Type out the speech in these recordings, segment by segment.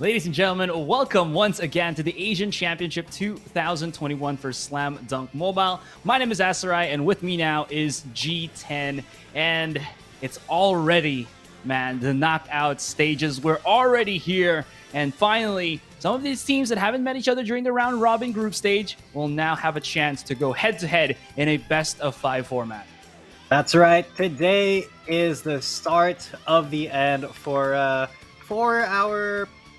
Ladies and gentlemen, welcome once again to the Asian Championship 2021 for Slam Dunk Mobile. My name is Asarai, and with me now is G10. And it's already, man, the knockout stages. We're already here. And finally, some of these teams that haven't met each other during the round robin group stage will now have a chance to go head to head in a best of 5 format. That's right. Today is the start of the end for our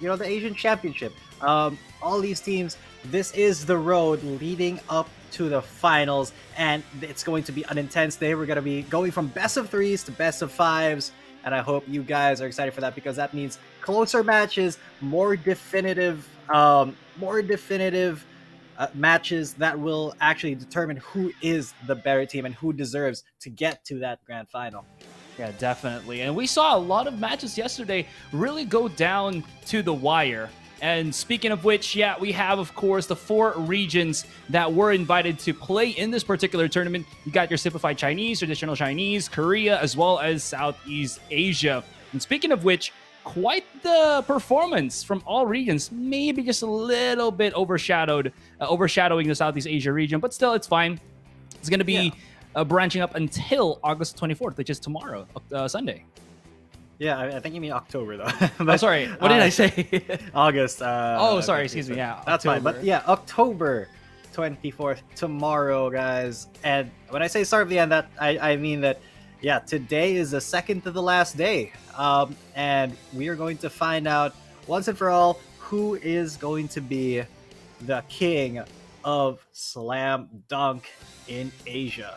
the Asian Championship. All these teams, this is the road leading up to the finals, and it's going to be an intense day. We're going to be going from best of 3s to best of 5s, and I hope you guys are excited for that because that means closer matches, more definitive matches that will actually determine who is the better team and who deserves to get to that grand final. Yeah, definitely. And we saw a lot of matches yesterday really go down to the wire. And speaking of which, yeah, we have, of course, the 4 regions that were invited to play in this particular tournament. You got your simplified Chinese, traditional Chinese, Korea, as well as Southeast Asia. And speaking of which, quite the performance from all regions, maybe just a little bit overshadowing the Southeast Asia region, but still, it's fine. It's going to be branching up until August 24th, which is tomorrow, Sunday. Yeah, I think you mean October, though. But, sorry, what did I say? August. Sorry, excuse me, yeah. That's October. fine, but yeah, October 24th, tomorrow, guys. And when I say start of the end, that I mean that, yeah, today is the second to the last day. And we are going to find out, once and for all, who is going to be the king of Slam Dunk in Asia.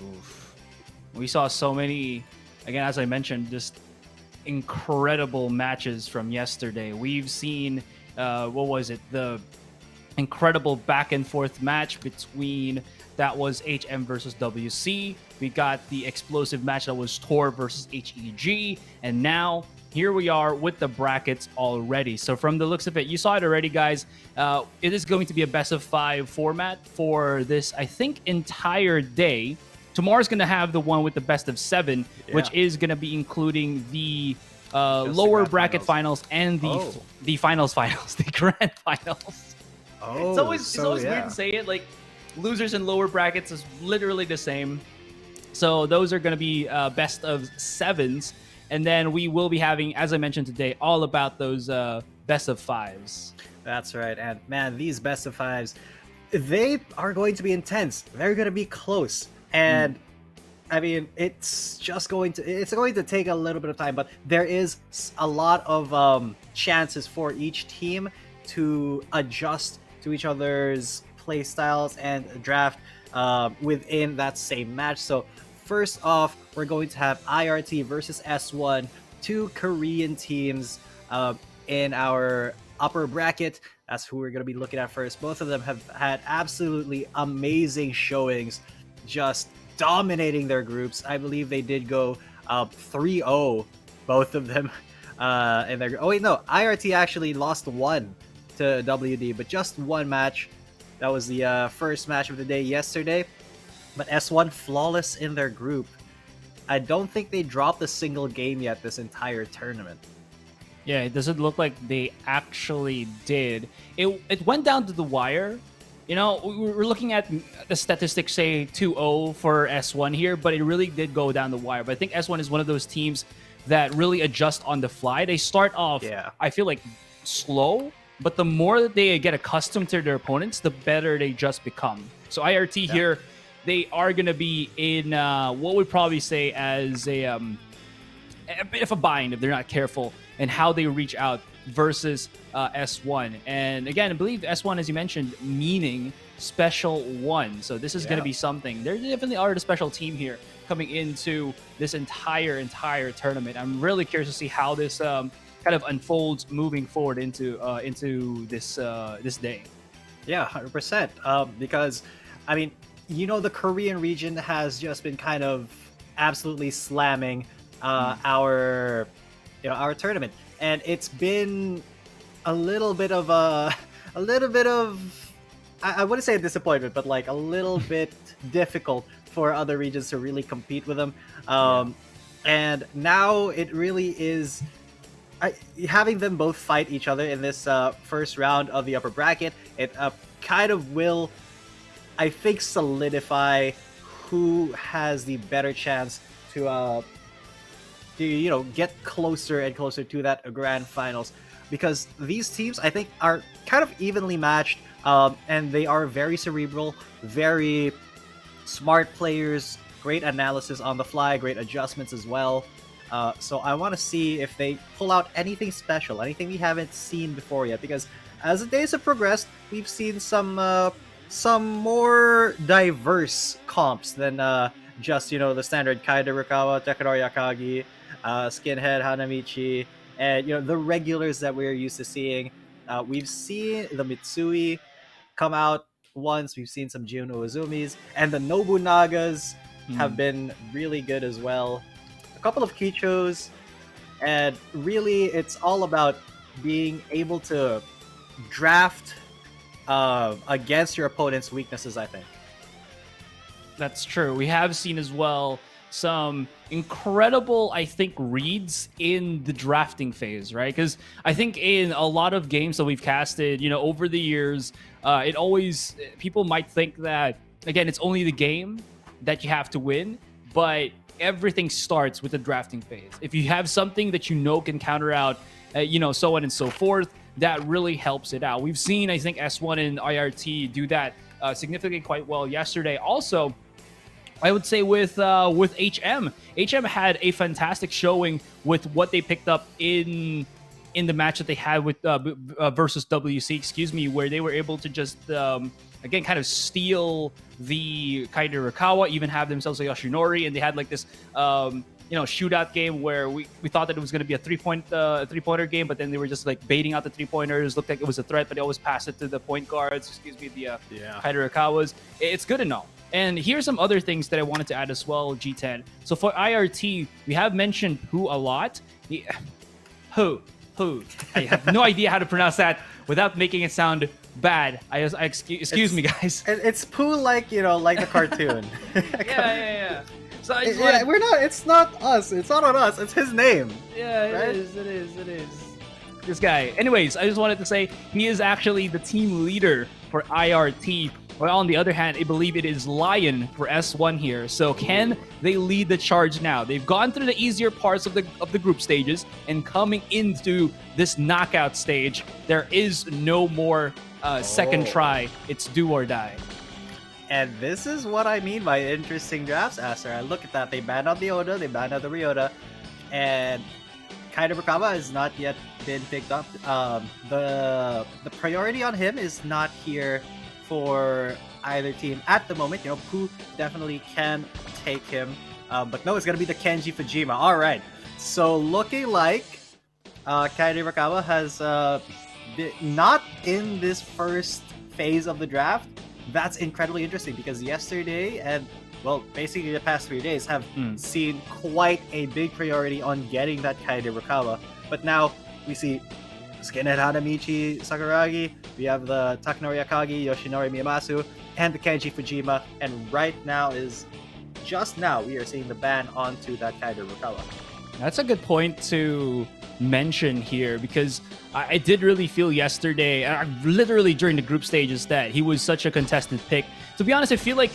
Oof. We saw so many, again, as I mentioned, just incredible matches from yesterday. We've seen, the incredible back and forth match between, that was HM versus WC. We got the explosive match that was Tor versus HEG. And now, here we are with the brackets already. So from the looks of it, you saw it already, guys. It is going to be a best of 5 format for this, I think, entire day. Tomorrow's going to have the one with the best of 7, which is going to be including the lower bracket finals and the finals, the grand finals. It's always weird to say it. Like, losers and lower brackets is literally the same. So those are going to be best of 7s. And then we will be having, as I mentioned today, all about those best of 5s. That's right. And man, these best of 5s, they are going to be intense. They're going to be close. And I mean, it's going to take a little bit of time, but there is a lot of chances for each team to adjust to each other's play styles and draft within that same match. So first off, we're going to have IRT versus S1, 2 Korean teams in our upper bracket. That's who we're going to be looking at first. Both of them have had absolutely amazing showings, just dominating their groups. I believe they did go 3-0, both of them. In their IRT actually lost 1 to WD, but just 1 match. That was the first match of the day yesterday. But S1 flawless in their group. I don't think they dropped a single game yet this entire tournament. Yeah, it doesn't look like they actually did. It went down to the wire. You know, we're looking at the statistics say 2-0 for S1 here, but it really did go down the wire. But I think S1 is one of those teams that really adjust on the fly. They start off, I feel like, slow, but the more that they get accustomed to their opponents, the better they just become. So IRT here, they are going to be in what we'd probably say as a bit of a bind if they're not careful in how they reach out versus S1. And again, I believe S1, as you mentioned, meaning special one. So this is going to be something. There definitely are the special team here coming into this entire tournament. I'm really curious to see how this kind of unfolds moving forward into this day. Yeah, 100%. Because, I mean, the Korean region has just been kind of absolutely slamming our tournament, and it's been a little bit of I wouldn't say a disappointment, but like a little bit difficult for other regions to really compete with them. And now it really is. having them both fight each other in this first round of the upper bracket, it kind of will, I think, solidify who has the better chance to get closer and closer to that grand finals, because these teams, I think, are kind of evenly matched, and they are very cerebral, very smart players, great analysis on the fly, great adjustments as well. So I want to see if they pull out anything special, anything we haven't seen before yet, because as the days have progressed, we've seen some more diverse comps than just the standard Kaida Rukawa, Takanori Akagi, Skinhead Hanamichi, and the regulars that we're used to seeing. We've seen the Mitsui come out once. We've seen some Jiun Uezumis, and the Nobunagas have been really good as well. A couple of Kichos, and really it's all about being able to draft against your opponent's weaknesses, I think. That's true. We have seen as well some incredible, I think, reads in the drafting phase, right? Because I think in a lot of games that we've casted, over the years, it always, people might think that, again, it's only the game that you have to win, but everything starts with the drafting phase. If you have something that can counter out, so on and so forth, that really helps it out. We've seen, I think, S1 and IRT do that significantly quite well yesterday. Also, I would say with HM had a fantastic showing with what they picked up in the match that they had with versus WC, where they were able to just again kind of steal the Kaida Rukawa, even have themselves a Yoshinori, and they had like this shootout game where we thought that it was going to be a three-pointer game, but then they were just like baiting out the three-pointers. Looked like it was a threat, but they always passed it to the point guards. The Kaida Rukawas. It's good and all. And here's some other things that I wanted to add as well, G10. So for IRT, we have mentioned Who a lot. Who. I have no idea how to pronounce that without making it sound bad. Excuse me, guys. It's Pooh, like the cartoon. Yeah. So we're not. It's not us. It's not on us. It's his name. Yeah, it is. This guy. Anyways, I just wanted to say he is actually the team leader for IRT. Well, on the other hand, I believe it is Lion for S1 here. So can they lead the charge now? They've gone through the easier parts of the group stages, and coming into this knockout stage, there is no more second try. It's do or die. And this is what I mean by interesting drafts, Aster. I look at that. They banned out the Oda, they banned out the Ryota, and Kaida Rukawa has not yet been picked up. The priority on him is not here for either team at the moment. Pooh definitely can take him, but no, it's gonna be the Kenji Fujima. All right, so looking like Kaida Rukawa has not in this first phase of the draft. That's incredibly interesting, because yesterday and basically the past 3 days have seen quite a big priority on getting that Kaida Rukawa. But now we see Skinhead Hanamichi Sakuragi, we have the Takanori Akagi, Yoshinori Miyamatsu, and the Kenji Fujima, and just now we are seeing the ban onto that Kaida Rukawa. That's a good point to mention here, because I did really feel yesterday, literally during the group stages, that he was such a contested pick. To be honest, I feel like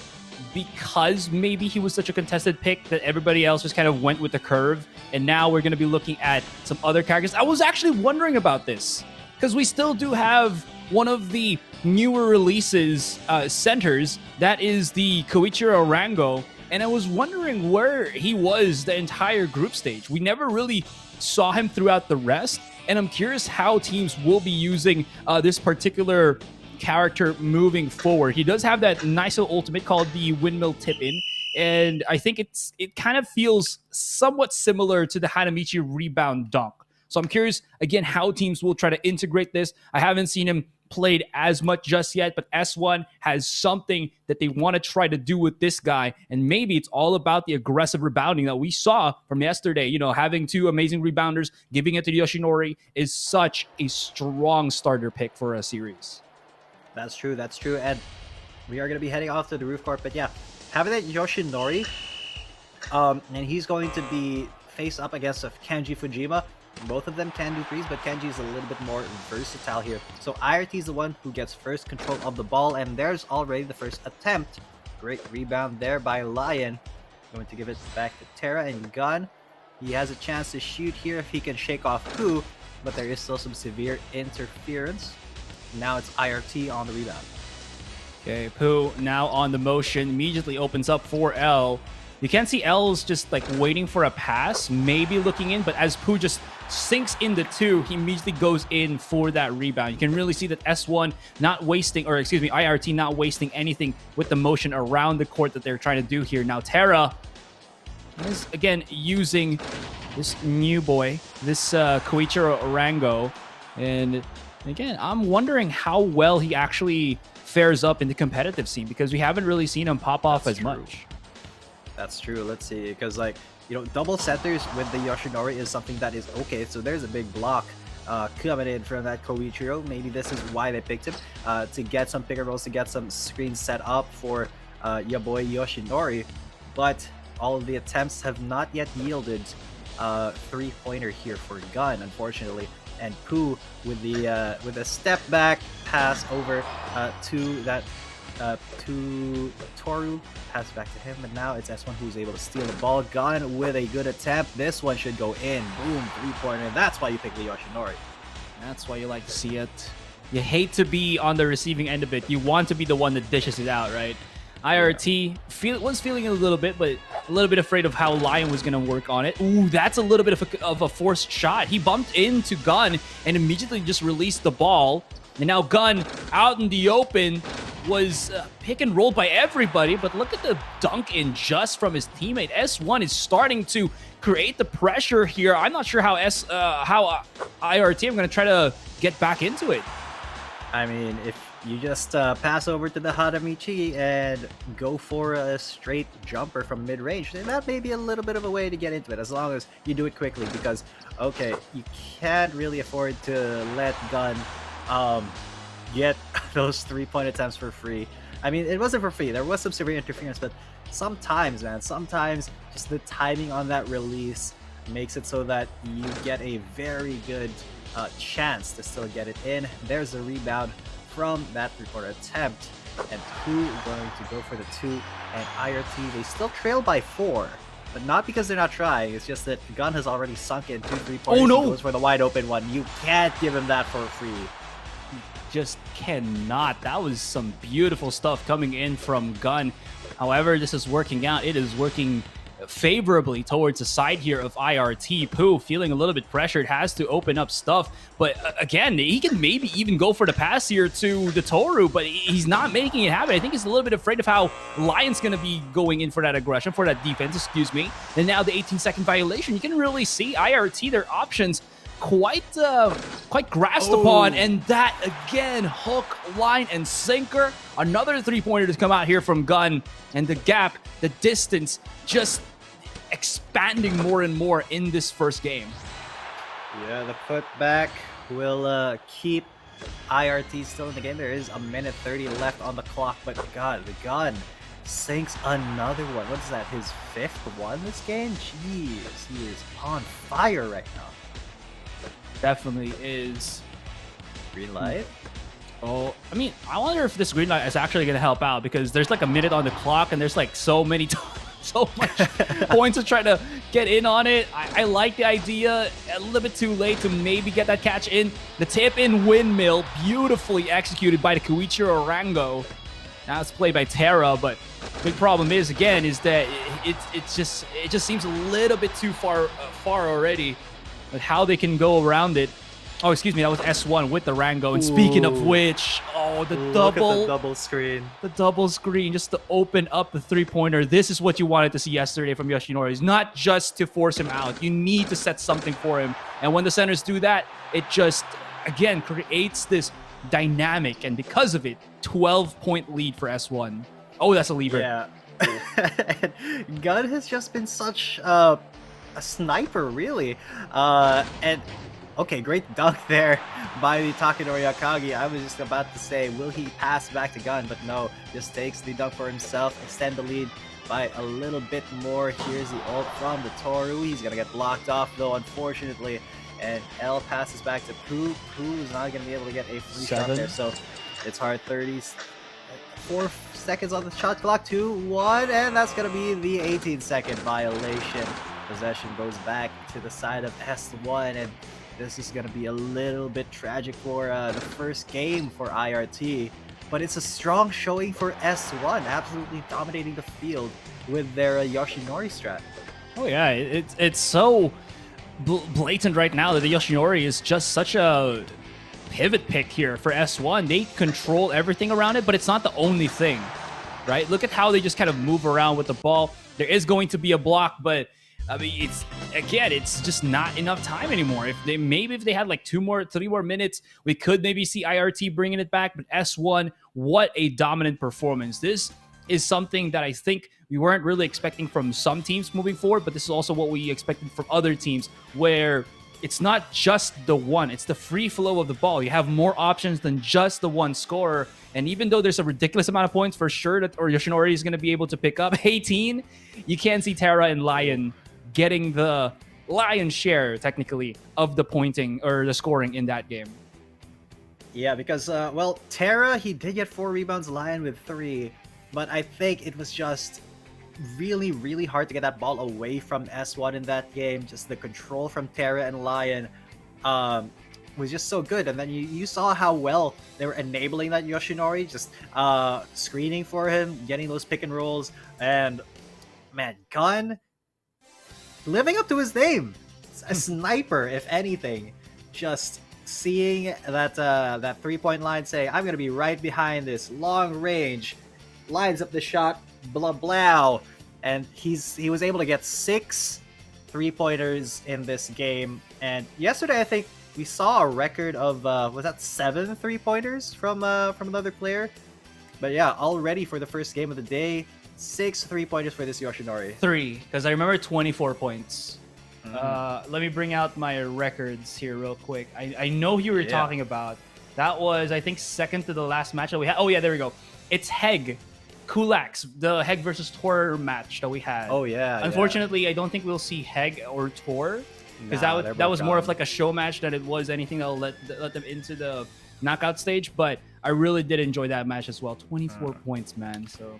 because maybe he was such a contested pick that everybody else just kind of went with the curve, and now we're going to be looking at some other characters. I was actually wondering about this, because we still do have one of the newer releases centers, that is the Koichiro Rango, and I was wondering where he was the entire group stage. We never really saw him throughout the rest, and I'm curious how teams will be using this particular character moving forward. He does have that nice little ultimate called the Windmill Tip-In, and I think it kind of feels somewhat similar to the Hanamichi Rebound Dunk. So I'm curious, again, how teams will try to integrate this. I haven't seen him played as much just yet, but S1 has something that they want to try to do with this guy, and maybe it's all about the aggressive rebounding that we saw from yesterday. Having two amazing rebounders, giving it to Yoshinori is such a strong starter pick for a series. That's true, and we are going to be heading off to the roof court, but yeah, having that Yoshinori, and he's going to be face up against a Kenji Fujima, Both of them can do threes, but Kenji is a little bit more versatile here. So IRT is the one who gets first control of the ball, and there's already the first attempt. Great rebound there by Lion. Going to give it back to Terra and Gun. He has a chance to shoot here if he can shake off Pooh, but there is still some severe interference. Now it's IRT on the rebound. Okay, Pooh now on the motion, immediately opens up for L. You can see L's just like waiting for a pass, maybe looking in, but as Pooh just sinks in the two, he immediately goes in for that rebound. You can really see that S1 not wasting, or excuse me, IRT not wasting anything with the motion around the court that they're trying to do here. Now Terra is again using this new boy, this Koichiro Orango, and again, I'm wondering how well he actually fares up in the competitive scene because we haven't really seen him pop off as much. That's true. Let's see, because like, you know, double centers with the Yoshinori is something that is okay. So there's a big block coming in from that Koichiro. Maybe this is why they picked him, to get some pick and rolls, to get some screens set up for your boy Yoshinori. But all of the attempts have not yet yielded three-pointer here for Gun, unfortunately. And Pooh with a step back pass over to that to Toru, pass back to him, but now it's S1 who's able to steal the ball. Gun with a good attempt. This one should go in. Boom, three-pointer. That's why you pick the Yoshinori. That's why you like to see it. You hate to be on the receiving end of it. You want to be the one that dishes it out, right? IRT was feeling a little bit, but a little bit afraid of how Lion was going to work on it. Ooh, that's a little bit of a forced shot. He bumped into Gun and immediately just released the ball. And now Gun out in the open was pick and rolled by everybody, but look at the dunk in just from his teammate. S1 is starting to create the pressure here. I'm not sure how IRT, I'm going to try to get back into it. I mean, if you just pass over to the Hadamichi and go for a straight jumper from mid-range, then that may be a little bit of a way to get into it, as long as you do it quickly, because, okay, you can't really afford to let Gun get those three-point attempts for free. I mean, it wasn't for free. There was some severe interference, but sometimes, man, sometimes just the timing on that release makes it so that you get a very good chance to still get it in. There's a rebound from that three-quarter attempt, and Pooh going to go for the two, and IRT, they still trail by 4, but not because they're not trying. It's just that Gun has already sunk in 2 3-pointers. Oh no! He goes for the wide open one. You can't give him that for free. Just cannot. That was some beautiful stuff coming in from Gun. However, this is working out. It is working favorably towards the side here of IRT. Pooh feeling a little bit pressured, has to open up stuff, but again, he can maybe even go for the pass here to the Toru, but he's not making it happen. I think he's a little bit afraid of how Lion's going to be going in for that aggression, for that defense, excuse me. And now the 18-second violation. You can really see IRT, their options quite grasped upon, and that again, hook, line, and sinker. Another three-pointer to come out here from Gun, and the gap, the distance, just expanding more and more in this first game. Yeah, the putback will keep IRT still in the game. There is a minute 30 left on the clock, but God, the Gun sinks another one. What is that, his 5th one this game? Jeez, he is on fire right now. Definitely is. Green light? Oh, I mean, I wonder if this green light is actually going to help out, because there's like a minute on the clock and there's like so much points to try to get in on it. I like the idea. A little bit too late to maybe get that catch in. The tip-in windmill, beautifully executed by the Koichiro Orango. Now it's played by Terra, but big problem is, again, is that it just seems a little bit too far already. But how they can go around it. Oh, excuse me, that was S1 with the Rango. And speaking of which, oh, the double screen. The double screen, just to open up the three-pointer. This is what you wanted to see yesterday from Yoshinori. It's not just to force him out. You need to set something for him. And when the centers do that, it just, again, creates this dynamic. And because of it, 12-point lead for S1. Oh, that's a lever. Yeah. Gun has just been such a sniper, really. And okay, great dunk there by the Takanori Akagi. I was just about to say, will he pass back to Gun? But no, just takes the dunk for himself, extend the lead by a little bit more. Here's the ult from the Toru. He's gonna get blocked off though, unfortunately. and L passes back to Pooh. Pooh is not going to be able to get a free shot 7. there, so it's hard. 4 seconds on the shot clock. 2-1, and that's going to be the 18-second violation. Possession goes back to the side of S1, and this is going to be a little bit tragic for the first game for IRT. But it's a strong showing for S1, absolutely dominating the field with their Yoshinori strat. Oh yeah, it's so blatant right now that the Yoshinori is just such a pivot pick here for S1. They control everything around it, but it's not the only thing, right? Look at how they just kind of move around with the ball. There is going to be a block, but I mean, it's just not enough time anymore. If they had like 3 more minutes, we could maybe see IRT bringing it back. But S1, what a dominant performance! This is something that I think we weren't really expecting from some teams moving forward, but this is also what we expected from other teams, where it's not just the one, it's the free flow of the ball. You have more options than just the one scorer. And even though there's a ridiculous amount of points for sure that Yoshinori is going to be able to pick up, 18, you can see Terra and Lion getting the lion's share, technically, of the pointing or the scoring in that game. Yeah, because, well, Terra, he did get 4 rebounds, Lion with 3, but I think it was just really, really hard to get that ball away from S1 in that game. Just the control from Terra and Lion was just so good. And then you saw how well they were enabling that Yoshinori, just screening for him, getting those pick and rolls. And, man, Gun, living up to his name. A sniper, if anything. Just seeing that that 3-point line, saying, I'm going to be right behind this long range, lines up the shot, blah blah, and he was able to get 6 3-pointers in this game. And yesterday I think we saw a record of was that 7 3-pointers from another player. But yeah, already for the first game of the day, 6 3-pointers for this Yoshinori. 3, because I remember 24 points. Let me bring out my records here real quick. I know who you were talking about. That was, I think, second to the last match that we had. Oh yeah, there we go. It's Heg Kulaks, the Heg versus Tor match that we had. Oh yeah. Unfortunately, I don't think we'll see Heg or Tor, because that was more of like a show match than it was anything that'll let them into the knockout stage. But I really did enjoy that match as well. 24 points, man. So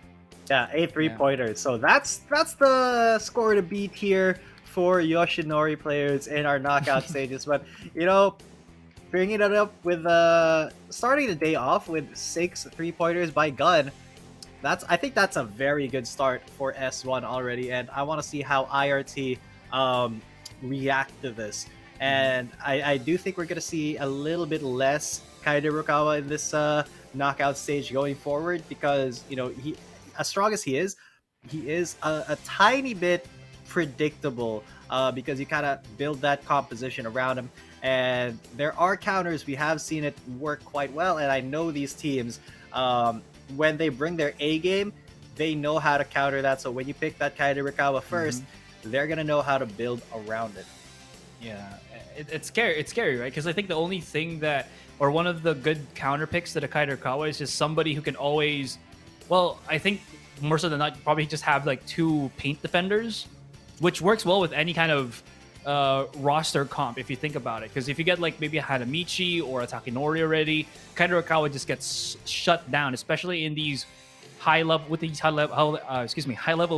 yeah, 8 3-pointers. So that's the score to beat here for Yoshinori players in our knockout stages. But you know, bringing it up with starting the day off with 6 3-pointers by Gun. I think that's a very good start for S1 already, and I want to see how IRT react to this. And I do think we're going to see a little bit less Kaide Rukawa in this knockout stage going forward, because, you know, he, as strong as he is a tiny bit predictable, because you kind of build that composition around him. And there are counters, we have seen it work quite well, and I know these teams, when they bring their A game, they know how to counter that. So when you pick that Kaide Rukawa first, they're gonna know how to build around it. Yeah, it's scary. It's scary, right? Because I think the only thing that, or one of the good counter picks to the Kaide Rukawa is just somebody who can always, well, I think more so than not, probably just have like 2 paint defenders, which works well with any kind of roster comp if you think about it. Because if you get like maybe a Hanamichi or a Takinori already, Kaide Rukawa just gets shut down, especially in these high level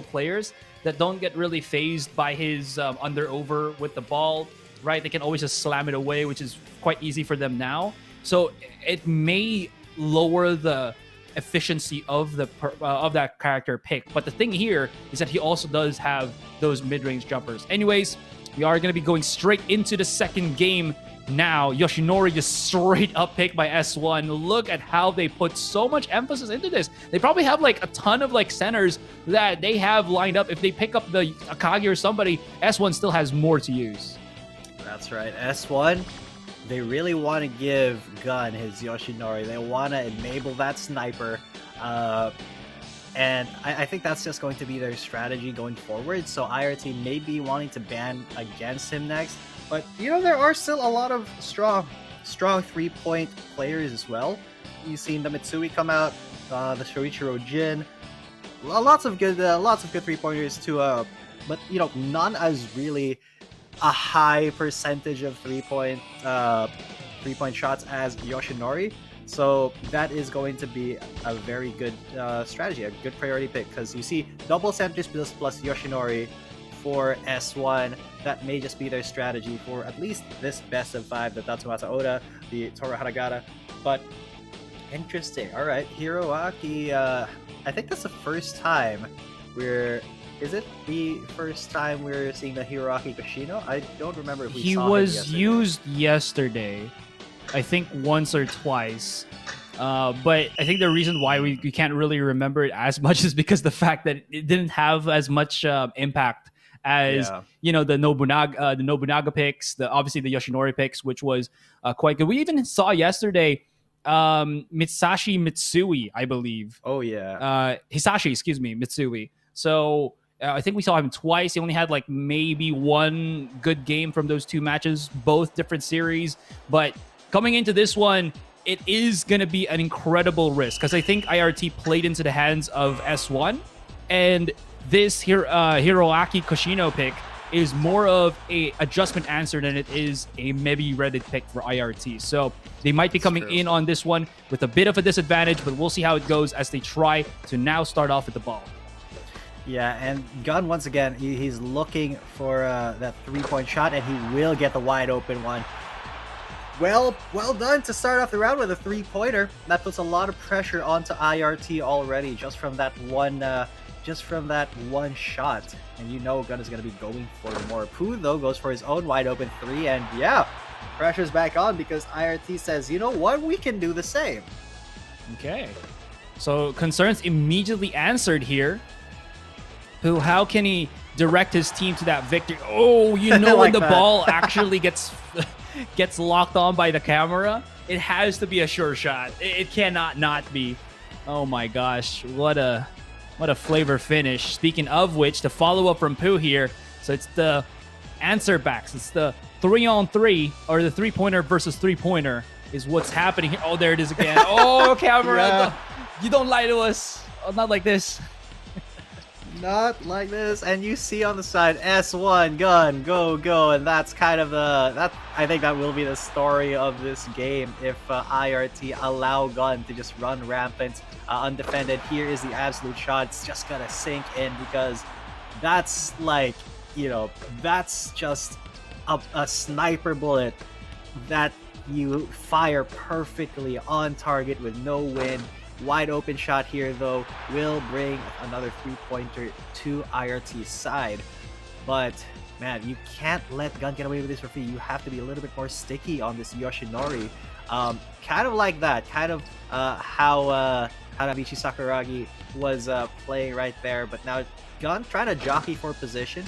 players that don't get really phased by his under over with the ball, right? They can always just slam it away, which is quite easy for them now. So it may lower the efficiency of the of that character pick, but the thing here is that he also does have those mid-range jumpers. Anyways, we are going to be going straight into the second game now. Yoshinori just straight up picked by S1. Look at how they put so much emphasis into this. They probably have like a ton of like centers that they have lined up. If they pick up the Akagi or somebody, S1 still has more to use. That's right. S1, they really want to give Gun his Yoshinori. They want to enable that sniper. And I think that's just going to be their strategy going forward. So IRT may be wanting to ban against him next. But, you know, there are still a lot of strong 3-point players as well. You've seen the Mitsui come out, the Shoichiro Jin. Lots of good 3-pointers too. But, you know, none as really a high percentage of three-point shots as Yoshinori. So that is going to be a very good strategy, a good priority pick, because you see double centers plus Yoshinori for S1. That may just be their strategy for at least this best of 5, the Tatsumasa Oda, the Toru Haragata. But interesting. All right, Hiroaki. I think that's the first time Is it the first time we're seeing the Hiroaki Kashino? I don't remember if we he saw him was yesterday. used yesterday, I think once or twice. But I think the reason why we can't really remember it as much is because the fact that it didn't have as much impact as the Nobunaga picks, obviously the Yoshinori picks, which was quite good. We even saw yesterday Mitsashi Mitsui, I believe. Oh yeah. Hisashi, excuse me, Mitsui. So I think we saw him twice. He only had like maybe one good game from those two matches, both different series. But coming into this one, it is going to be an incredible risk because I think IRT played into the hands of S1. And this Hiroaki Kashino pick is more of a adjustment answer than it is a maybe Reddit pick for IRT. So they might be coming in on this one with a bit of a disadvantage, but we'll see how it goes as they try to now start off with the ball. Yeah, and Gunn, once again, he's looking for that three-point shot, and he will get the wide open one. Well done to start off the round with a three-pointer. That puts a lot of pressure onto IRT already just from that one shot. And you know Gunn is going to be going for more. Pooh, though, goes for his own wide open three, and yeah, pressure's back on because IRT says, you know what, we can do the same. Okay. So concerns immediately answered here. Pooh, how can he direct his team to that victory? Oh, you know like when the ball actually gets locked on by the camera, it has to be a sure shot. It cannot not be. Oh my gosh, what a flavor finish. Speaking of which, the follow-up from Pooh here. So it's the answer backs. It's the 3-on-3 or the three-pointer versus three-pointer is what's happening here. Oh, there it is again. Oh, camera. You don't lie to us. Oh, not like this. Not like this. And you see on the side S1 Gun go, and that's kind of I think that will be the story of this game if IRT allow Gun to just run rampant undefended. Here is the absolute shot. It's just gonna sink in because that's like, that's just a sniper bullet that you fire perfectly on target with no wind. Wide open shot here, though, will bring another three-pointer to IRT's side. But, man, you can't let Gun get away with this for free. You have to be a little bit more sticky on this Yoshinori. Kind of like that. Kind of how Hanabishi Sakuragi was playing right there. But now Gun trying to jockey for position.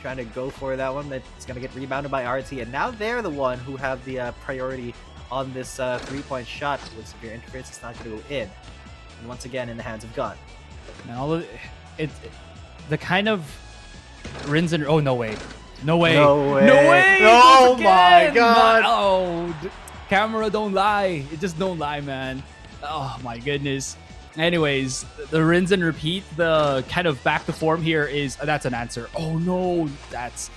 Trying to go for that one. It's going to get rebounded by RT. And now they're the one who have the priority on this three-point shot. With severe interference, it's not going to go in. And once again, in the hands of Gun. Now, the kind of rinse and... Oh, no way. No way. Oh, my God. Oh, camera don't lie. It just don't lie, man. Oh, my goodness. Anyways, the rinse and repeat, the kind of back to form here is... that's an answer. Oh, no. That's...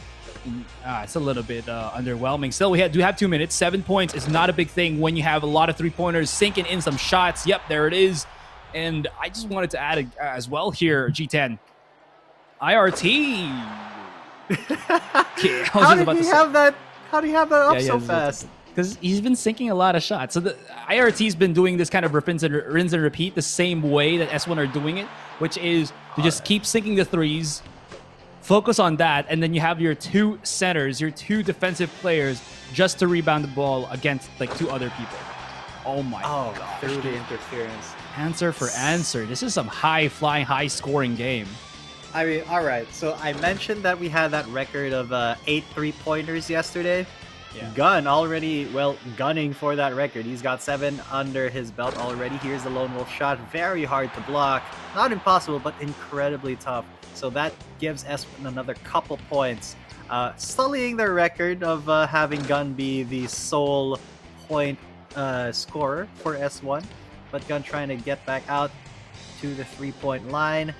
it's a little bit underwhelming. Still, do have 2 minutes. 7 points is not a big thing when you have a lot of three-pointers sinking in some shots. Yep, there it is. And I just wanted to add as well here, G10. IRT. Okay, How did he have that up so fast? Because he's been sinking a lot of shots. So the IRT's been doing this kind of rinse and repeat the same way that S1 are doing it, which is to just keep sinking the threes, focus on that, and then you have your two centers, your two defensive players, just to rebound the ball against like two other people. Oh my god. Through the interference. Answer for answer. This is some high-flying, high-scoring game. I mean, all right. So I mentioned that we had that record of 8 three-pointers yesterday. Yeah. Gun already, gunning for that record. He's got 7 under his belt already. Here's the lone wolf shot. Very hard to block. Not impossible, but incredibly tough. So that gives S1 another couple points, sullying their record of having Gun be the sole point scorer for S1. But Gun trying to get back out to the three-point line.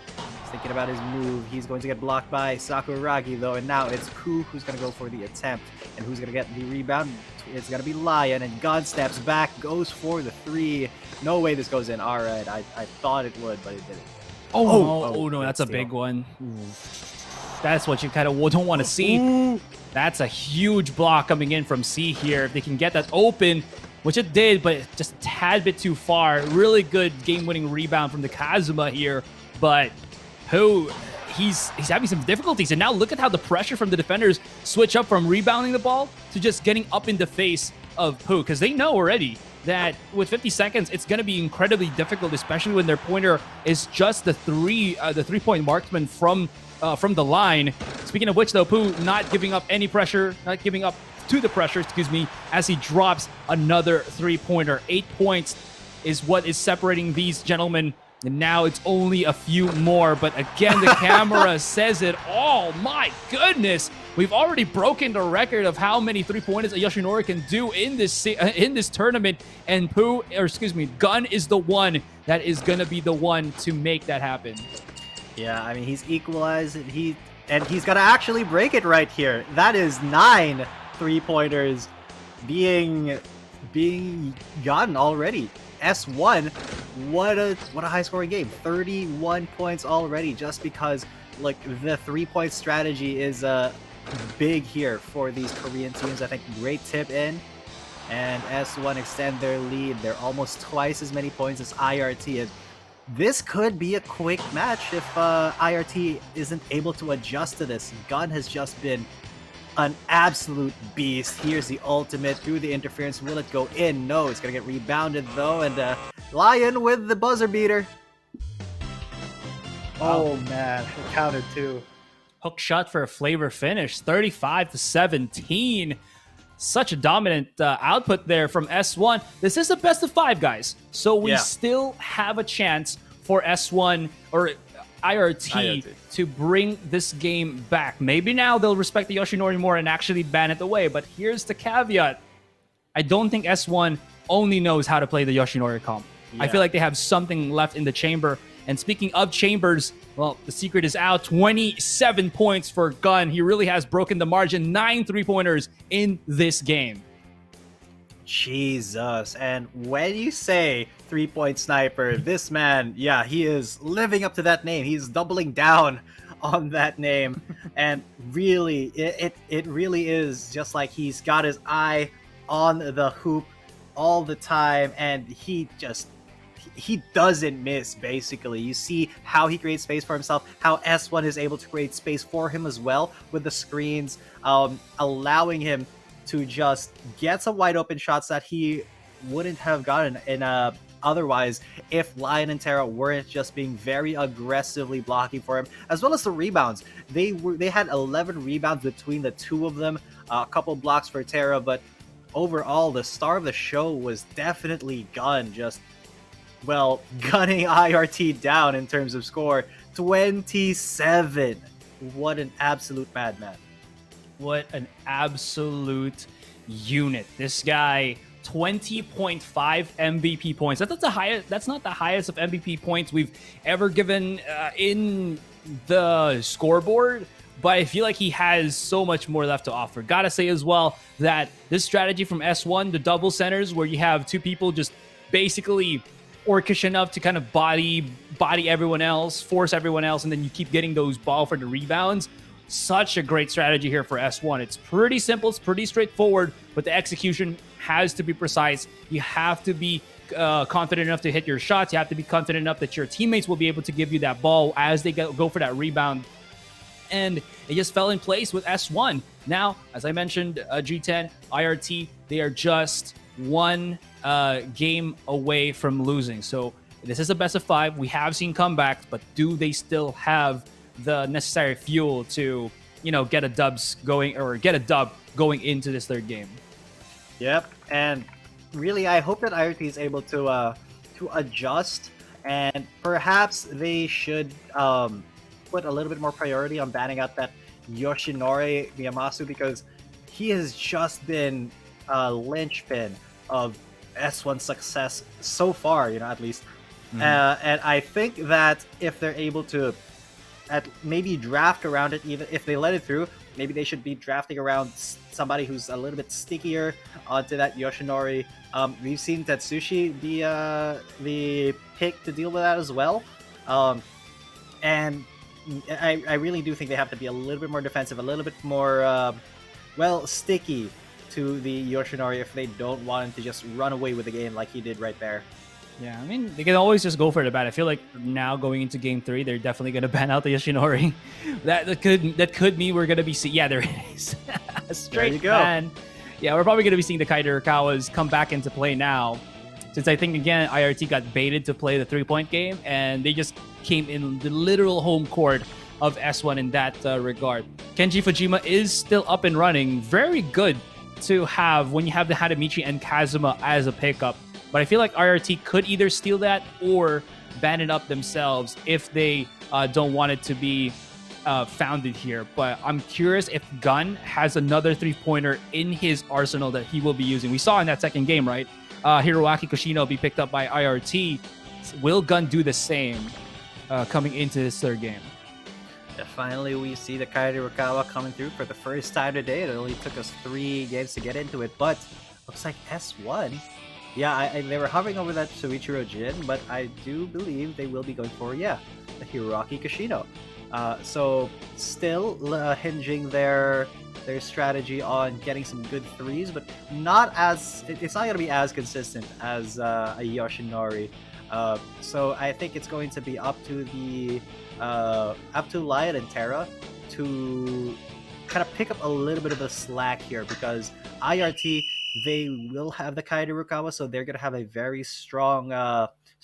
thinking about his move. He's going to get blocked by Sakuragi though, and now it's Pooh who's going to go for the attempt. And who's going to get the rebound? It's going to be Lion, and Gun steps back, goes for the 3. No way this goes in. All right, I thought it would, but it didn't. Oh no, that's a big one. That's what you kind of don't want to see. That's a huge block coming in from C here. If they can get that open, which it did, but just a tad bit too far. Really good game-winning rebound from the Kazuma here, but he's having some difficulties. And now look at how the pressure from the defenders switch up from rebounding the ball to just getting up in the face of Pooh, because they know already that with 50 seconds, it's going to be incredibly difficult, especially when their pointer is just the three-point marksman from the line. Speaking of which, though, Pooh not giving up any pressure, not giving up to the pressure, excuse me, as he drops another 3-pointer. 8 points is what is separating these gentlemen, and now it's only a few more. But again, the camera says it all. My goodness, we've already broken the record of how many 3-pointers a Yoshinori can do in this tournament, and Gun is the one that is gonna be the one to make that happen. Yeah, I mean, he's equalized. He's gonna actually break it right here. That is 9 3-pointers being gotten already. S1, what a high-scoring game. 31 points already, just because like the 3-point strategy is big here for these Korean teams. I think great tip in, and S1 extend their lead. They're almost twice as many points as IRT. This could be a quick match if IRT isn't able to adjust to this. Gun has just been an absolute beast. Here's the ultimate through the interference. Will it go in? No, it's gonna get rebounded though, and Lion with the buzzer beater. Oh man, it counted too. Hook shot for a flavor finish, 35-17. Such a dominant output there from S1. This is a best of 5, guys, so we still have a chance for S1 or IRT to bring this game back. Maybe now they'll respect the Yoshinori more and actually ban it away, but here's the caveat. I don't think S1 only knows how to play the Yoshinori comp. I feel like they have something left in the chamber. And speaking of chambers, well, the secret is out. 27 points for Gun. He really has broken the margin. 9 3-pointers in this game. Jesus. And when you say 3-point sniper, this man, yeah, he is living up to that name. He's doubling down on that name. And really, it really is just like he's got his eye on the hoop all the time, and he doesn't miss, basically. You see how he creates space for himself, how S1 is able to create space for him as well with the screens, allowing him to just get some wide open shots that he wouldn't have gotten in otherwise if Lion and Terra weren't just being very aggressively blocking for him, as well as the rebounds. They had 11 rebounds between the two of them, a couple blocks for Terra, but overall the star of the show was definitely Gun, just gunning IRT down in terms of score. 27. What an absolute madman. What an absolute unit. This guy, 20.5 MVP points. That's not the highest of MVP points we've ever given in the scoreboard, but I feel like he has so much more left to offer. Gotta say as well that this strategy from S1, the double centers, where you have two people just basically orcish enough to kind of body everyone else, force everyone else, and then you keep getting those ball for the rebounds. Such a great strategy here for S1. It's pretty simple, it's pretty straightforward, but the execution has to be precise. You have to be confident enough to hit your shots. You have to be confident enough that your teammates will be able to give you that ball as they go for that rebound. And it just fell in place with S1. Now, as I mentioned, G10, IRT, they are just one game away from losing. So this is a best of 5. We have seen comebacks, but do they still have the necessary fuel to, get a dub going into this third game? Yep, and really, I hope that IRT is able to adjust, and perhaps they should put a little bit more priority on banning out that Yoshinori Miyamasu, because he has just been a linchpin of S1's success so far, at least. And I think that if they're able to at maybe draft around it. Even if they let it through, maybe they should be drafting around somebody who's a little bit stickier onto that Yoshinori. We've seen Tetsushi be the pick to deal with that as well. And I really do think they have to be a little bit more defensive, a little bit more, sticky to the Yoshinori if they don't want him to just run away with the game like he did right there. Yeah, I mean, they can always just go for the bat. I feel like now going into game 3, they're definitely going to ban out the Yoshinori. That could mean we're going to be seeing... Yeah, there is. A straight ban. Yeah, we're probably going to be seeing the Kaito Urikawas come back into play now. Since I think, again, IRT got baited to play the 3-point game, and they just came in the literal home court of S1 in that regard. Kenji Fujima is still up and running. Very good to have when you have the Hadamichi and Kazuma as a pickup. But I feel like IRT could either steal that or ban it up themselves if they don't want it to be founded here. But I'm curious if Gun has another 3-pointer in his arsenal that he will be using. We saw in that second game, right? Hiroaki Kushino be picked up by IRT. Will Gun do the same coming into this third game? Yeah, finally, we see the Kaito Urikawa coming through for the first time today. It only took us 3 games to get into it, but looks like S1. Yeah, they were hovering over that Soichiro Jin, but I do believe they will be going for, the Hiroaki Kushino. So still hinging their strategy on getting some good threes, but it's not going to be as consistent as a Yoshinori. So I think it's going to be up to Lion and Terra to kind of pick up a little bit of the slack here, because IRT, they will have the Kaito Urikawa, so they're going to have a very strong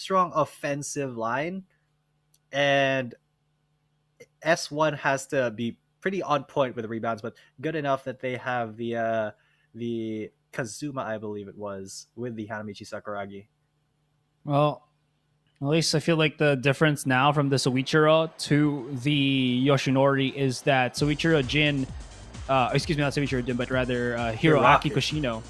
offensive line, and S1 has to be pretty on point with the rebounds, but good enough that they have the Kazuma, I believe it was, with the Hanamichi Sakuragi. Well, at least I feel like the difference now from the Soichiro to the Yoshinori is that Soichiro Jin, excuse me, not Soichiro Jin, but rather Hiroaki Kushino,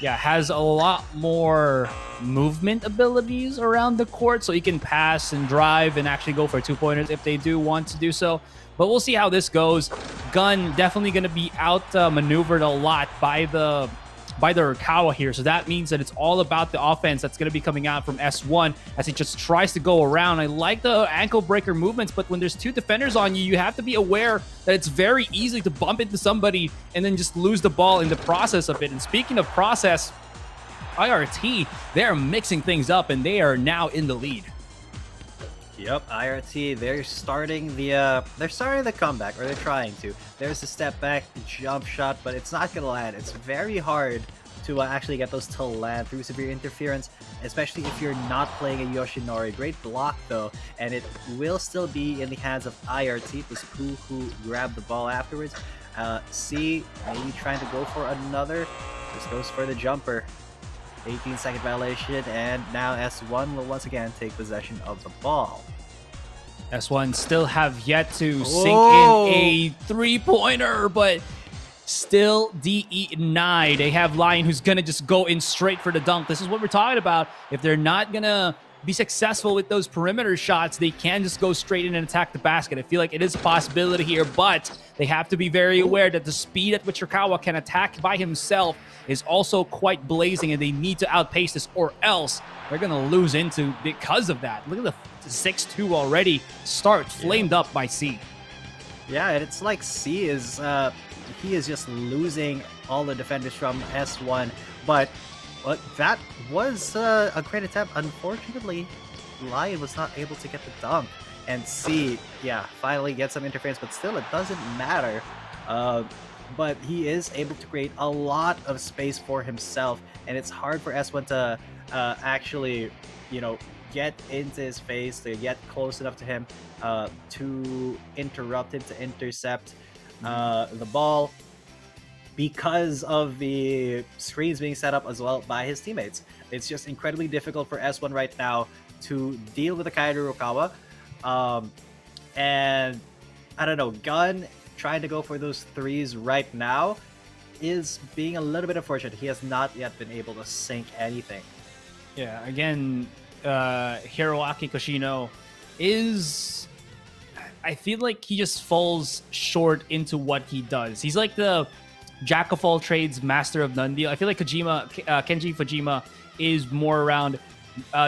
has a lot more movement abilities around the court, so he can pass and drive and actually go for 2-pointers if they do want to do so. But we'll see how this goes. Gun definitely going to be out maneuvered a lot by the Urikawa here, so that means that it's all about the offense that's going to be coming out from S1 as he just tries to go around. I like the ankle breaker movements, but when there's 2 defenders on you, you have to be aware that it's very easy to bump into somebody and then just lose the ball in the process of it. And speaking of process, IRT, they're mixing things up and they are now in the lead. Yep, IRT, they're starting the comeback, or they're trying to. There's a step back jump shot, but it's not gonna land. It's very hard to actually get those to land through severe interference, especially if you're not playing a Yoshinori. Great block though, and it will still be in the hands of IRT. It was who grabbed the ball afterwards. C maybe trying to go for another. Just goes for the jumper. 18-second violation, and now S1 will once again take possession of the ball. S1 still have yet to sink in a 3-pointer, but still denied. They have Lion who's going to just go in straight for the dunk. This is what we're talking about. If they're not going to be successful with those perimeter shots, they can just go straight in and attack the basket. I feel like it is a possibility here, but they have to be very aware that the speed at which Urikawa can attack by himself is also quite blazing, and they need to outpace this, or else they're going to lose into because of that. Look at the 6-2 already start flamed up by C. Yeah, and it's like C is he is just losing all the defenders from S1, but that was a great attempt. Unfortunately, Lion was not able to get the dunk, and C, finally gets some interference, but still it doesn't matter. But he is able to create a lot of space for himself, and it's hard for S1 to actually, get into his face, to get close enough to him, to interrupt him, to intercept the ball, because of the screens being set up as well by his teammates. It's just incredibly difficult for S1 right now to deal with the Kaito Urikawa. And I don't know, Gun trying to go for those threes right now is being a little bit unfortunate. He has not yet been able to sink anything. Yeah, again, Hiroaki Kushino is I feel like he just falls short into what he does. He's like the jack of all trades, master of none deal. I feel like Kenji Fujima is more around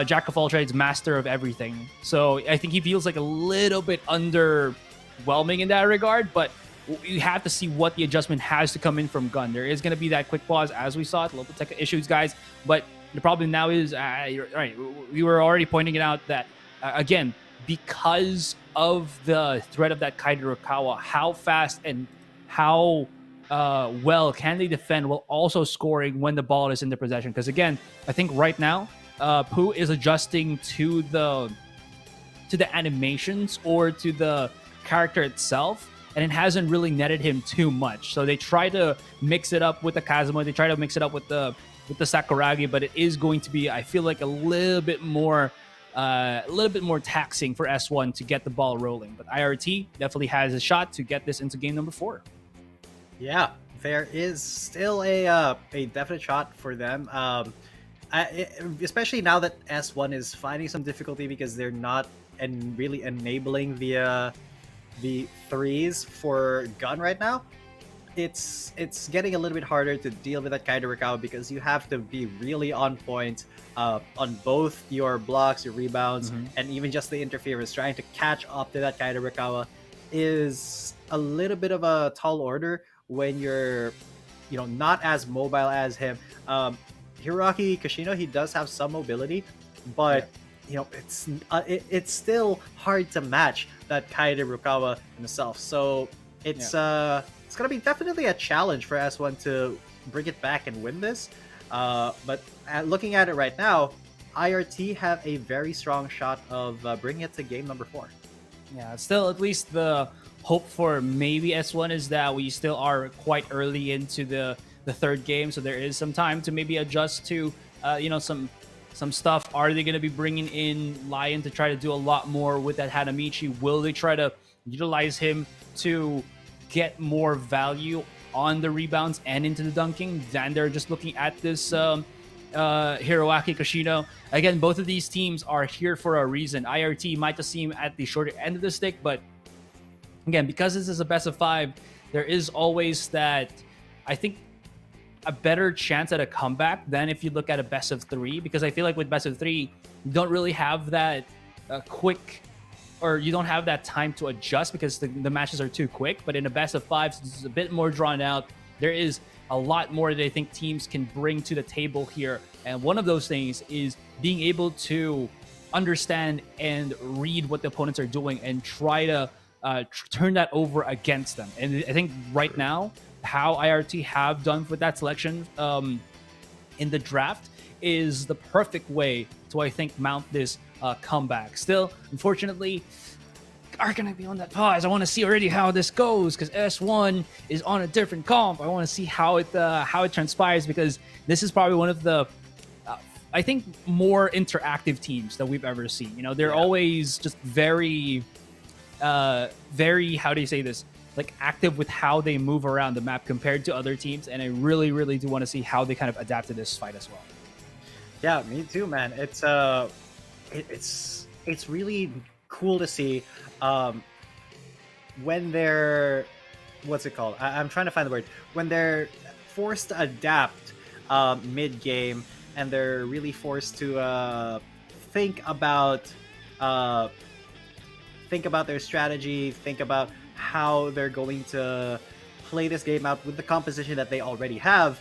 jack of all trades, master of everything. So I think he feels like a little bit underwhelming in that regard, but you have to see what the adjustment has to come in from Gun. There is going to be that quick pause, as we saw it, local tech issues, guys. But the problem now is, right, we were already pointing it out that, again, because of the threat of that Kaidorukawa, how fast and how well can they defend while also scoring when the ball is in their possession? Because again, I think right now, Pooh is adjusting to the animations or to the character itself, and it hasn't really netted him too much. So they try to mix it up with the Kazuma, they try to mix it up with the Sakuragi, but it is going to be, I feel like, a little bit more taxing for S1 to get the ball rolling. But IRT definitely has a shot to get this into game number 4. Yeah, there is still a definite shot for them. Especially now that S1 is finding some difficulty because they're not really enabling the threes for Gun right now. It's getting a little bit harder to deal with that Kaidorukawa because you have to be really on point on both your blocks, your rebounds, and even just the interference. Trying to catch up to that Kaidorukawa is a little bit of a tall order when you're, not as mobile as him. Hiroaki Kashino, he does have some mobility, but it's still hard to match that Kaidorukawa himself. So it's gonna be definitely a challenge for S1 to bring it back and win this. But looking at it right now, IRT have a very strong shot of bringing it to game number 4. Yeah, still at least the hope for maybe S1 is that we still are quite early into the third game, so there is some time to maybe adjust to some stuff. Are they going to be bringing in Lion to try to do a lot more with that Hanamichi? Will they try to utilize him to get more value on the rebounds and into the dunking than they're just looking at this Hiroaki Kashino? Again, both of these teams are here for a reason. IRT might just seem at the shorter end of the stick, but again, because this is a best of 5, there is always that, I think, a better chance at a comeback than if you look at a best of 3, because I feel like with best of 3, you don't really have that quick, or you don't have that time to adjust because the matches are too quick. But in a best of 5, since it's a bit more drawn out, there is a lot more that I think teams can bring to the table here. And one of those things is being able to understand and read what the opponents are doing and try to turn that over against them. And I think right now, how IRT have done with that selection in the draft is the perfect way to, I think, mount this comeback. Still, unfortunately, are going to be on that pause. I want to see already how this goes because S1 is on a different comp. I want to see how it transpires because this is probably one of the I think more interactive teams that we've ever seen. They're always just very how do you say this? Like active with how they move around the map compared to other teams, and I really, really do want to see how they kind of adapt to this fight as well. Yeah, me too, man. It's really cool to see when they're I'm trying to find the word, when they're forced to adapt mid game, and they're really forced to think about their strategy, think about how they're going to play this game out with the composition that they already have.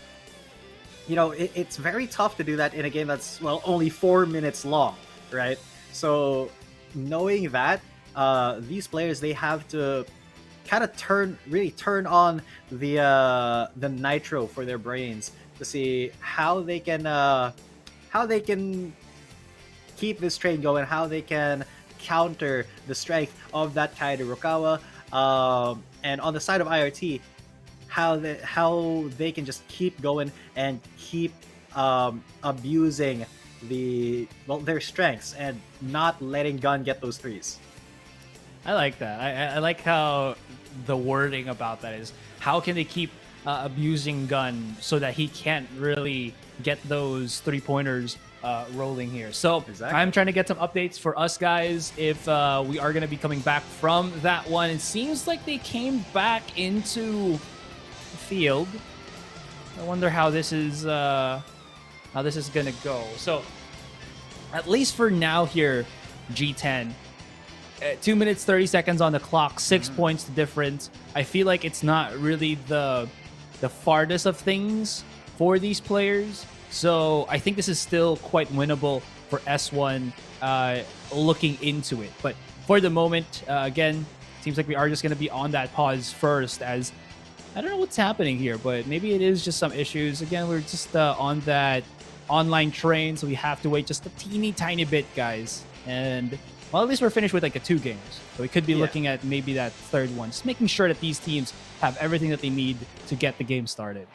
It's very tough to do that in a game that's only 4 minutes long, right? So knowing that these players, they have to kind of turn on the nitro for their brains to see how they can keep this train going, how they can counter the strength of that Kaidorukawa. And on the side of IRT, how they can just keep going and keep abusing their strengths and not letting Gun get those threes. I like that. I like how the wording about that is, how can they keep abusing Gun so that he can't really get those 3-pointers rolling here. So Exactly. I'm trying to get some updates for us guys if we are going to be coming back from that one. It seems like they came back into the field. I wonder how this is gonna go. So at least for now here, G10, 2 minutes 30 seconds on the clock, 6 points the difference. I feel like it's not really the farthest of things for these players. So I think this is still quite winnable for S1 looking into it. But for the moment, again, seems like we are just going to be on that pause first, as I don't know what's happening here, but maybe it is just some issues. Again, we're just on that online train, so we have to wait just a teeny tiny bit, guys. And well, at least we're finished with like the 2 games. So we could be looking at maybe that third one, just making sure that these teams have everything that they need to get the game started.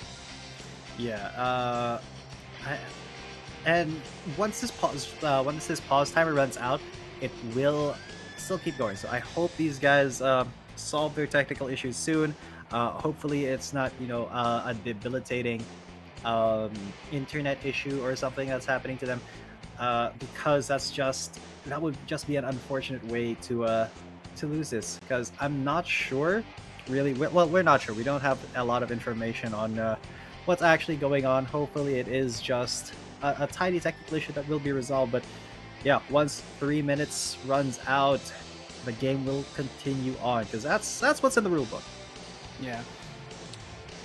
Yeah, and once this pause timer runs out, it will still keep going. So I hope these guys solve their technical issues soon. Hopefully, it's not a debilitating internet issue or something that's happening to them, because that would just be an unfortunate way to lose this. Because I'm not sure, really. Well, we're not sure. We don't have a lot of information on what's actually going on. Hopefully it is just a tiny technical issue that will be resolved. But yeah, once 3 minutes runs out, the game will continue on, because that's what's in the rulebook. Yeah,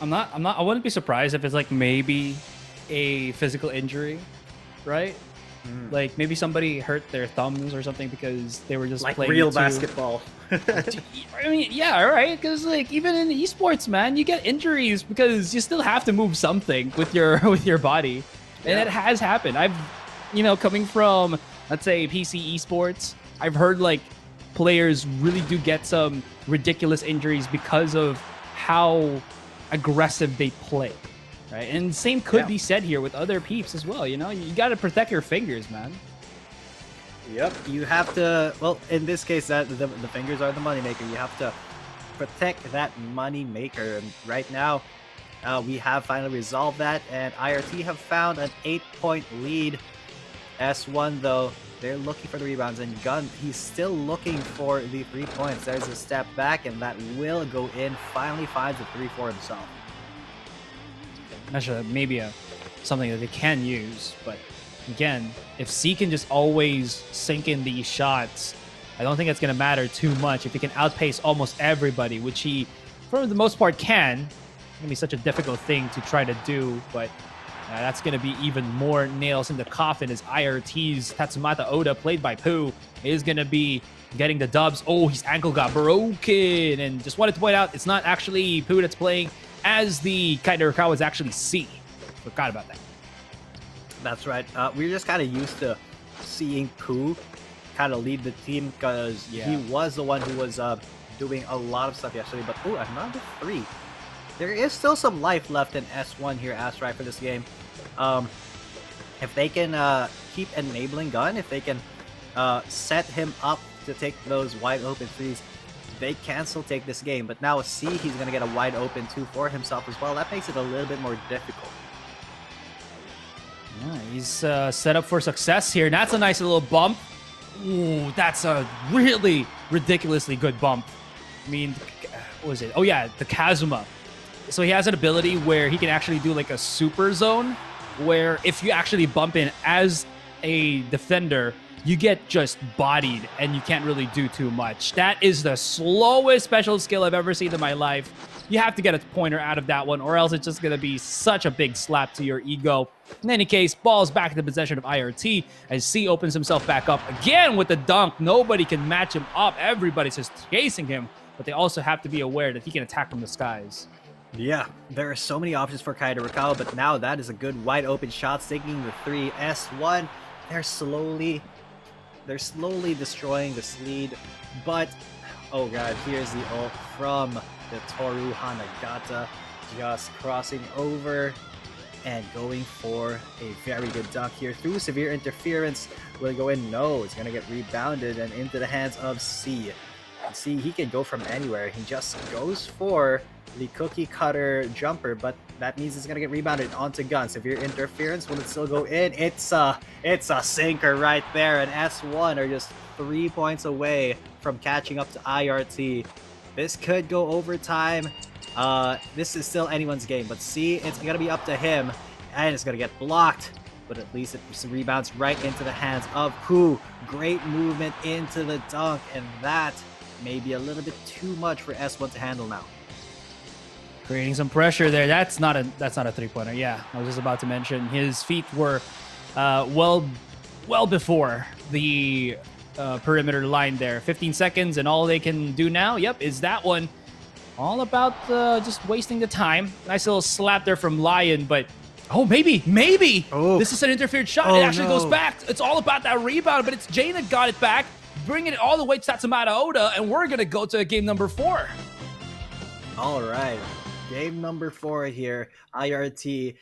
I wouldn't be surprised if it's like maybe a physical injury, right? Like maybe somebody hurt their thumbs or something because they were just Like playing real basketball. I mean, yeah, right. Because like even in esports, man, you get injuries because you still have to move something with your body, and it has happened. I've, coming from, let's say, PC esports, I've heard like players really do get some ridiculous injuries because of how aggressive they play. Right, and same could be said here with other peeps as well. You got to protect your fingers, man. Yep, you have to. Well, in this case, that the fingers are the moneymaker. You have to protect that moneymaker. And right now, we have finally resolved that, and IRT have found an 8-point lead. S1 though, they're looking for the rebounds, and Gun, he's still looking for the 3 points. There's a step back, and that will go in. Finally finds a 3 for himself. Actually, maybe something that they can use, but again, if C can just always sink in these shots, I don't think it's going to matter too much. If he can outpace almost everybody, which he, for the most part, can. It's going to be such a difficult thing to try to do, but that's going to be even more nails in the coffin, as IRT's Tatsumata Oda, played by Pooh, is going to be getting the dubs. Oh, his ankle got broken, and just wanted to point out, it's not actually Pooh that's playing, as the Kaida is actually C. Forgot about that. That's right. We're just kind of used to seeing Pooh kind of lead the team, because he was the one who was doing a lot of stuff yesterday. But another 3. There is still some life left in S1 here, Astrai, for this game. If they can keep enabling Gun, if they can set him up to take those wide open 3s, they can still take this game. But now C, he's going to get a wide open 2 for himself as well. That makes it a little bit more difficult. Yeah, he's set up for success here. And that's a nice little bump. Ooh, that's a really ridiculously good bump. I mean, what was it? Oh yeah, the Kazuma. So he has an ability where he can actually do like a super zone, where if you actually bump in as a defender, you get just bodied and you can't really do too much. That is the slowest special skill I've ever seen in my life. You have to get a pointer out of that one, or else it's just going to be such a big slap to your ego. In any case, ball's back in the possession of IRT as C opens himself back up again with the dunk. Nobody can match him up. Everybody's just chasing him, but they also have to be aware that he can attack from the skies. Yeah, there are so many options for Kaida Rakawa, but now that is a good wide open shot, sinking the 3. S1, they're slowly destroying this lead, but oh god, here's the ult from the Toru Hanagata, just crossing over and going for a very good dunk here through severe interference. Will it go in? No, it's gonna get rebounded and into the hands of C. See, he can go from anywhere. He just goes for the cookie cutter jumper, but that means it's gonna get rebounded onto Gun. Severe interference. Will it still go in? It's a sinker right there. And S1 are just 3 points away from catching up to IRT. This could go overtime. This is still anyone's game, but see, it's gonna be up to him, and it's gonna get blocked. But at least it rebounds right into the hands of Koo. Great movement into the dunk, and that may be a little bit too much for S1 to handle now. Creating some pressure there. That's not a 3-pointer. Yeah, I was just about to mention his feet were well before the perimeter line there. 15 seconds, and all they can do now, yep, is that one. All about just wasting the time. Nice little slap there from Lion, but maybe. Oh. This is an interfered shot. It actually goes back. It's all about that rebound, but it's Jane that got it back, bringing it all the way to Tatsumata Oda, and we're gonna go to game number 4. All right. Game number 4 here. IRT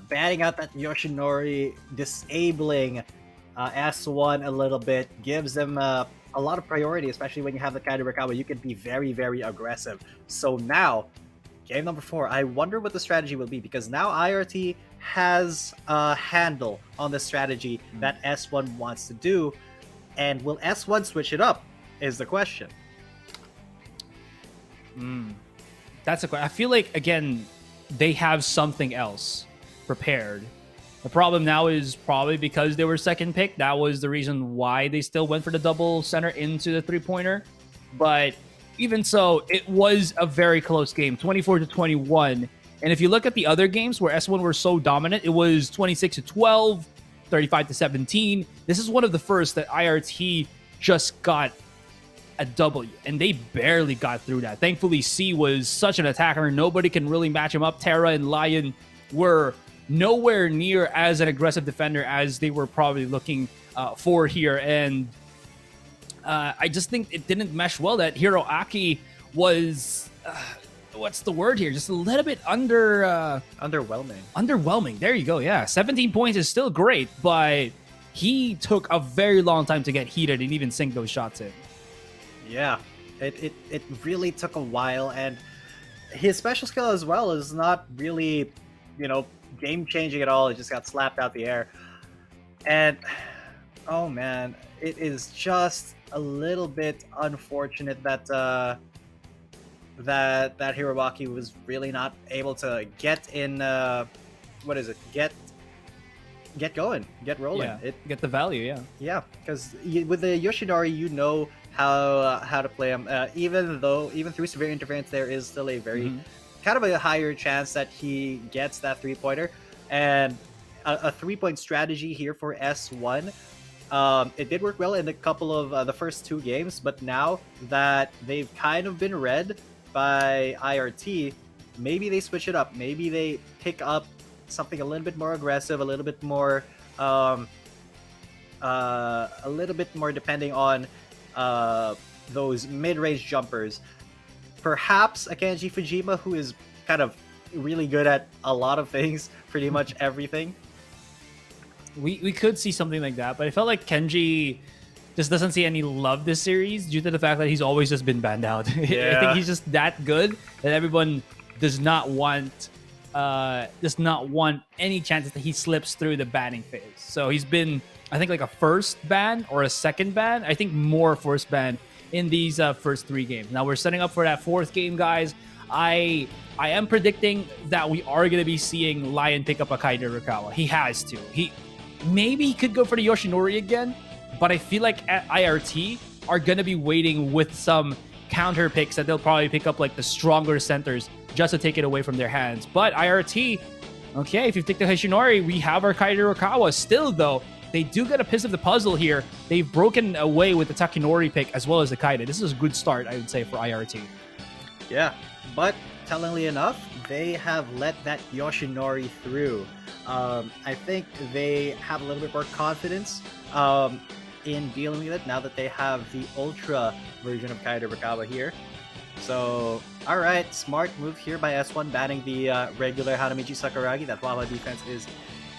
batting out that Yoshinori, disabling S1 a little bit, gives them a lot of priority, especially when you have the kind of Rikawa. You can be very, very aggressive. So now, game number 4, I wonder what the strategy will be, because now IRT has a handle on the strategy that S1 wants to do. And will S1 switch it up is the question. That's a question. I feel like, again, they have something else prepared. The problem now is probably because they were second pick. That was the reason why they still went for the double center into the 3-pointer. But even so, it was a very close game, 24-21. And if you look at the other games where S1 were so dominant, it was 26-12, 35-17. This is one of the first that IRT just got a W, and they barely got through that. Thankfully, C was such an attacker. Nobody can really match him up. Terra and Lion were nowhere near as an aggressive defender as they were probably looking for here. And I just think it didn't mesh well. That Hiroaki was, what's the word here? Just a little bit underwhelming. Underwhelming. There you go. Yeah. 17 points is still great, but he took a very long time to get heated and even sink those shots in. Yeah, it really took a while, and his special skill as well is not really, game-changing at all. It just got slapped out the air. And, oh man, it is just a little bit unfortunate that that Hiroaki was really not able to get in, get going, get rolling. Yeah, get the value, Yeah, because with the Yoshinori, how to play him. Even through severe interference, there is still a very kind of a higher chance that he gets that 3-pointer, and a 3-point strategy here for S1. It did work well in a couple of the first 2 games, but now that they've kind of been read by IRT, maybe they switch it up. Maybe they pick up something a little bit more aggressive, a little bit more depending on those mid-range jumpers. Perhaps a Kenji Fujima, who is kind of really good at a lot of things, pretty much everything. We could see something like that, but I felt like Kenji just doesn't see any love this series due to the fact that he's always just been banned out. Yeah. I think he's just that good that everyone does not want any chances that he slips through the banning phase. So he's been, I think, like a first ban or a second ban. I think more first ban in these first 3 games. Now we're setting up for that 4th game, guys. I am predicting that we are going to be seeing Lion pick up a Kaide Rukawa. He has to. Maybe he could go for the Yoshinori again, but I feel like at IRT are going to be waiting with some counter picks that they'll probably pick up like the stronger centers just to take it away from their hands. But IRT, okay, if you take the Yoshinori, we have our Kaide Rukawa. Still, though, they do get a piece of the puzzle here. They've broken away with the Takinori pick as well as the Kaide. This is a good start, I would say, for IRT. Yeah, but tellingly enough, they have let that Yoshinori through. I think they have a little bit more confidence in dealing with it now that they have the Ultra version of Kaide Rukawa here. So, alright, smart move here by S1, banning the regular Hanamichi Sakuragi. That Wawa defense is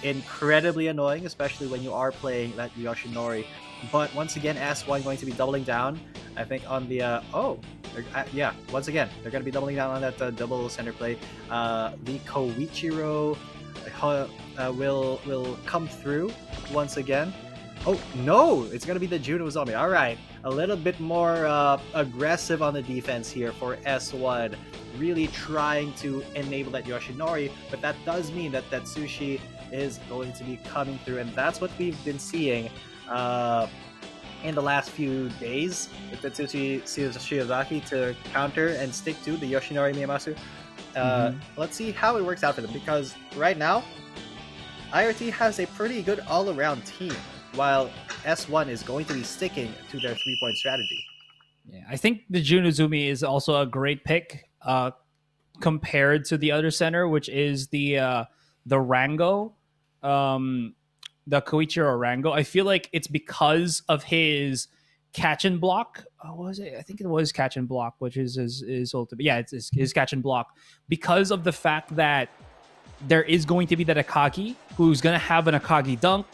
incredibly annoying, especially when you are playing that Yoshinori. But once again, S1 going to be doubling down. I think on the yeah. Once again, they're going to be doubling down on that double center play. The Koichiro will come through once again. Oh no! It's going to be the Juno Zombie. All right, a little bit more aggressive on the defense here for S1. Really trying to enable that Yoshinori, but that does mean that Sushi is going to be coming through, and that's what we've been seeing in the last few days with Tetsushi Shiozaki to counter and stick to the Yoshinori Miyamasu. Let's see how it works out for them, because right now IRT has a pretty good all-around team, while S1 is going to be sticking to their three-point strategy. Yeah, I think the Junozumi is also a great pick compared to the other center, which is the Rango, the Koichiro Rango. I feel like it's because of his catch and block. What was it? I think it was catch and block, which is his ultimate. Yeah, it's his catch and block, because of the fact that there is going to be that Akagi who's going to have an Akagi dunk.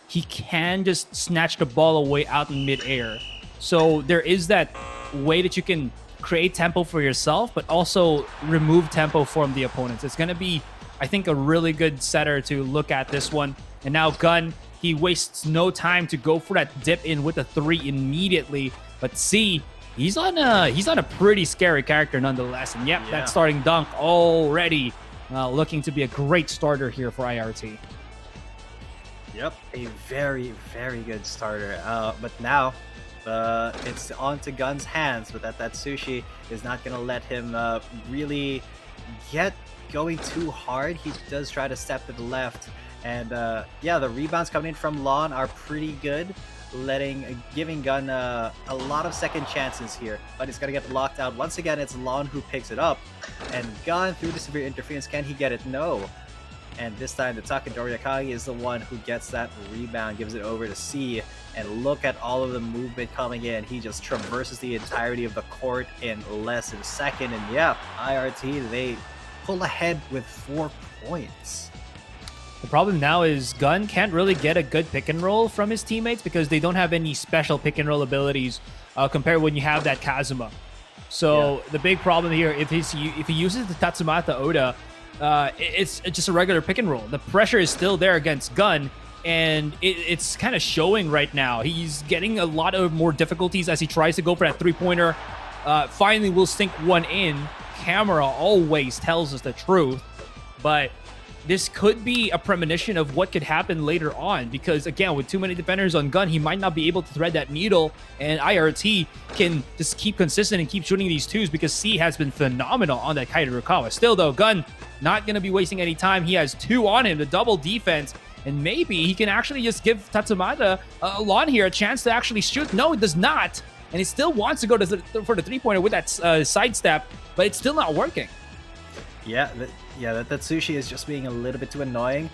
He can just snatch the ball away out in midair. So there is that way that you can create tempo for yourself, but also remove tempo from the opponents. It's going to be, I think, a really good setter to look at this one. And now Gun, he wastes no time to go for that dip in with a 3 immediately. But see, he's on a pretty scary character nonetheless. And yep, that starting dunk already looking to be a great starter here for IRT. Yep, a very, very good starter. But now it's on to Gun's hands, but that Sushi is not going to let him really get going too hard. He does try to step to the left. And yeah, the rebounds coming in from Lon are pretty good, giving Gun a lot of second chances here. But it's going to get blocked out. Once again, it's Lon who picks it up. And Gun, through the severe interference, can he get it? No. And this time, the Takadori Akagi is the one who gets that rebound, gives it over to C. And look at all of the movement coming in. He just traverses the entirety of the court in less than a second. And yeah, IRT, they pull ahead with 4 points. The problem now is Gun can't really get a good pick and roll from his teammates because they don't have any special pick and roll abilities compared when you have that Kazuma. So the big problem here, if he uses the Tatsumata Oda, it's just a regular pick and roll. The pressure is still there against Gun, and it's kind of showing right now. He's getting a lot of more difficulties as he tries to go for that three-pointer. Finally will sink one in. Camera always tells us the truth, but this could be a premonition of what could happen later on, because again, with too many defenders on Gun, he might not be able to thread that needle, and IRT can just keep consistent and keep shooting these twos because C has been phenomenal on that Kaito Rukawa. Still though, Gun not going to be wasting any time. He has 2 on him, the double defense, and maybe he can actually just give Tatsumata Lon here a chance to actually shoot. No, it does not, and he still wants to go for the three-pointer with that sidestep, but it's still not working. Yeah, that Sushi is just being a little bit too annoying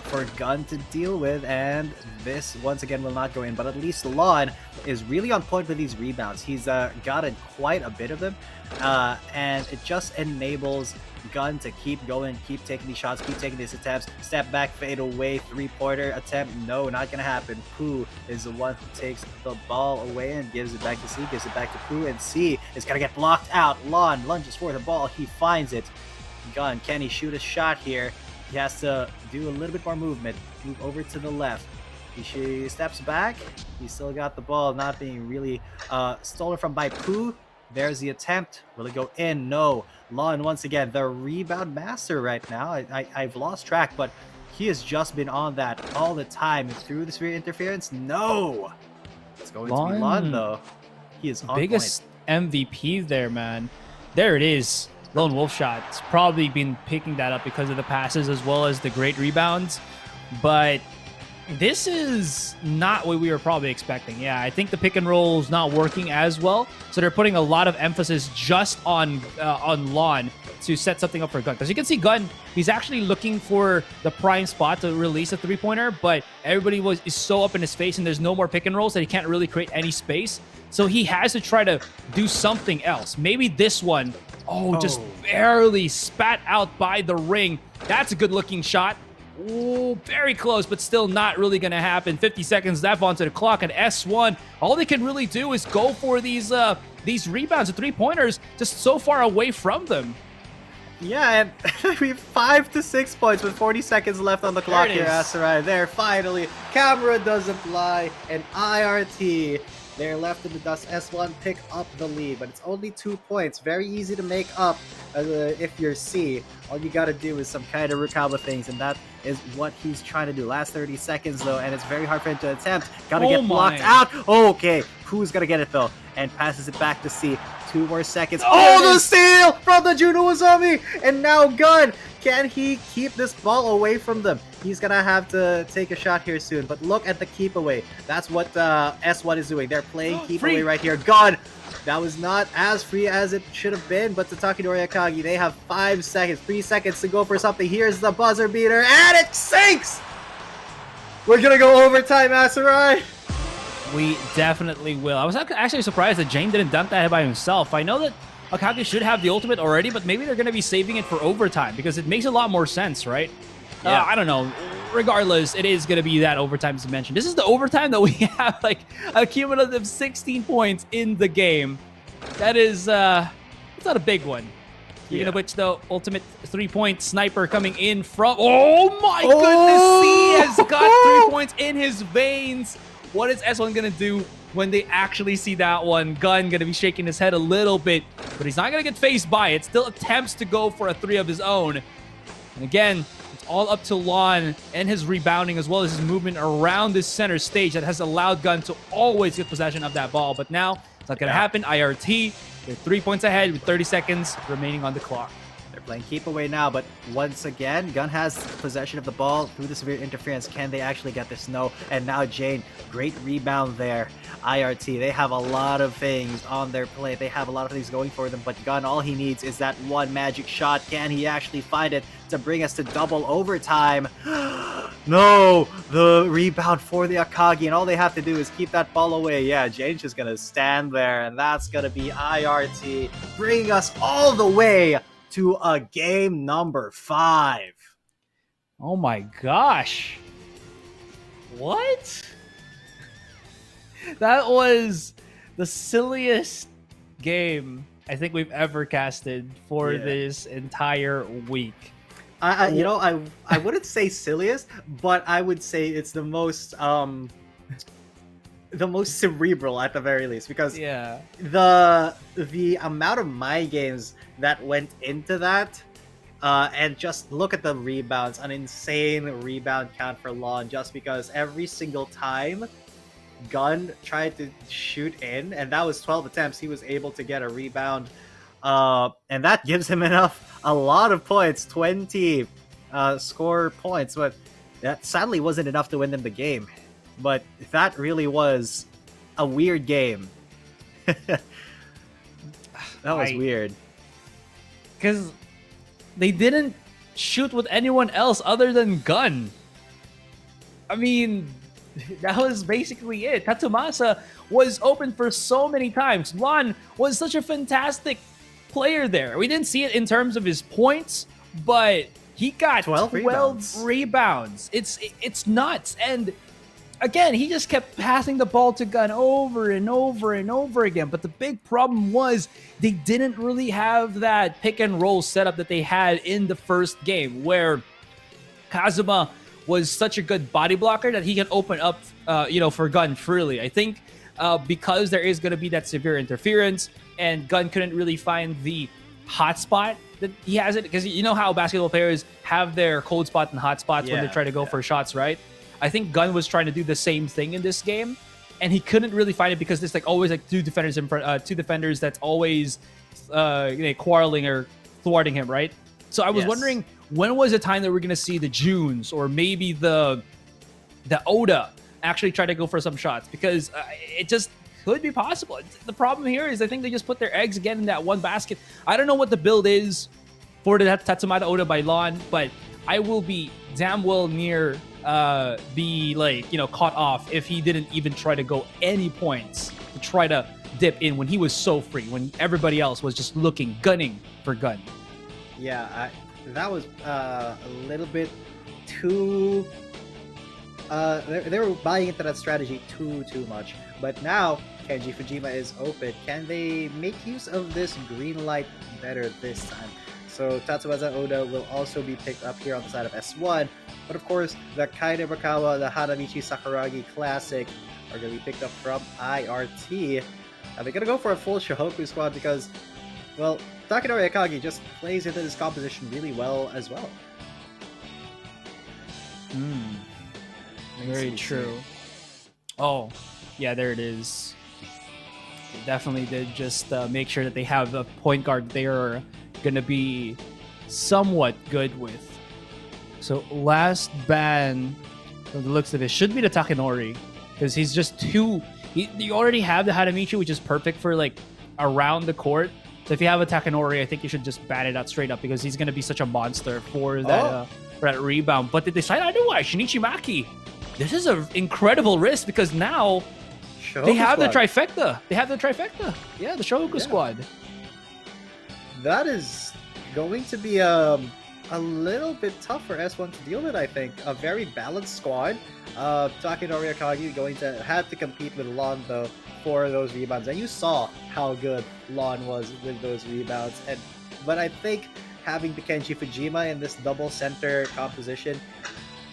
for Gun to deal with, and this once again will not go in. But at least Lon is really on point with these rebounds. He's gotten quite a bit of them, and it just enables Gun to keep going, keep taking these shots, keep taking these attempts. Step back, fade away, three-pointer attempt. No, not gonna happen. Pooh is the one who takes the ball away and gives it back to C, gives it back to Pooh, and C is gonna get blocked out. Lon lunges for the ball, he finds it. Gun, can he shoot a shot here? He has to do a little bit more movement, move over to the left. He steps back. He still got the ball, not being really stolen from by Pooh. There's the attempt. Will it go in? No. Lon, once again, the rebound master right now. I've lost track, but he has just been on that all the time. Through the severe interference? No! It's going to be Lon, though. He is on biggest point. MVP there, man. There it is. Lone Wolf Shot's probably been picking that up because of the passes as well as the great rebounds. But this is not what we were probably expecting. Yeah, I think the pick and roll is not working as well. So they're putting a lot of emphasis just on Lon to set something up for Gun. Because you can see Gun, he's actually looking for the prime spot to release a three-pointer, but everybody is so up in his face and there's no more pick and rolls that he can't really create any space. So he has to try to do something else. Maybe this one, just barely spat out by the ring. That's a good-looking shot. Ooh, very close, but still not really going to happen. 50 seconds left onto the clock, and S1, all they can really do is go for these rebounds and three-pointers just so far away from them. Yeah, and we have 5 to 6 points with 40 seconds left on the clock here, Asarai. There, finally, camera doesn't lie, and IRT, they're left in the dust. S1 pick up the lead, but it's only 2 points. Very easy to make up if you're C. All you gotta do is some kind of Rukawa things, and that is what he's trying to do. Last 30 seconds, though, and it's very hard for him to attempt. Gotta get blocked out. Okay, who's gonna get it, though? And passes it back to C. 2 more seconds. Oh, the steal from the Juno Uzami! And now Gun! Can he keep this ball away from them? He's gonna have to take a shot here soon. But look at the keep away. That's what S1 is doing. They're playing keep away right here. Gun! That was not as free as it should have been, but Tataki Noriakagi, they have 5 seconds, 3 seconds to go for something. Here's the buzzer beater, and it sinks! We're gonna go overtime, Asarai! We definitely will. I was actually surprised that Jane didn't dunk that by himself. I know that Akagi should have the ultimate already, but maybe they're going to be saving it for overtime because it makes a lot more sense, right? Yeah. I don't know. Regardless, it is going to be that overtime as you mentioned. This is the overtime that we have like a cumulative 16 points in the game. That is, it's not a big one. Speaking of which, the ultimate 3-point sniper coming in from... Oh my goodness! C has got 3 points in his veins. What is S1 going to do when they actually see that one? Gun going to be shaking his head a little bit, but he's not going to get faced by it. Still attempts to go for a 3 of his own. And again, it's all up to Lon and his rebounding as well as his movement around this center stage that has allowed Gun to always get possession of that ball. But now, it's not going to happen. IRT, they're 3 points ahead with 30 seconds remaining on the clock. They're playing keep away now, but once again, Gun has possession of the ball through the severe interference. Can they actually get this? No. And now Jane, great rebound there. IRT, they have a lot of things on their plate. They have a lot of things going for them, but Gun, all he needs is that one magic shot. Can he actually find it to bring us to double overtime? No! The rebound for the Akagi, and all they have to do is keep that ball away. Yeah, Jane's just gonna stand there, and that's gonna be IRT, bringing us all the way to a game number 5. Oh my gosh. What? That was the silliest game I think we've ever casted for this entire week. I wouldn't say silliest, but I would say it's the most cerebral at the very least, because the amount of mind games that went into that, and just look at the rebounds, an insane rebound count for Lon, just because every single time Gun tried to shoot in, and that was 12 attempts, he was able to get a rebound, and that gives him a lot of points, 20 score points, but that sadly wasn't enough to win them the game. But that really was a weird game. That was weird. Because they didn't shoot with anyone else other than Gun. I mean, that was basically it. Tatsumasa was open for so many times. Lon was such a fantastic player there. We didn't see it in terms of his points, but he got 12 rebounds. It's nuts. And again, he just kept passing the ball to Gun over and over and over again. But the big problem was they didn't really have that pick and roll setup that they had in the first game, where Kazuma was such a good body blocker that he can open up, for Gun freely. I think because there is going to be that severe interference, and Gun couldn't really find the hot spot that he has it, because you know how basketball players have their cold spot and hot spots when they try to go for shots, right? I think Gun was trying to do the same thing in this game, and he couldn't really find it because there's always two defenders in front, two defenders that's always quarreling or thwarting him, right? So I was wondering, when was the time that we're gonna see the Junes or maybe the Oda actually try to go for some shots? Because it just could be possible. The problem here is I think they just put their eggs again in that one basket. I don't know what the build is for the Tatsumata Oda by Lon, but I will be damn well near be caught off if he didn't even try to go any points to try to dip in when he was so free, when everybody else was just gunning for Gun. Yeah, that was a little bit too. They were buying into that strategy too much. But now Kenji Fujima is open. Can they make use of this green light better this time? So Tatsuwaza Oda will also be picked up here on the side of S1. But of course, the Kaide Bakawa, the Hanamichi Sakuragi Classic are going to be picked up from IRT. They're going to go for a full Shohoku squad because, well, Takenori Akagi just plays into this composition really well as well. Very true. Oh, yeah, there it is. They definitely did just make sure that they have a point guard they're going to be somewhat good with. So last ban, from the looks of it, should be the Takenori. Because he's just too... You already have the Hanamichi, which is perfect for, like, around the court. So if you have a Takenori, I think you should just ban it out straight up because he's going to be such a monster for that rebound. But they decide otherwise. Shinichi Maki. This is an incredible risk because now they have the trifecta. They have the trifecta. Yeah, the Shohoku squad. That is going to be a little bit tough for S1 to deal with, I think. A very balanced squad. Takenori Akagi going to have to compete with Lon, though, for those rebounds. And you saw how good Lon was with those rebounds. But I think having the Kenji Fujima in this double center composition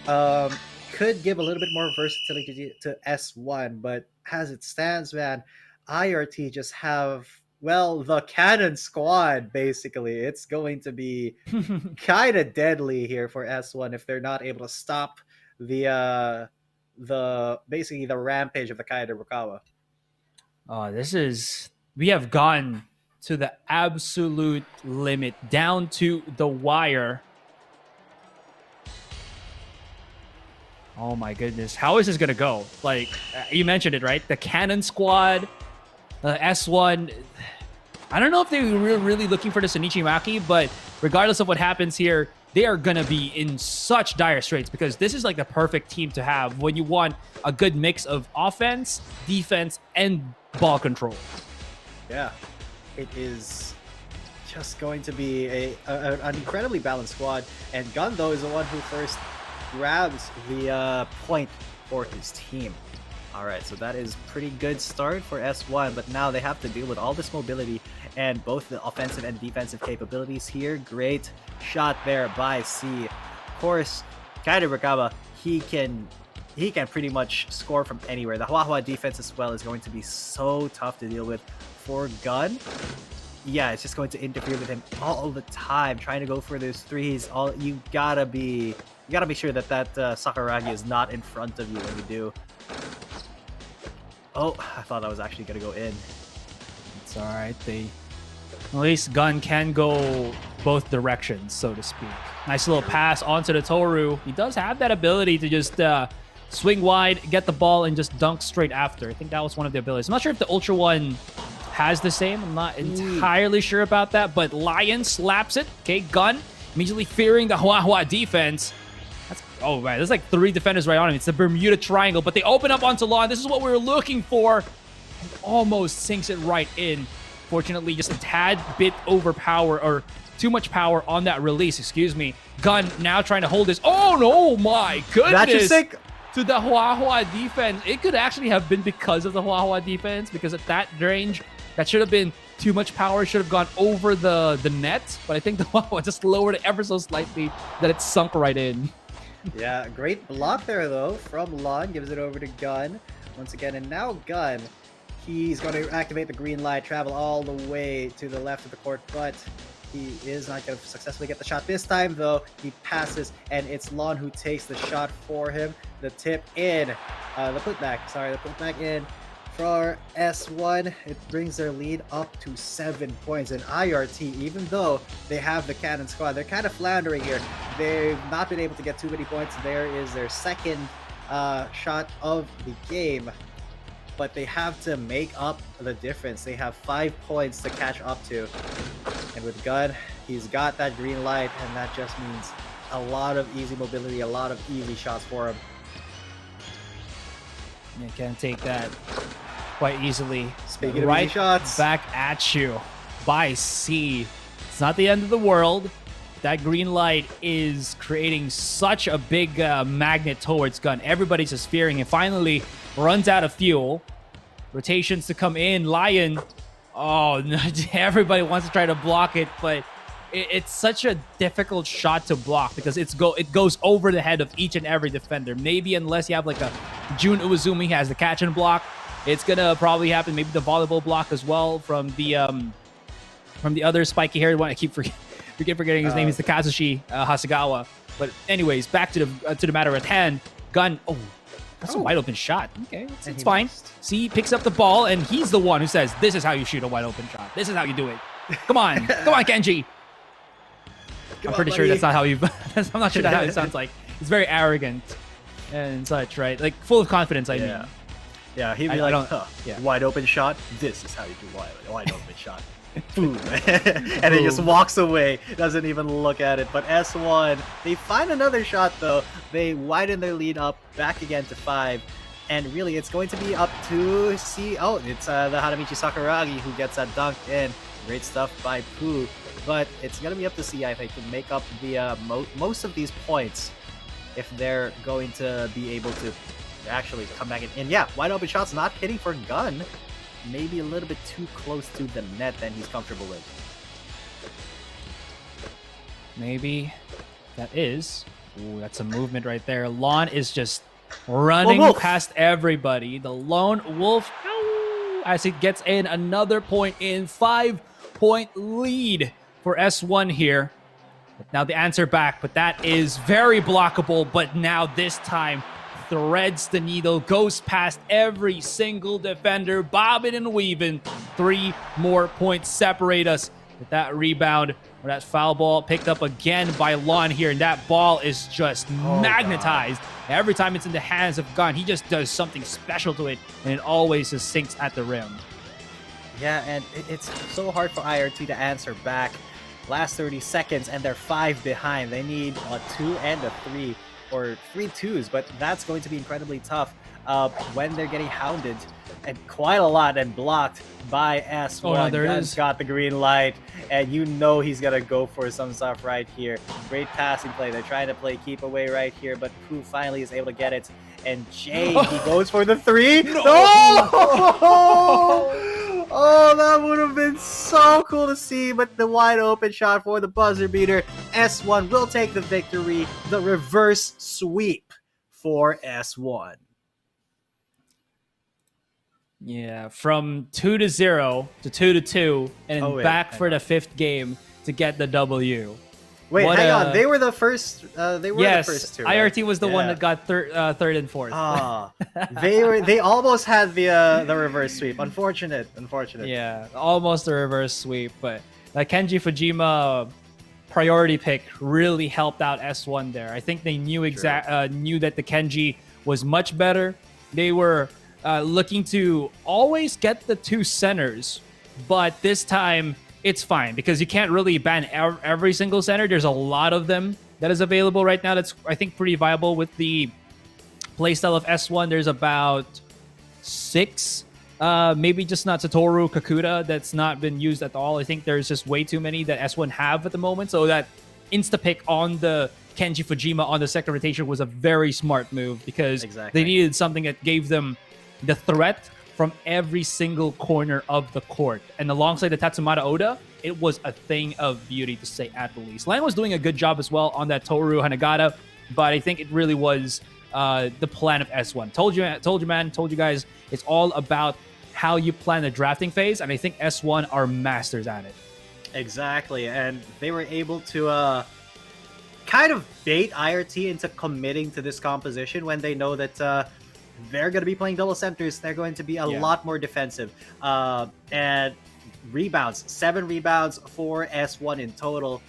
could give a little bit more versatility to S1. But as it stands, man, IRT just have... well, the cannon squad, basically. It's going to be kind of deadly here for S1 if they're not able to stop the basically the rampage of the Kaide Rukawa. Oh, we have gone to the absolute limit, down to the wire. Oh my goodness. How is this going to go? Like, you mentioned it, right? The cannon squad, S1... I don't know if they were really looking for the Shinichi Maki, but regardless of what happens here, they are going to be in such dire straits because this is like the perfect team to have when you want a good mix of offense, defense, and ball control. Yeah, it is just going to be an incredibly balanced squad. And Gun, though, is the one who first grabs the point for his team. All right, so that is pretty good start for S1, but now they have to deal with all this mobility and both the offensive and defensive capabilities here. Great shot there by C. Of course, Kaide Rukawa, he can pretty much score from anywhere. The Hua defense as well is going to be so tough to deal with for Gun. Yeah, it's just going to interfere with him all the time, trying to go for those threes. You gotta make sure that Sakuragi is not in front of you when you do. Oh, I thought that was actually going to go in. It's alright. At least Gun can go both directions, so to speak. Nice little pass onto the Toru. He does have that ability to just swing wide, get the ball, and just dunk straight after. I think that was one of the abilities. I'm not sure if the Ultra One has the same. I'm not entirely sure about that, but Lion slaps it. Okay, Gun immediately fearing the Hua defense. Oh, man, there's like 3 defenders right on him. It's the Bermuda Triangle, but they open up onto Lon. This is what we were looking for. And almost sinks it right in. Fortunately, just a tad bit or too much power on that release, excuse me. Gun now trying to hold this. Oh, no, my goodness. That's just sick. To the Hua defense. It could actually have been because of the Hua defense, because at that range, that should have been too much power. Should have gone over the net, but I think the Hua just lowered it ever so slightly that it sunk right in. Yeah, great block there, though, from Lon. Gives it over to Gun once again. And now Gun, he's going to activate the green light, travel all the way to the left of the court, but he is not going to successfully get the shot. This time, though, he passes, and it's Lon who takes the shot for him. The tip in. The putback in. For S1, it brings their lead up to 7 points. And IRT, even though they have the cannon squad, they're kind of floundering here. They've not been able to get too many points. There is their second shot of the game. But they have to make up the difference. They have 5 points to catch up to. And with Gun, he's got that green light, and that just means a lot of easy mobility, a lot of easy shots for him. You can't take that quite easily. Speaking of right easy shots, back at you by C. It's not the end of the world. That green light is creating such a big magnet towards Gun. Everybody's just fearing it. Finally runs out of fuel. Rotations to come in. Lion. Oh, no, everybody wants to try to block it, but it's such a difficult shot to block because it goes over the head of each and every defender. Maybe unless you have like a Jun Uezumi has the catch and block, it's gonna probably happen. Maybe the volleyball block as well from the other spiky haired one. I keep forgetting his name. Is the Kazushi Hasegawa. But anyways, back to the matter at hand. Gun. Oh, that's a wide open shot. Okay, it's fine. See, picks up the ball, and he's the one who says, "This is how you shoot a wide open shot. This is how you do it. Come on, come on, Kenji." I'm pretty sure that's not how you. I'm not sure that's how it sounds like. It's very arrogant and such, right? Like full of confidence. I mean. Yeah, he'd be wide open shot. This is how you do wide open shot. Boom. And he just walks away. Doesn't even look at it. But S1, they find another shot though. They widen their lead up back again to 5. And really, it's going to be up to C. Oh, it's the Hanamichi Sakuragi who gets that dunk in. Great stuff by Pooh. But it's going to be up to C, I think, to make up the most of these points if they're going to be able to actually come back in. And yeah, wide open shots not hitting for Gun. Maybe a little bit too close to the net than he's comfortable with. Maybe that is. Ooh, that's a movement right there. Lon is just running past everybody. The lone wolf, as it gets in another point in. 5-point lead for S1 here. Now the answer back, but that is very blockable. But now this time threads the needle, goes past every single defender, bobbing and weaving. 3 more points separate us. With that rebound or that foul ball picked up again by Lon here, and that ball is just magnetized. Every time it's in the hands of Gun, he just does something special to it, and it always just sinks at the rim. Yeah, and it's so hard for IRT to answer back. Last 30 seconds, and they're 5 behind. They need a 2 and a 3, or 3 twos, but that's going to be incredibly tough when they're getting hounded and quite a lot and blocked by S1. Oh, no, there it is. Got the green light, and you know he's gonna go for some stuff right here. Great passing play. They're trying to play keep away right here, but Pooh finally is able to get it. And Jay, he goes for the 3. No! Oh, that would have been so cool to see, but the wide open shot for the buzzer beater. S1 will take the victory. The reverse sweep for S1. Yeah, from 2-0 to 2-2, and then back for the 5th game to get the W. Wait, hang on. They were the first. They were the first 2. Right? IRT was the one that got third and 4th. Ah, they almost had the reverse sweep. Unfortunate. Yeah, almost a reverse sweep, but that Kenji Fujima priority pick really helped out S1 there. I think they knew knew that the Kenji was much better. They were looking to always get the 2 centers, but this time it's fine because you can't really ban every single center. There's a lot of them that is available right now. That's, I think, pretty viable with the playstyle of S1. There's about 6, maybe just not Satoru Kakuta that's not been used at all. I think there's just way too many that S1 have at the moment. So that insta-pick on the Kenji Fujima on the second rotation was a very smart move because they needed something that gave them the threat from every single corner of the court. And alongside the Tatsumata Oda, it was a thing of beauty, to say at the least. Lang was doing a good job as well on that Toru Hanagata, but I think it really was the plan of S1. Told you guys, it's all about how you plan the drafting phase, and I think S1 are masters at it. Exactly, and they were able to kind of bait IRT into committing to this composition when they know that they're going to be playing double centers. They're going to be a lot more defensive. And rebounds, 7 rebounds for S1 in total.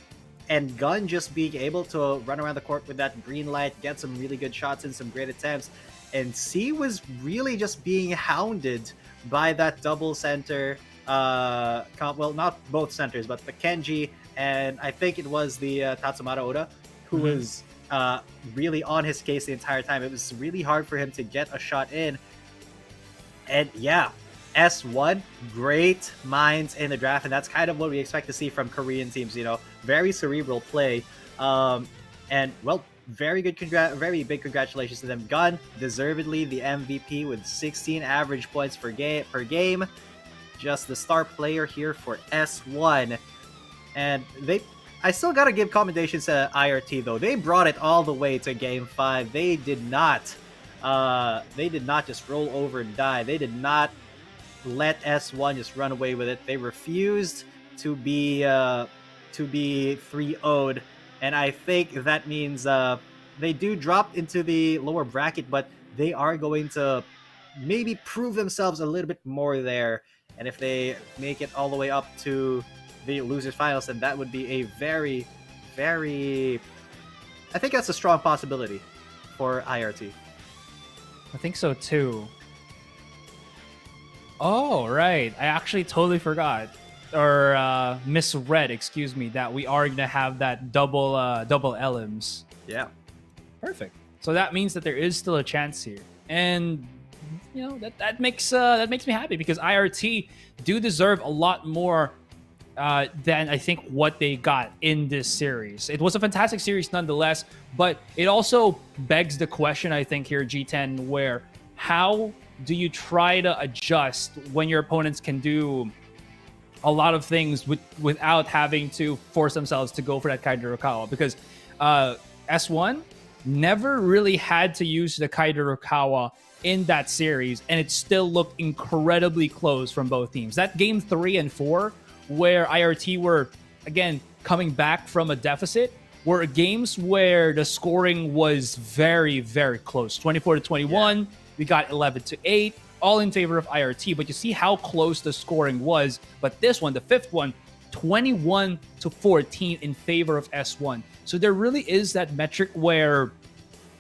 And Gun just being able to run around the court with that green light, get some really good shots and some great attempts. And C was really just being hounded by that double center. Well, not both centers, but the Kenji, and I think it was the Tatsumata Oda, who was really on his case the entire time. It was really hard for him to get a shot in. And yeah, S1, great minds in the draft, and that's kind of what we expect to see from Korean teams. Very cerebral play, and well, very big congratulations to them. Gun, deservedly the MVP with 16 average points per game. Just the star player here for S1, and I still gotta give commendations to IRT though. They brought it all the way to Game 5. They did not just roll over and die. They did not let S1 just run away with it. They refused to be 3-0'd, and I think that means they do drop into the lower bracket, but they are going to maybe prove themselves a little bit more there. And if they make it all the way up to the losers finals, then that would be a very, very, I think that's a strong possibility for IRT. I think so too. Oh, right. I actually totally forgot or misread, excuse me, that we are going to have that double LMs. Yeah. Perfect. So that means that there is still a chance here. And that makes me happy because IRT do deserve a lot more than I think what they got in this series. It was a fantastic series nonetheless, but it also begs the question, I think, here, G10, where how do you try to adjust when your opponents can do a lot of things without having to force themselves to go for that Kaidorukawa? Because S1 never really had to use the Kaidorukawa in that series, and it still looked incredibly close from both teams. That game 3 and 4, where IRT were, again, coming back from a deficit, were games where the scoring was very, very close. 24-21, yeah. We got 11-8, all in favor of IRT, but you see how close the scoring was. But this one, the fifth one, 21-14 in favor of S1. So there really is that metric where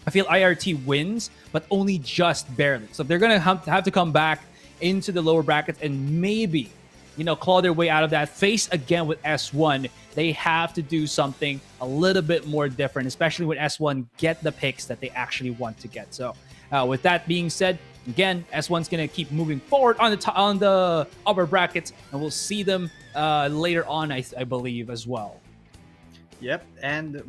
I feel IRT wins, but only just barely. So if they're going to have to come back into the lower brackets and maybe, claw their way out of that, face again with S1, they have to do something a little bit more different, especially when S1 get the picks that they actually want to get. So with that being said, again, S1's going to keep moving forward on the upper brackets, and we'll see them later on, I believe, as well. Yep, and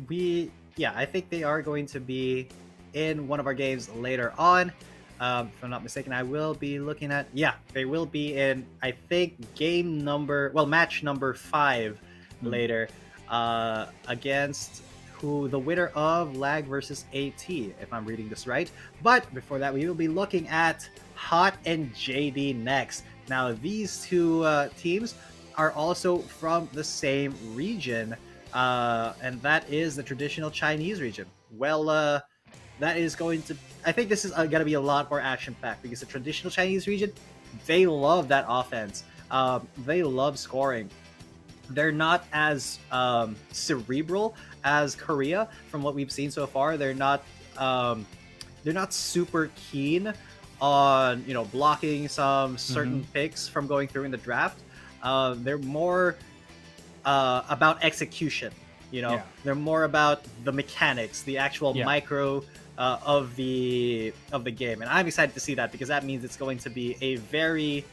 I think they are going to be in one of our games later on. If I'm not mistaken, I will be looking at, they will be in, I think, match number 5 later, against the winner of Lag versus AT, if I'm reading this right. But before that, we will be looking at Hot and JD next. Now, these two teams are also from the same region, and that is the traditional Chinese region. Well, that is going to, I think this is going to be a lot more action-packed because the traditional Chinese region, they love that offense. They love scoring. They're not as cerebral as Korea from what we've seen so far. They're not super keen on blocking some certain picks from going through in the draft. They're more about execution. They're more about the mechanics, the actual micro of the game, and I'm excited to see that because that means it's going to be a very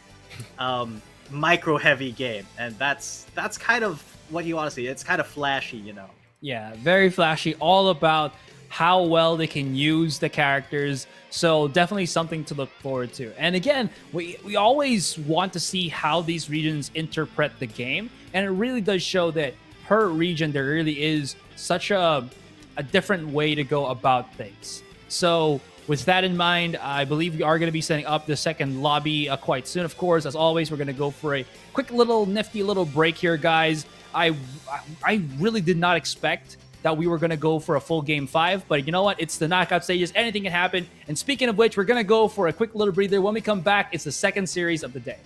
micro heavy game, and that's kind of what you want to see. It's kind of flashy, Yeah, very flashy, all about how well they can use the characters. So definitely something to look forward to. And again, we always want to see how these regions interpret the game, and it really does show that per region there really is such a different way to go about things. So with that in mind, I believe we are going to be setting up the second lobby quite soon. Of course, as always, we're going to go for a quick little nifty little break here, guys. I really did not expect that we were going to go for a full game 5, but you know what? It's the knockout stages. Anything can happen. And speaking of which, we're going to go for a quick little breather. When we come back, it's the second series of the day.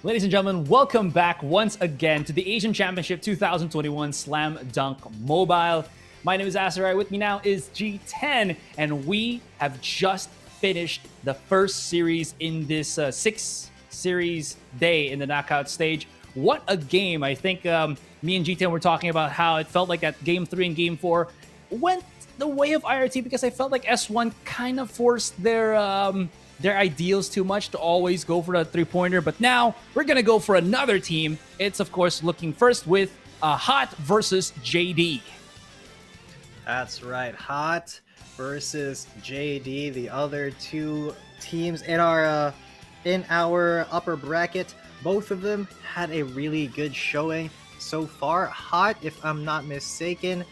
Ladies and gentlemen, welcome back once again to the Asian Championship 2021 Slam Dunk Mobile. My name is Asarai. With me now is G10, and we have just finished the first series in this 6-series day in the knockout stage. What a game. I think me and G10 were talking about how it felt like that Game 3 and Game 4 went the way of IRT because I felt like S1 kind of forced their ideals too much to always go for the three-pointer. But now we're going to go for another team. It's, of course, looking first with Hot versus JD. That's right. Hot versus JD, the other two teams in our upper bracket. Both of them had a really good showing so far. Hot, if I'm not mistaken,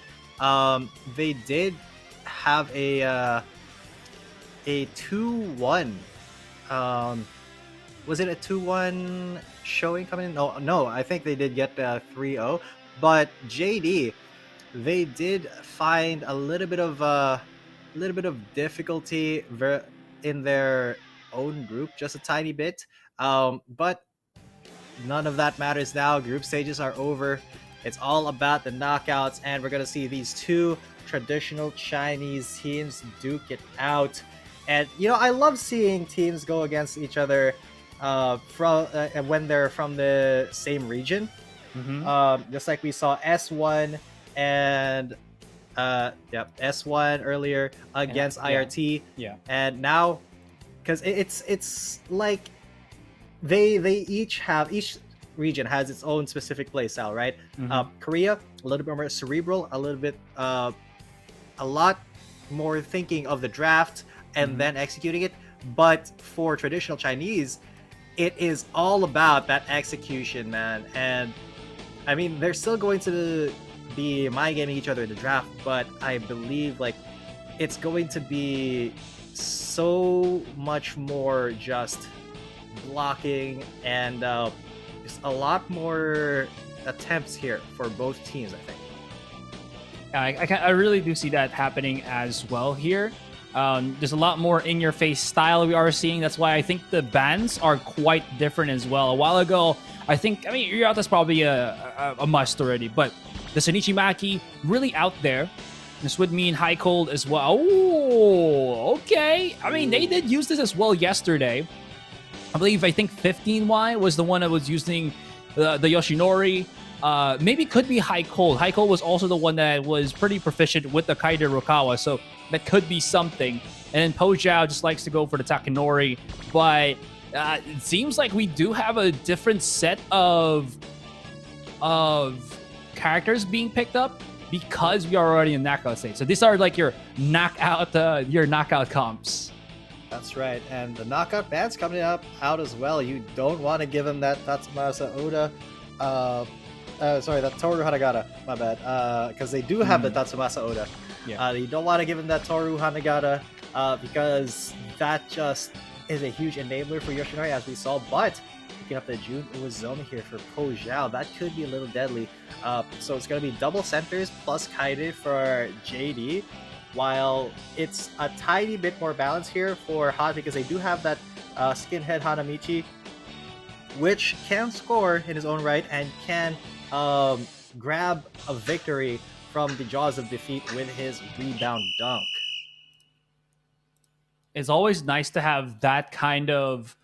they did have a 2-1. Was it a 2-1 showing coming in? No, I think they did get 3-0. But JD, they did find a little bit of difficulty in their own group, just a tiny bit. But none of that matters now. Group stages are over. It's all about the knockouts, and we're gonna see these two traditional Chinese teams duke it out. And I love seeing teams go against each other when they're from the same region. Just like we saw S1 and S1 earlier against IRT. Yeah. And now, because it's like they each region has its own specific play style, right? Korea, a little bit more cerebral, a little bit a lot more thinking of the draft and then executing it. But for traditional Chinese, it is all about that execution, man. And I mean, they're still going to be mind gaming each other in the draft, but I believe like it's going to be so much more just blocking and just a lot more attempts here for both teams, I think. I really do see that happening as well here. There's a lot more in-your-face style we are seeing. That's why I think the bans are quite different as well. A while ago, I mean, Ryuta's probably a must already, but the Senichi Maki really out there. This would mean High Cold as well. Oh, okay. I mean, they did use this as well yesterday. I think 15Y was the one that was using the Yoshinori. Maybe could be High Cold. High Cold was also the one that was pretty proficient with the Kaide Rukawa, so that could be something. And then Po Zhao just likes to go for the Takanori, but it seems like we do have a different set of characters being picked up because we are already in knockout stage. So these are like your knockout comps. That's right, and the knockout band's coming out as well. You don't want to give him that Tatsumasa Oda, that Toru Hanagata, my bad, because they do have the Tatsumasa Oda. Yeah. You don't want to give him that Toru Hanagata, because that just is a huge enabler for Yoshinori, as we saw, but picking up the Jun Uwazumi here for Po Zhao, that could be a little deadly. So it's going to be double centers plus Kaide for JD, while it's a tiny bit more balanced here for Hot because they do have that Skinhead Hanamichi, which can score in his own right and can grab a victory from the jaws of defeat with his rebound dunk. It's always nice to have that kind of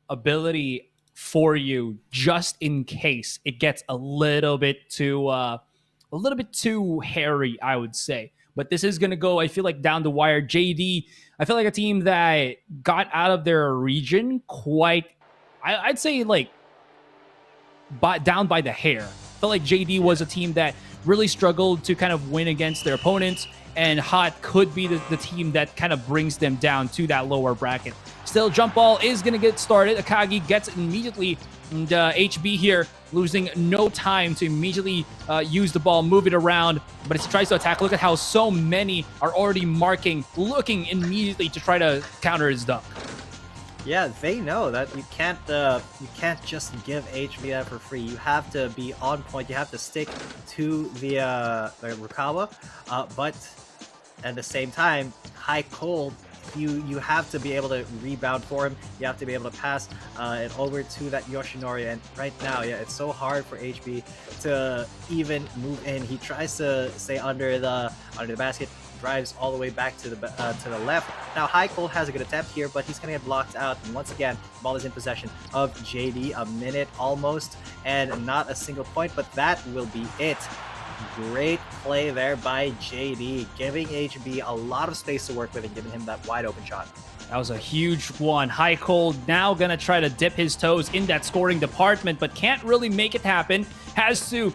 ability for you, just in case it gets a little bit too hairy, I would say. But this is going to go, I feel like, down the wire. JD, I feel like a team that got out of their region quite, I'd say, like, down by the hair. I felt like JD was a team that really struggled to kind of win against their opponents, and Hot could be the team that kind of brings them down to that lower bracket. Still, jump ball is going to get started. Akagi gets it immediately, and HB here losing no time to immediately use the ball, move it around, but as he tries to attack, look at how so many are already looking immediately to try to counter his dunk. Yeah, they know that you can't just give HB that for free. You have to be on point. You have to stick to the Rukawa, but at the same time, High Cold you have to be able to rebound for him. You have to be able to pass it over to that Yoshinori. And right now, yeah, it's so hard for HB to even move in. He tries to stay under the basket, drives all the way back to the left. Now High Cold has a good attempt here, but he's gonna get blocked out. And once again, the ball is in possession of JD. A minute almost, and not a single point. But that will be it. Great play there by JD, giving HB a lot of space to work with and giving him that wide open shot. That was a huge one. High Cold now gonna try to dip his toes in that scoring department, but can't really make it happen. Has to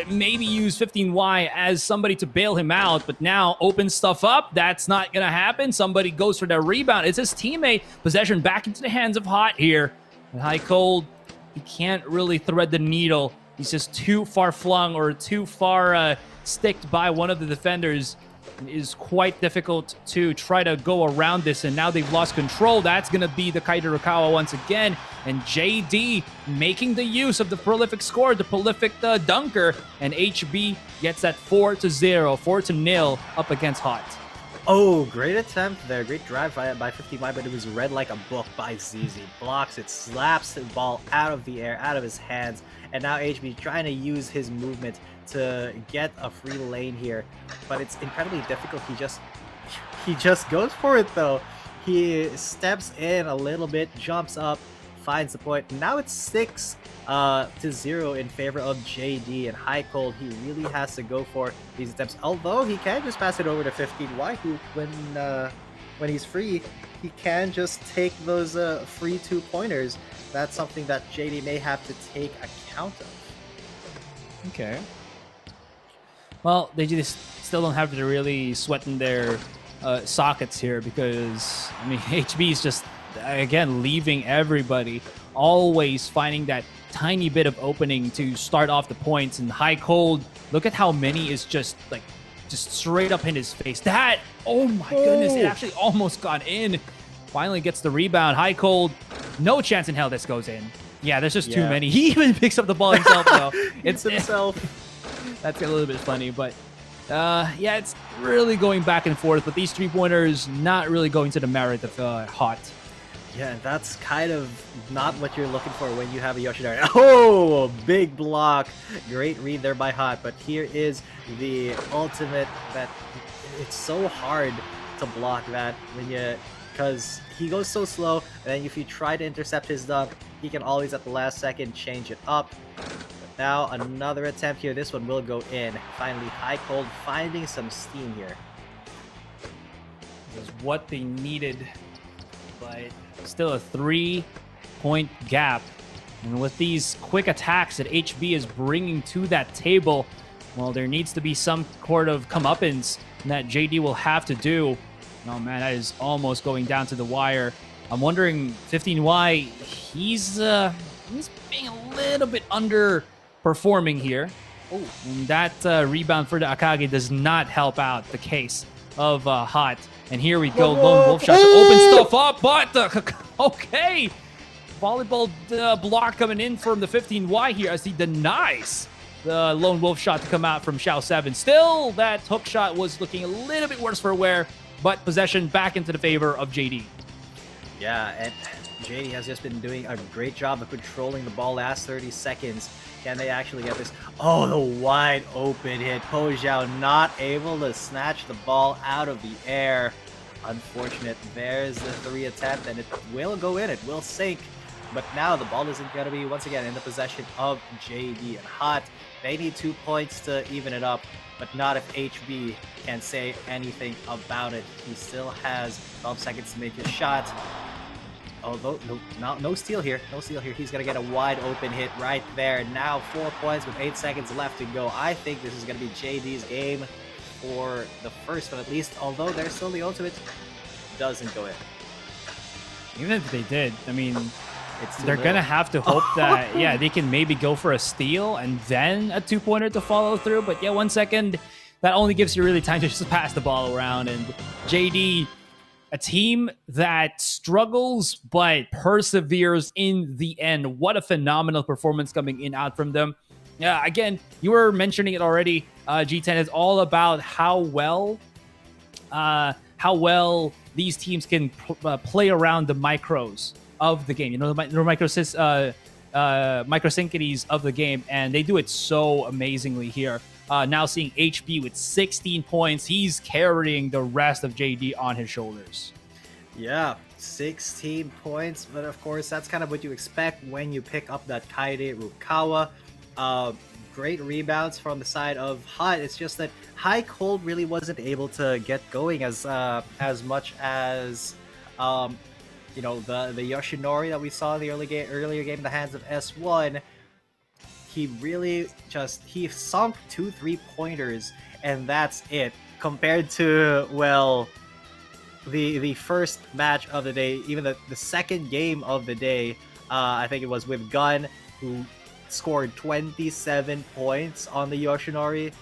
maybe use 15Y as somebody to bail him out, but now open stuff up. That's not gonna happen. Somebody goes for the rebound. It's his teammate. Possession back into the hands of Hot here. And High Cold, he can't really thread the needle. He's just too far flung or too far sticked by one of the defenders. It is quite difficult to try to go around this, and now they've lost control. That's going to be the Kaidarukawa once again, and JD making the use of the prolific scorer, the prolific dunker, and HB gets that 4-0, 4-0 up against Hot. Oh, great attempt there. Great drive by 50Y, but it was read like a book by ZZ. Blocks it, slaps the ball out of the air, out of his hands. And now HB trying to use his movement to get a free lane here. But it's incredibly difficult. He just goes for it though. He steps in a little bit, jumps up, finds the point. Now it's 6-0 in favor of JD, and High Cold, he really has to go for these attempts. Although he can just pass it over to 15Y, who when he's free, he can just take those free 2-pointers. That's something that JD may have to take account of. Okay. Well, they just still don't have to really sweaten their sockets here, because I mean HB is just again leaving everybody, always finding that tiny bit of opening to start off the points. And High Cold, look at how many is just straight up in his face. That, oh my goodness, it actually almost got in. Finally gets the rebound. High Cold, no chance in hell this goes in. Yeah, there's just too many. He even picks up the ball himself though. It's himself. That's a little bit funny, but yeah, it's really going back and forth. But these 3-pointers not really going to the merit of Hot. Yeah, that's kind of not what you're looking for when you have a Yoshinari. Oh, big block. Great read there by Hot, but here is the ultimate that it's so hard to block that because he goes so slow, and then if you try to intercept his dunk, he can always at the last second change it up. But now another attempt here. This one will go in. Finally, High Cold finding some steam here. This is what they needed, but still a 3-point gap. And with these quick attacks that HB is bringing to that table, well, there needs to be some sort of comeuppance that JD will have to do. Oh man, that is almost going down to the wire. I'm wondering, 15Y, he's being a little bit underperforming here. Oh, and that rebound for the Akagi does not help out the case of Hot. And here we go, lone wolf shot to open stuff up, but okay. Volleyball block coming in from the 15Y here as he denies the lone wolf shot to come out from Xiao 7. Still, that hook shot was looking a little bit worse for wear, but possession back into the favor of JD. Yeah, and JD has just been doing a great job of controlling the ball last 30 seconds. Can they actually get this? Oh, the wide open hit. Po Zhao not able to snatch the ball out of the air. Unfortunate. There's the 3 attempt, and it will go in. It will sink. But now the ball isn't going to be, once again, in the possession of JD. And Hot, they need 2 points to even it up, but not if HB can say anything about it. He still has 12 seconds to make his shot. Although, no steal here. No steal here. He's going to get a wide open hit right there. Now 4 points with 8 seconds left to go. I think this is going to be JD's game for the first one at least. Although there's still the ultimate. Doesn't go in. Even if they did, I mean, they're little. going to have to hope that, yeah, they can maybe go for a steal and then a 2-pointer to follow through. But yeah, 1 second, that only gives you really time to just pass the ball around. And JD, a team that struggles but perseveres in the end. What a phenomenal performance coming in out from them. Yeah, again, you were mentioning it already. G10 is all about how well these teams can play around the micros of the game. You know, the microsynchronicities of the game, and they do it so amazingly here. Now seeing HB with 16 points, he's carrying the rest of JD on his shoulders. Yeah, 16 points, but of course that's kind of what you expect when you pick up that Kaede Rukawa. Great rebounds from the side of Hot. It's just that High Cold really wasn't able to get going as much as you know, the Yoshinori that we saw in the earlier game in the hands of S1. He really he sunk 2 3-pointers, and that's it. Compared to, well, the first match of the day, even the second game of the day, I think it was with Gun, who scored 27 points on the Yoshinori.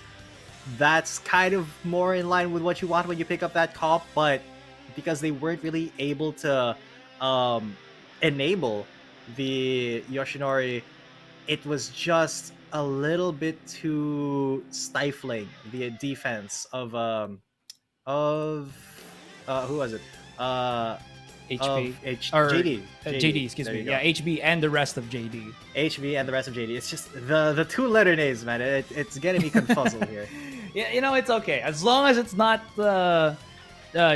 That's kind of more in line with what you want when you pick up that comp, but because they weren't really able to enable the Yoshinori, it was just a little bit too stifling, the defense of who was it? HB JD. JD, excuse me. Yeah, HB and the rest of JD. HB and the rest of JD. It's just the 2-letter names, man. It's getting me confuzzled here. Yeah, you know, it's okay as long as it's not the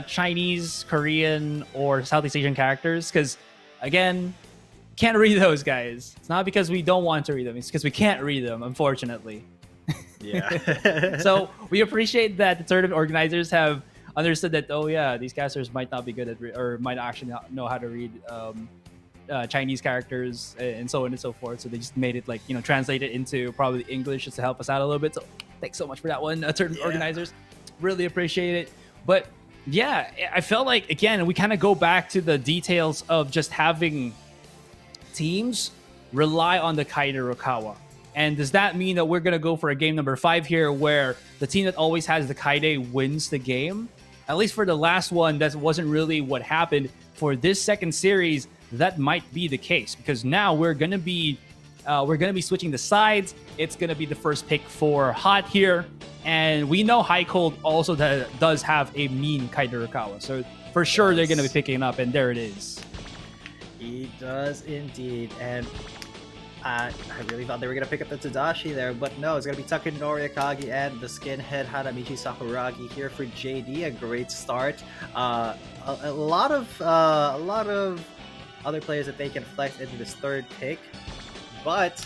Chinese, Korean, or Southeast Asian characters. Because again, can't read those guys. It's not because we don't want to read them. It's because we can't read them, unfortunately. Yeah. So we appreciate that the tournament organizers have understood that, oh yeah, these casters might not be good at or might actually not know how to read Chinese characters and so on and so forth. So they just made it, like, you know, translate it into probably English just to help us out a little bit. So thanks so much for that one, tournament organizers. Really appreciate it. But yeah, I felt like, again, we kind of go back to the details of just having teams rely on the Kaede Rukawa. And does that mean that we're going to go for a game number 5 here where the team that always has the Kaede wins the game? At least for the last one, that wasn't really what happened. For this second series, that might be the case, because now we're going to be switching the sides. It's going to be the first pick for Hot here. And we know High Cold also does have a mean Kaede Rukawa. So for sure, they're going to be picking up, and there it is. He does indeed, and I really thought they were going to pick up the Tadashi there, but no, it's going to be Taken Noriakagi and the skinhead Hanamichi Sakuragi here for JD. A great start. A lot of other players that they can flex into this third pick, but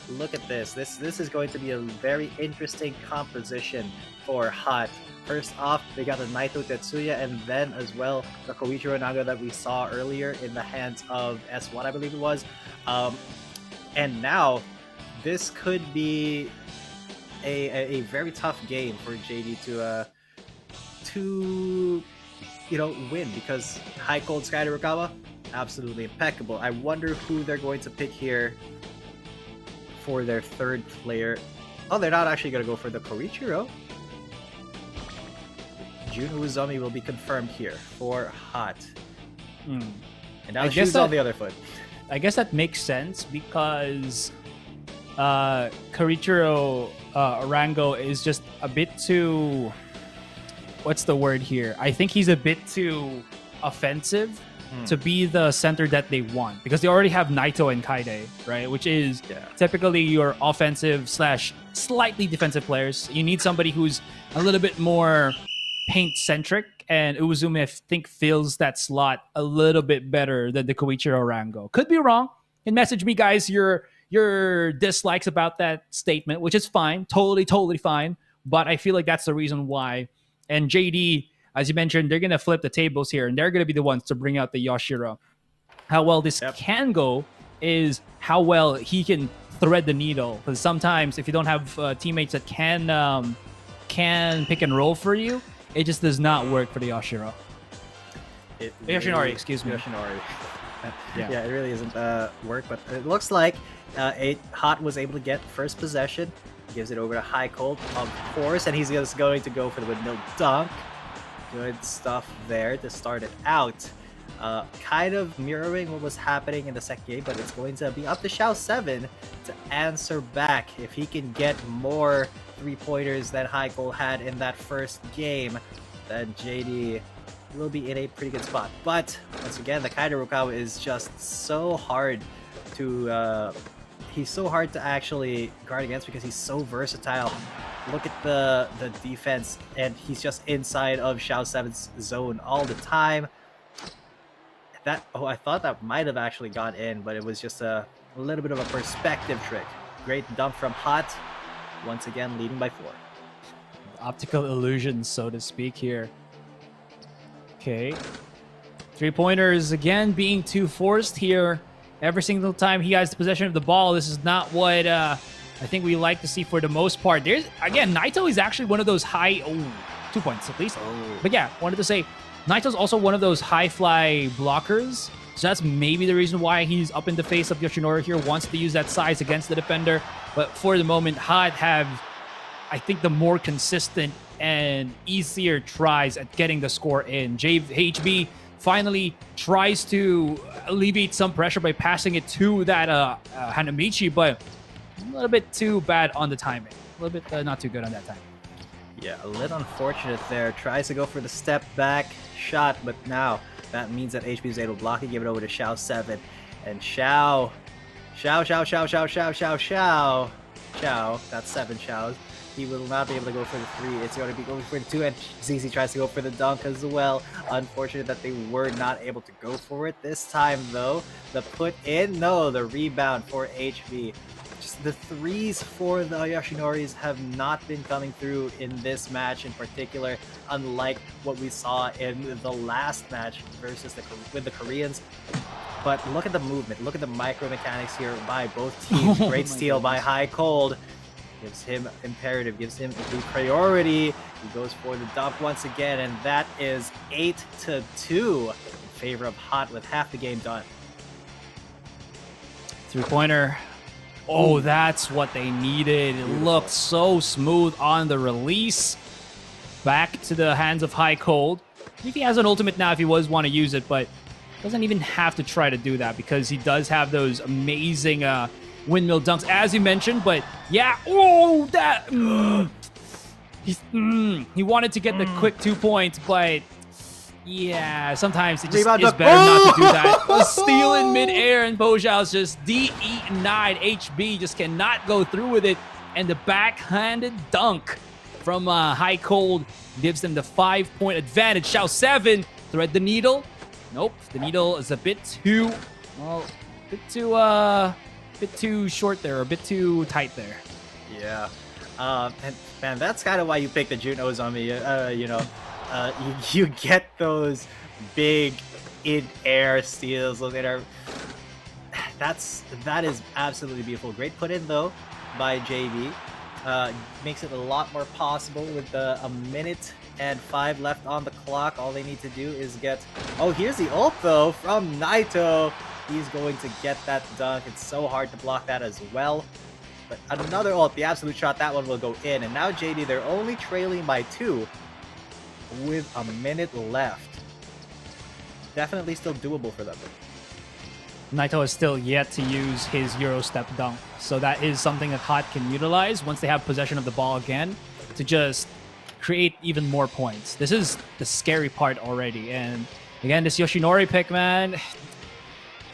look at this. This is going to be a very interesting composition for Hot. First off, they got the Naito Tetsuya, and then as well the Koichiro Naga that we saw earlier in the hands of S1, I believe it was. And now this could be a very tough game for JD to you know, win, because High Cold Kaede Rukawa, absolutely impeccable. I wonder who they're going to pick here for their third player. Oh, they're not actually going to go for the Koichiro. Jun Uzumi will be confirmed here for Hot. And now Shu's on the other foot. I guess that makes sense, because Koichiro Arango is just a bit too... What's the word here? I think he's a bit too offensive to be the center that they want, because they already have Naito and Kaede, right? Which is typically your offensive / slightly defensive players. You need somebody who's a little bit more paint-centric, and Uzumi, I think, fills that slot a little bit better than the Koichiro Rango. Could be wrong. And message me, guys, your dislikes about that statement, which is fine. Totally fine. But I feel like that's the reason why. And JD, as you mentioned, they're going to flip the tables here, and they're going to be the ones to bring out the Yoshiro. How well this can go is how well he can thread the needle. Because sometimes if you don't have teammates that can pick and roll for you, it just does not work for the Yoshiro. Yoshinori, excuse me. Yoshinori. Yeah, it really isn't work, but it looks like Hot was able to get first possession. Gives it over to High Cold, of course, and he's just going to go for the windmill dunk. Good stuff there to start it out. Kind of mirroring what was happening in the second game, but it's going to be up to Xiao 7 to answer back. If he can get more 3-pointers than High Cold had in that first game, then JD will be in a pretty good spot. But once again, the Kaido Rukawa is just so hard to he's so hard to actually guard against because he's so versatile. Look at the defense, and he's just inside of Xiao 7's zone all the time. I thought that might have actually gone in, but it was just a little bit of a perspective trick. Great dump from Hot, once again leading by 4. Optical illusions, so to speak, here. Okay. 3-pointers again being too forced here. Every single time he has the possession of the ball, this is not what I think we like to see for the most part. There's again, Naito is actually one of those high 2 points at least. But yeah, wanted to say Naito's also one of those high fly blockers. So that's maybe the reason why he's up in the face of Yoshinori here, wants to use that size against the defender. But for the moment, Hot have, I think, the more consistent and easier tries at getting the score in. HB finally tries to alleviate some pressure by passing it to that Hanamichi, but a little bit too bad on the timing. A little bit not too good on that timing. Yeah, a little unfortunate there. Tries to go for the step back shot, but now that means that HB is able to block it, give it over to Xiao 7. And Xiao, that's 7 Xiaos. He will not be able to go for the 3. It's going to be going for the 2, and ZZ tries to go for the dunk as well. Unfortunate that they were not able to go for it this time, though. The put in, no, the rebound for HB. Just the 3s for the Yoshinoris have not been coming through in this match in particular, unlike what we saw in the last match versus with the Koreans. But look at the movement, look at the micro mechanics here by both teams. Great steal by High Cold. Gives him imperative, gives him the priority. He goes for the dump once again, and that is 8-2 in favor of Hot with half the game done. 3-pointer. Oh, that's what they needed. It looked so smooth on the release. Back to the hands of High Cold. If he has an ultimate now, if he was want to use it, but doesn't even have to try to do that because he does have those amazing windmill dunks, as you mentioned. But yeah, oh, that he wanted to get the quick 2 points, but yeah, sometimes it just is better not to do that. A steal in midair, and Bojao's just DE9. HB just cannot go through with it, and the backhanded dunk from High Cold gives them the 5-point advantage. Xiao 7 thread the needle. Nope, the needle is a bit too short there, or a bit too tight there. Yeah, and man, that's kind of why you pick the Junos on me. You get those big in-air steals. That is absolutely beautiful. Great put in though by JB. Makes it a lot more possible with a 1:05 left on the clock. All they need to do is get... Oh, here's the ult though from Naito. He's going to get that dunk. It's so hard to block that as well. But another ult, the absolute shot, that one will go in. And now JD, they're only trailing by 2 with a minute left. Definitely still doable for them. Naito has still yet to use his Euro step dunk. So that is something that Hot can utilize once they have possession of the ball again to just create even more points. This is the scary part already. And again, this Yoshinori pick, man,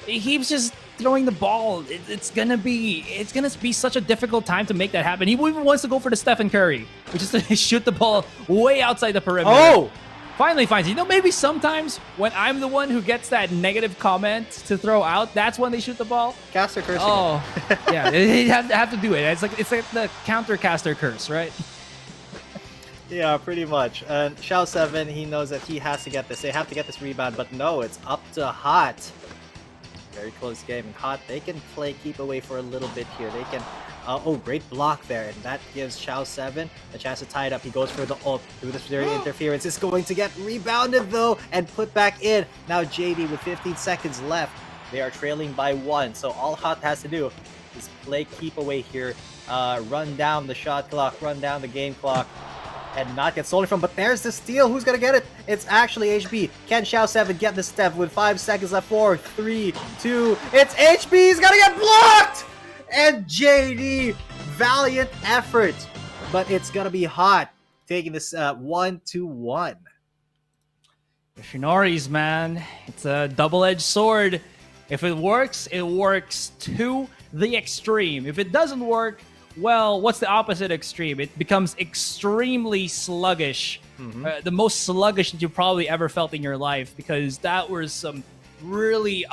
he keeps just throwing the ball. It's gonna be such a difficult time to make that happen. He even wants to go for the Stephen Curry, which is to shoot the ball way outside the perimeter. Oh! Finally finds it. You know, maybe sometimes when I'm the one who gets that negative comment to throw out, that's when they shoot the ball. Caster curse. Oh, yeah, they have to do it. It's like the counter caster curse, right? Yeah, pretty much. And Xiao 7, he knows that he has to get this. They have to get this rebound, but no, it's up to Hot. Very close game. And Hot, they can play keep away for a little bit here. They can... oh, great block there. And that gives Xiao 7 a chance to tie it up. He goes for the ult through this very interference. It's going to get rebounded, though, and put back in. Now JD with 15 seconds left. They are trailing by 1. So all Hot has to do is play keep away here. Run down the shot clock. Run down the game clock. And not get stolen from. But there's the steal. Who's going to get it? It's actually HB. Can Xiao 7 get the step with 5 seconds left? 4, 3, 2. It's HB. He's going to get blocked! And JD, valiant effort, but it's gonna be Hot taking this 1-1. Yoshinori's, man. It's a double-edged sword. If it works to the extreme. If it doesn't work, well, what's the opposite extreme? It becomes extremely sluggish. The most sluggish that you probably ever felt in your life, because that was some really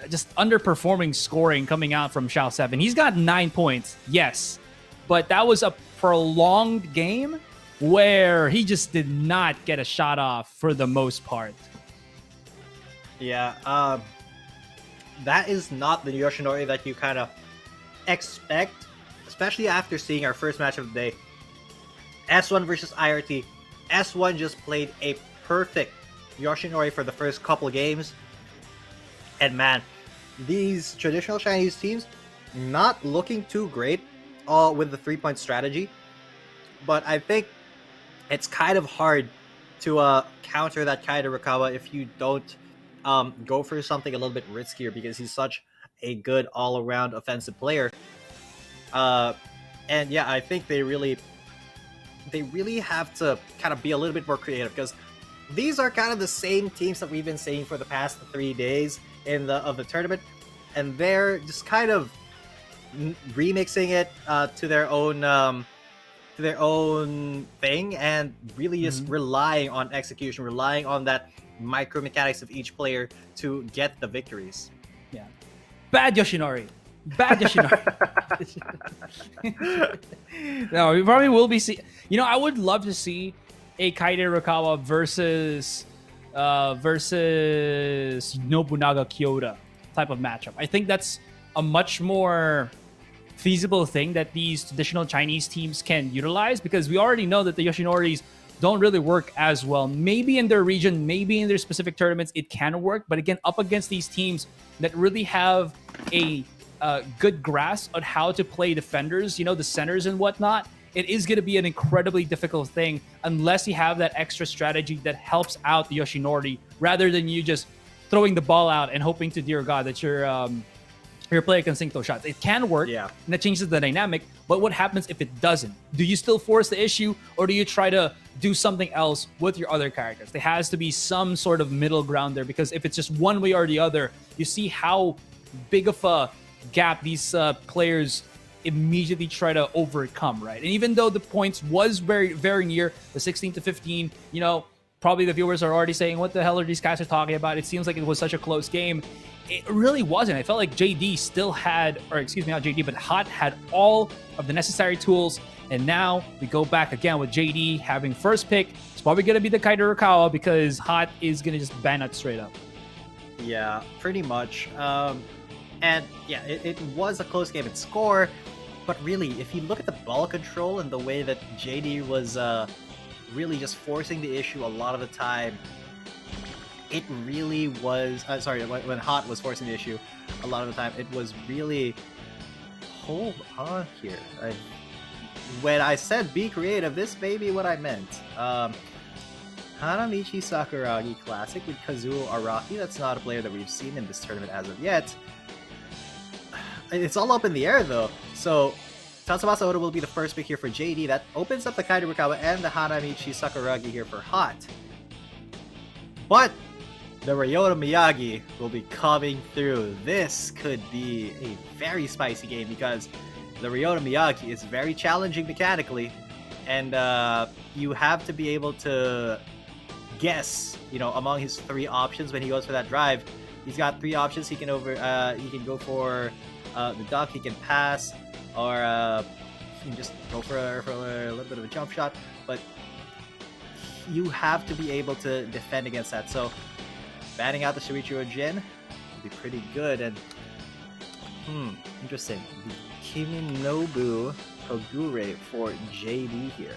just underperforming scoring coming out from Xiao 7. He's got 9 points, yes, but that was a prolonged game where he just did not get a shot off for the most part. Yeah, that is not the Yoshinori that you kind of expect, especially after seeing our first match of the day. S1 versus IRT. S1 just played a perfect Yoshinori for the first couple games. And man, these traditional Chinese teams not looking too great with the 3-point strategy. But I think it's kind of hard to counter that kind of Rakawa if you don't go for something a little bit riskier, because he's such a good all-around offensive player. And yeah, I think they really have to kind of be a little bit more creative, because these are kind of the same teams that we've been seeing for the past 3 days of the tournament, and they're just kind of remixing it to their own thing, and really just relying on execution, relying on that micro mechanics of each player to get the victories. Yeah, bad Yoshinori. No, we probably will be see. I would love to see a Kaide Rakawa versus Nobunaga Kyoto type of matchup. I think that's a much more feasible thing that these traditional Chinese teams can utilize, because we already know that the Yoshinoris don't really work as well. Maybe in their region, maybe in their specific tournaments, it can work. But again, up against these teams that really have a good grasp on how to play defenders, the centers and whatnot, it is going to be an incredibly difficult thing unless you have that extra strategy that helps out the Yoshinori, rather than you just throwing the ball out and hoping to dear God that your player can sink those shots. It can work, yeah, and that changes the dynamic. But what happens if it doesn't? Do you still force the issue, or do you try to do something else with your other characters? There has to be some sort of middle ground there, because if it's just one way or the other, you see how big of a gap these players immediately try to overcome, right? And even though the points was very, very near, the 16-15, probably the viewers are already saying, what the hell are these guys are talking about? It seems like it was such a close game. It really wasn't. I felt like JD still had, or excuse me, not JD, but Hot had all of the necessary tools. And now we go back again with JD having first pick. It's probably going to be the Kaide Rakawa, because Hot is going to just ban it straight up. Yeah, pretty much. And yeah, it was a close game in score. But really, if you look at the ball control and the way that JD was really just forcing the issue a lot of the time, it really was... when Hot was forcing the issue a lot of the time, it was really... Hold on here. When I said be creative, this may be what I meant. Hanamichi Sakuragi Classic with Kazuo Araki. That's not a player that we've seen in this tournament as of yet. It's all up in the air, though. So, Tatsumasa Oda will be the first pick here for JD. That opens up the Kaide Rakawa and the Hanamichi Sakuragi here for Hot. But the Ryota Miyagi will be coming through. This could be a very spicy game, because the Ryota Miyagi is very challenging mechanically, and you have to be able to guess, among his 3 options when he goes for that drive. He's got 3 options. He can go for the duck, he can pass, or he can just go for a little bit of a jump shot. But you have to be able to defend against that. So banning out the Shuichiro Jin would be pretty good. And interesting. The Kiminobu Kogure for JD here.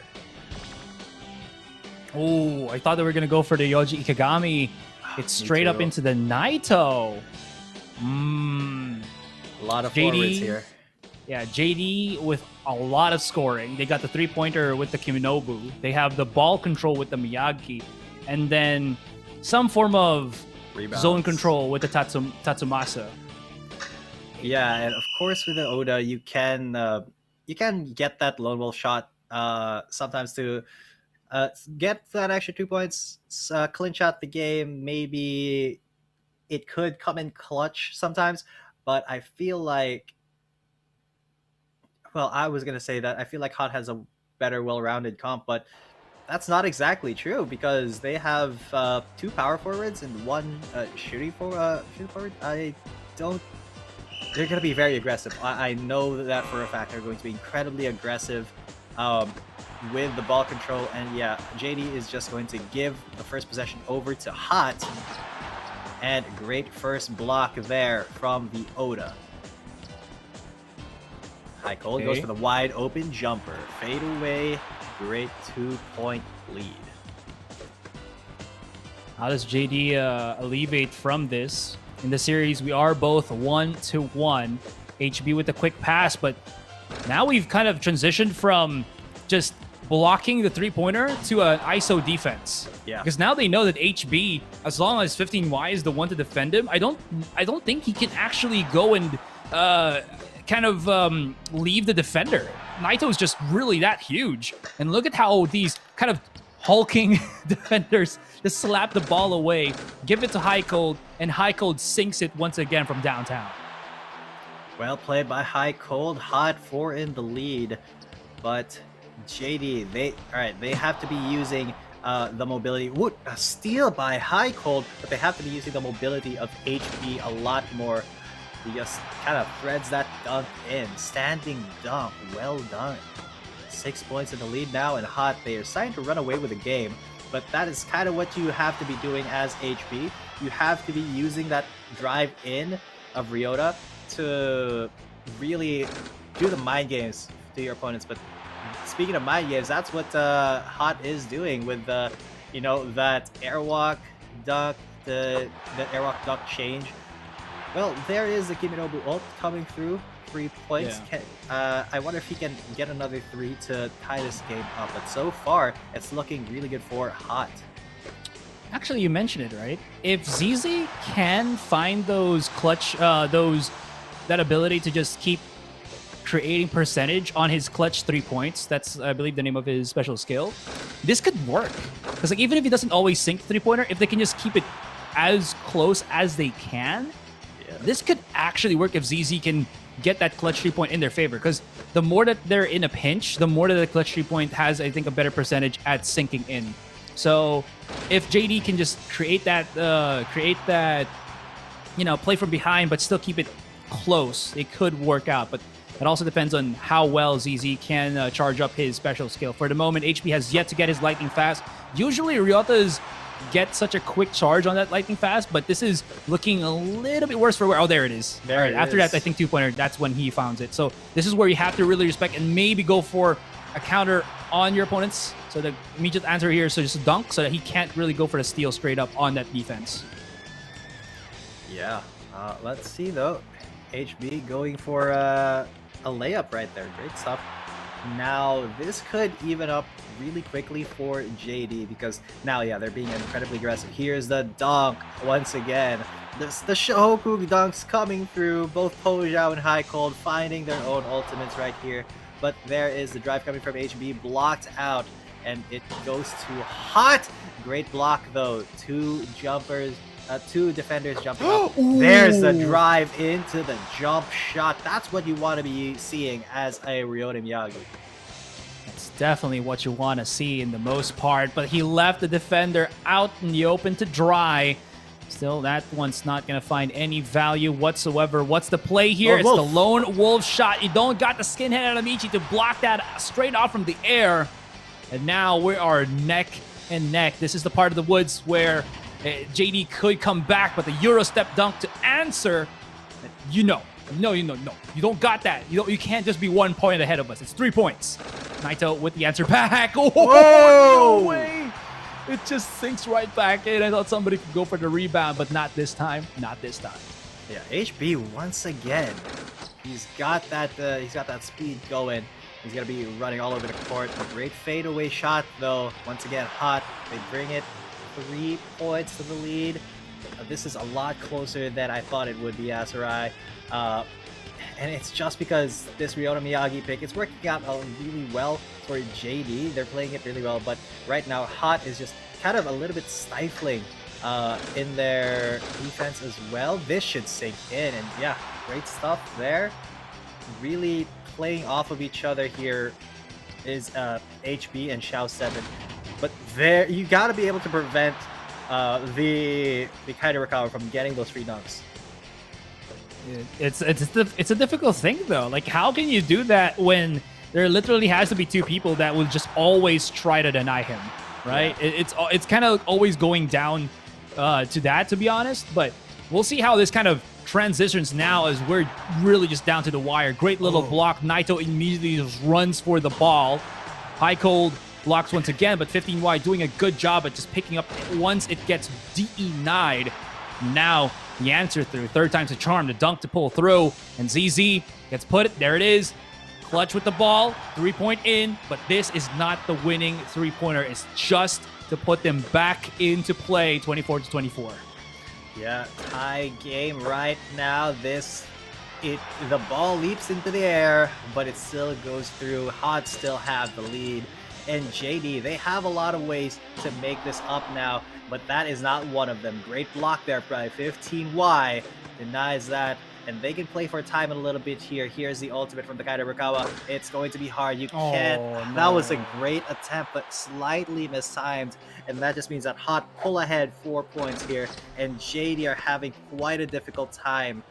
Oh, I thought they were going to go for the Yoji Ikigami. It's straight up into the Naito. A lot of forwards here. Yeah, JD with a lot of scoring. They got the 3-pointer with the Kiminobu. They have the ball control with the Miyagi. And then some form of rebounds, zone control with the Tatsumasa. Yeah, and of course with the Oda, you can get that lone wolf shot sometimes to get that extra 2 points, clinch out the game. Maybe it could come in clutch sometimes, but I feel like, well, I was gonna say that I feel like Hot has a better, well-rounded comp, but that's not exactly true because they have two power forwards and one shooting forward. I don't. They're going to be very aggressive. I know that for a fact. They're going to be incredibly aggressive with the ball control. And yeah, JD is just going to give the first possession over to Hot. And great first block there from the Oda. High Cold goes for the wide open jumper. Fade away. Great 2-point lead. How does JD alleviate from this? In the series, we are both 1-1. HB with a quick pass, but now we've kind of transitioned from just blocking the three-pointer to an ISO defense. Yeah. Because now they know that HB, as long as 15Y is the one to defend him, I don't think he can actually go and leave the defender. Naito is just really that huge. And look at how these kind of hulking defenders just slap the ball away, give it to High Cold, and High Cold sinks it once again from downtown. Well played by High Cold. Hot 4 in the lead. But JD, they have to be using the mobility. A steal by High Cold, but they have to be using the mobility of HB a lot more. He just kind of threads that dunk in. Standing dunk. Well done. 6 points in the lead now, and Hot, they are starting to run away with the game. But that is kind of what you have to be doing as HB. You have to be using that drive in of Ryota to really do the mind games to your opponents. But speaking of mind games, that's what Hot is doing with that airwalk dunk, the airwalk dunk change. Well, there is the Kiminobu ult coming through. 3 points. Yeah. I wonder if he can get another 3 to tie this game up. But so far, it's looking really good for Hot. Actually, you mentioned it, right? If ZZ can find those clutch, that ability to just keep creating percentage on his clutch 3 points, that's, I believe, the name of his special skill, this could work. Because even if he doesn't always sink the three-pointer, if they can just keep it as close as they can, this could actually work if ZZ can get that clutch 3-point in their favor. Because the more that they're in a pinch, the more that the clutch 3-point has, I think, a better percentage at sinking in. So if JD can just create that, play from behind, but still keep it close, it could work out. But it also depends on how well ZZ can charge up his special skill. For the moment, HP has yet to get his lightning fast. Usually, Ryota's get such a quick charge on that lightning fast, but this is looking a little bit worse for where. Oh, there it is. There it After is. that, I think 2-pointer, that's when he found it. So this is where you have to really respect and maybe go for a counter on your opponents. So the immediate answer here is so just dunk so that he can't really go for the steal straight up on that defense. Yeah. Let's see, though. HB going for a layup right there. Great stuff. Now, this could even up really quickly for JD because now, yeah, they're being incredibly aggressive. Here's the dunk once again. The Shohoku dunks coming through. Both Po Zhao and High Cold finding their own ultimates right here. But there is the drive coming from HB, blocked out, and it goes to Hot. Great block, though. Two defenders jumping up. There's the drive into the jump shot. That's what you want to be seeing as a Ryota Miyagi. It's definitely what you want to see in the most part, but he left the defender out in the open to dry. Still, that one's not going to find any value whatsoever. What's the play here? It's the lone wolf shot. You don't got the skinhead out of Michi to block that straight off from the air. And now we are neck and neck. This is the part of the woods where JD could come back, but the Euro step dunk to answer. No. You don't got that. You can't just be 1 point ahead of us. It's 3 points. Naito with the answer back. Oh, whoa! No way. It just sinks right back in. I thought somebody could go for the rebound, but not this time. Not this time. Yeah, HB once again. He's got that speed going. He's gonna be running all over the court. A great fadeaway shot, though. Once again, Hot. They bring it 3 points to the lead. This is a lot closer than I thought it would be, Asarai. And it's just because this Ryota Miyagi pick, it's working out really well for JD. They're playing it really well, but right now Hot is just kind of a little bit stifling in their defense as well. This should sink in, and yeah, great stuff there. Really playing off of each other here is HB and Xiao 7. But there, you got to be able to prevent the Kaido from getting those free knocks. It's a difficult thing though. Like, how can you do that when there literally has to be two people that will just always try to deny him, right? Yeah. It's kind of always going down to that, to be honest. But we'll see how this kind of transitions now as we're really just down to the wire. Great little block. Naito immediately just runs for the ball. High Cold blocks once again, but 15Y doing a good job at just picking up once it gets DE9'd. Now the answer through. Third time's a charm. The dunk to pull through. And ZZ gets put. There it is. Clutch with the ball. 3-point in. But this is not the winning three-pointer. It's just to put them back into play 24-24. Yeah, tie game right now. The ball leaps into the air, but it still goes through. Hot still have the lead. And JD, they have a lot of ways to make this up now, but that is not one of them. Great block there by 15Y. Denies that, and they can play for time a little bit here. Here's the ultimate from the Kaido Rukawa. It's going to be hard. You can't. No. That was a great attempt, but slightly mistimed. And that just means that Hot pull ahead 4 points here, and JD are having quite a difficult time.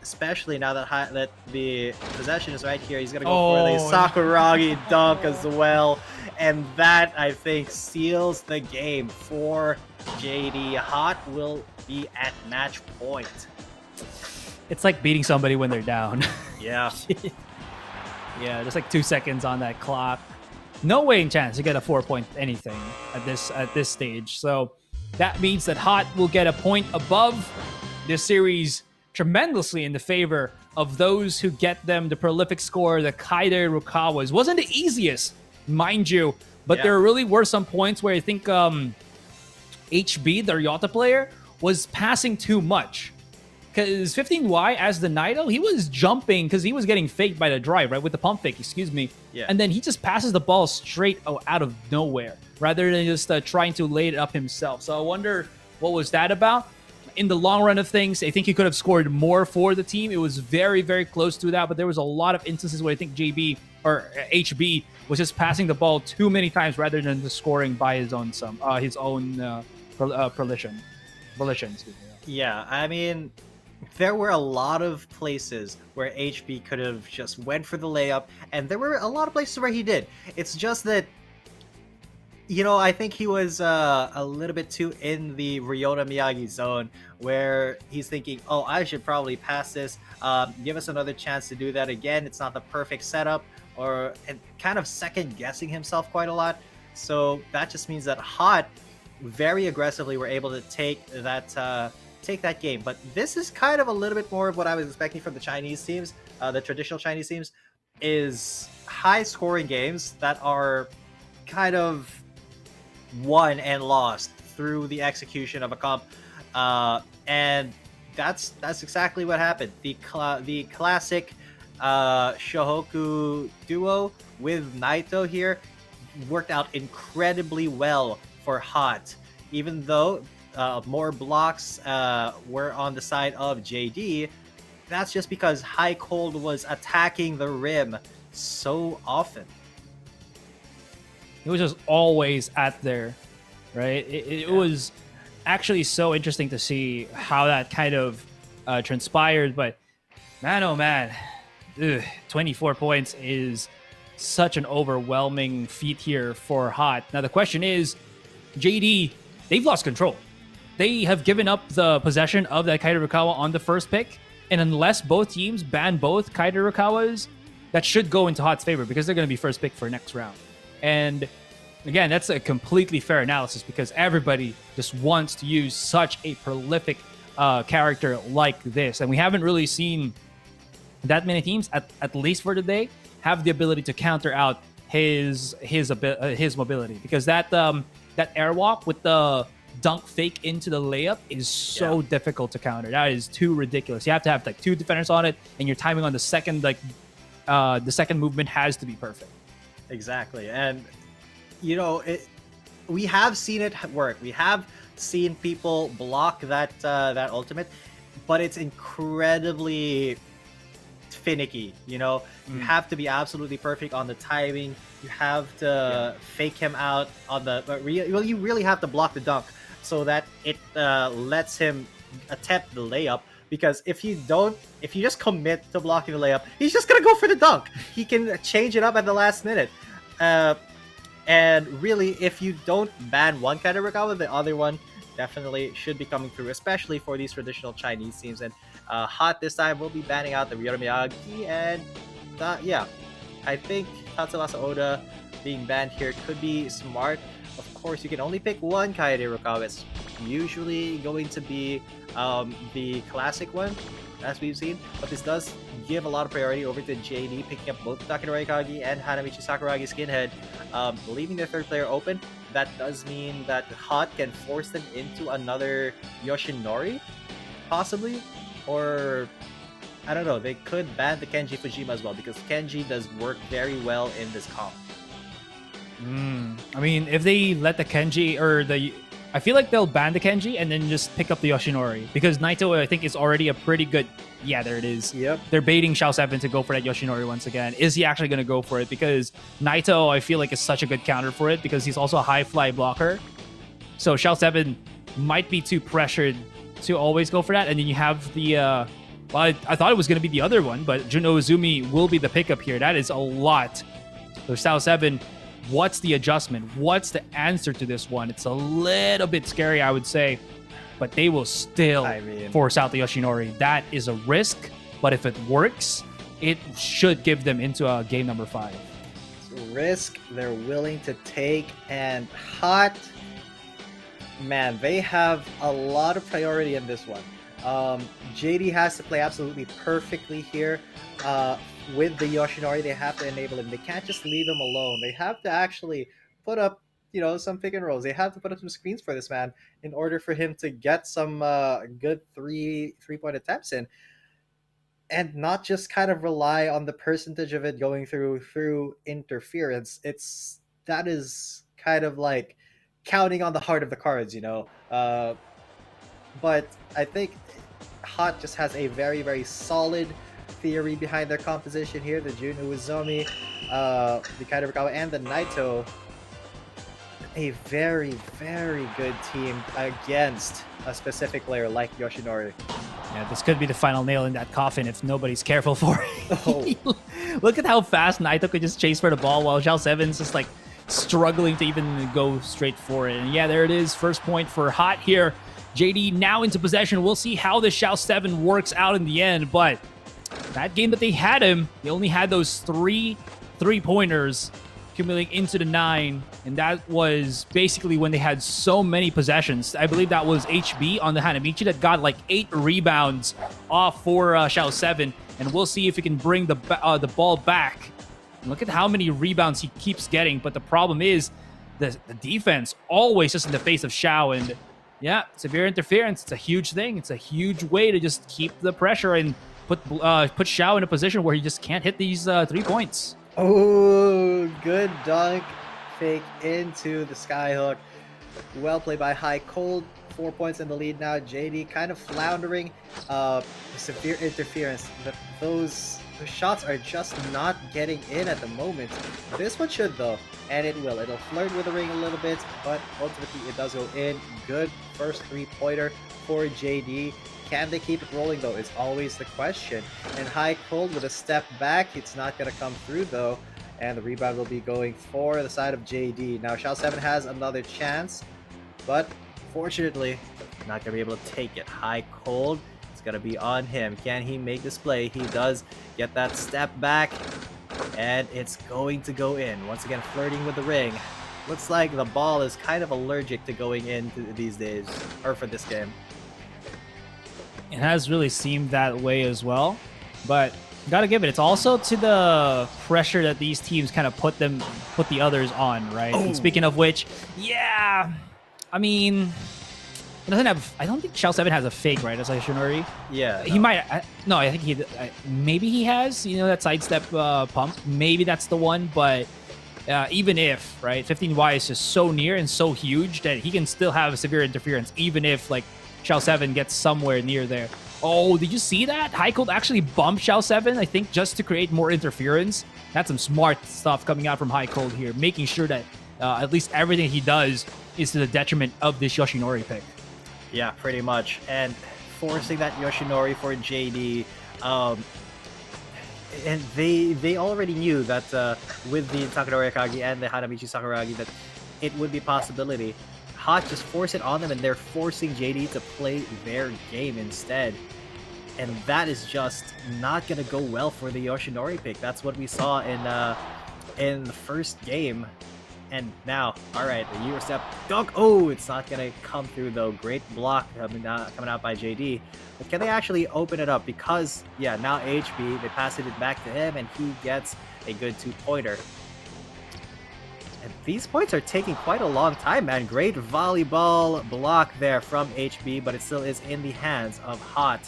Especially now that the possession is right here. He's gonna go for the Sakuragi dunk as well, and that, I think, seals the game for JD. Hot will be at match point. It's like beating somebody when they're down. Yeah. Yeah, just like 2 seconds on that clock. No way in chance to get a 4-point anything at this stage. So that means that Hot will get a point above this series, tremendously in the favor of those who get them the prolific score. The Kaido Rukawas wasn't the easiest, mind you, but there really were some points where I think HB, the Ryota player, was passing too much. Because 15Y, as the Naito, he was jumping because he was getting faked by the drive, right? With the pump fake, excuse me. Yeah. And then he just passes the ball straight out of nowhere rather than just trying to lay it up himself. So I wonder what was that about? In the long run of things, I think he could have scored more for the team. It was very, very close to that, but there was a lot of instances where I think HB was just passing the ball too many times rather than just scoring by his own volition. Excuse me. Yeah, I mean, there were a lot of places where HB could have just went for the layup, and there were a lot of places where he did. It's just that, you know, I think he was a little bit too in the Ryota Miyagi zone, where he's thinking, oh, I should probably pass this, give us another chance to do that again. It's not the perfect setup, and kind of second guessing himself quite a lot. So that just means that Hot very aggressively were able to take that game. But this is kind of a little bit more of what I was expecting from the Chinese teams, the traditional Chinese teams, is high scoring games that are kind of won and lost through the execution of a comp, and that's exactly what happened. The classic Shohoku duo with Naito here worked out incredibly well for Hot, even though more blocks were on the side of JD. That's just because High Cold was attacking the rim so often. It was just always at there, right? It was actually so interesting to see how that kind of transpired. But man, oh man, 24 points is such an overwhelming feat here for Hot. Now the question is, JD, they've lost control. They have given up the possession of that Kaido Rukawa on the first pick. And unless both teams ban both Kaido Rukawas, that should go into Hot's favor because they're going to be first pick for next round. And again, that's a completely fair analysis because everybody just wants to use such a prolific character like this. And we haven't really seen that many teams, at least for today, have the ability to counter out his mobility. Because that airwalk with the dunk fake into the layup is so difficult to counter. That is too ridiculous. You have to have like 2 defenders on it, and your timing on the second the second movement has to be perfect. Exactly. And we have seen it work. We have seen people block that ultimate, but it's incredibly finicky. You have to be absolutely perfect on the timing. You have to fake him out on the you really have to block the dunk so that it lets him attempt the layup, because if you just commit to blocking the layup, he's just gonna go for the dunk. He can change it up at the last minute. And really, if you don't ban one kind of Rikawa, the other one definitely should be coming through, especially for these traditional Chinese teams. And Hot this time will be banning out the Ryoto Miyagi, and I think Tatsurasa Oda being banned here could be smart. Of course, you can only pick one Kaede Rikawa. It's usually going to be the classic one, as we've seen, but this does give a lot of priority over to JD, picking up both Takenori Kagi and Hanamichi Sakuragi Skinhead, leaving their third player open. That does mean that Hot can force them into another Yoshinori, possibly, or I don't know, they could ban the Kenji Fujima as well, because Kenji does work very well in this comp. I mean, if they let the Kenji or I feel like they'll ban the Kenji and then just pick up the Yoshinori, because Naito, I think, is already a pretty good... Yeah, there it is. Yep. They're baiting Shao 7 to go for that Yoshinori once again. Is he actually going to go for it? Because Naito, I feel like, is such a good counter for it, because he's also a high fly blocker. So Shao 7 might be too pressured to always go for that. And then you have the... well, I thought it was going to be the other one, but Juno Izumi will be the pickup here. That is a lot. So Shao 7... What's the adjustment? What's the answer to this one? It's a little bit scary, I would say, but they will still force out the Yoshinori. That is a risk, but if it works, it should give them into game number 5. It's a risk they're willing to take, and Hot, man, they have a lot of priority in this one. JD has to play absolutely perfectly here. With the Yoshinori, they have to enable him. They can't just leave him alone. They have to actually put up, some pick and rolls. They have to put up some screens for this man in order for him to get some good three-point attempts in, and not just kind of rely on the percentage of it going through interference. That is kind of like counting on the heart of the cards, But I think Hot just has a very, very solid theory behind their composition here. The Jun Uezomi, the Kaito Rikawa, and the Naito. A very, very good team against a specific player like Yoshinori. Yeah, this could be the final nail in that coffin if nobody's careful for it. Look at how fast Naito could just chase for the ball while Shao 7's just like struggling to even go straight for it. And yeah, there it is. First point for Hot here. JD now into possession. We'll see how the Shao 7 works out in the end, but that game that they had him, they only had those three-pointers accumulating into the 9, and that was basically when they had so many possessions. I believe that was HB on the Hanamichi that got like 8 rebounds off for Shao 7, and we'll see if he can bring the ball back. And look at how many rebounds he keeps getting, but the problem is the defense always just in the face of Shao, and yeah, severe interference. It's a huge thing. It's a huge way to just keep the pressure and put Shao in a position where he just can't hit these 3 points. Oh, good dunk fake into the skyhook. Well played by High Cold. 4 points in the lead now. JD kind of floundering. Severe interference. Those shots are just not getting in at the moment. This one should though, and it will. It'll flirt with the ring a little bit, but ultimately it does go in. Good first 3-pointer for JD. Can they keep it rolling though? Is always the question. And High Cold with a step back. It's not going to come through though. And the rebound will be going for the side of JD. Now Shao 7 has another chance, but fortunately not going to be able to take it. High Cold, it's going to be on him. Can he make this play? He does get that step back, and it's going to go in. Once again, flirting with the ring. Looks like the ball is kind of allergic to going in these days, or for this game. It has really seemed that way as well, but gotta give it. It's also to the pressure that these teams kind of put the others on, right? And speaking of which, yeah, I mean, It doesn't have. I don't think Shao 7 has a fake, right? As Yoshinori. Yeah, He might. No, I think he. Maybe he has. You know, that sidestep pump. Maybe that's the one. But even if, right, 15Y is just so near and so huge that he can still have a severe interference, even if like Shao 7 gets somewhere near there. Oh, did you see that? Heikold actually bumped Shao 7, I think, just to create more interference. That's some smart stuff coming out from Heikold here, making sure that at least everything he does is to the detriment of this Yoshinori pick. Yeah, pretty much. And forcing that Yoshinori for JD. And they already knew that with the Takanori Akagi and the Hanamichi Sakuragi that it would be a possibility. Hot just force it on them, and they're forcing JD to play their game instead. And that is just not going to go well for the Yoshinori pick. That's what we saw in the first game. And now, all right, the Euro step dunk. Oh, it's not going to come through, though. Great block coming out by JD. But can they actually open it up? Because, yeah, now HB, they pass it back to him, and he gets a good two-pointer. And these points are taking quite a long time, man. Great volleyball block there from HB, but it still is in the hands of Hot.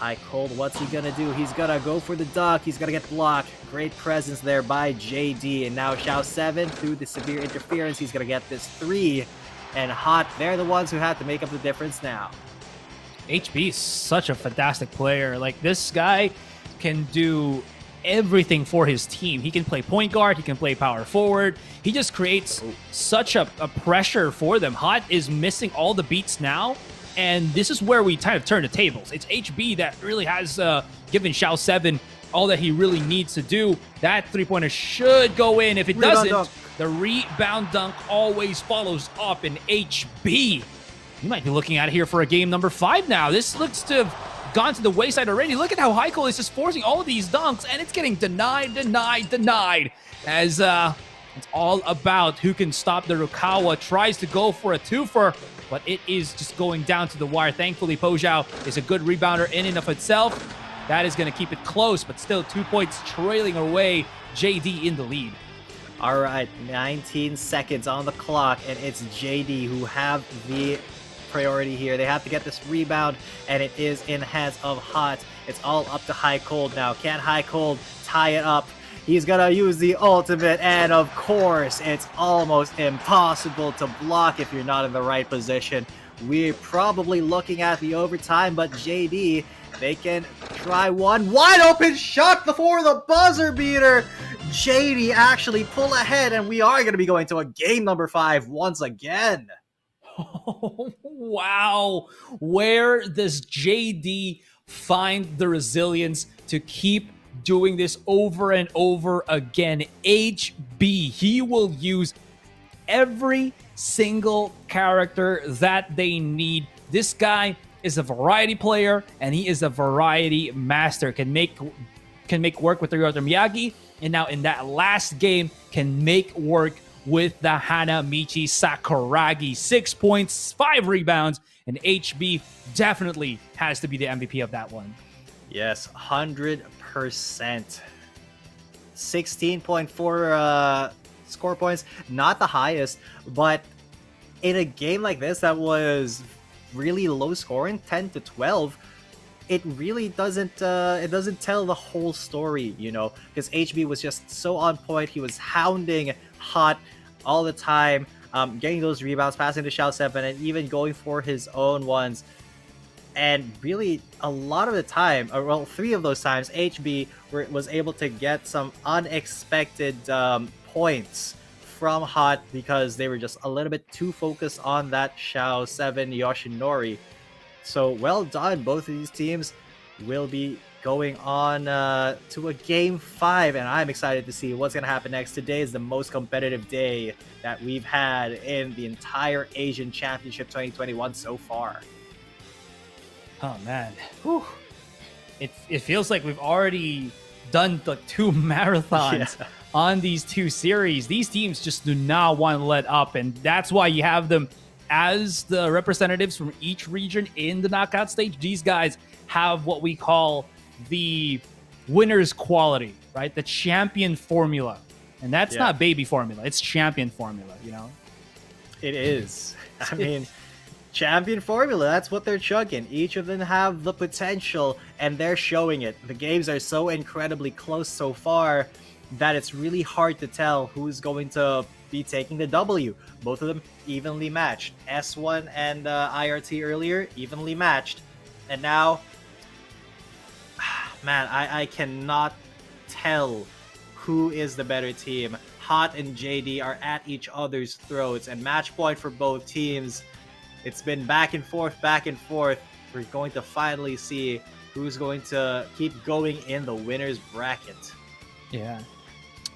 Heikold, what's he gonna do? He's gonna go for the duck. He's gonna get blocked. Great presence there by JD. And now Shao 7, through the severe interference, he's gonna get this 3. And Hot, they're the ones who have to make up the difference now. HB is such a fantastic player. Like, this guy can do everything for his team. He can play point guard, he can play power forward. He just creates such a pressure for them. Hot is missing all the beats now, and this is where we kind of turn the tables. It's HB that really has given Shao 7 all that he really needs to do. That three-pointer should go in. If it doesn't, the rebound dunk always follows up in HB. You might be looking at it here for a game number 5 now. This looks to have gone to the wayside already. Look at how Heikold is just forcing all of these dunks, and it's getting denied. As it's all about who can stop the Rukawa. Tries to go for a twofer, but it is just going down to the wire. Thankfully, Pojao is a good rebounder in and of itself. That is going to keep it close, but still 2 points trailing away. JD in the lead. All right, 19 seconds on the clock, and it's JD who have the priority here. They have to get this rebound, and it is in the hands of Hot. It's all up to Heikold now. Can Heikold tie it up? He's gonna use the ultimate, and of course, it's almost impossible to block if you're not in the right position. We're probably looking at the overtime, but JD, they can try one wide open shot before the buzzer beater. JD actually pull ahead, and we are going to be going to a game number 5 once again. Oh, wow. Where does JD find the resilience to keep doing this over and over again? HB, he will use every single character that they need. This guy is a variety player, and he is a variety master. Can make work with Ryota Miyagi, and now in that last game can make work with the Hanamichi Sakuragi. 6 points, 5 rebounds, and HB definitely has to be the MVP of that one. Yes, 100%. 16.4 score points, not the highest, but in a game like this that was really low scoring, 10-12, it really doesn't tell the whole story, you know, because HB was just so on point. He was hounding Hot all the time, getting those rebounds, passing to Shao 7, and even going for his own ones. And really, a lot of the time, well, 3 of those times, HB was able to get some unexpected points from Hot because they were just a little bit too focused on that Shao 7 Yoshinori. So well done. Both of these teams will be going on to a game 5, and I'm excited to see what's going to happen next. Today is the most competitive day that we've had in the entire Asian Championship 2021 so far. Oh man, whew. It feels like we've already done the 2 marathons on these 2 series. These teams just do not want to let up, and that's why you have them as the representatives from each region in the knockout stage. These guys have what we call the winner's quality, right? The champion formula. And that's not baby formula, it's champion formula, you know? It is. I mean, champion formula. That's what they're chugging. Each of them have the potential, and they're showing it. The games are so incredibly close so far that it's really hard to tell who's going to be taking the W. Both of them evenly matched. S1 and IRT earlier, evenly matched. And now, man, I cannot tell who is the better team. Hot and JD are at each other's throats, and match point for both teams. It's been back and forth, back and forth. We're going to finally see who's going to keep going in the winner's bracket. Yeah.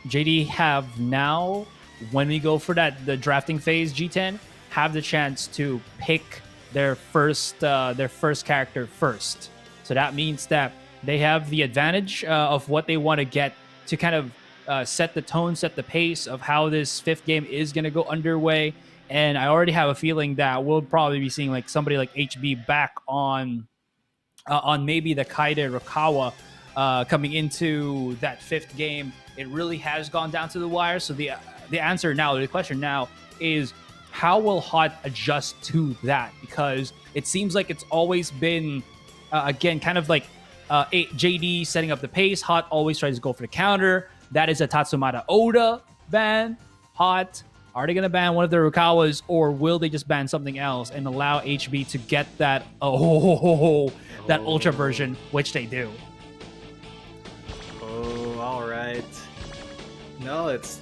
JD have now, when we go for the drafting phase, G10 have the chance to pick their first character first. So that means that they have the advantage of what they want to get to kind of set the tone, set the pace of how this fifth game is going to go underway. And I already have a feeling that we'll probably be seeing like somebody like HB back on maybe the Kaide Rakawa coming into that fifth game. It really has gone down to the wire. So the answer now, the question now is, how will Hot adjust to that? Because it seems like it's always been, again, kind of like JD setting up the pace. Hot always tries to go for the counter. That is a Tatsumata Oda ban. Hot, are they going to ban one of the Rukawas, or will they just ban something else and allow HB to get that that Ultra version, which they do? Oh, all right. No, it's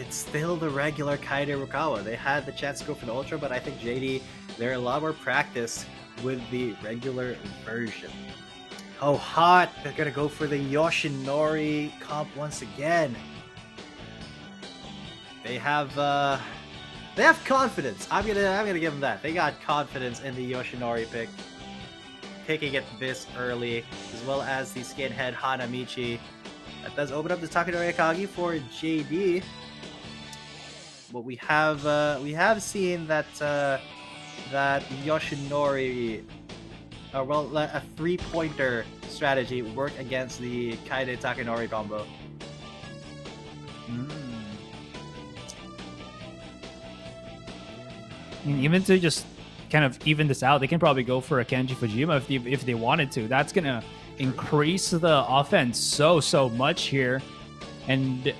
still the regular Kaide Rukawa. They had the chance to go for the Ultra, but I think JD, they're a lot more practiced with the regular version. Oh, Hot, they're gonna go for the Yoshinori comp once again. They have confidence. I'm gonna give them that. They got confidence in the Yoshinori pick, picking it this early, as well as the skinhead Hanamichi. That does open up the Takanori Akagi for JD. But we have seen that that Yoshinori, a 3-pointer strategy work against the Kaide Takanori combo. I mean, even to just kind of even this out, they can probably go for a Kenji Fujima if they wanted to. That's gonna increase the offense so much here, and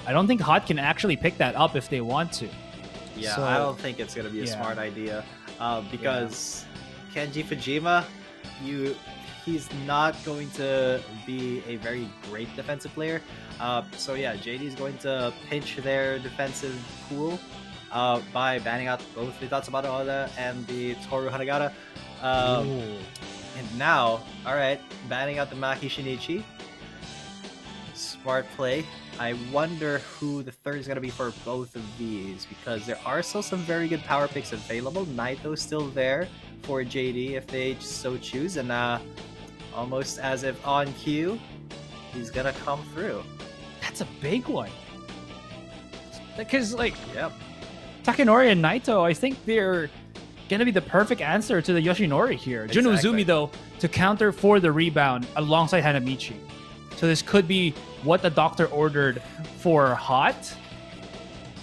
I don't think Hot can actually pick that up if they want to. Yeah, so, I don't think it's gonna be a smart idea, because Kenji Fujima, he's not going to be a very great defensive player. So yeah, JD is going to pinch their defensive pool by banning out both the Tatsumata Oda and the Toru Hanagata. And now, alright, banning out the Maki Shinichi. Smart play. I wonder who the third is going to be for both of these, because there are still some very good power picks available. Naito's still there for JD if they so choose, and almost as if on cue, he's going to come through. That's a big one. Because, like, yep. Takanori and Naito, I think they're going to be the perfect answer to the Yoshinori here. Exactly. Jun Uzumi, though, to counter for the rebound alongside Hanamichi. So this could be what the doctor ordered for Hot.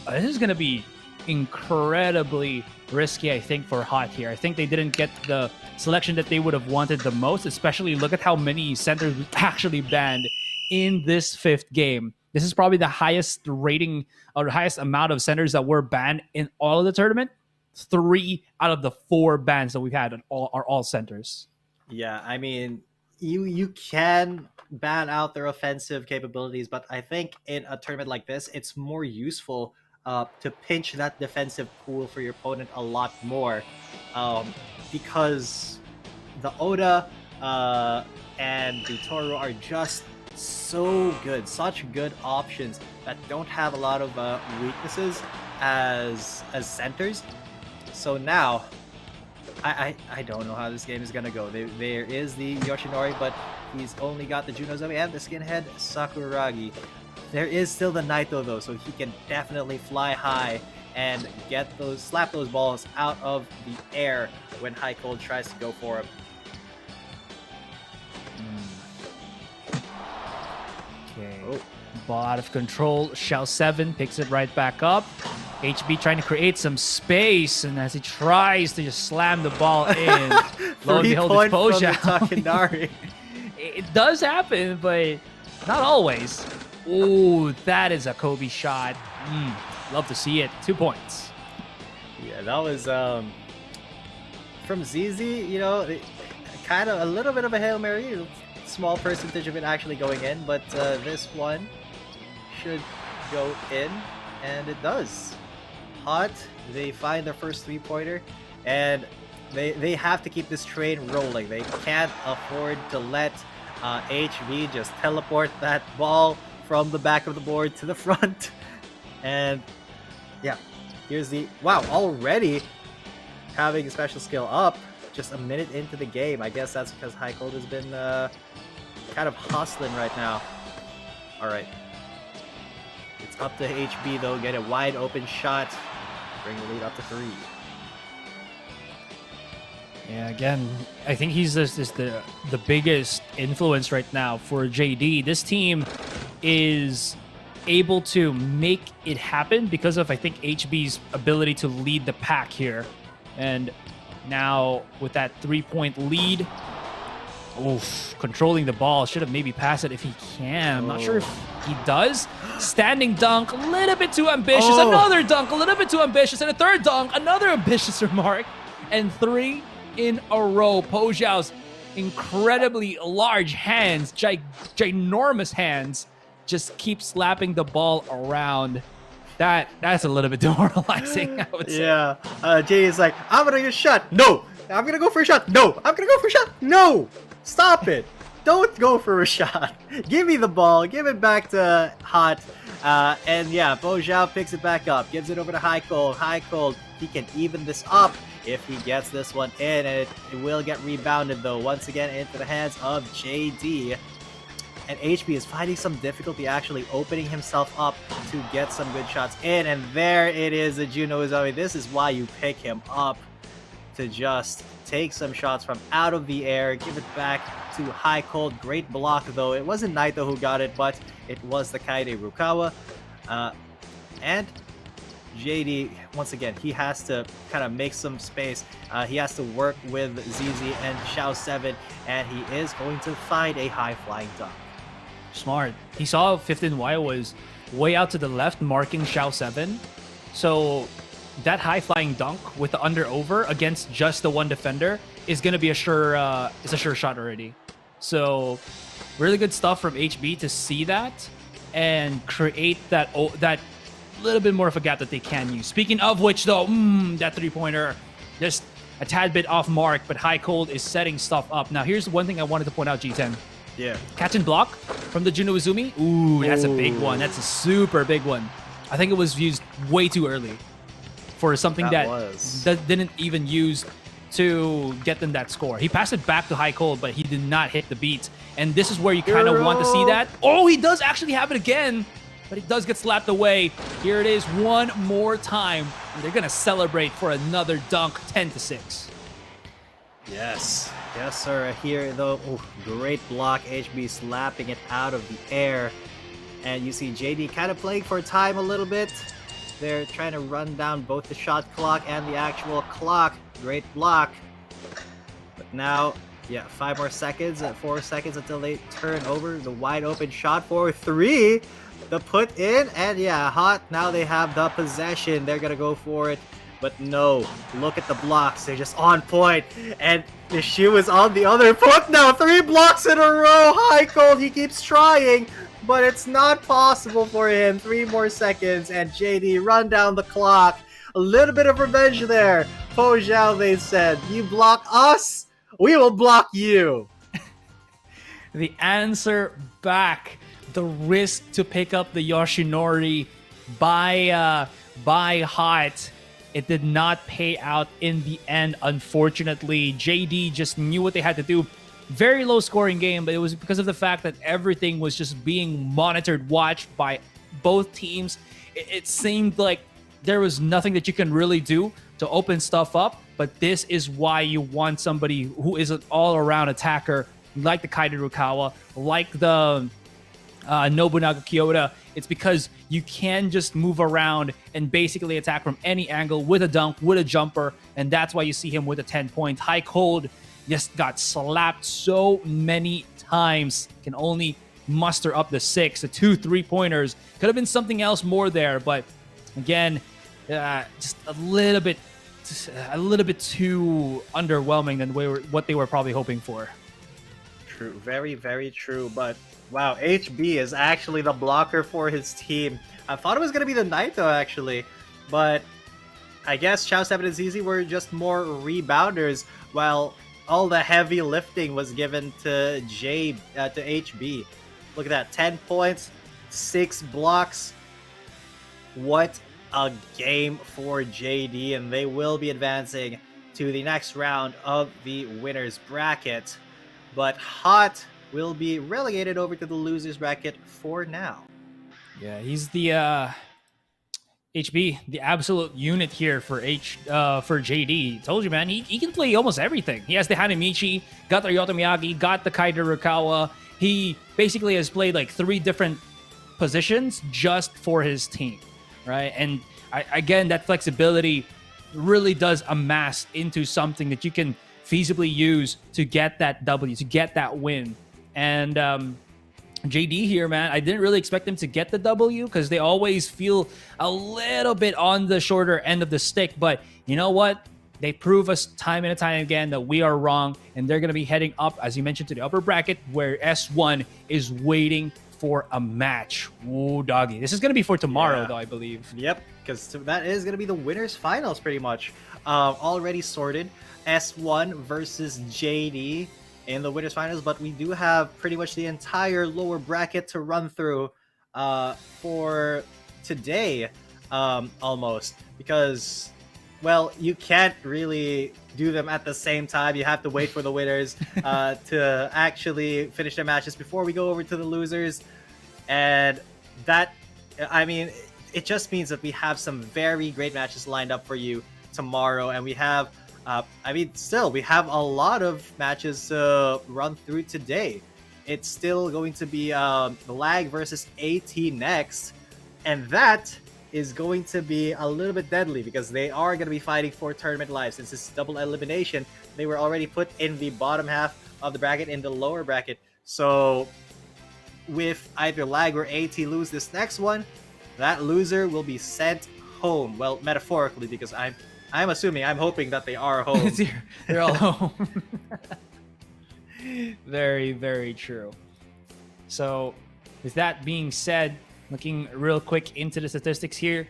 This is going to be incredibly risky, I think, for Hot here. I think they didn't get the selection that they would have wanted the most, especially look at how many centers actually banned in this fifth game. This is probably the highest rating or the highest amount of centers that were banned in all of the tournament. 3 out of the 4 bans that we've had are all centers. Yeah, I mean, you can ban out their offensive capabilities, but I think in a tournament like this, it's more useful to pinch that defensive pool for your opponent a lot more, because the Oda and the Toru are just so good, such good options that don't have a lot of weaknesses as centers. So now, I don't know how this game is gonna go. There is the Yoshinori, but he's only got the Junozumi and the skinhead Sakuragi. There is still the Naito though, so he can definitely fly high and slap those balls out of the air when High Cold tries to go for him. Okay. Ball out of control. Shell 7 picks it right back up. HB trying to create some space, and as he tries to just slam the ball in, lo and behold, it's Pojao. Takanari. It does happen, but not always. Ooh, that is a Kobe shot. Love to see it. 2 points. Yeah, that was from ZZ, you know, kind of a little bit of a Hail Mary. Small percentage of it actually going in, but this one should go in, and it does. Hot, they find their first 3-pointer, and they have to keep this train rolling. They can't afford to let HV just teleport that ball from the back of the board to the front. And yeah, here's the wow, already having a special skill up just a minute into the game. I guess that's because High Cold has been kind of hustling right now. All right, it's up to HB though. Get a wide open shot, bring the lead up to 3. Yeah, again, I think he's the biggest influence right now for JD. This team is able to make it happen because of, I think, HB's ability to lead the pack here. And now with that 3-point lead, oof, controlling the ball. Should have maybe passed it if he can. I'm not sure if he does. Standing dunk, a little bit too ambitious. Another dunk, a little bit too ambitious. And a third dunk, another ambitious remark. And 3 in a row. Pojao's incredibly large hands, ginormous hands, just keep slapping the ball around. That's a little bit demoralizing, I would say. Yeah, Jay is like, I'm gonna get a shot. No, I'm gonna go for a shot. No, I'm gonna go for a shot. No, stop it. Don't go for a shot. Give me the ball. Give it back to Hot. And yeah, Pojao picks it back up. Gives it over to High Cold. High Cold, he can even this up if he gets this one in. And it will get rebounded, though, once again into the hands of JD. And HB is finding some difficulty actually opening himself up to get some good shots in. And there it is, the Juno Izami. This is why you pick him up, to just take some shots from out of the air, give it back to High Cold. Great block, though. It wasn't Naito who got it, but it was the Kaede Rukawa. And JD, once again, he has to kind of make some space. He has to work with ZZ and Xiao 7, and he is going to find a high-flying dunk. Smart. He saw 15Y was way out to the left, marking Xiao 7. So that high-flying dunk with the under-over against just the one defender is going to be a sure shot already. So really good stuff from HB to see that and create that little bit more of a gap that they can use. Speaking of which, though, that 3-pointer just a tad bit off mark, but High Cold is setting stuff up. Now, here's one thing I wanted to point out, G10. Yeah. Catch and block from the Juno Izumi. Ooh, that's a big one. That's a super big one. I think it was used way too early for something that didn't even use to get them that score. He passed it back to High Cold, but he did not hit the beat. And this is where you kind of want to see that. Oh, he does actually have it again, but he does get slapped away. Here it is one more time. And they're going to celebrate for another dunk, 10-6. Yes. Yes, sir. Here, though, great block. HB slapping it out of the air. And you see JD kind of playing for time a little bit. They're trying to run down both the shot clock and the actual clock. Great block. But now, yeah, 5 more seconds, 4 seconds until they turn over the wide open shot for 3. The put in, and yeah, Hot, now they have the possession. They're gonna go for it. But no, look at the blocks. They're just on point. And the shoe is on the other foot now. 3 blocks in a row. High Cold, he keeps trying, but it's not possible for him. 3 more seconds, and JD run down the clock. A little bit of revenge there. Pojao, they said, you block us, we will block you. The answer back. The risk to pick up the Yoshinori by Hot. It did not pay out in the end, unfortunately. JD just knew what they had to do. Very low scoring game, but it was because of the fact that everything was just being monitored, watched by both teams. It seemed like there was nothing that you can really do to open stuff up, but this is why you want somebody who is an all-around attacker, like the Kaede Rukawa, like the Nobunaga Kyoto, It's because you can just move around and basically attack from any angle with a dunk, with a jumper, and that's why you see him with a 10 points. High Cold just got slapped so many times, can only muster up the 6. The 2 3-pointers could have been something else more there, but again, just a little bit too underwhelming than what they were probably hoping for. True, very, very true. But wow, HB is actually the blocker for his team. I thought it was gonna be the Naito actually, but I guess Chow 7 and ZZ were just more rebounders, while all the heavy lifting was given to HB. Look at that, 10 points, 6 blocks. What a game for JD, and they will be advancing to the next round of the winners bracket. But Hot will be relegated over to the losers bracket for now. Yeah, he's the HB, the absolute unit here for JD. Told you, man, he can play almost everything. He has the Hanamichi, got the Ryota Miyagi, got the Kaida Rukawa. He basically has played like 3 different positions just for his team, right? And again, that flexibility really does amass into something that you can feasibly use to get that W, to get that win. And JD here, man, I didn't really expect them to get the W because they always feel a little bit on the shorter end of the stick. But you know what? They prove us time and time again that we are wrong, and they're going to be heading up, as you mentioned, to the upper bracket where S1 is waiting for a match. Ooh, doggy. This is going to be for tomorrow, though, I believe. Yep, because that is going to be the winners' finals pretty much. Already sorted. S1 versus JD in the winners finals, but we do have pretty much the entire lower bracket to run through for today, almost, because, well, you can't really do them at the same time. You have to wait for the winners to actually finish their matches before we go over to the losers. And that, I mean, it just means that we have some very great matches lined up for you tomorrow, and we have we have a lot of matches to run through today. It's still going to be Lag versus AT next, and that is going to be a little bit deadly because they are going to be fighting for tournament life. Since it's double elimination, they were already put in the bottom half of the bracket, in the lower bracket. So with either Lag or AT lose this next one, that loser will be sent home. Well, metaphorically, because I'm assuming, I'm hoping that they are home. They're all home. Very, very true. So, with that being said, looking real quick into the statistics here,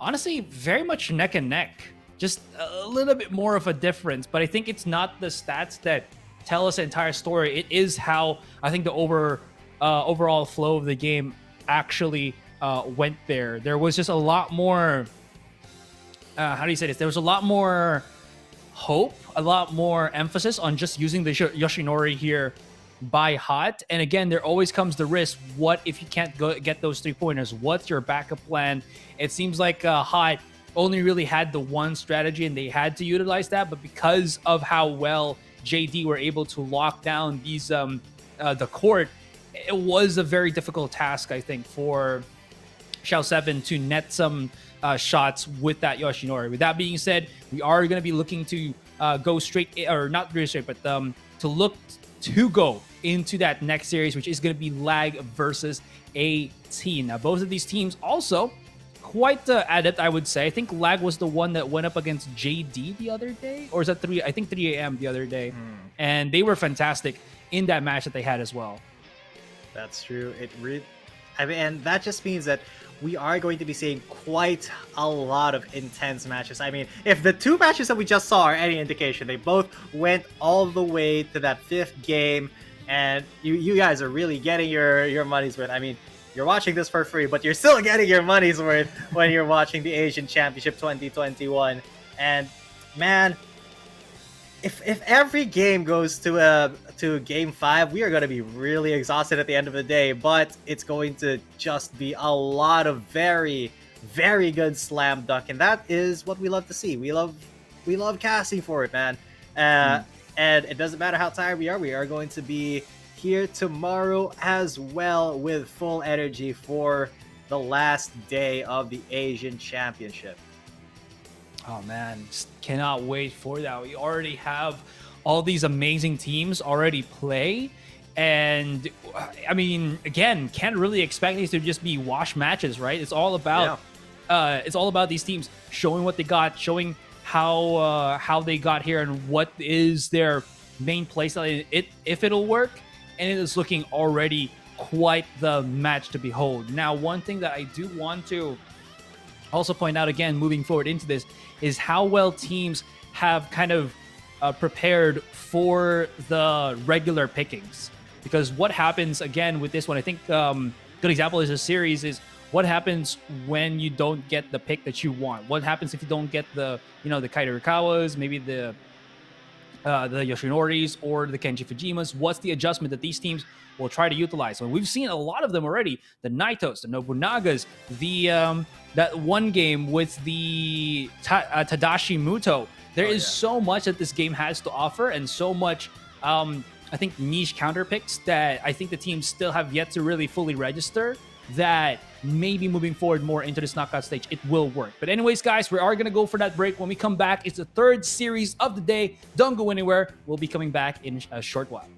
honestly, very much neck and neck. Just a little bit more of a difference, but I think it's not the stats that tell us the entire story. It is how I think the overall flow of the game actually went there. There was just a lot more... how do you say this? There was a lot more hope, a lot more emphasis on just using the Yoshinori here by Hot. And again, there always comes the risk. What if you can't get those 3-pointers? What's your backup plan? It seems like Hot only really had the one strategy, and they had to utilize that. But because of how well JD were able to lock down these the court, it was a very difficult task, I think, for Xiao 7 to net some shots with that Yoshinori. With that being said, we are going to be looking to go straight, or not really straight, but to look to go into that next series, which is going to be Lag versus AT. Now, both of these teams also quite adept, I would say. I think Lag was the one that went up against JD the other day, or is that 3 a.m. the other day, and they were fantastic in that match that they had as well. That's true. And that just means that we are going to be seeing quite a lot of intense matches. I mean, if the 2 matches that we just saw are any indication, they both went all the way to that 5th game, and you guys are really getting your money's worth. I mean, you're watching this for free, but you're still getting your money's worth when you're watching the Asian Championship 2021. And man, if every game goes to game 5, we are going to be really exhausted at the end of the day, but it's going to just be a lot of very, very good slam dunk, and that is what we love to see. We love casting for it, man. And it doesn't matter how tired we are going to be here tomorrow as well with full energy for the last day of the Asian Championship. Oh man, just cannot wait for that. We already have all these amazing teams already play. And I mean, again, can't really expect these to just be wash matches, right? It's all about these teams showing what they got, showing how they got here and what is their main playstyle. If it'll work, and it is looking already quite the match to behold. Now, one thing that I do want to also point out again, moving forward into this, is how well teams have kind of prepared for the regular pickings. Because what happens again with this one, I think good example is a series is what happens when you don't get the pick that you want. What happens if you don't get the the Kairikawas, maybe the Yoshinoris or the Kenji Fujimas? What's the adjustment that these teams will try to utilize? And we've seen a lot of them already. The Naitos, the Nobunagas, the that one game with the Tadashi Muto. There is so much that this game has to offer, and so much I think niche counter picks that I think the teams still have yet to really fully register, that maybe moving forward more into this knockout stage, it will work. But anyways, guys, we are going to go for that break. When we come back, it's the third series of the day. Don't go anywhere. We'll be coming back in a short while.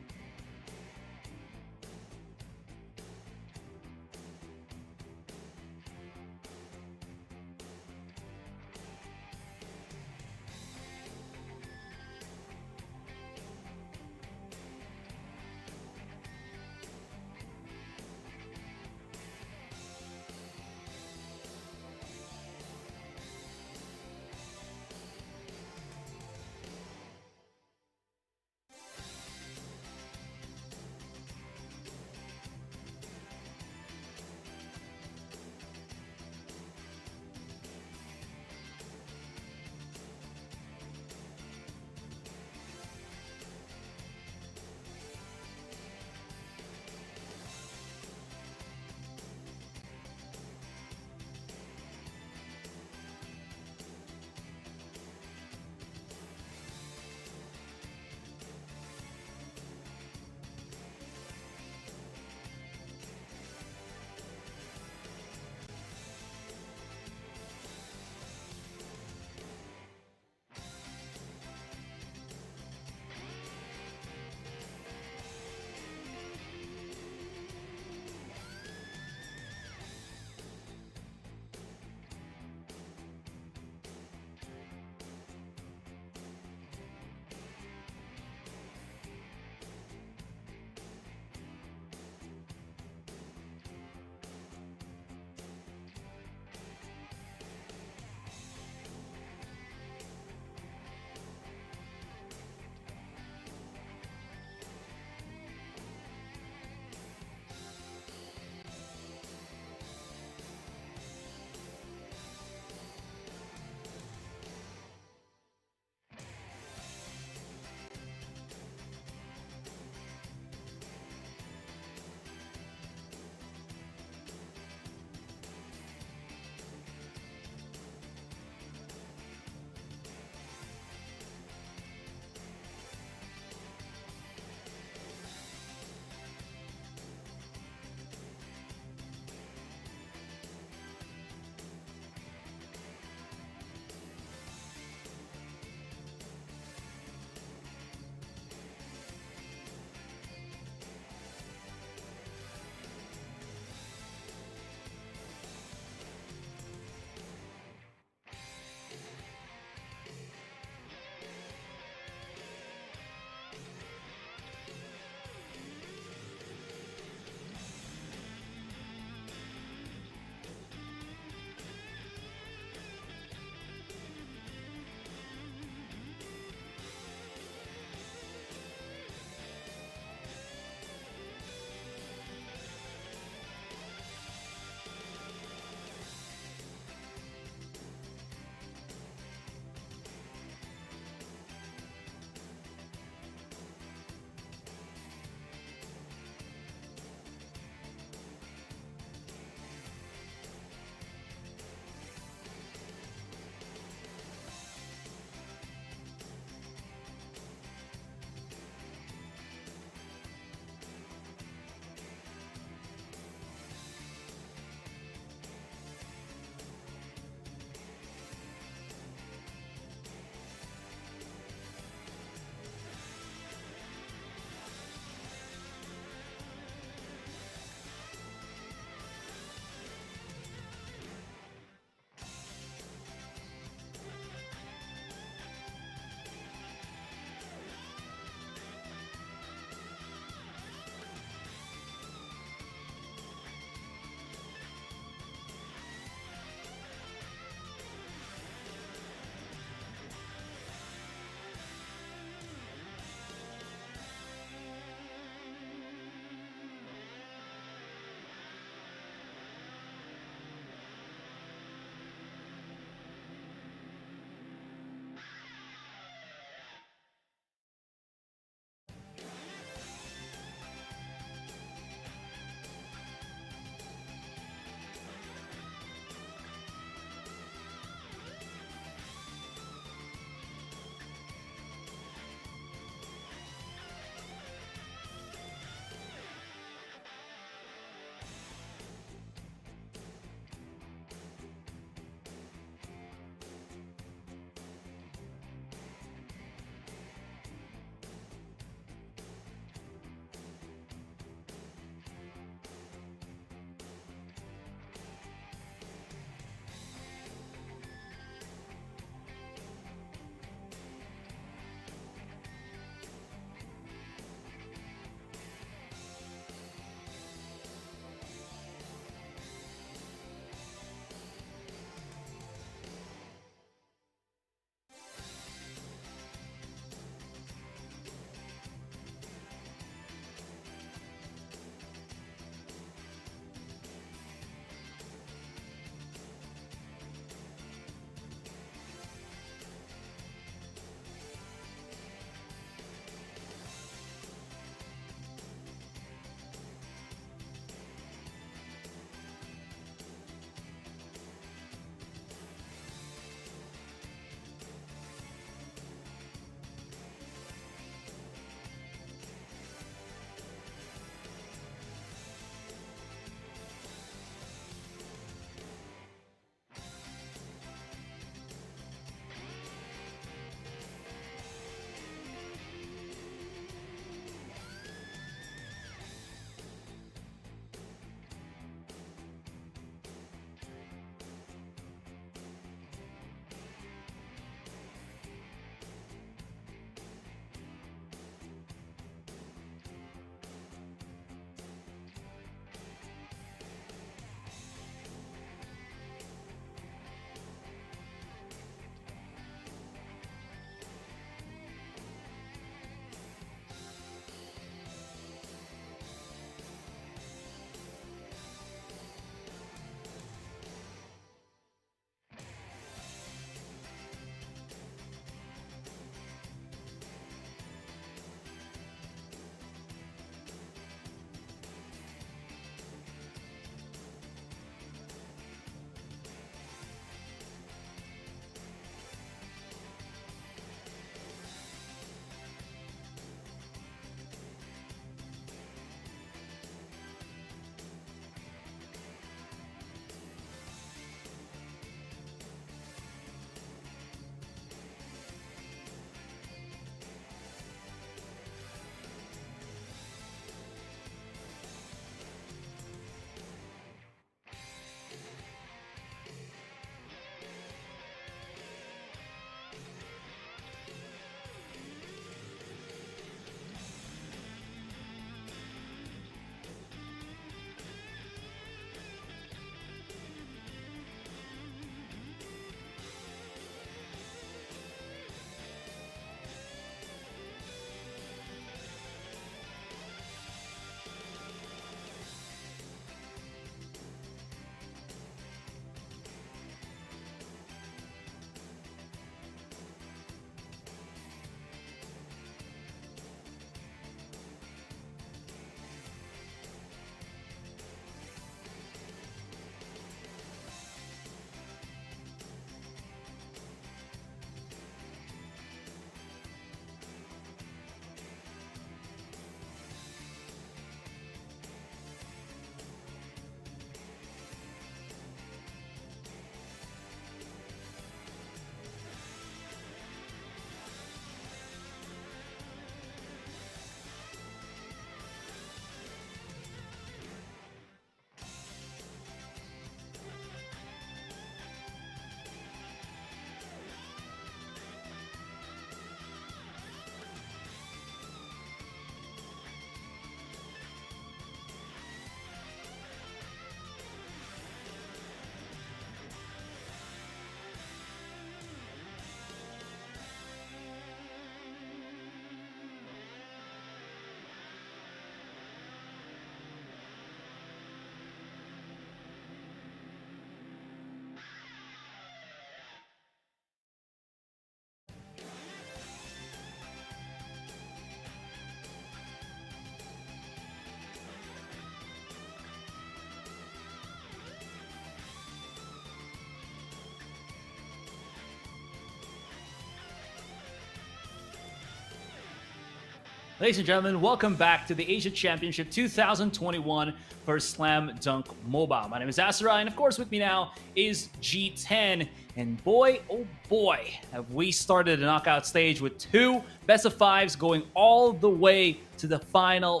Ladies and gentlemen, welcome back to the Asia Championship 2021 for Slam Dunk Mobile. My name is Asarai, and of course with me now is G10. And boy, oh boy, have we started a knockout stage with two best of fives going all the way to the final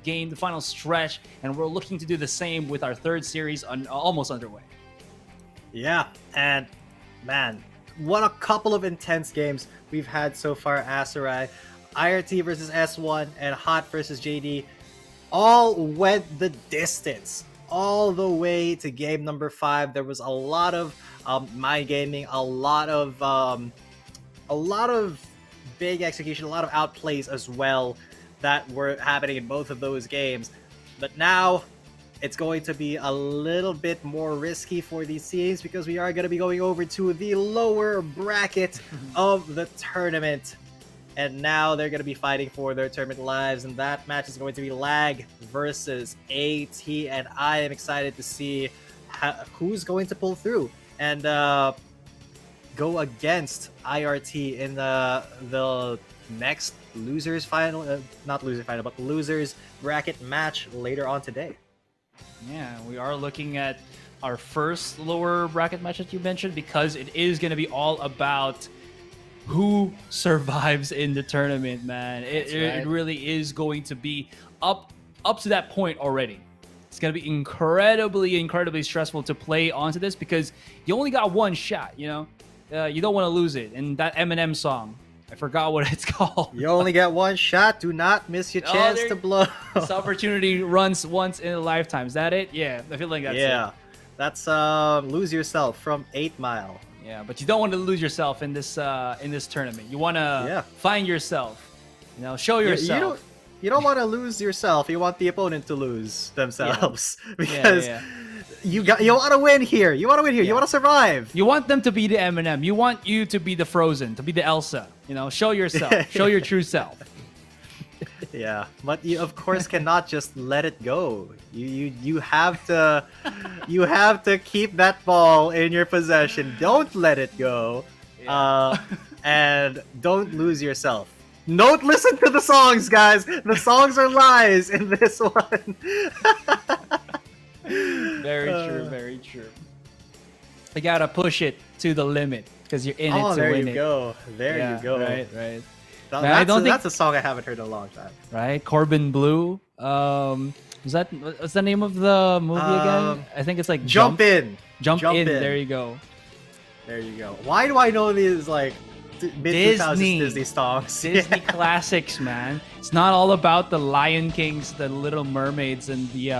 game, the final stretch. And we're looking to do the same with our third series almost underway. Yeah, and man, what a couple of intense games we've had so far, Asarai. IRT versus S1 and Hot versus JD all went the distance all the way to game number 5. There was a lot of mind gaming, a lot of big execution, a lot of outplays as well that were happening in both of those games. But now it's going to be a little bit more risky for these teams because we are going to be going over to the lower bracket of the tournament. And now they're going to be fighting for their tournament lives, and that match is going to be Lag versus AT, and I am excited to see who's going to pull through and go against IRT in the next losers final, not loser final, but losers bracket match later on today. Yeah, we are looking at our first lower bracket match that you mentioned because it is going to be all about who survives in the tournament, man. It really is going to be up to that point already. It's going to be incredibly stressful to play onto this because you only got one shot, you know? You don't want to lose it. And that Eminem song, I forgot what it's called. You only get one shot. Do not miss your chance to blow. This opportunity runs once in a lifetime. Is that it? Yeah, I feel like that's it. That's Lose Yourself from 8 Mile. Yeah, but you don't want to lose yourself in this tournament. You want to find yourself, you know, show yourself. You don't want to lose yourself. You want the opponent to lose themselves because you want to win here. You want to win here. You want to survive. You want them to be the Eminem. You want you to be the Frozen, to be the Elsa. You know, show yourself. Show your true self. Yeah, but you of course cannot just let it go. You have to keep that ball in your possession. Don't let it go, and don't lose yourself. Don't listen to the songs, guys. The songs are lies in this one. Very true. You gotta push it to the limit because you're in it to win it. There you go. There you go. Right. That's a song I haven't heard in a long time. Right, Corbin Blue. What's the name of the movie again? I think it's like Jump In. Jump In. There you go. Why do I know these like mid-2000s Disney songs? Disney classics, man. It's not all about the Lion Kings, the Little Mermaids, and the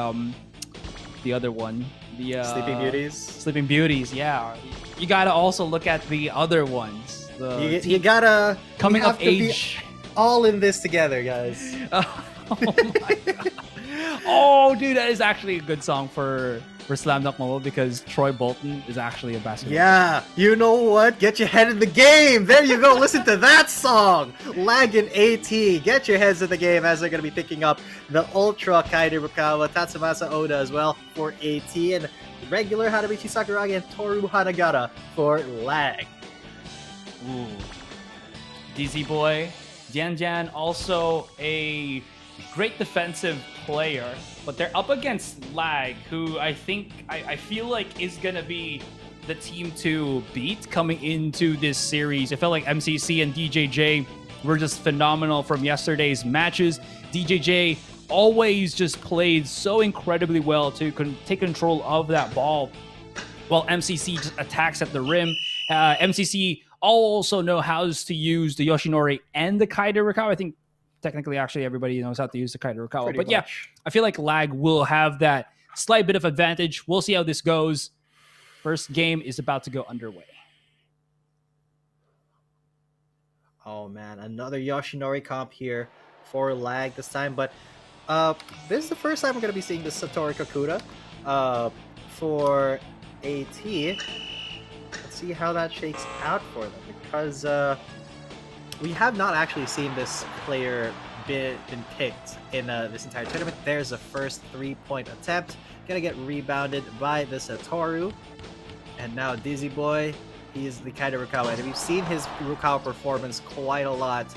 other one, the Sleeping Beauties. Sleeping Beauties, yeah. You gotta also look at the other ones. You gotta coming of age, all in this together, guys. Oh my god! Oh, dude, that is actually a good song for Slam Dunk Mobile because Troy Bolton is actually a basketball. Yeah, you know what? Get your head in the game. There you go. Listen to that song. Lag and AT. Get your heads in the game as they're gonna be picking up the Ultra Kaide Rukawa, Tatsumasa Oda as well for AT, and regular Hanabichi Sakuragi and Toru Hanagata for Lag. Ooh. DZ Boy. Jan also a great defensive player, but they're up against Lag, who I feel like is going to be the team to beat coming into this series. I felt like MCC and DJJ were just phenomenal from yesterday's matches. DJJ always just played so incredibly well to take control of that ball, while MCC just attacks at the rim. MCC also know how to use the Yoshinori and the Kaide Rukawa. I think technically actually everybody knows how to use the Kaide Rukawa. Pretty much. Yeah, I feel like Lag will have that slight bit of advantage. We'll see how this goes. First game is about to go underway. Oh man, another Yoshinori comp here for Lag this time, but this is the first time we're going to be seeing the Satori Kakuta for AT. Let's see how that shakes out for them, because we have not actually seen this player been picked in this entire tournament. There's a first 3-point attempt, gonna get rebounded by the Satoru, and now Dizzy Boy, he is the Kaide Rukawa, and we've seen his Rukawa performance quite a lot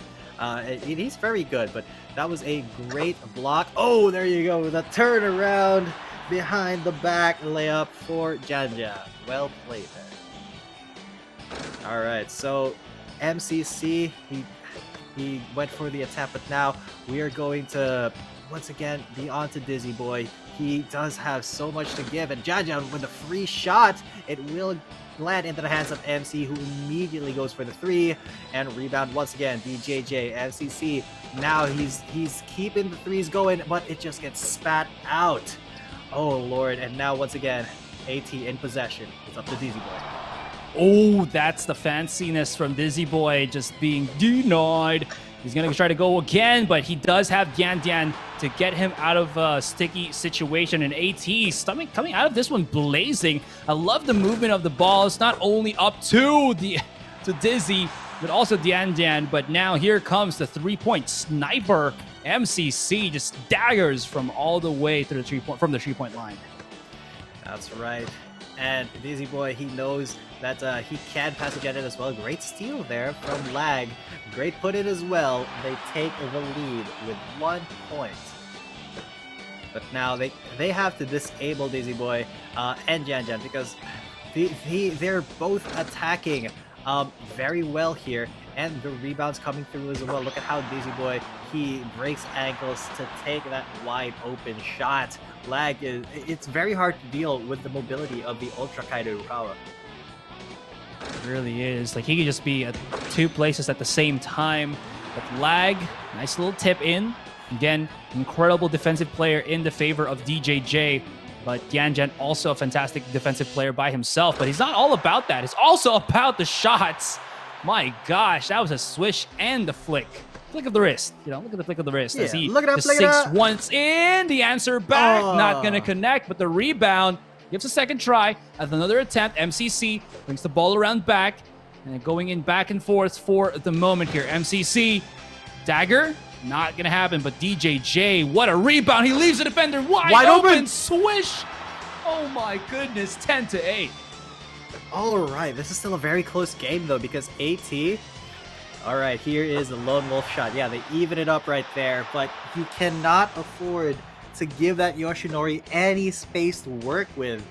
He's very good, but that was a great block. Oh, there you go. The turnaround behind the back layup for Janja. Well played there. All right, so MCC, he went for the attack, but now we are going to once again be on to Dizzy Boy. He does have so much to give, and Janja with a free shot, it will land into the hands of MC, who immediately goes for the 3 and rebound once again. DJJ, MCC, now he's keeping the 3s going, but it just gets spat out. Oh lord, and now once again AT in possession. It's up to Dizzy Boy. Oh, that's the fanciness from Dizzy Boy, just being denied. He's going to try to go again, but he does have Dian Dian to get him out of a sticky situation. And AT stomach coming out of this one blazing. I love the movement of the ball. It's not only up to Dizzy, but also Dian Dian. But now here comes the 3-point sniper. MCC just daggers from all the way to the 3-point line. That's right. And Dizzy Boy, he knows that he can pass a jet in as well. Great steal there from Lag. Great put in as well. They take the lead with 1 point. But now they have to disable Dizzy Boy and Jan Jan, because they're both attacking very well here. And the rebounds coming through as well. Look at how Dizzy Boy, he breaks ankles to take that wide open shot. Lag it's very hard to deal with the mobility of the Ultra Kaido Rukawa. It really is. Like, he could just be at 2 places at the same time. But Lag, nice little tip in. Again, incredible defensive player in the favor of DJJ. But Yanjan also a fantastic defensive player by himself. But he's not all about that. It's also about the shots. My gosh, that was a swish and the flick. Flick of the wrist. You know, look at the flick of the wrist. Yeah, as he look at that, just look at sinks that. once in. The answer back. Oh. Not going to connect, but the rebound gives a second try. At another attempt, MCC brings the ball around back. And going in back and forth for the moment here. MCC, dagger, not going to happen. But DJJ, what a rebound. He leaves the defender wide open. Swish. Oh my goodness, 10-8. All right, this is still a very close game though, because AT, all right, here is the lone wolf shot. Yeah, they even it up right there, but he cannot afford to give that Yoshinori any space to work with.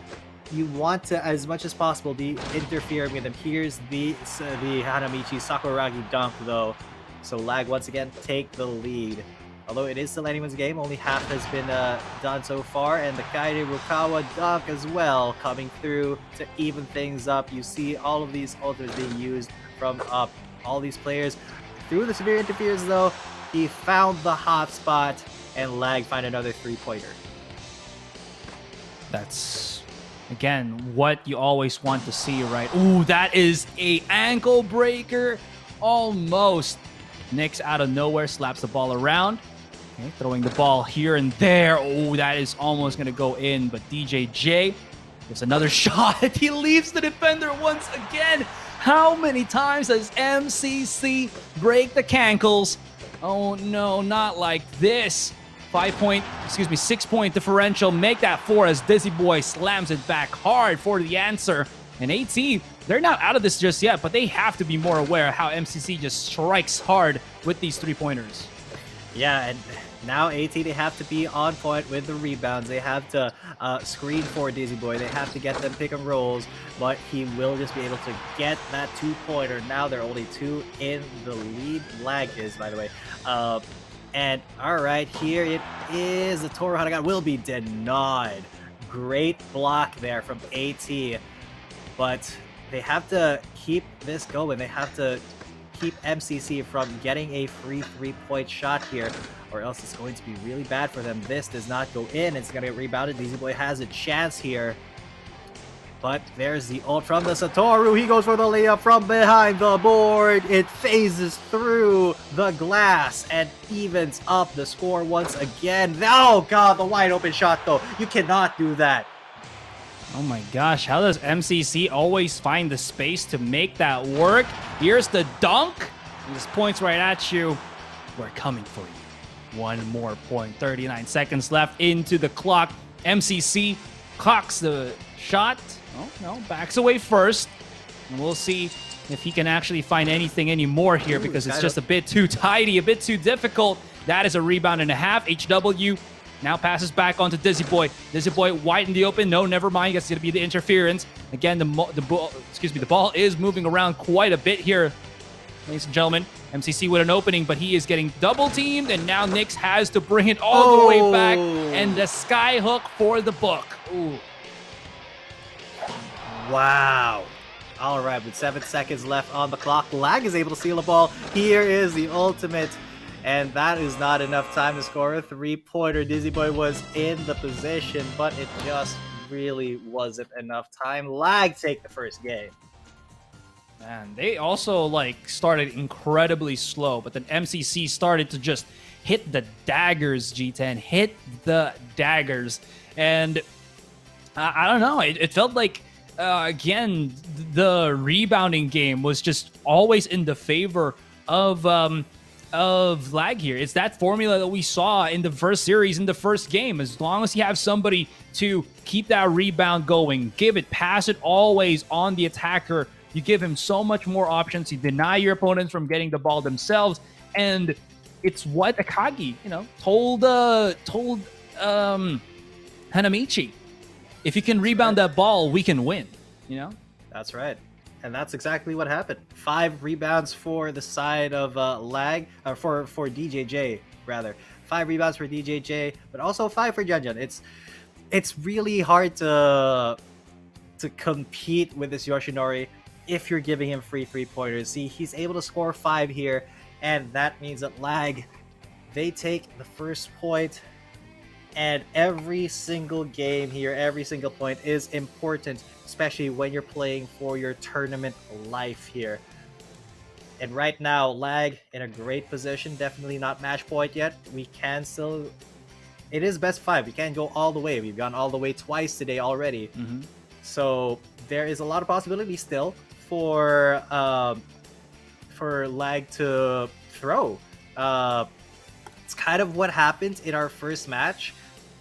You want to, as much as possible, be interfering with him. Here's the Hanamichi Sakuragi dunk though. So Lag once again take the lead. Although it is still anyone's game, only half has been done so far, and the Kairi Rukawa dunk as well coming through to even things up. You see all of these ultras being used from up. All these players through the severe interference though, he found the hot spot, and Lag find another 3-pointer. That's, again, what you always want to see, right? Ooh, that is a ankle breaker. Almost. Nix out of nowhere slaps the ball around. Okay, throwing the ball here and there. Oh, that is almost going to go in, but DJJ gives another shot. He leaves the defender once again. How many times does MCC break the cankles? Oh no, not like this. 6-point differential. Make that 4 as Dizzy Boy slams it back hard for the answer. And AT, they're not out of this just yet, but they have to be more aware of how MCC just strikes hard with these 3-pointers. Yeah, and now AT, they have to be on point with the rebounds. They have to screen for Dizzy Boy. They have to get them pick and rolls, but he will just be able to get that 2-pointer. Now they're only 2 in the lead. Lag is, by the way. And all right, here it is. The Toru Hanaga will be denied. Great block there from AT. But they have to keep this going. They have to keep MCC from getting a free 3-point shot here, or else it's going to be really bad for them. This does not go in. It's going to get rebounded. Dizzy Boy has a chance here. But there's the ult from the Satoru. He goes for the layup from behind the board. It phases through the glass and evens up the score once again. Oh god, the wide open shot though. You cannot do that. Oh my gosh, how does MCC always find the space to make that work? Here's the dunk. He just points right at you. We're coming for you. 1 more point. 39 seconds left into the clock. MCC clocks the shot. Oh, no, backs away first. And we'll see if he can actually find anything anymore here, because it's just a bit too tidy, a bit too difficult. That is a rebound and a half. HW now passes back onto Dizzy Boy. Dizzy Boy wide in the open. No, never mind. It's going to be the interference. Again, the ball is moving around quite a bit here, ladies and gentlemen. MCC with an opening, but he is getting double teamed, and now Nyx has to bring it all the way back, and the sky hook for the book. Ooh. Wow. All right, with 7 seconds left on the clock, Lag is able to steal the ball. Here is the ultimate, and that is not enough time to score a 3-pointer. Dizzy Boy was in the position, but it just really wasn't enough time. Lag take the first game. Man, they also started incredibly slow, but then MCC started to just hit the daggers, G10, hit the daggers. And I don't know, it felt like, again, the rebounding game was just always in the favor of Lag here. It's that formula that we saw in the first series, in the first game. As long as you have somebody to keep that rebound going, give it, pass it always on the attacker, you give him so much more options. You deny your opponents from getting the ball themselves, and it's what Akagi, told Hanamichi. If you can rebound that ball, we can win. That's right, and that's exactly what happened. 5 rebounds for the side of Lag, for DJJ rather. 5 rebounds for DJJ, but also 5 for Junjun. It's really hard to compete with this Yoshinori if you're giving him free 3-pointers. See, he's able to score 5 here, and that means that Lag, they take the first point, and every single game here, every single point is important, especially when you're playing for your tournament life here. And right now, Lag in a great position, definitely not match point yet. We can still, it is best 5. We can't go all the way. We've gone all the way twice today already. So there is a lot of possibility still for Lag to throw. It's kind of what happened in our first match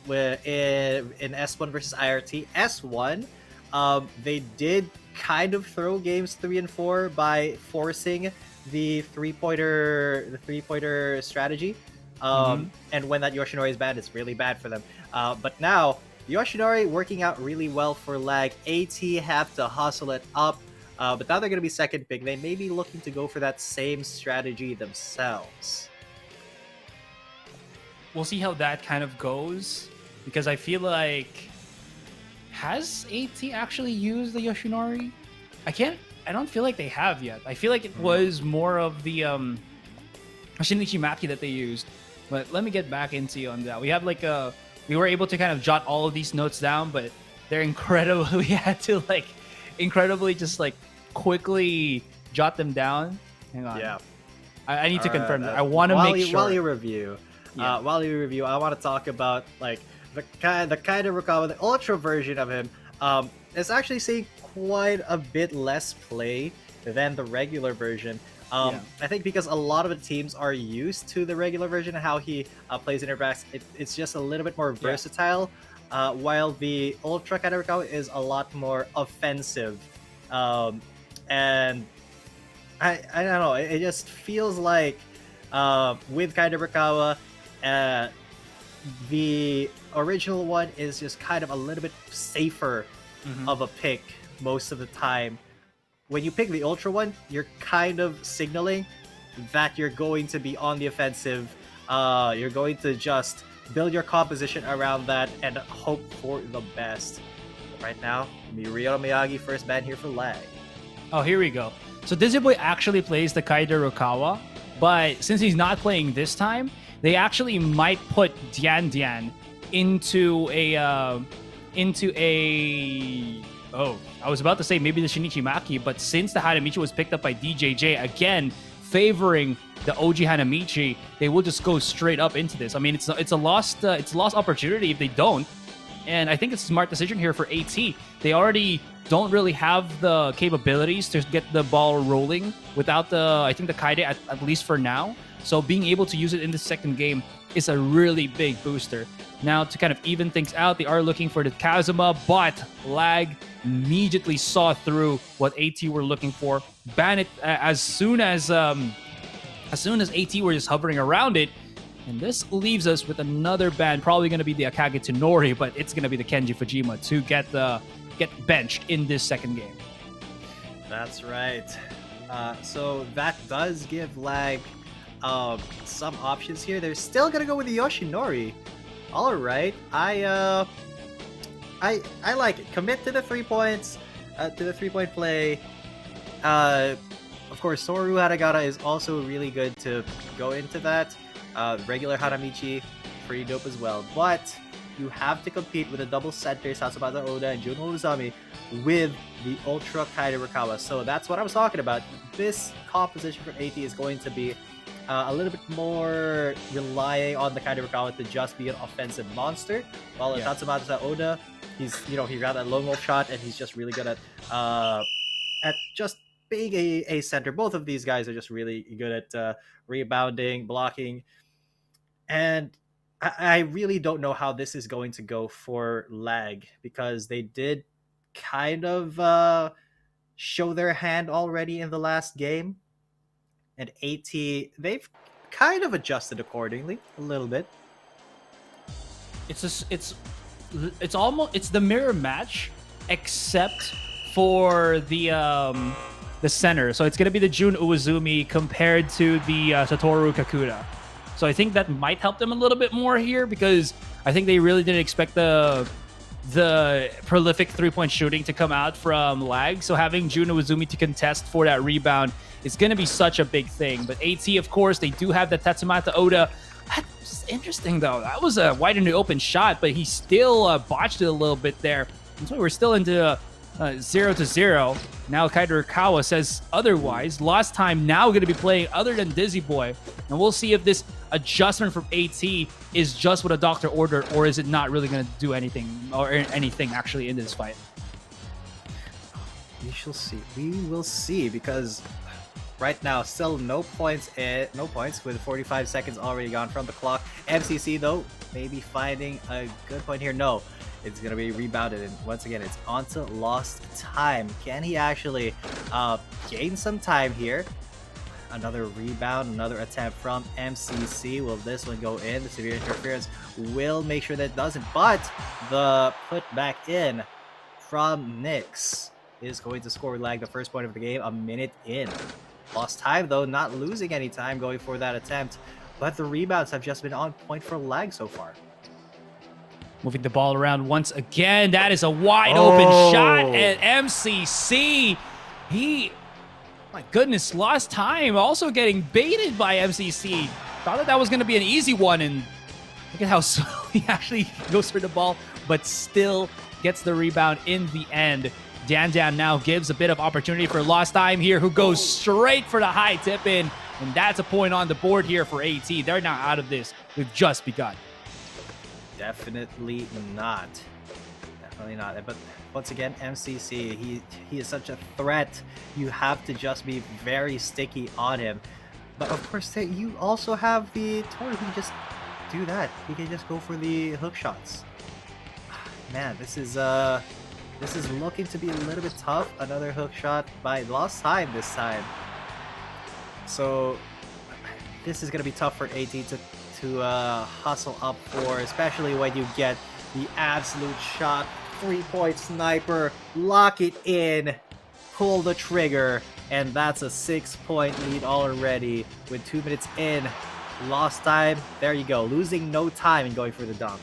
in S1 versus IRT. S1, they did kind of throw games 3 and 4 by forcing the three-pointer strategy. And when that Yoshinori is bad, it's really bad for them. But now Yoshinori working out really well for Lag. AT have to hustle it up. But now they're going to be second pick. They may be looking to go for that same strategy themselves. We'll see how that kind of goes, because I feel like, has AT actually used the Yoshinori? I don't feel like they have yet. I feel like it was more of the Shinichi Maki that they used. But let me get back into you on that. We have we were able to kind of jot all of these notes down, but they're incredible. We had to incredibly just quickly jot them down. Hang on. Yeah. I need to confirm that. I want to make sure. While you review, I want to talk about the kind of Rukawa, the ultra version of him. It's actually seeing quite a bit less play than the regular version. I think because a lot of the teams are used to the regular version and how he plays and interacts, it's just a little bit more versatile. While the Ultra Kaida Rukawa is a lot more offensive. And I don't know, it just feels like with Kaida Rukawa, the original one is just kind of a little bit safer of a pick most of the time. When you pick the Ultra one, you're kind of signaling that you're going to be on the offensive. You're going to just build your composition around that and hope for the best. Right now, Mirio Miyagi first ban here for Lag. Oh, here we go. So Dizzy Boy actually plays the Kaida Rukawa, but since he's not playing this time, they actually might put Dian into a oh, I was about to say maybe the Shinichi Maki, but since the Hanamichi was picked up by DJJ, again favoring the OG Hanamichi, they will just go straight up into this. I mean, it's a lost opportunity if they don't, and I think it's a smart decision here for AT. They already don't really have the capabilities to get the ball rolling without the Kaide at least for now. So being able to use it in the second game is a really big booster. Now, to kind of even things out, they are looking for the Kazuma, but Lag immediately saw through what AT were looking for. Ban it as soon as AT were just hovering around it. And this leaves us with another ban, probably going to be the Akage Tenori, but it's going to be the Kenji Fujima to get benched in this second game. That's right. So that does give Lag some options here. They're still gonna go with the Yoshinori. All right, I like it. Commit to the 3 points, to the 3-point play. Of course, Toru Haragata is also really good to go into that. Regular Haramichi, pretty dope as well. But you have to compete with the double centers, Satsumata Oda and Juno Uzami, with the Ultra Kaiderakawa. So that's what I was talking about. This composition from AT is going to be a little bit more relying on the Kaiderakawa to just be an offensive monster, while Tatsumata Oda, he got that lone wolf shot, and he's just really good at just being a center. Both of these guys are just really good at rebounding, blocking, and I really don't know how this is going to go for Lag, because they did kind of show their hand already in the last game. And AT, they've kind of adjusted accordingly a little bit. It's the mirror match, except for the center. So it's gonna be the Jun Uezumi compared to the Satoru Kakuda. So I think that might help them a little bit more here, because I think they really didn't expect the prolific 3-point shooting to come out from Lag. So having Jun Uezumi to contest for that rebound is going to be such a big thing. But AT, of course, they do have the Tatsumata Oda. That's interesting, though. That was a wide in the open shot, but he still botched it a little bit there. And so we're still into 0-0. Now Kaiderakawa says otherwise. Lost time now going to be playing other than Dizzy Boy. And we'll see if this adjustment from AT is just what a doctor ordered, or is it not really going to do anything, or anything actually in this fight. We shall see. We will see, because right now still no points with 45 seconds already gone from the clock. MCC though maybe finding a good point here. No, it's gonna be rebounded, and once again it's onto lost time. Can he actually gain some time here? Another rebound, another attempt from MCC. Will this one go in? The severe interference will make sure that it doesn't, but the put back in from Nyx is going to score Lag the first point of the game a minute in. Lost time though, not losing any time going for that attempt, but the rebounds have just been on point for Lag so far. Moving the ball around once again. That is a wide open shot, and MCC, my goodness, lost time. Also getting baited by MCC. Thought that was going to be an easy one, and look at how slow he actually goes for the ball, but still gets the rebound in the end. Dan now gives a bit of opportunity for lost time here, who goes straight for the high tip in, and that's a point on the board here for AT. They're not out of this. We've just begun. Definitely not. Definitely not. But once again, MCC, he is such a threat. You have to just be very sticky on him. But of course, you also have the Toru who can just do that. He can just go for the hook shots. Man, this is looking to be a little bit tough. Another hook shot by lost time this time. So this is gonna be tough for AT to hustle up for, especially when you get the absolute shot, 3-point sniper, lock it in, pull the trigger, and that's a 6-point lead already with 2 minutes in. Lost time, there you go, losing no time and going for the dunk.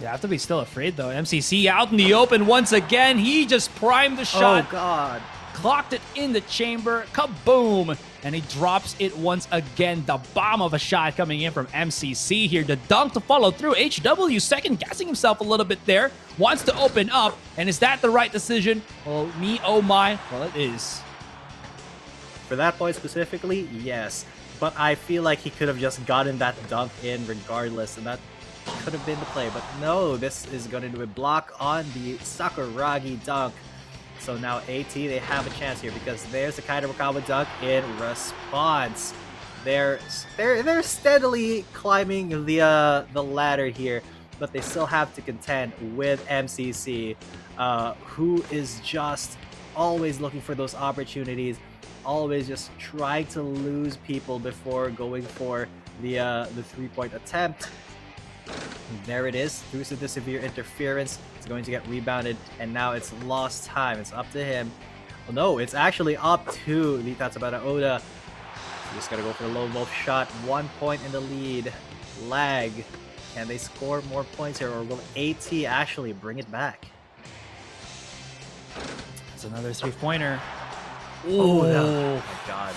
You have to be still afraid though. MCC out in the open once again. He just primed the shot. Oh god. Clocked it in the chamber. Kaboom! And he drops it once again. The bomb of a shot coming in from MCC here. The dunk to follow through. HW second guessing himself a little bit there. Wants to open up. And is that the right decision? Well, oh my. Well, it is. For that point specifically, yes. But I feel like he could have just gotten that dunk in regardless. And that could have been the play. But no, this is going to do a block on the Sakuragi dunk. So now AT, they have a chance here, because there's the Kaiderakawa dunk in response. They're steadily climbing the ladder here, but they still have to contend with MCC, who is just always looking for those opportunities, always just trying to lose people before going for the 3-point attempt. There it is, through the severe interference. It's going to get rebounded, and now it's lost time. It's up to him. Oh, no, it's actually up to the Tatsubara Oda. Just gotta go for the low wolf shot. 1 point in the lead. Lag. Can they score more points here, or will AT actually bring it back? It's another 3-pointer. Oh my god.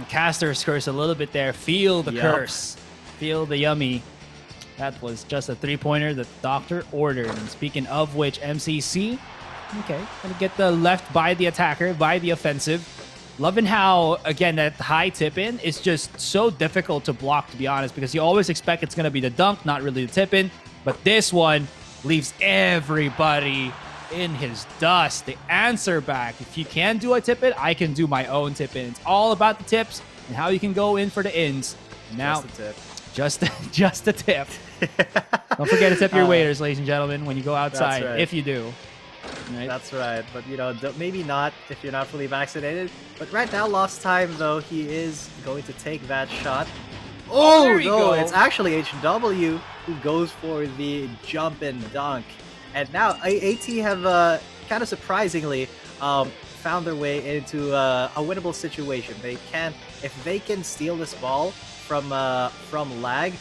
Caster's curse a little bit there. Feel the curse. Feel the yummy. That was just a 3-pointer that the doctor ordered. And speaking of which, MCC, okay, gonna get the left by the attacker, by the offensive. Loving how, again, that high tip-in is just so difficult to block, to be honest, because you always expect it's gonna be the dunk, not really the tip-in. But this one leaves everybody in his dust. The answer back. If you can do a tip-in, I can do my own tip-in. It's all about the tips and how you can go in for the ins. Now, just the tip. Just a tip. Don't forget to tip your waiters, ladies and gentlemen, when you go outside, right. if you do. Right? That's right, but you know, maybe not if you're not fully vaccinated. But right now, lost time though, he is going to take that shot. Oh there you no, go. it's actually HW who goes for the jump and dunk. And now AT have kind of surprisingly found their way into a winnable situation. They can, if they can steal this ball from lag,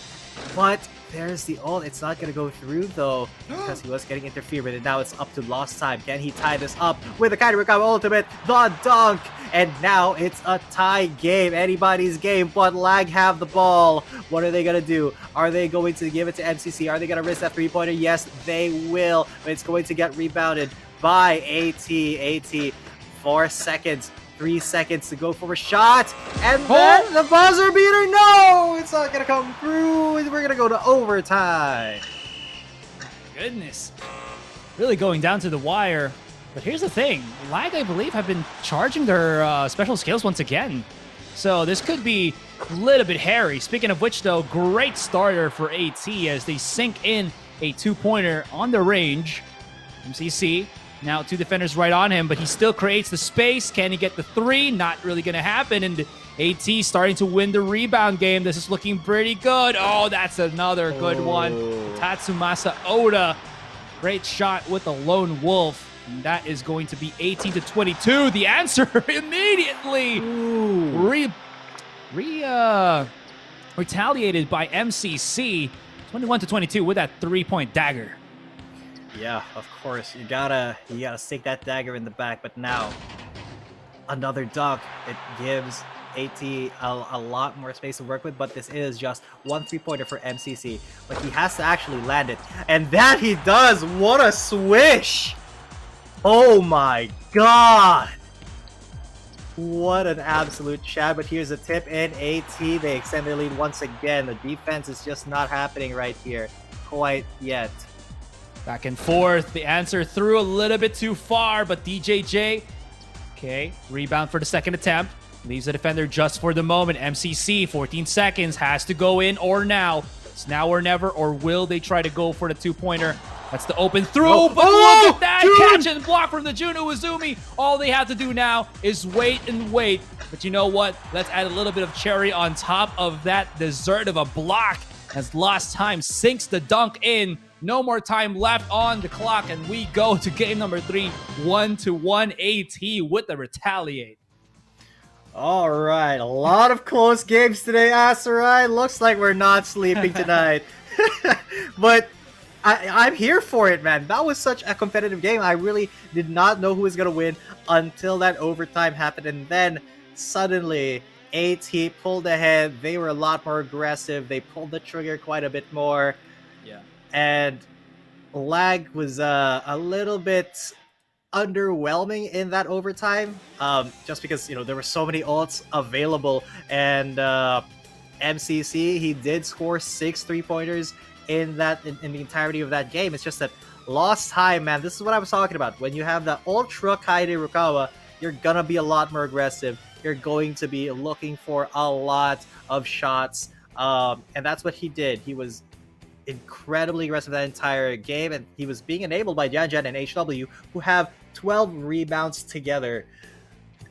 but there's the ult. It's not gonna go through though because he was getting interfered with, and now it's up to lost time. Can he tie this up with the Kairi Rikawa ultimate, the dunk? And now it's a tie game, anybody's game, but lag have the ball. What are they gonna do? Are they going to give it to MCC? Are they gonna risk that 3-pointer? Yes, they will. But it's going to get rebounded by AT. 4 seconds. 3 seconds to go for a shot, and then the buzzer beater. No, it's not gonna come through. We're gonna go to overtime. Goodness, really going down to the wire. But here's the thing: Lag, I believe, have been charging their special skills once again, so this could be a little bit hairy. Speaking of which, though, great starter for AT as they sink in a 2-pointer on the range. MCC. Now 2 defenders right on him, but he still creates the space. Can he get the 3? Not really going to happen. And AT starting to win the rebound game. This is looking pretty good. Oh, that's another good one. Tatsumasa Oda. Great shot with the lone wolf. And that is going to be 18-22. The answer immediately. Retaliated by MCC. 21-22 with that 3-point dagger. Yeah, of course. You gotta stick that dagger in the back, but now another dunk. It gives AT a lot more space to work with, but this is just 1 3-pointer for MCC. But he has to actually land it. And that he does! What a swish! Oh my god! What an absolute chat, but here's a tip in AT. They extend their lead once again. The defense is just not happening right here quite yet. Back and forth. The answer threw a little bit too far, but DJJ, okay, rebound for the second attempt. Leaves the defender just for the moment. MCC, 14 seconds, has to go in or now. It's now or never, or will they try to go for the 2-pointer? That's the open throw, but look at that! Catch and block from the Juno Uzumi. All they have to do now is wait and wait. But you know what? Let's add a little bit of cherry on top of that dessert of a block as lost time sinks the dunk in. No more time left on the clock, and we go to game number 3, 1-1 AT with the retaliate. All right, a lot of close games today, Asarai. Looks like we're not sleeping tonight. But I'm here for it, man. That was such a competitive game. I really did not know who was going to win until that overtime happened, and then suddenly AT pulled ahead. They were a lot more aggressive. They pulled the trigger quite a bit more. Yeah. And lag was a little bit underwhelming in that overtime, just because, you know, there were so many ults available, and MCC, he did score 6 3-pointers in the entirety of that game. It's just that lost time, man. This is what I was talking about. When you have the ultra Kairi Rukawa, you're gonna be a lot more aggressive. you're going to be looking for a lot of shots. And that's what he did. He was incredibly aggressive that entire game, and he was being enabled by Janjan and HW, who have 12 rebounds together.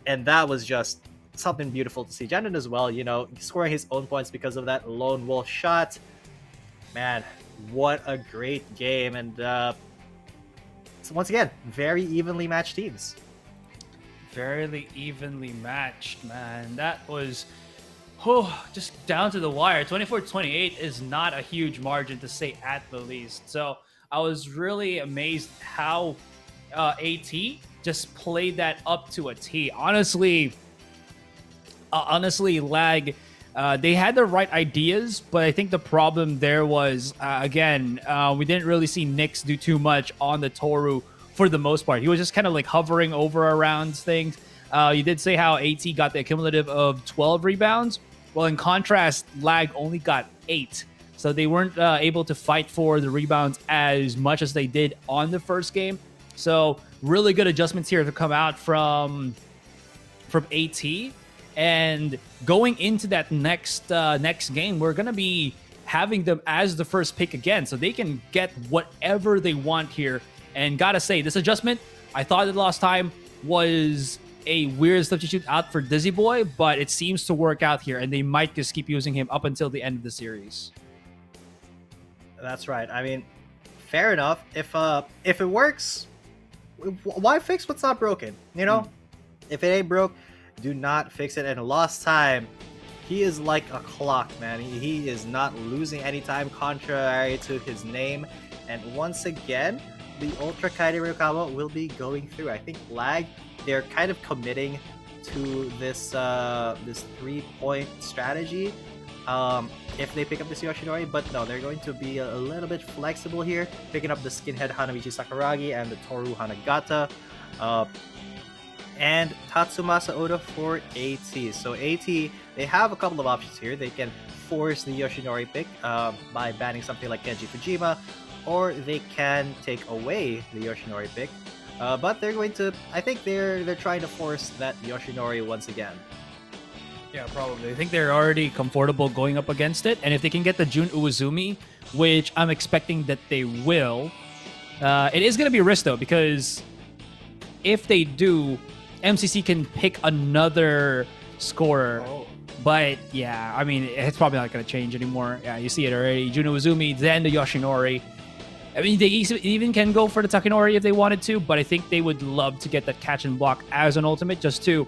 And that was just something beautiful to see. Janjan as well, scoring his own points because of that lone wolf shot. Man, what a great game. And so once again, very evenly matched teams. Very evenly matched, man. That was just down to the wire. 24-28 is not a huge margin, to say at the least. So I was really amazed how AT just played that up to a T. Honestly, Lag, they had the right ideas, but I think the problem there was, again, we didn't really see Nyx do too much on the Toru for the most part. He was just kind of like hovering over around things. You did say how AT got the cumulative of 12 rebounds. Well, in contrast, Lag only got 8. So they weren't able to fight for the rebounds as much as they did on the first game. So really good adjustments here to come out from AT. And going into that next game, we're going to be having them as the first pick again. So they can get whatever they want here. And gotta say, this adjustment, I thought the last time was a weird substitute out for Dizzy Boy, but it seems to work out here, and they might just keep using him up until the end of the series. That's right. I mean, fair enough. If it works, why fix what's not broken? If it ain't broke, do not fix it. And lost time, he is like a clock, man. He is not losing any time, contrary to his name. And once again, the Ultra Kairi combo will be going through. I think Lag, they're kind of committing to this 3-point strategy if they pick up this Yoshinori, but no, they're going to be a little bit flexible here, picking up the Skinhead Hanamichi Sakuragi and the Toru Hanagata, and Tatsumasa Oda for AT. So AT, they have a couple of options here. They can force the Yoshinori pick by banning something like Kenji Fujima, or they can take away the Yoshinori pick. But they're going to, I think they're trying to force that Yoshinori once again. Yeah, probably. I think they're already comfortable going up against it. And if they can get the Jun Uezumi, which I'm expecting that they will, it is going to be a risk, though, because if they do, MCC can pick another scorer. Oh. But yeah, I mean, it's probably not going to change anymore. Yeah, you see it already. Jun Uezumi, then the Yoshinori. I mean, they even can go for the Takanori if they wanted to, but I think they would love to get that catch and block as an ultimate just to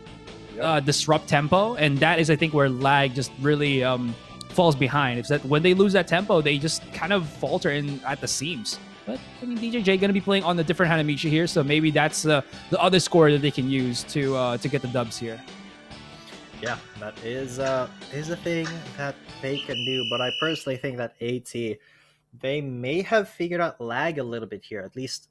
disrupt tempo. And that is, I think, where Lag just really falls behind. It's that when they lose that tempo, they just kind of falter at the seams. But, I mean, DJJ going to be playing on the different Hanamichi here, so maybe that's the other score that they can use to get the dubs here. Yeah, that is a thing that they can do, but I personally think that AT, they may have figured out Lag a little bit here, at least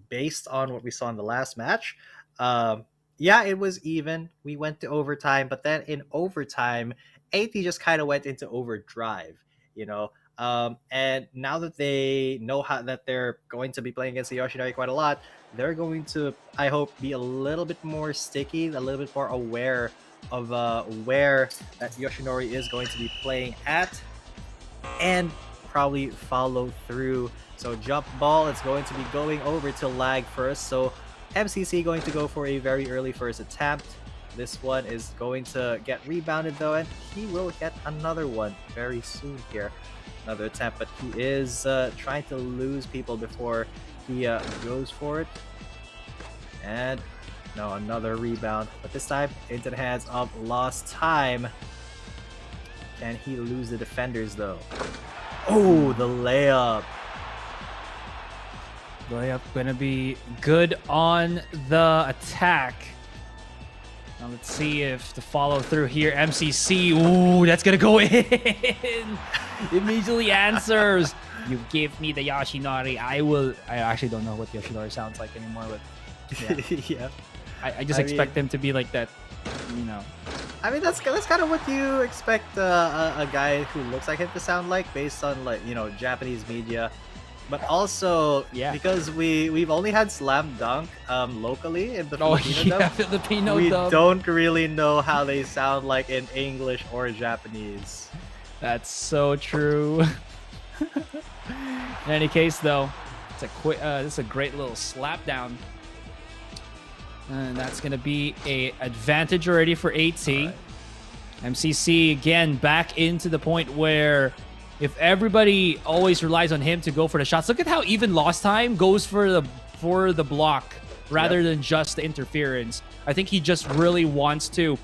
based on what we saw in the last match. Yeah, it was even. We went to overtime, but then in overtime, AT just kind of went into overdrive, and now that they know that they're going to be playing against the Yoshinari quite a lot, they're going to, I hope, be a little bit more sticky, a little bit more aware of where that Yoshinori is going to be playing at, and probably follow through. So jump ball, it's going to be going over to Lag first. So MCC going to go for a very early first attempt. This one is going to get rebounded though, and he will get another one very soon here. Another attempt, but he is trying to lose people before he goes for it. And no, another rebound, but this time into the hands of Lost Time. Can he lose the defenders though? Oh, the layup. Layup gonna be good on the attack. Now let's see if the follow through here. MCC, ooh, that's gonna go in. Immediately answers. You give me the Yoshinari, I actually don't know what Yoshinari sounds like anymore, but yeah. Yeah. I just expect him to be like that, I mean, that's kind of what you expect a guy who looks like him to sound like, based on Japanese media. But also, Yeah. because we've only had slam dunk locally in the Oh Filipino yeah, dub, Filipino we dub. don't really know how they sound like in English or Japanese. That's so true. In any case, though, it's a this is a great little slap down, and that's gonna be a advantage already for AT. Right. MCC again back into the point where if everybody always relies on him to go for the shots, look at how even Lost Time goes for the block rather than just the interference. I think he just really wants to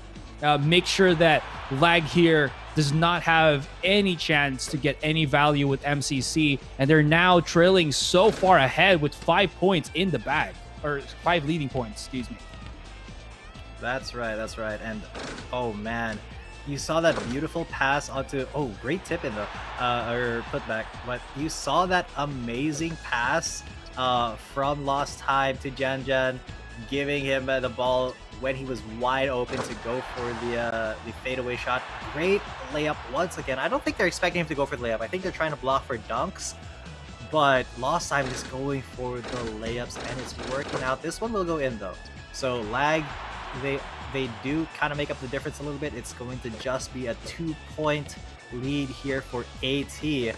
make sure that Lag here does not have any chance to get any value with MCC, and they're now trailing so far ahead with 5 points in the bag, or 5 leading points, excuse me. That's right, and oh man, you saw that beautiful pass onto, oh, great tip in the or putback, but you saw that amazing pass from Lost Time to Janjan, giving him the ball when he was wide open to go for the fadeaway shot. Great layup once again. I don't think they're expecting him to go for the layup. I think they're trying to block for dunks, but Lost Time is going for the layups, and it's working out. This one will go in though. So Lag, they do kind of make up the difference a little bit. It's going to just be a 2-point lead here for AT.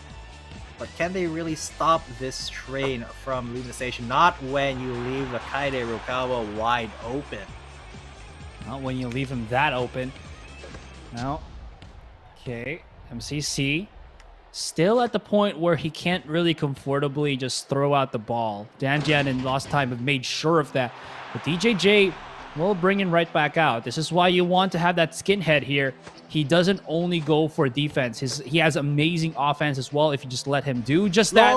But can they really stop this train from leaving the station? Not when you leave the Kaide Rukawa wide open. Not when you leave him that open. No. Okay. MCC still at the point where he can't really comfortably just throw out the ball. Danjan and Lost Time have made sure of that. But DJJ will bring him right back out. This is why you want to have that skinhead here. He doesn't only go for defense. He has amazing offense as well if you just let him do just that.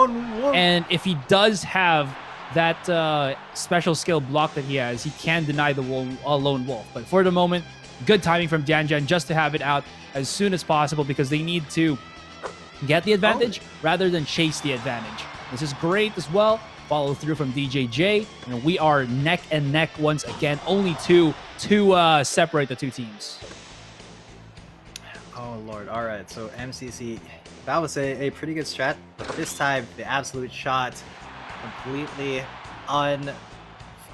And if he does have that special skill block that he has, he can deny the lone wolf. But for the moment, good timing from Danjan just to have it out as soon as possible, because they need to get the advantage rather than chase the advantage. This is great as well. Follow through from DJJ. And we are neck and neck once again. Only two to separate the two teams. Oh lord. All right, so MCC, that was a pretty good strat, but this time the absolute shot completely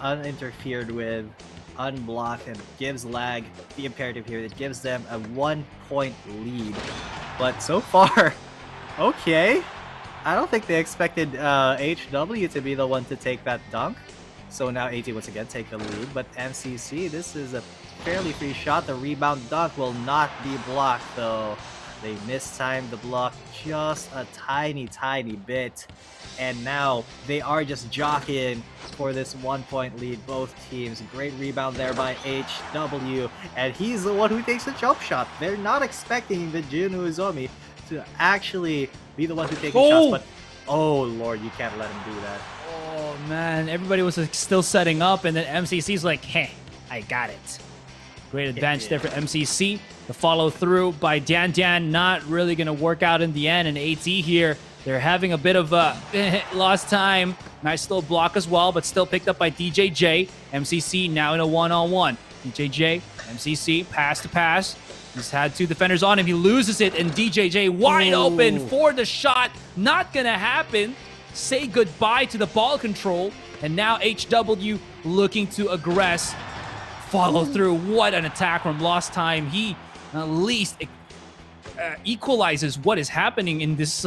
uninterfered with, unblocked, and gives Lag the imperative here. It gives them a 1-point lead. But so far, okay, I don't think they expected HW to be the one to take that dunk. So now AT once again take the lead, but MCC, this is a fairly free shot. The rebound dunk will not be blocked though. They mistimed the block just a tiny bit, and now they are just jockeying for this 1-point lead, both teams. Great rebound there by HW, and he's the one who takes the jump shot. They're not expecting the Jun Uzomi to actually be the one who takes shots, but oh lord, you can't let him do that. Oh man, everybody was still setting up, and then MCC's like, hey, I got it. Great advantage there for MCC. The follow through by Dan not really going to work out in the end. And AT here, they're having a bit of lost time. Nice little block as well, but still picked up by DJJ. MCC now in a one-on-one. DJJ, MCC, pass to pass. He's had 2 defenders on him. He loses it, and DJJ wide open for the shot. Not going to happen. Say goodbye to the ball control. And now HW looking to aggress. Follow through. What an attack from Lost Time. He at least equalizes what is happening in this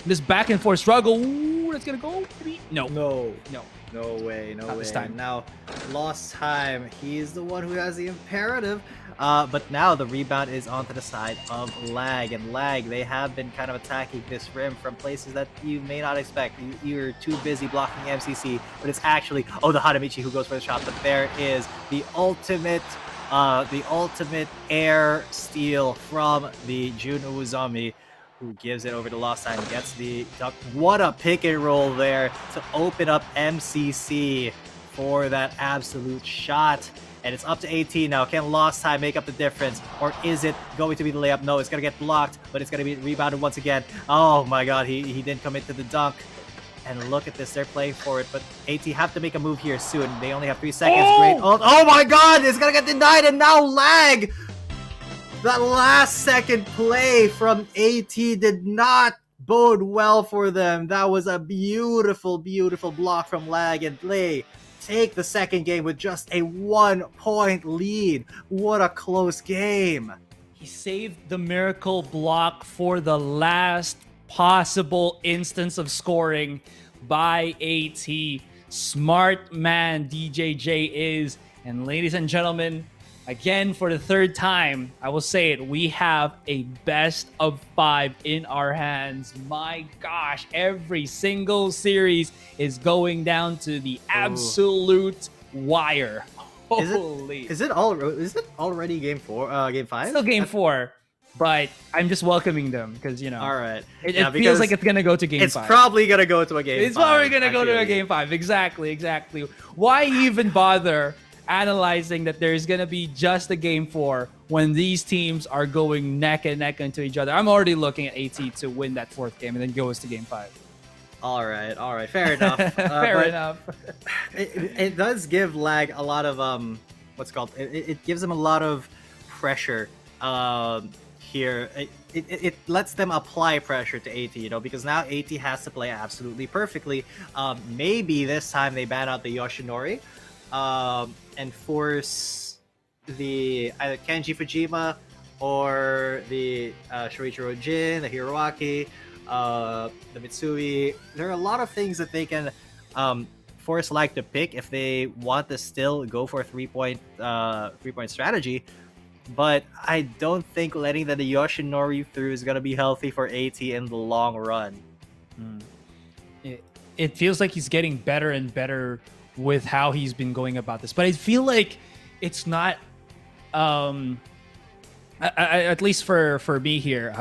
this back and forth struggle. Ooh, that's gonna go. No way. This time. Now Lost Time, he's the one who has the imperative, but now the rebound is onto the side of Lag, and Lag, they have been kind of attacking this rim from places that you may not expect. You're too busy blocking MCC, but it's actually the Hanamichi who goes for the shot. But there is the ultimate air steal from the Jun Uzomi, who gives it over to Lost Time, gets the dunk. What a pick and roll there to open up MCC for that absolute shot. And it's up to 18 now. Can Lost Time make up the difference? Or is it going to be the layup? No, it's going to get blocked, but it's going to be rebounded once again. Oh my god, he didn't commit to the dunk. And look at this, they're playing for it, but AT have to make a move here soon. They only have 3 seconds. Great. Oh my god, it's going to get denied, and now Lag! That last second play from AT did not bode well for them. That was a beautiful, beautiful block from Lag, and they take the second game with just a 1-point lead. What a close game. He saved the miracle block for the last possible instance of scoring by AT. Smart man DJJ is. And ladies and gentlemen, again, for the third time, I will say it, we have a best of 5 in our hands. My gosh, every single series is going down to the absolute wire. Holy. Is it already game 4, game 5? Still game 4, but I'm just welcoming them because, you know. All right. It feels like it's going to go to game 5. It's probably going to go to a game 5. It's probably going to go to a game 5. Exactly. Why even bother analyzing that there's going to be just a game 4 when these teams are going neck and neck into each other? I'm already looking at AT to win that 4th game and then goes to game 5. All right. Fair enough. Fair enough. It does give Lag a lot of it gives them a lot of pressure here. It lets them apply pressure to AT, you know, because now AT has to play absolutely perfectly. Maybe this time they ban out the Yoshinori and force the either Kenji Fujima or the Shoriichiro Jin, the Hiroaki, the Mitsui. There are a lot of things that they can force Lag to pick if they want to still go for a 3-point strategy. But I don't think letting the Yoshinori through is going to be healthy for AT in the long run. It feels like he's getting better and better with how he's been going about this. But I feel like it's not... at least for me here,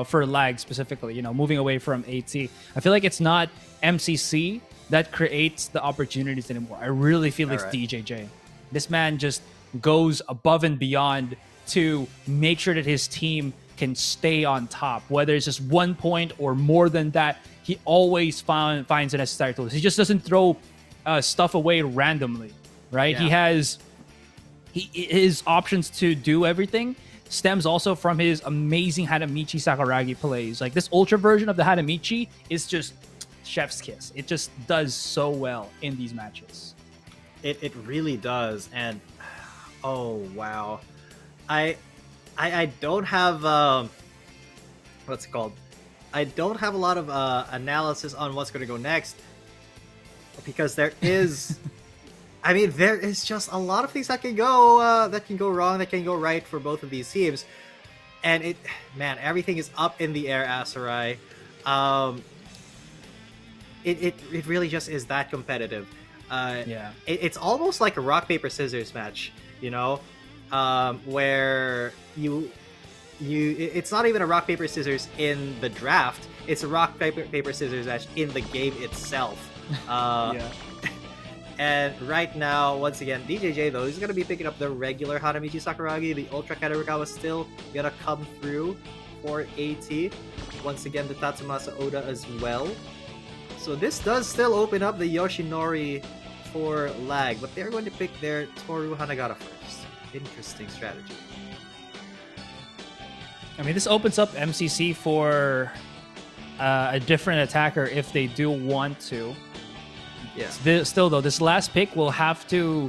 for Lag specifically, you know, moving away from AT, I feel like it's not MCC that creates the opportunities anymore. I really feel it's DJJ. This man just goes above and beyond to make sure that his team can stay on top. Whether it's just 1 point or more than that, he always finds the necessary tools. He just doesn't throw stuff away randomly, right? Yeah. He has his options to do everything stems also from his amazing Hanamichi Sakuragi plays. Like, this ultra version of the Hanamichi is just chef's kiss. It just does so well in these matches. It really does. And oh wow, I don't have what's it called? I don't have a lot of analysis on what's going to go next, because there is I mean, there is just a lot of things that can go wrong, that can go right for both of these teams. And everything is up in the air, Asarai. It really just is that competitive. It's almost like a rock paper scissors match, you know, where it's not even a rock paper scissors in the draft. It's a rock paper scissors match in the game itself. And right now, once again, DJJ though is gonna be picking up the regular Hanamichi Sakuragi. The Ultra Kadokawa is still gonna come through for AT. Once again, the Tatsumasa Oda as well. So this does still open up the Yoshinori for Lag, but they're going to pick their Toru Hanagata first. Interesting strategy. I mean, this opens up MCC for a different attacker if they do want to. Yeah. Still, though, this last pick will have to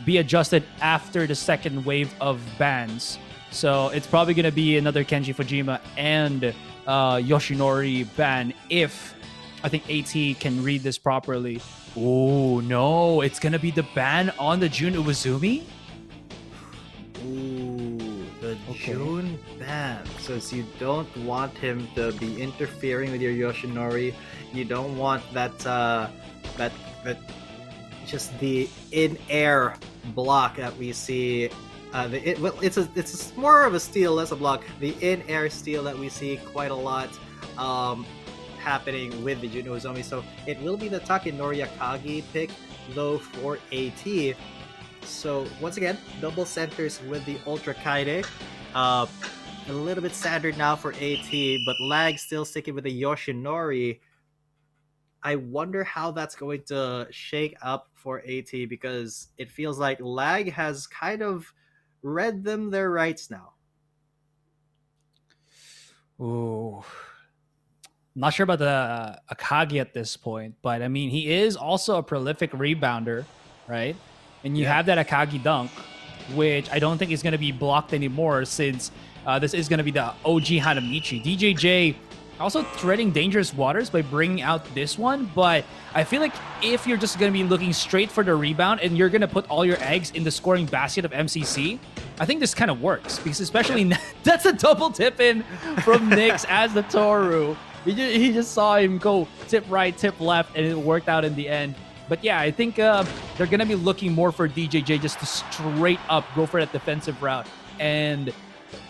be adjusted after the second wave of bans. So it's probably going to be another Kenji Fujima and Yoshinori ban if I think AT can read this properly. Oh, no. It's going to be the ban on the Jun Uwazumi? Ooh, the Jun ban. So you don't want him to be interfering with your Yoshinori. You don't want that just the in-air block that we see. It's more of a steal, less a block. The in-air steal that we see quite a lot happening with the Jun Uwazumi. So it will be the Takenori Akagi pick though for AT. So once again, double centers with the Ultra Kaide. A little bit standard now for AT, but Lag still sticking with the Yoshinori. I wonder how that's going to shake up for AT, because it feels like Lag has kind of read them their rights now. Ooh. not sure about the Akagi at this point, but I mean, he is also a prolific rebounder, right? And you have that Akagi dunk, which I don't think is going to be blocked anymore since this is going to be the OG Hanamichi. DJJ also treading dangerous waters by bringing out this one, but I feel like if you're just going to be looking straight for the rebound and you're going to put all your eggs in the scoring basket of MCC, I think this kind of works because especially that's a double tip in from Nyx as the Toru. He just saw him go tip right, tip left, and it worked out in the end. But yeah, I think they're going to be looking more for DJJ just to straight up go for that defensive route and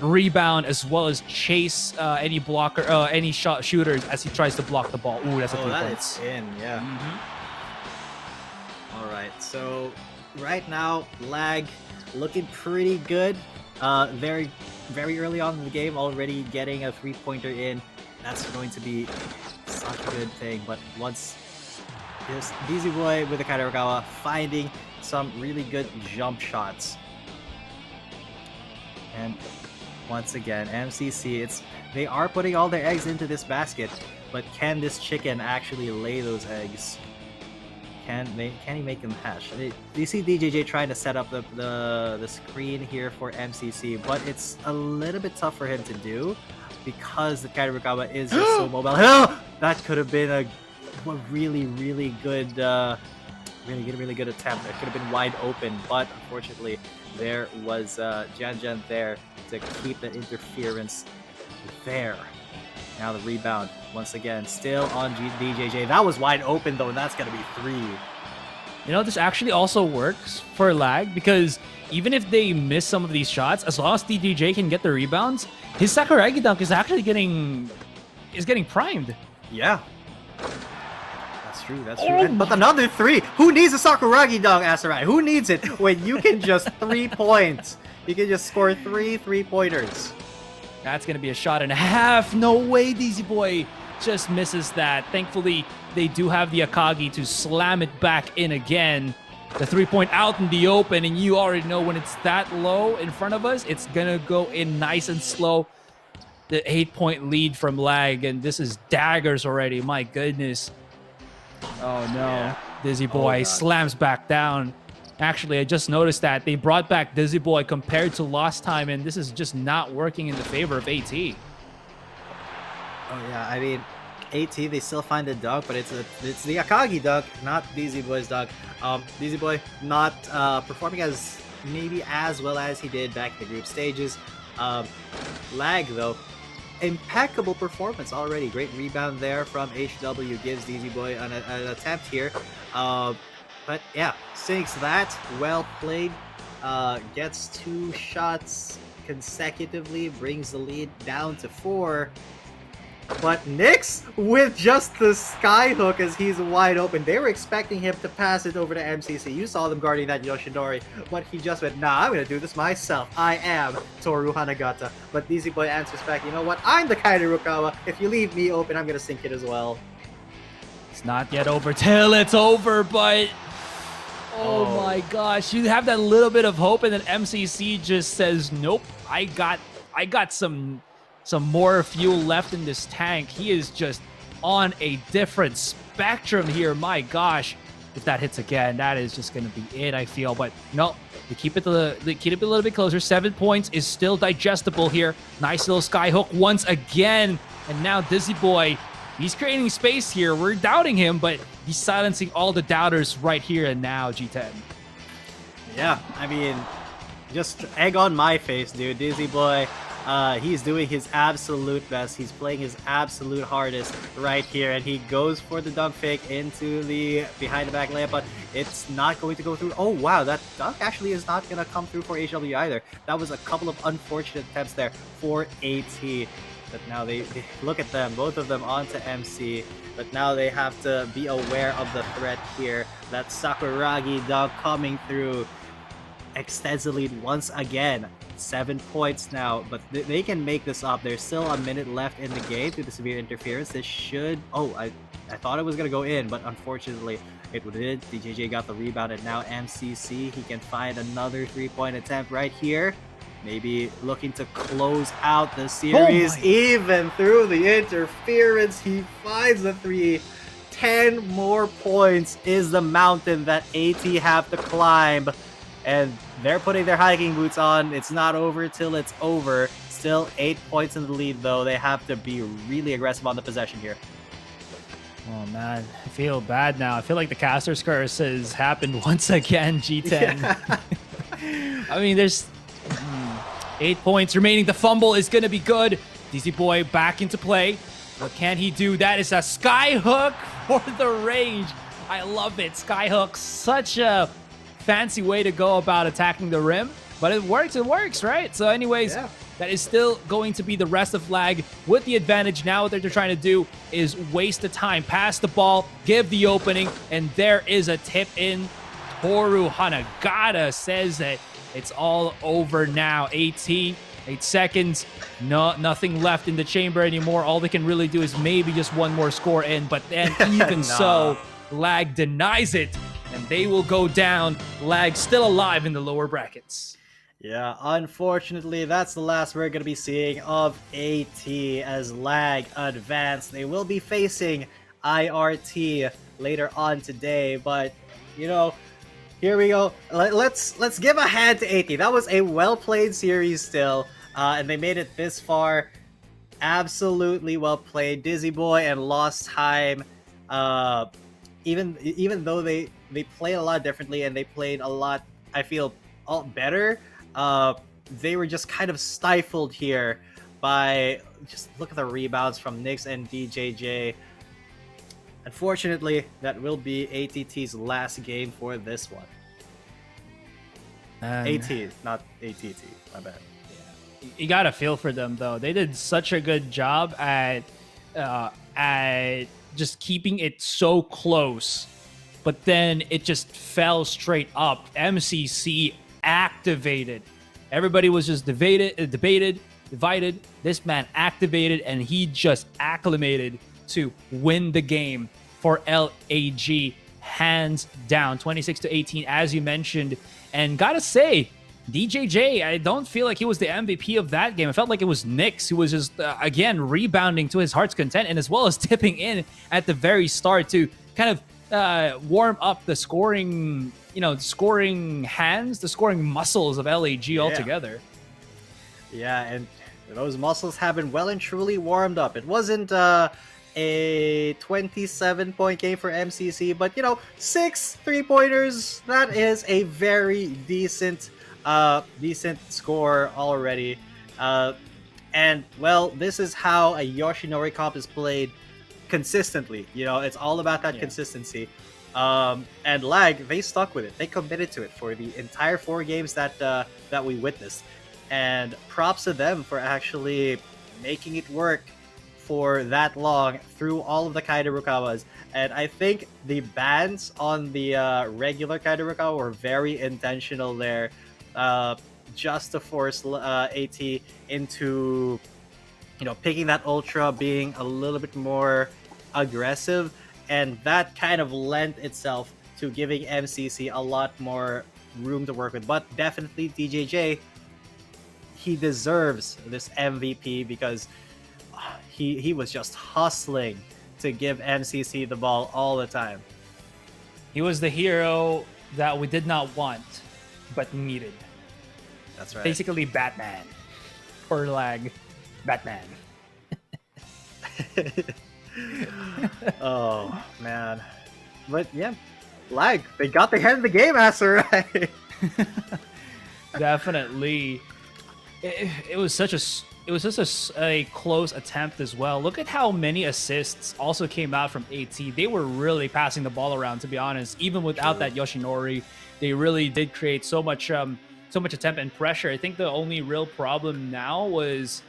rebound as well as chase any blocker, any shooters as he tries to block the ball. Ooh, that's a 3 points. That's in, yeah. All right, so right now, Lag looking pretty good. Very early on in the game, already getting a 3-pointer in. That's going to be such a good thing. But once this DZ Boy with the Kairugawa finding some really good jump shots. And once again, MCC, they are putting all their eggs into this basket, but can this chicken actually lay those eggs? Can he make them hatch? You see DJJ trying to set up the screen here for MCC, but it's a little bit tough for him to do because the Kairugawa is just so mobile. That could have been a really good attempt. It could have been wide open, but unfortunately there was Jan there to keep the interference there. Now the rebound, once again, still on DJJ. That was wide open though, and that's gonna be 3. You know, this actually also works for Lag because even if they miss some of these shots, as long as DJJ can get the rebounds, his Sakuragi dunk is actually getting primed. Yeah. That's true. But another 3. Who needs a Sakuragi dunk, Asarai? Who needs it when you can just 3 points? You can just score 3 3-pointers. That's going to be a shot and a half. No way, DZ Boy just misses that. Thankfully, they do have the Akagi to slam it back in again. The 3-point out in the open, and you already know when it's that low in front of us, it's going to go in nice and slow. The 8-point lead from Lag, and this is daggers already. My goodness. Oh, no. Yeah. Dizzy Boy slams back down. Actually, I just noticed that they brought back Dizzy Boy compared to last time, and this is just not working in the favor of AT. Oh, yeah. I mean, AT, they still find the dunk, but it's the Akagi dunk, not DZ Boy's dunk. DZ Boy not performing maybe as well as he did back in the group stages. Lag, though, impeccable performance already. Great rebound there from HW, gives DZ Boy an attempt here. But yeah, sinks that, well played. Gets 2 shots consecutively, brings the lead down to 4. But Nyx with just the skyhook as he's wide open. They were expecting him to pass it over to MCC. You saw them guarding that Yoshinori, but he just went, nah, I'm gonna do this myself. I am Toru Hanagata. But DZ Boy answers back, you know what? I'm the Kairugawa. If you leave me open, I'm gonna sink it as well. It's not yet over till it's over, but oh my gosh, you have that little bit of hope, and then MCC just says, nope, I got some more fuel left in this tank. He is just on a different spectrum here. My gosh, if that hits again, that is just going to be it, I feel. But no, they keep it a little bit closer. 7 points is still digestible here. Nice little skyhook once again. And now Dizzy Boy, he's creating space here. We're doubting him, but he's silencing all the doubters right here and now, G10. Yeah, I mean, just egg on my face, dude. Dizzy Boy, he's doing his absolute best. He's playing his absolute hardest right here, and he goes for the dunk fake into the behind-the-back layup, but it's not going to go through. Oh, wow, that dunk actually is not going to come through for HW either. That was a couple of unfortunate attempts there for AT. But now they look at them, both of them onto MC, but now they have to be aware of the threat here. That Sakuragi dunk coming through. Extends the lead once again. 7 points now, but they can make this up. There's still a minute left in the game due to severe interference. This should... Oh, I thought it was going to go in, but unfortunately it did. DJJ got the rebound, and now MCC, he can find another 3-point attempt right here. maybe looking to close out the series. Even through the interference, he finds the 3. 10 more points is the mountain that AT have to climb. And they're putting their hiking boots on. It's not over till it's over. Still 8 points in the lead, though. They have to be really aggressive on the possession here. Oh, man. I feel bad now. I feel like the caster's curse has happened once again, G10. Yeah. I mean, there's 8 points remaining. The fumble is going to be good. DZ Boy back into play. What can he do? That is a skyhook for the range. I love it. Skyhook, such a fancy way to go about attacking the rim. But it works, right? So anyways, that is still going to be the rest of Lag with the advantage. Now what they're trying to do is waste the time, pass the ball, give the opening, and there is a tip in. Toru Hanagata says that it's all over now. AT, 8 seconds, nothing left in the chamber anymore. All they can really do is maybe just one more score in, but then even so, Lag denies it, and they will go down. Lag still alive in the lower brackets. Yeah, unfortunately, that's the last we're going to be seeing of AT as Lag advance. They will be facing IRT later on today, but, you know, here we go. Let's give a hand to AT. That was a well-played series still, and they made it this far. Absolutely well played. Dizzy Boy and Lost Time, even though they played a lot differently and they played a lot, I feel, all better, they were just kind of stifled here by, just look at the rebounds from Nyx and DJJ. Unfortunately, that will be ATT's last game for this one. AT, not ATT, my bad. Yeah. You gotta feel for them, though. They did such a good job at just keeping it so close, but then it just fell straight up. MCC activated. Everybody was just divided. This man activated, and he just acclimated to win the game for LAG, hands down, 26-18, as you mentioned. And gotta say, DJJ, I don't feel like he was the MVP of that game. I felt like it was Nyx, who was just, again, rebounding to his heart's content, and as well as tipping in at the very start to kind of warm up the scoring, scoring hands, the scoring muscles of LAG altogether. Yeah, and those muscles have been well and truly warmed up. It wasn't a 27-point game for MCC, but 6 3-pointers, that is a very decent score already. And well, this is how a Yoshinori comp is played consistently. It's all about that consistency. And Lag, they stuck with it. They committed to it for the entire 4 games that we witnessed. And props to them for actually making it work for that long through all of the Kaidarukawas. And I think the bans on the regular Kaidarukawa were very intentional there, just to force AT into picking that Ultra, being a little bit more aggressive, and that kind of lent itself to giving MCC a lot more room to work with. But definitely DJJ, he deserves this MVP because he was just hustling to give MCC the ball all the time. He was the hero that we did not want, but needed. That's right. Basically Batman. Or Lag. Batman. Oh, man. But yeah, Lag, they got their head in the game answer right. Definitely. It was such a close attempt as well. Look at how many assists also came out from AT. They were really passing the ball around, to be honest. Even without that Yoshinori, they really did create so much attempt and pressure. I think the only real problem now was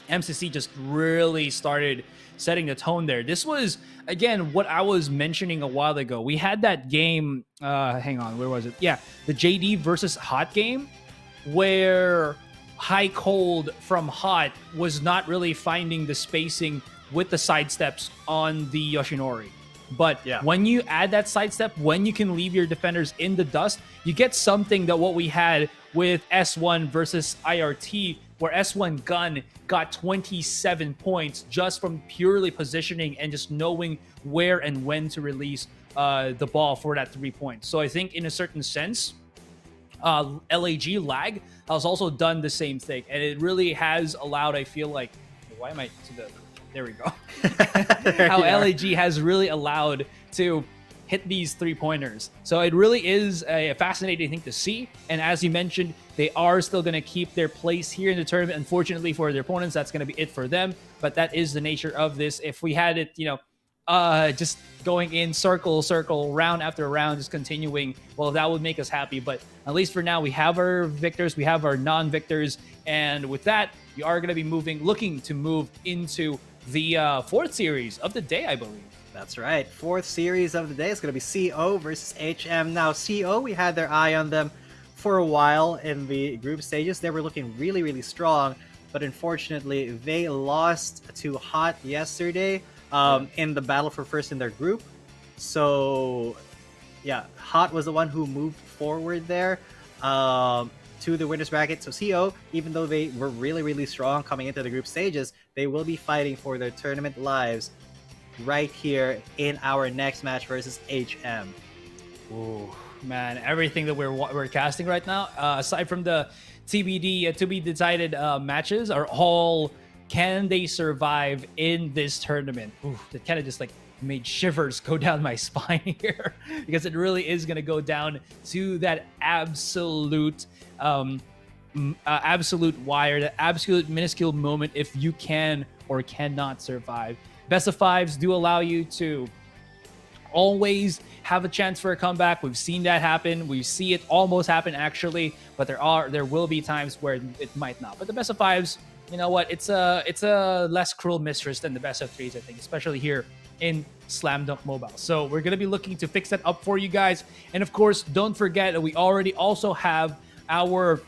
MCC just really started setting the tone there. This was, again, what I was mentioning a while ago. We had that game, hang on, where was it? Yeah, the JD versus Hot game, where High Cold from Hot was not really finding the spacing with the sidesteps on the Yoshinori. But when you add that sidestep, when you can leave your defenders in the dust, you get something that what we had with S1 versus IRT, where S1 Gun got 27 points just from purely positioning and just knowing where and when to release the ball for that 3 points. So I think in a certain sense, LAG lag has also done the same thing, and it really has allowed, I feel like, why am I to the, there we go. How LAG has really allowed to hit these 3-pointers. So it really is a fascinating thing to see. And as you mentioned, they are still going to keep their place here in the tournament. Unfortunately for their opponents, that's going to be it for them. But that is the nature of this. If we had it, just going in circle, round after round, just continuing, well, that would make us happy. But at least for now, we have our victors, we have our non-victors. And with that, we are going to be looking to move into the 4th series of the day, I believe. That's right. 4th series of the day is going to be CO versus HM. Now, CO, we had their eye on them for a while in the group stages. They were looking really, really strong, but unfortunately, they lost to Hot yesterday in the battle for first in their group. So, yeah, Hot was the one who moved forward there to the winner's bracket. So CO, even though they were really, really strong coming into the group stages, they will be fighting for their tournament lives right here in our next match versus HM. Ooh, man, everything that we're casting right now, aside from the TBD to be decided matches, are all can they survive in this tournament. Ooh, that kind of just like made shivers go down my spine here, because it really is going to go down to that absolute absolute wire, that absolute minuscule moment if you can or cannot survive. Best of 5s do allow you to always have a chance for a comeback. We've seen that happen. We see it almost happen actually, but there will be times where it might not. But the best of 5s, you know what? It's a less cruel mistress than the best of 3s, I think, especially here in Slam Dunk Mobile. So we're gonna be looking to fix that up for you guys. And of course, don't forget that we already also have our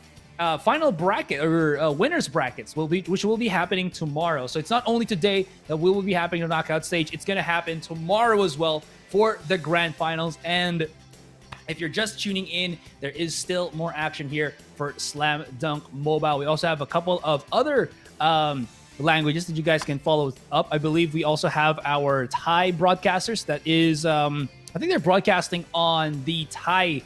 final bracket or winners brackets which will be happening tomorrow. So it's not only today that we will be happening on knockout stage, it's going to happen tomorrow as well for the grand finals. And if you're just tuning in, there is still more action here for Slam Dunk Mobile. We also have a couple of other languages that you guys can follow up. I believe we also have our Thai broadcasters that is I think they're broadcasting on the Thai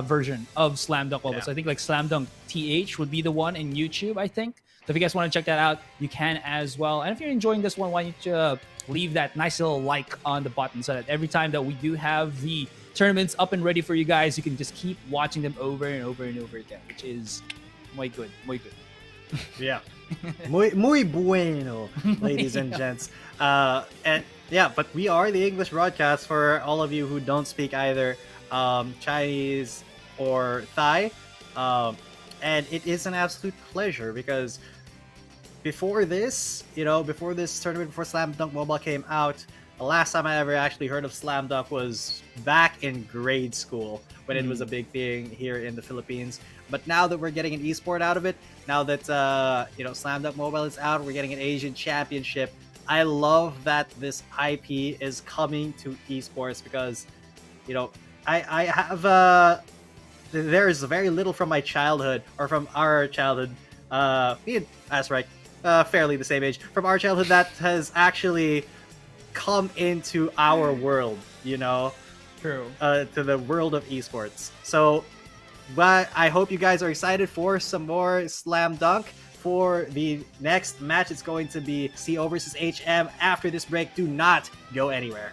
version of Slam Dunk Mobile. So I think like Slam Dunk TH would be the one in YouTube, I think. So if you guys want to check that out, you can as well. And if you're enjoying this one, why don't you leave that nice little like on the button so that every time that we do have the tournaments up and ready for you guys, you can just keep watching them over and over and over again, which is muy good. Yeah. muy bueno, ladies and gents. And yeah, but we are the English broadcast for all of you who don't speak either Chinese or Thai. And it is an absolute pleasure because before this tournament, before Slam Dunk Mobile came out, the last time I ever actually heard of Slam Dunk was back in grade school when it was a big thing here in the Philippines. But now that we're getting an esport out of it, now that Slam Dunk Mobile is out, we're getting an Asian championship. I love that this IP is coming to esports because, I have there is very little from my childhood or from our childhood. That's right, fairly the same age from our childhood that has actually come into our world. True. To the world of esports. So, but I hope you guys are excited for some more Slam Dunk. For the next match, it's going to be CO versus HM. After this break, do not go anywhere.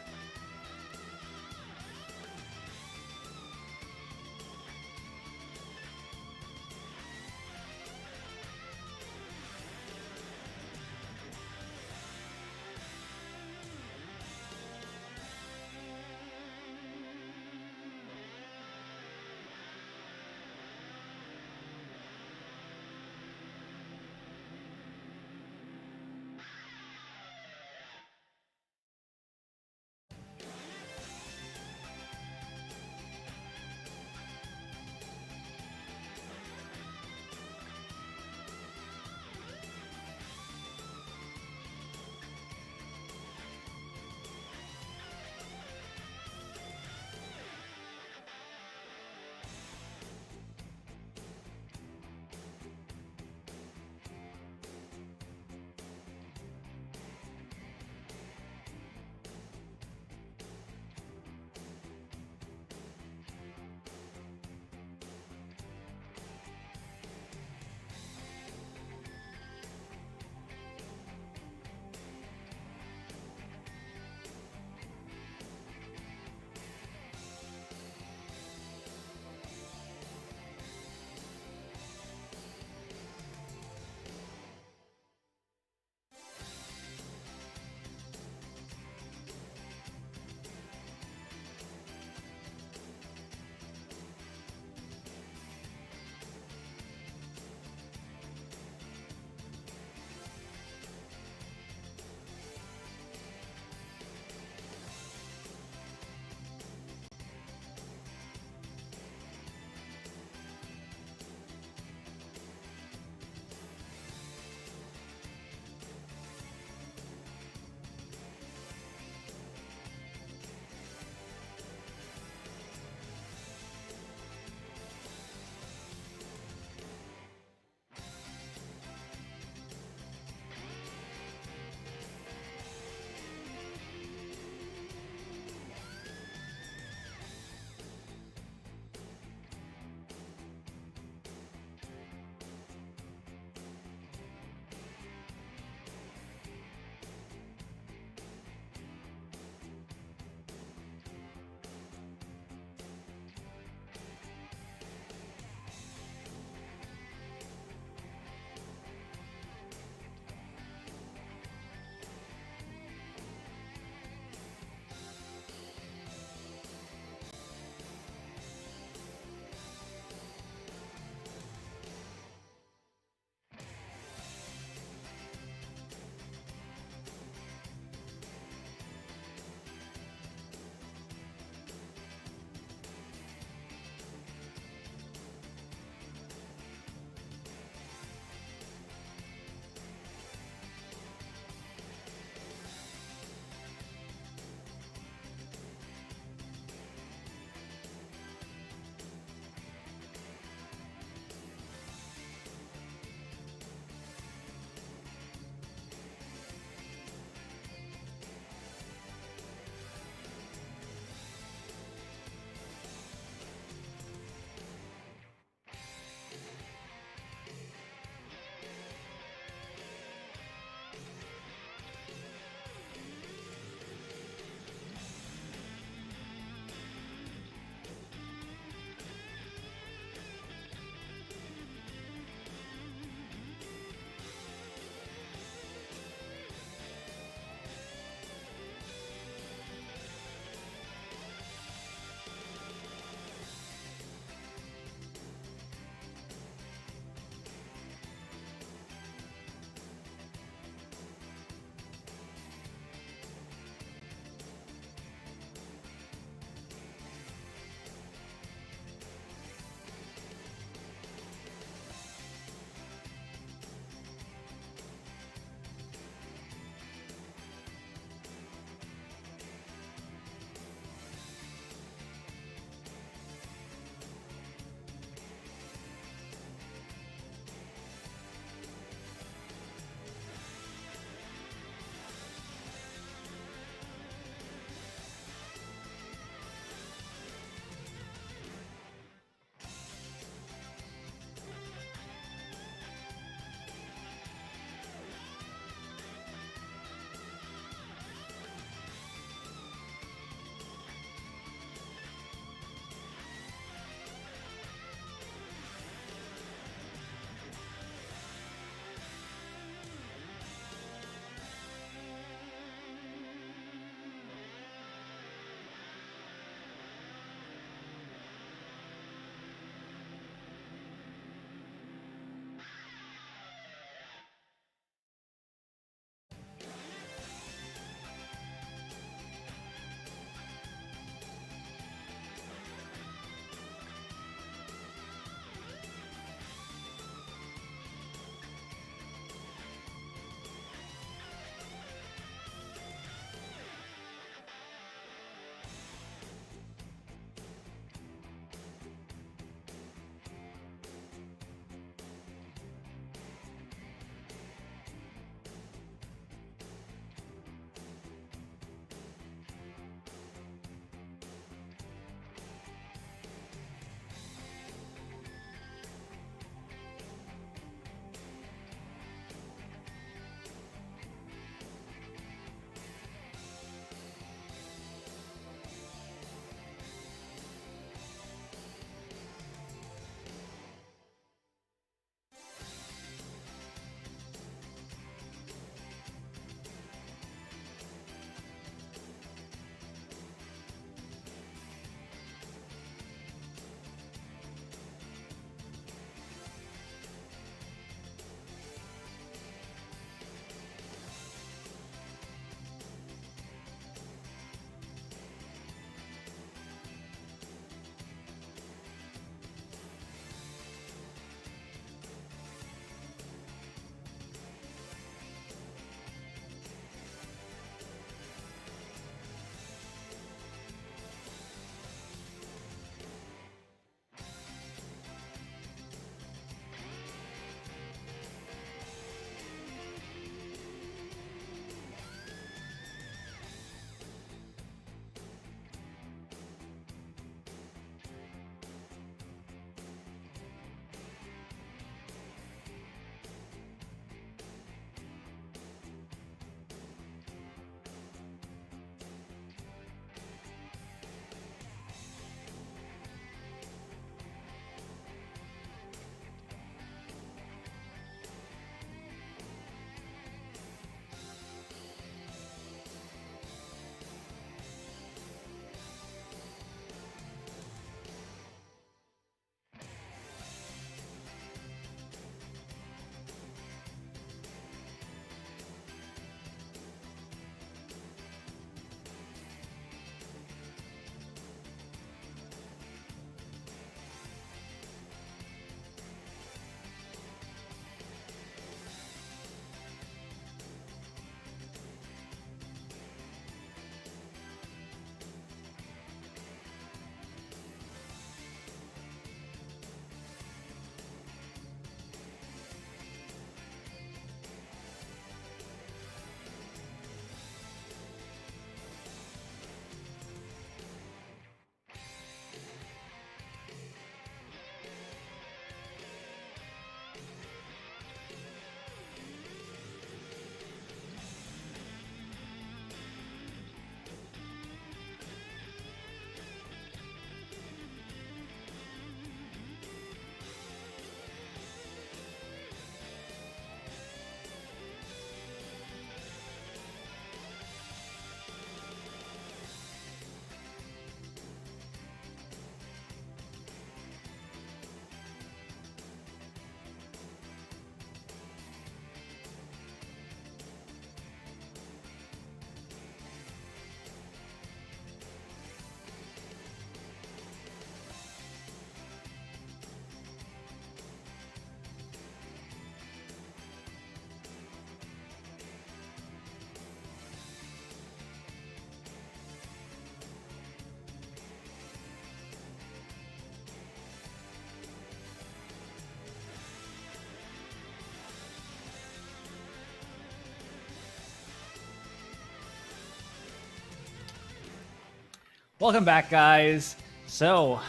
Welcome back, guys. So,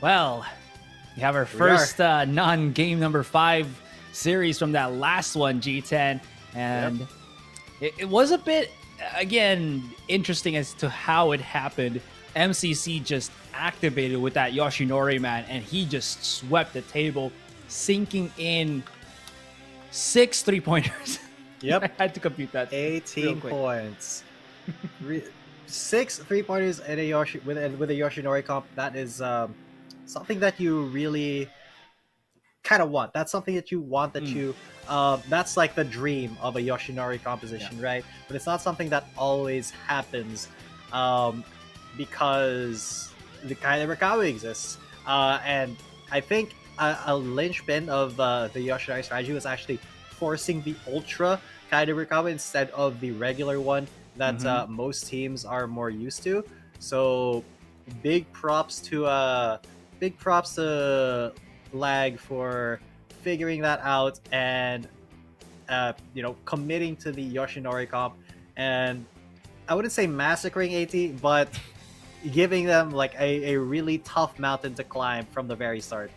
well, we have our first non-game number 5 series from that last one, G10. And it was a bit, again, interesting as to how it happened. MCC just activated with that Yoshinori, man, and he just swept the table, sinking in 6 3-pointers. Yep. I had to compute that. 18 points. 6 3-pointers in a with a Yoshinori comp. That is something that you really kind of want. That's something that you want. That's like the dream of a Yoshinori composition, right? But it's not something that always happens because the kind of Rikawa exists. And I think a linchpin of the Yoshinori strategy was actually forcing the Ultra kind of Rikawa instead of the regular one that most teams are more used to. So big props to Lag for figuring that out and committing to the Yoshinori comp, and I wouldn't say massacring AT, but giving them like a really tough mountain to climb from the very start.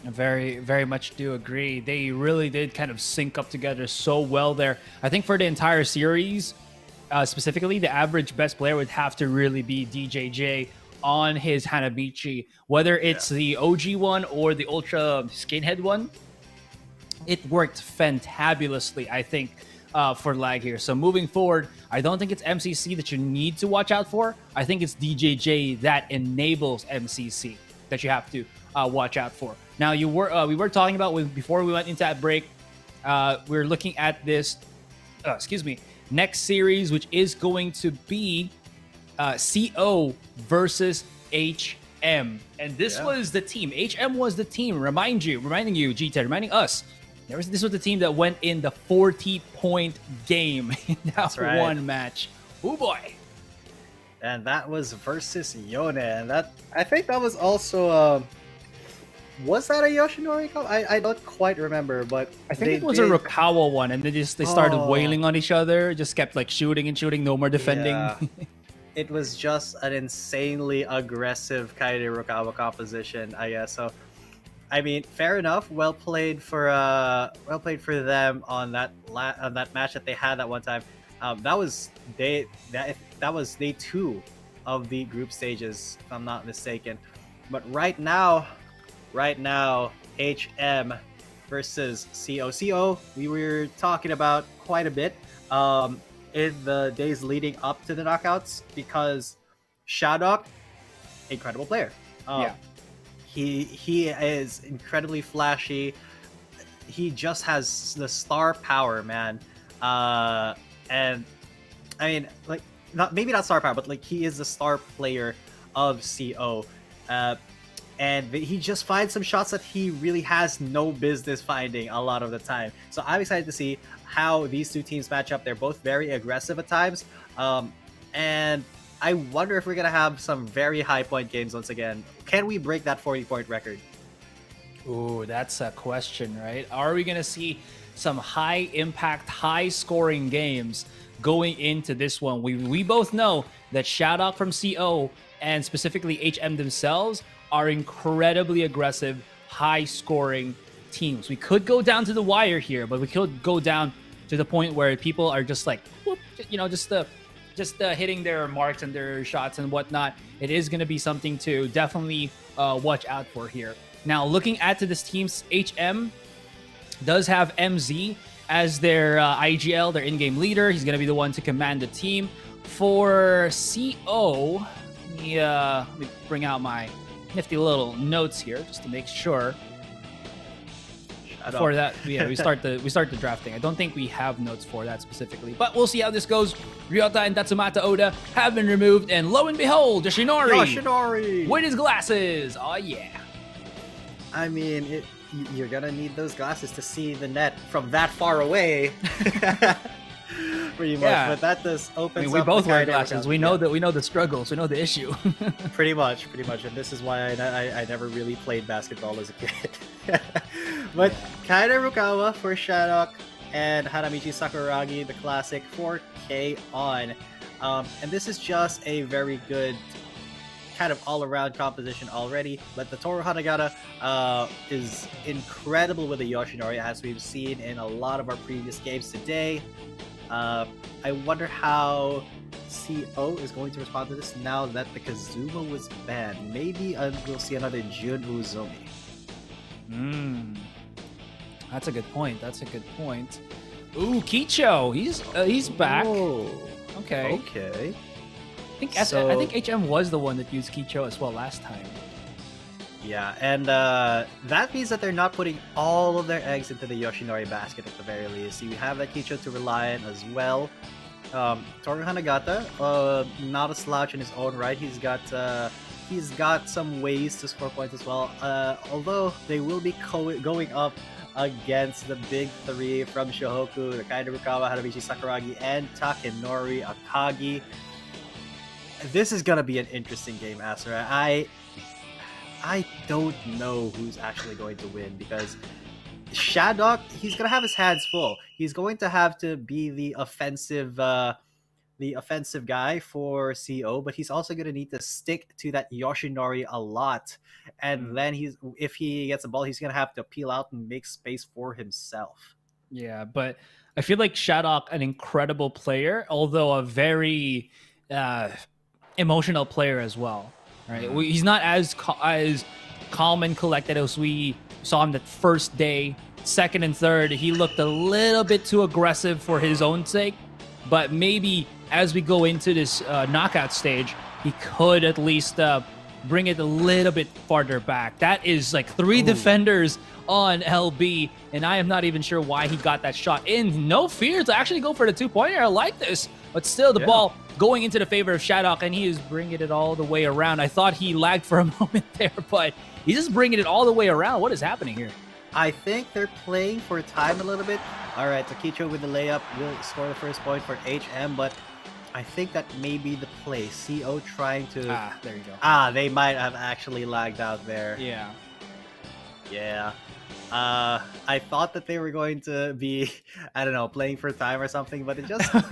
I very, very much do agree. They really did kind of sync up together so well there. I think for the entire series, specifically, the average best player would have to really be DJJ on his Hanabichi, whether it's the OG one or the Ultra Skinhead one. It worked fantabulously, I think, for Lag here. So moving forward, I don't think it's MCC that you need to watch out for. I think it's DJJ that enables MCC that you have to watch out for. Now, we were talking about before we went into that break. We're looking at this. Next series, which is going to be CO versus HM, and this was the team. HM was the team. Reminding you, G10, reminding us. This was the team that went in the 40-point game in that one match. Oh boy! And that was versus Yone, and I think that was also. Was that a Yoshinori comp? I don't quite remember, but I think it was a Rukawa one, and they started wailing on each other, just kept like shooting and shooting, no more defending. Yeah. It was just an insanely aggressive kind of Rukawa composition, I guess. So, I mean, fair enough. Well played for them on that match that they had that one time. That was day 2 of the group stages, if I'm not mistaken. But right now, HM versus CO. CO, we were talking about quite a bit in the days leading up to the knockouts because Shadok, incredible player. He is incredibly flashy. He just has the star power, man. And I mean, like, maybe not star power, but like he is the star player of CO. And he just finds some shots that he really has no business finding a lot of the time. So I'm excited to see how these two teams match up. They're both very aggressive at times. And I wonder if we're going to have some very high point games once again. Can we break that 40-point record? Ooh, that's a question, right? Are we going to see some high impact, high scoring games going into this one? We both know that Shadok from CO and specifically HM themselves are incredibly aggressive, high-scoring teams. We could go down to the wire here, but we could go down to the point where people are just like, whoop, just hitting their marks and their shots and whatnot. It is going to be something to definitely watch out for here. Now, looking at this team's HM does have MZ as their IGL, their in-game leader. He's going to be the one to command the team. For CO, let me bring out my nifty little notes here just to make sure. Before that, we start the drafting. I don't think we have notes for that specifically, but we'll see how this goes. Ryota and Tatsumata Oda have been removed, and lo and behold, Yoshinori with his glasses. Oh yeah. I mean, you're gonna need those glasses to see the net from that far away. Pretty much, but that just opens. I mean, we both wear glasses. We know that. We know the struggles. We know the issue. pretty much, and this is why I never really played basketball as a kid. But Kaida Rukawa for Shadok and Hanamichi Sakuragi, the classic 4K on, and this is just a very good kind of all-around composition already. But the Toru Hanagata is incredible with the Yoshinori, as we've seen in a lot of our previous games today. I wonder how CO is going to respond to this now that the Kazuma was banned. Maybe we'll see another Jun Uzomi. That's a good point. Ooh, Kicho, he's back. Oh, Okay. okay. I think HM was the one that used Kicho as well last time. Yeah, and that means that they're not putting all of their eggs into the Yoshinori basket at the very least. See, we have that Kicho to rely on as well. Toru Hanagata, not a slouch in his own right. He's got some ways to score points as well. Although they will be going up against the big three from Shohoku, the Kaida Rukawa, Harabichi Sakuragi, and Takenori Akagi. This is gonna be an interesting game, Asura. I don't know who's actually going to win, because Shadok, he's gonna have his hands full. He's going to have to be the offensive guy for CO, but he's also gonna need to stick to that Yoshinori a lot. And then if he gets a ball, he's gonna have to peel out and make space for himself. Yeah, but I feel like Shadok, an incredible player, although a very emotional player as well. Right, he's not as calm and collected as we saw him the first day. Second and third, he looked a little bit too aggressive for his own sake. But maybe as we go into this knockout stage, he could at least bring it a little bit farther back. That is like three defenders on LB, and I am not even sure why he got that shot in. No fear to actually go for the two-pointer. I like this. But still, the ball going into the favor of Shadok, and he is bringing it all the way around. I thought he lagged for a moment there, but he's just bringing it all the way around. What is happening here? I think they're playing for time a little bit. All right, Takicho with the layup will score the first point for HM, but I think that may be the play. CO trying to... there you go. They might have actually lagged out there. Yeah. Yeah. I thought that they were going to be, I don't know, playing for time or something, but it just... I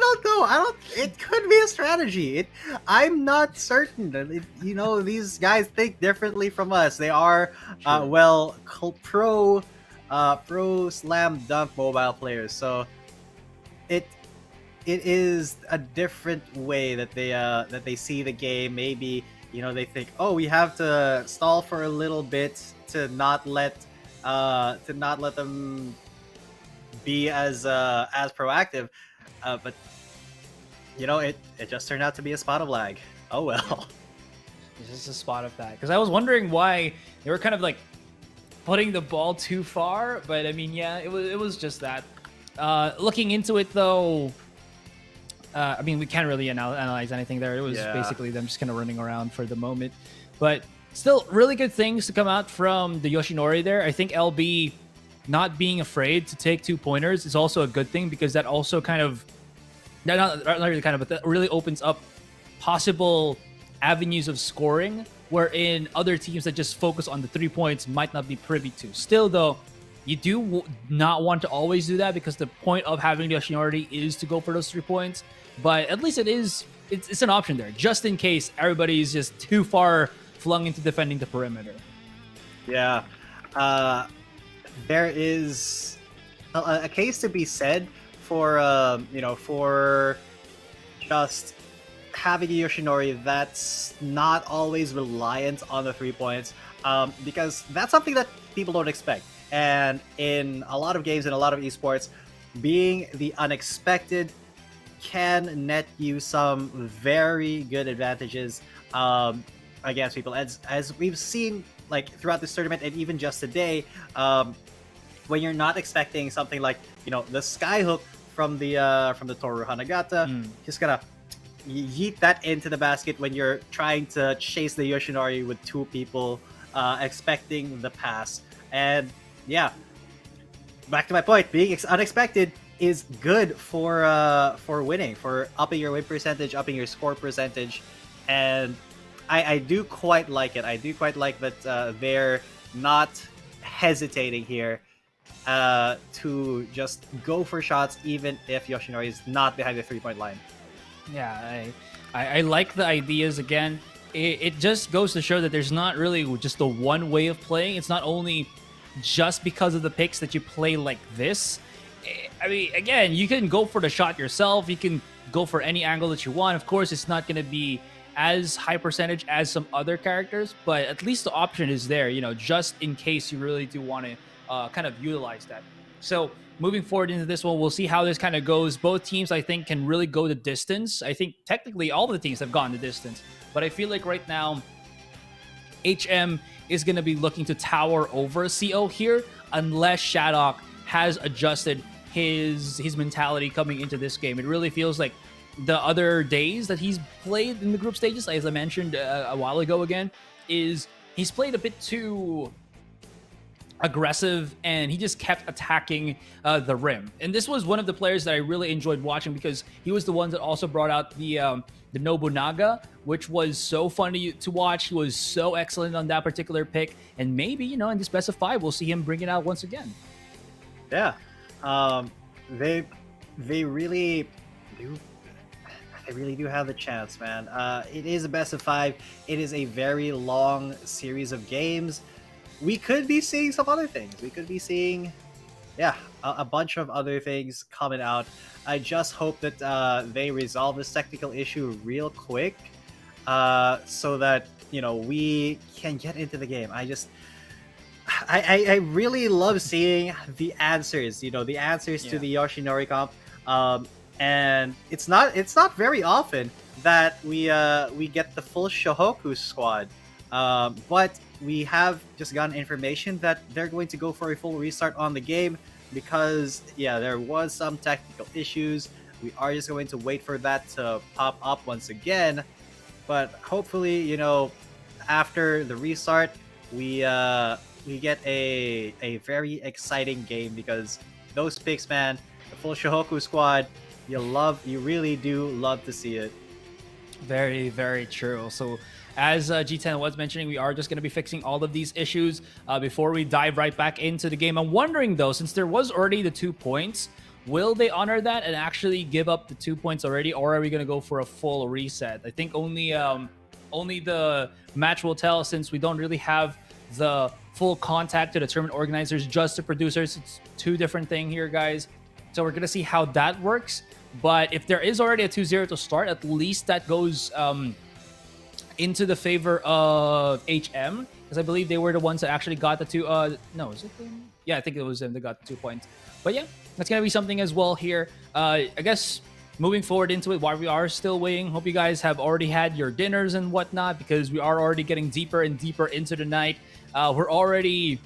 don't know. It could be a strategy. I'm not certain. These guys think differently from us. They are, pro slam dunk mobile players. So it is a different way that they see the game. Maybe, they think, oh, we have to stall for a little bit to not let them be as proactive, but it just turned out to be a spot of lag. Oh well. It's just a spot of that, because I was wondering why they were kind of like putting the ball too far, but I mean, yeah, it was just that. Looking into it though, I mean, we can't really analyze anything there. It was basically them just kind of running around for the moment, but still really good things to come out from the Yoshinori there. I think LB not being afraid to take 2-pointers is also a good thing, because that also kind of, not really kind of, but that really opens up possible avenues of scoring, wherein other teams that just focus on the 3 points might not be privy to. Still though, you do not want to always do that, because the point of having the Yoshinori is to go for those 3 points. But at least it's an option there, just in case everybody's just too far flung into defending the perimeter. Yeah. There is a case to be said for just having a Yoshinori that's not always reliant on the 3 points, because that's something that people don't expect. And in a lot of games, in a lot of esports, being the unexpected can net you some very good advantages against people, as we've seen like throughout this tournament, and even just today, when you're not expecting something like the skyhook from the Toru Hanagata, just gonna yeet that into the basket when you're trying to chase the Yoshinori with 2 people, expecting the pass. And yeah, back to my point, being unexpected is good for winning, for upping your win percentage, upping your score percentage. And I do quite like it. I do quite like that they're not hesitating here to just go for shots, even if Yoshinori is not behind the 3-point line. Yeah, I like the ideas again. It just goes to show that there's not really just the one way of playing. It's not only just because of the picks that you play like this. I mean, again, you can go for the shot yourself. You can go for any angle that you want. Of course, it's not going to be as high percentage as some other characters, but at least the option is there, just in case you really do want to kind of utilize that. So moving forward into this one, we'll see how this kind of goes. Both teams, I think, can really go the distance. I think technically all the teams have gone the distance, but I feel like right now HM is going to be looking to tower over CO here unless Shadok has adjusted his mentality coming into this game. It really feels like the other days that he's played in the group stages, as I mentioned a while ago again, is he's played a bit too aggressive and he just kept attacking the rim. And this was one of the players that I really enjoyed watching because he was the one that also brought out the Nobunaga, which was so fun to watch. He was so excellent on that particular pick, and maybe in this best of 5 we'll see him bring it out once again. Yeah, they really do. They really do have the chance, man. It is a best of 5. It is a very long series of games. We could be seeing some other things. We could be seeing, a bunch of other things coming out. I just hope that they resolve this technical issue real quick, so that we can get into the game. I really love seeing the answers. The answers to the Yoshinori comp. And it's not very often that we get the full Shohoku squad, but we have just gotten information that they're going to go for a full restart on the game because there was some technical issues. We are just going to wait for that to pop up once again, but hopefully after the restart we get a very exciting game because those picks, man, the full Shohoku squad. You really do love to see it. Very, very true. So as G10 was mentioning, we are just going to be fixing all of these issues before we dive right back into the game. I'm wondering though, since there was already the 2 points, will they honor that and actually give up the 2 points already, or are we going to go for a full reset? I think only the match will tell, since we don't really have the full contact to determine organizers, just the producers. It's two different things here, guys. So we're going to see how that works. But if there is already a 2-0 to start, at least that goes into the favor of HM, because I believe they were the ones that actually got the 2. No, is it them? Yeah, I think it was them that got the 2 points. But yeah, that's going to be something as well here. I guess moving forward into it, while we are still waiting, hope you guys have already had your dinners and whatnot, because we are already getting deeper and deeper into the night. We're already,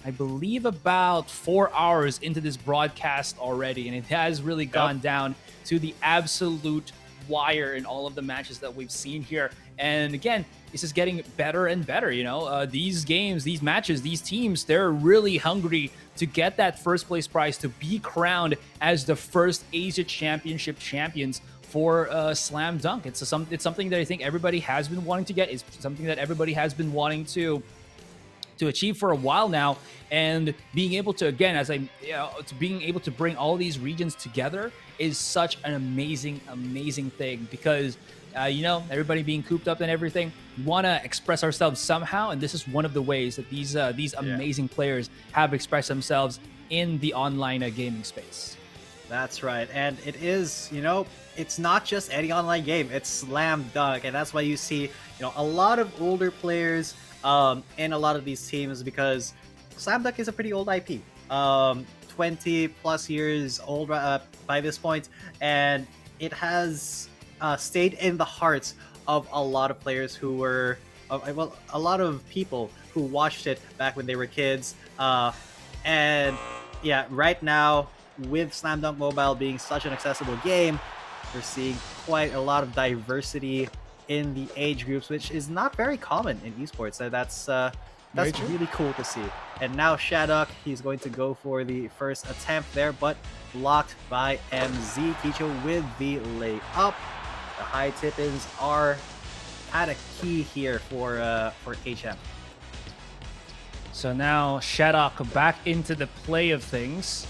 I believe, about 4 hours into this broadcast already, and it has really gone down to the absolute wire in all of the matches that we've seen here. And again, this is getting better and better. These games, these matches, these teams, they're really hungry to get that first place prize, to be crowned as the first Asia Championship champions for Slam Dunk. It's something that I think everybody has been wanting to get. It's something that everybody has been wanting to achieve for a while now, and being able to, again, being able to bring all these regions together is such an amazing thing, because everybody being cooped up and everything, we want to express ourselves somehow, and this is one of the ways that these amazing players have expressed themselves in the online gaming space. That's right, and it is, it's not just any online game, it's Slam Dunk, and that's why you see, a lot of older players in a lot of these teams, because Slam Dunk is a pretty old IP, 20 plus years old by this point, and it has stayed in the hearts of a lot of players who were, a lot of people who watched it back when they were kids, and right now, with Slam Dunk Mobile being such an accessible game, we're seeing quite a lot of diversity in the age groups, which is not very common in esports. So that's really cool to see. And now Shadok, he's going to go for the first attempt there, but blocked by MZ. Kicho with the layup. The high tip-ins are at a key here for HM. So now Shadok back into the play of things.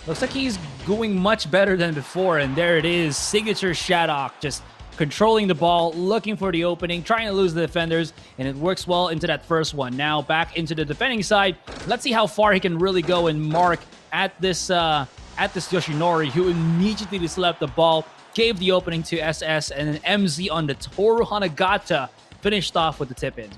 Looks like he's going much better than before, and there it is. Signature Shadok just controlling the ball, looking for the opening, trying to lose the defenders, and it works well into that first one. Now back into the defending side. Let's see how far he can really go and mark at this Yoshinori, who immediately slapped the ball, gave the opening to SS, and then MZ on the Toru Hanagata finished off with the tip-in.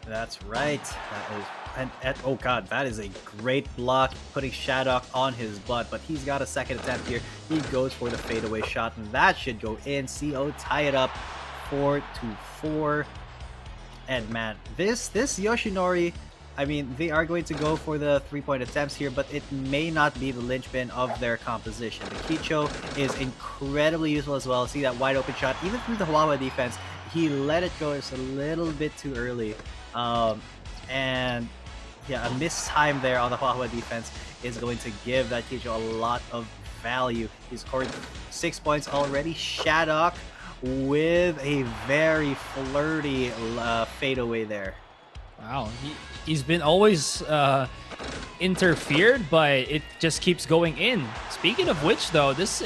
That's right. That is... And oh god, that is a great block, putting Shadok on his butt, but he's got a second attempt here. He goes for the fadeaway shot, and that should go in. CO tie it up 4-4. And man, this Yoshinori, I mean, they are going to go for the 3-point attempts here, but it may not be the linchpin of their composition. The Kicho is incredibly useful as well. See that wide open shot, even through the Huawei defense, he let it go just a little bit too early. And yeah, a missed time there on the Huawei defense is going to give that Kicho a lot of value. He's scored 6 points already. Shadok with a very flirty fadeaway there. Wow, he's been always interfered, but it just keeps going in. Speaking of which, though, this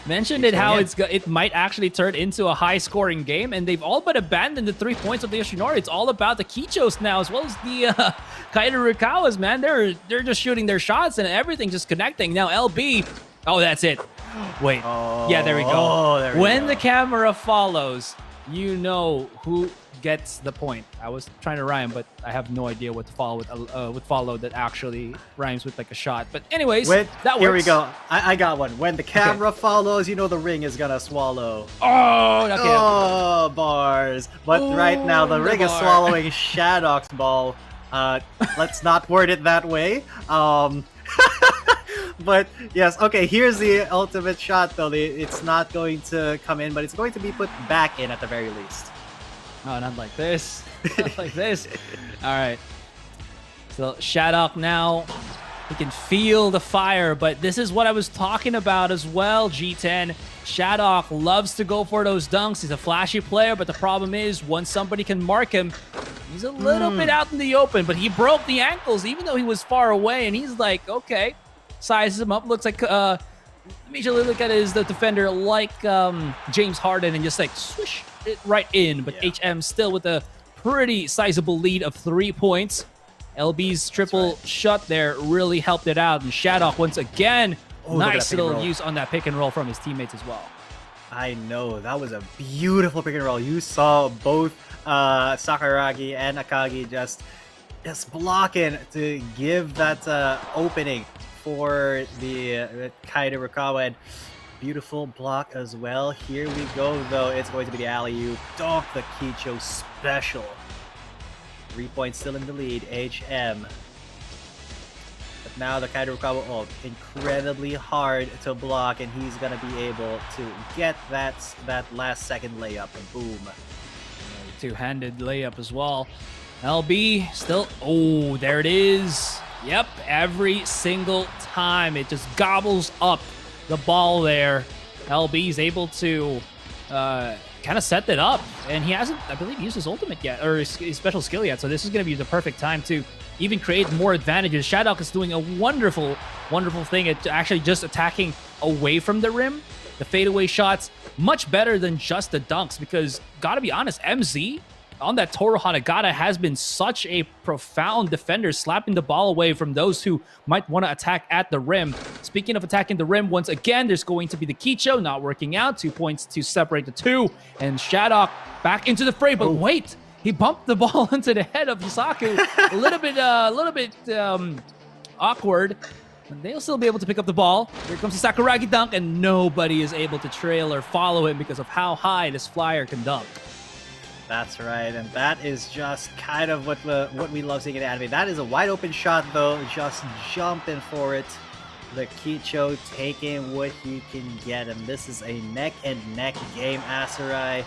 mentioned it how it might actually turn into a high-scoring game, and they've all but abandoned the 3 points of the Yoshinori. It's all about the Kichos now, as well as the Kaida Rukawas, man. They're just shooting their shots, and everything just connecting. Now LB, oh, that's it. Wait, yeah, there we go. When the camera follows, you know who gets the point. I was trying to rhyme, but I have no idea what to follow with follow that actually rhymes with like a shot. But anyways, that works. Here we go. I got one. When the camera follows, you know the ring is gonna swallow. Oh, okay. Oh, bars. But right now the ring is swallowing Shadok's ball. Let's not word it that way. But yes, okay, here's the ultimate shot though. It's not going to come in, but it's going to be put back in at the very least. Oh, not like this. Not like this. All right. So Shadok now, he can feel the fire, but this is what I was talking about as well, G10. Shadok loves to go for those dunks. He's a flashy player, but the problem is once somebody can mark him, he's a little bit out in the open, but he broke the ankles even though he was far away, and he's like, okay, sizes him up. Looks like, immediately look at the defender like James Harden and just like swish it right in, but HM still with a pretty sizable lead of 3 points. LB's triple shot there really helped it out, and Shadok once again, nice little use on that pick and roll from his teammates as well. I know, that was a beautiful pick and roll. You saw both Sakuragi and Akagi just blocking to give that opening for the Kaida Rukawa, and beautiful block as well. Here we go though, it's going to be the alley-oop. Dunk the Kicho special. 3 points still in the lead, HM. But now the Kaida Rukawa, incredibly hard to block, and he's gonna be able to get that last second layup, and boom. Two-handed layup as well. LB still, oh, there it is. Yep, every single time it just gobbles up the ball there. LB's able to kind of set that up, and he hasn't, I believe, used his ultimate yet, or his special skill yet, so this is going to be the perfect time to even create more advantages. Shadok is doing a wonderful thing at actually just attacking away from the rim. The fadeaway shots, much better than just the dunks, because, gotta be honest, MZ on that Toru Hanagata has been such a profound defender, slapping the ball away from those who might want to attack at the rim. Speaking of attacking the rim, once again, there's going to be the Kicho, not working out. 2 points to separate the two, and Shadok back into the fray, but wait, he bumped the ball into the head of Yusaku. a little bit awkward. And they'll still be able to pick up the ball. Here comes the Sakuragi dunk, and nobody is able to trail or follow him because of how high this flyer can dunk. That's right, and that is just kind of what we love seeing in anime. That is a wide open shot though, just jumping for it. The Kicho taking what he can get, and this is a neck and neck game. Asarai,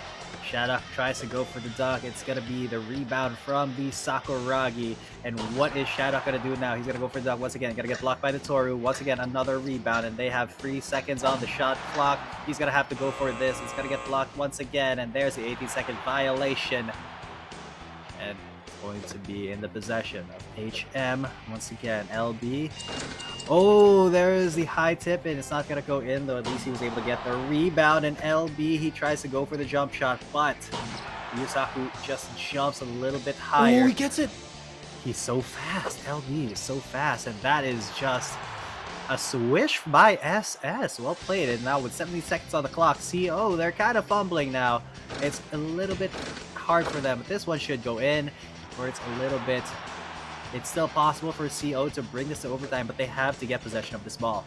Shadok tries to go for the dunk. It's gonna be the rebound from the Sakuragi. And what is Shadok gonna do now? He's gonna go for the dunk once again. Gonna get blocked by the Toru. Once again, another rebound, and they have 3 seconds on the shot clock. He's gonna have to go for this. It's gonna get blocked once again, and there's the 18-second violation. And going to be in the possession of HM. Once again, LB. Oh, there is the high tip, and it's not going to go in, though at least he was able to get the rebound. And LB, he tries to go for the jump shot, but Yusaku just jumps a little bit higher. Oh, he gets it. He's so fast. LB is so fast, and that is just a swish by SS. Well played. And now with 70 seconds on the clock, CO, they're kind of fumbling now. It's a little bit hard for them, but this one should go in, or it's a little bit... It's still possible for CO to bring this to overtime, but they have to get possession of this ball.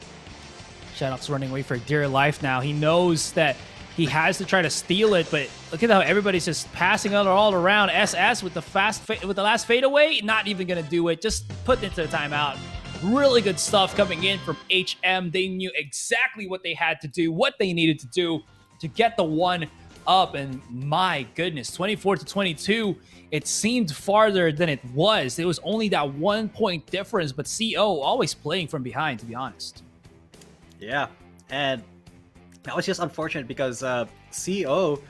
Shadok's running away for dear life now. He knows that he has to try to steal it, but look at how everybody's just passing it all around. SS with the last fadeaway, not even gonna do it. Just put it into the timeout. Really good stuff coming in from HM. They knew exactly what they had to do, what they needed to do to get the one up. And my goodness, 24-22. It seemed farther than it was. It was only that 1 point difference, but CO always playing from behind, to be honest. Yeah, and that was just unfortunate because CO,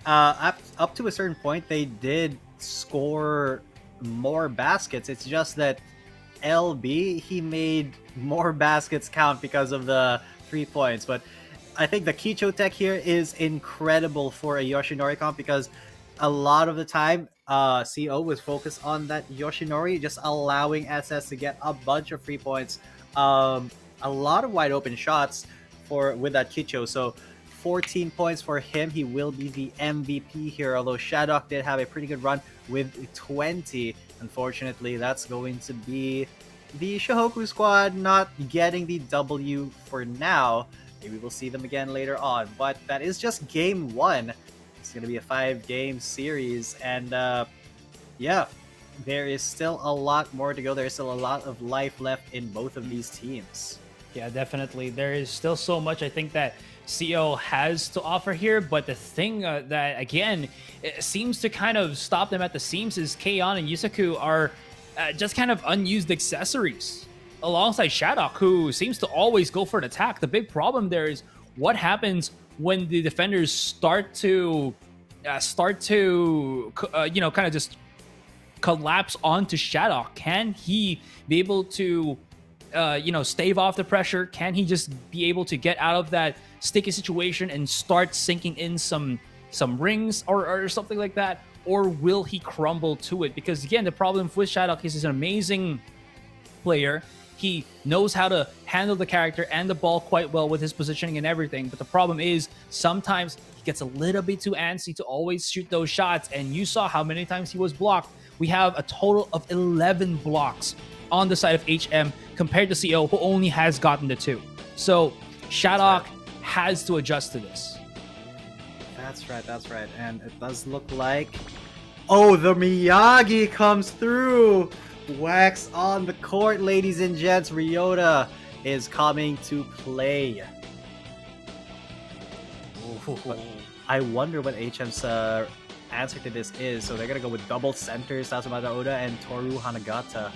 up to a certain point, they did score more baskets. It's just that LB, he made more baskets count because of the 3 points. But I think the Kicho tech here is incredible for a Yoshinori comp because a lot of the time, CO was focused on that Yoshinori, just allowing SS to get a bunch of free points, a lot of wide open shots with that Kicho. So 14 points for him. He will be the MVP here, although Shadok did have a pretty good run with 20. Unfortunately, that's going to be the Shohoku squad not getting the W for now. Maybe we'll see them again later on, but that is just game 1. It's going to be a 5-game series, and yeah, there is still a lot more to go. There's still a lot of life left in both of these teams. Yeah, definitely. There is still so much I think that CO has to offer here, but the thing that, again, it seems to kind of stop them at the seams is Keion and Yusaku are just kind of unused accessories alongside Shadok, who seems to always go for an attack. The big problem there is what happens when the defenders start to you know, kind of just collapse onto Shadok. Can he be able to you know, stave off the pressure? Can he just be able to get out of that sticky situation and start sinking in some rings or something like that? Or will he crumble to it? Because again, the problem with Shadok is he's an amazing player. He knows how to handle the character and the ball quite well with his positioning and everything. But the problem is sometimes he gets a little bit too antsy to always shoot those shots. And you saw how many times he was blocked. We have a total of 11 blocks on the side of HM compared to CO, who only has gotten the 2. So Shadok has to adjust to this. That's right. And it does look like... Oh, the Miyagi comes through! Wax on the court, ladies and gents. Ryota is coming to play. I wonder what HM's answer to this is. So they're going to go with double centers, Sasumata Oda and Toru Hanagata.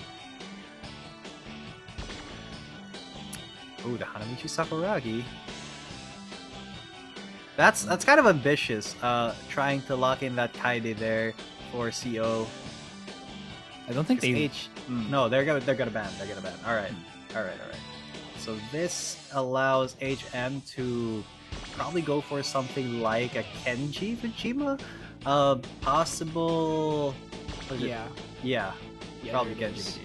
Oh, the Hanamichi Sakuragi. That's kind of ambitious, trying to lock in that Kaide there for CO. I don't think they... No, they're gonna ban. All right. So this allows HM to probably go for something like a Kenji Fujima, possible. Yeah, probably Kenji Fujima.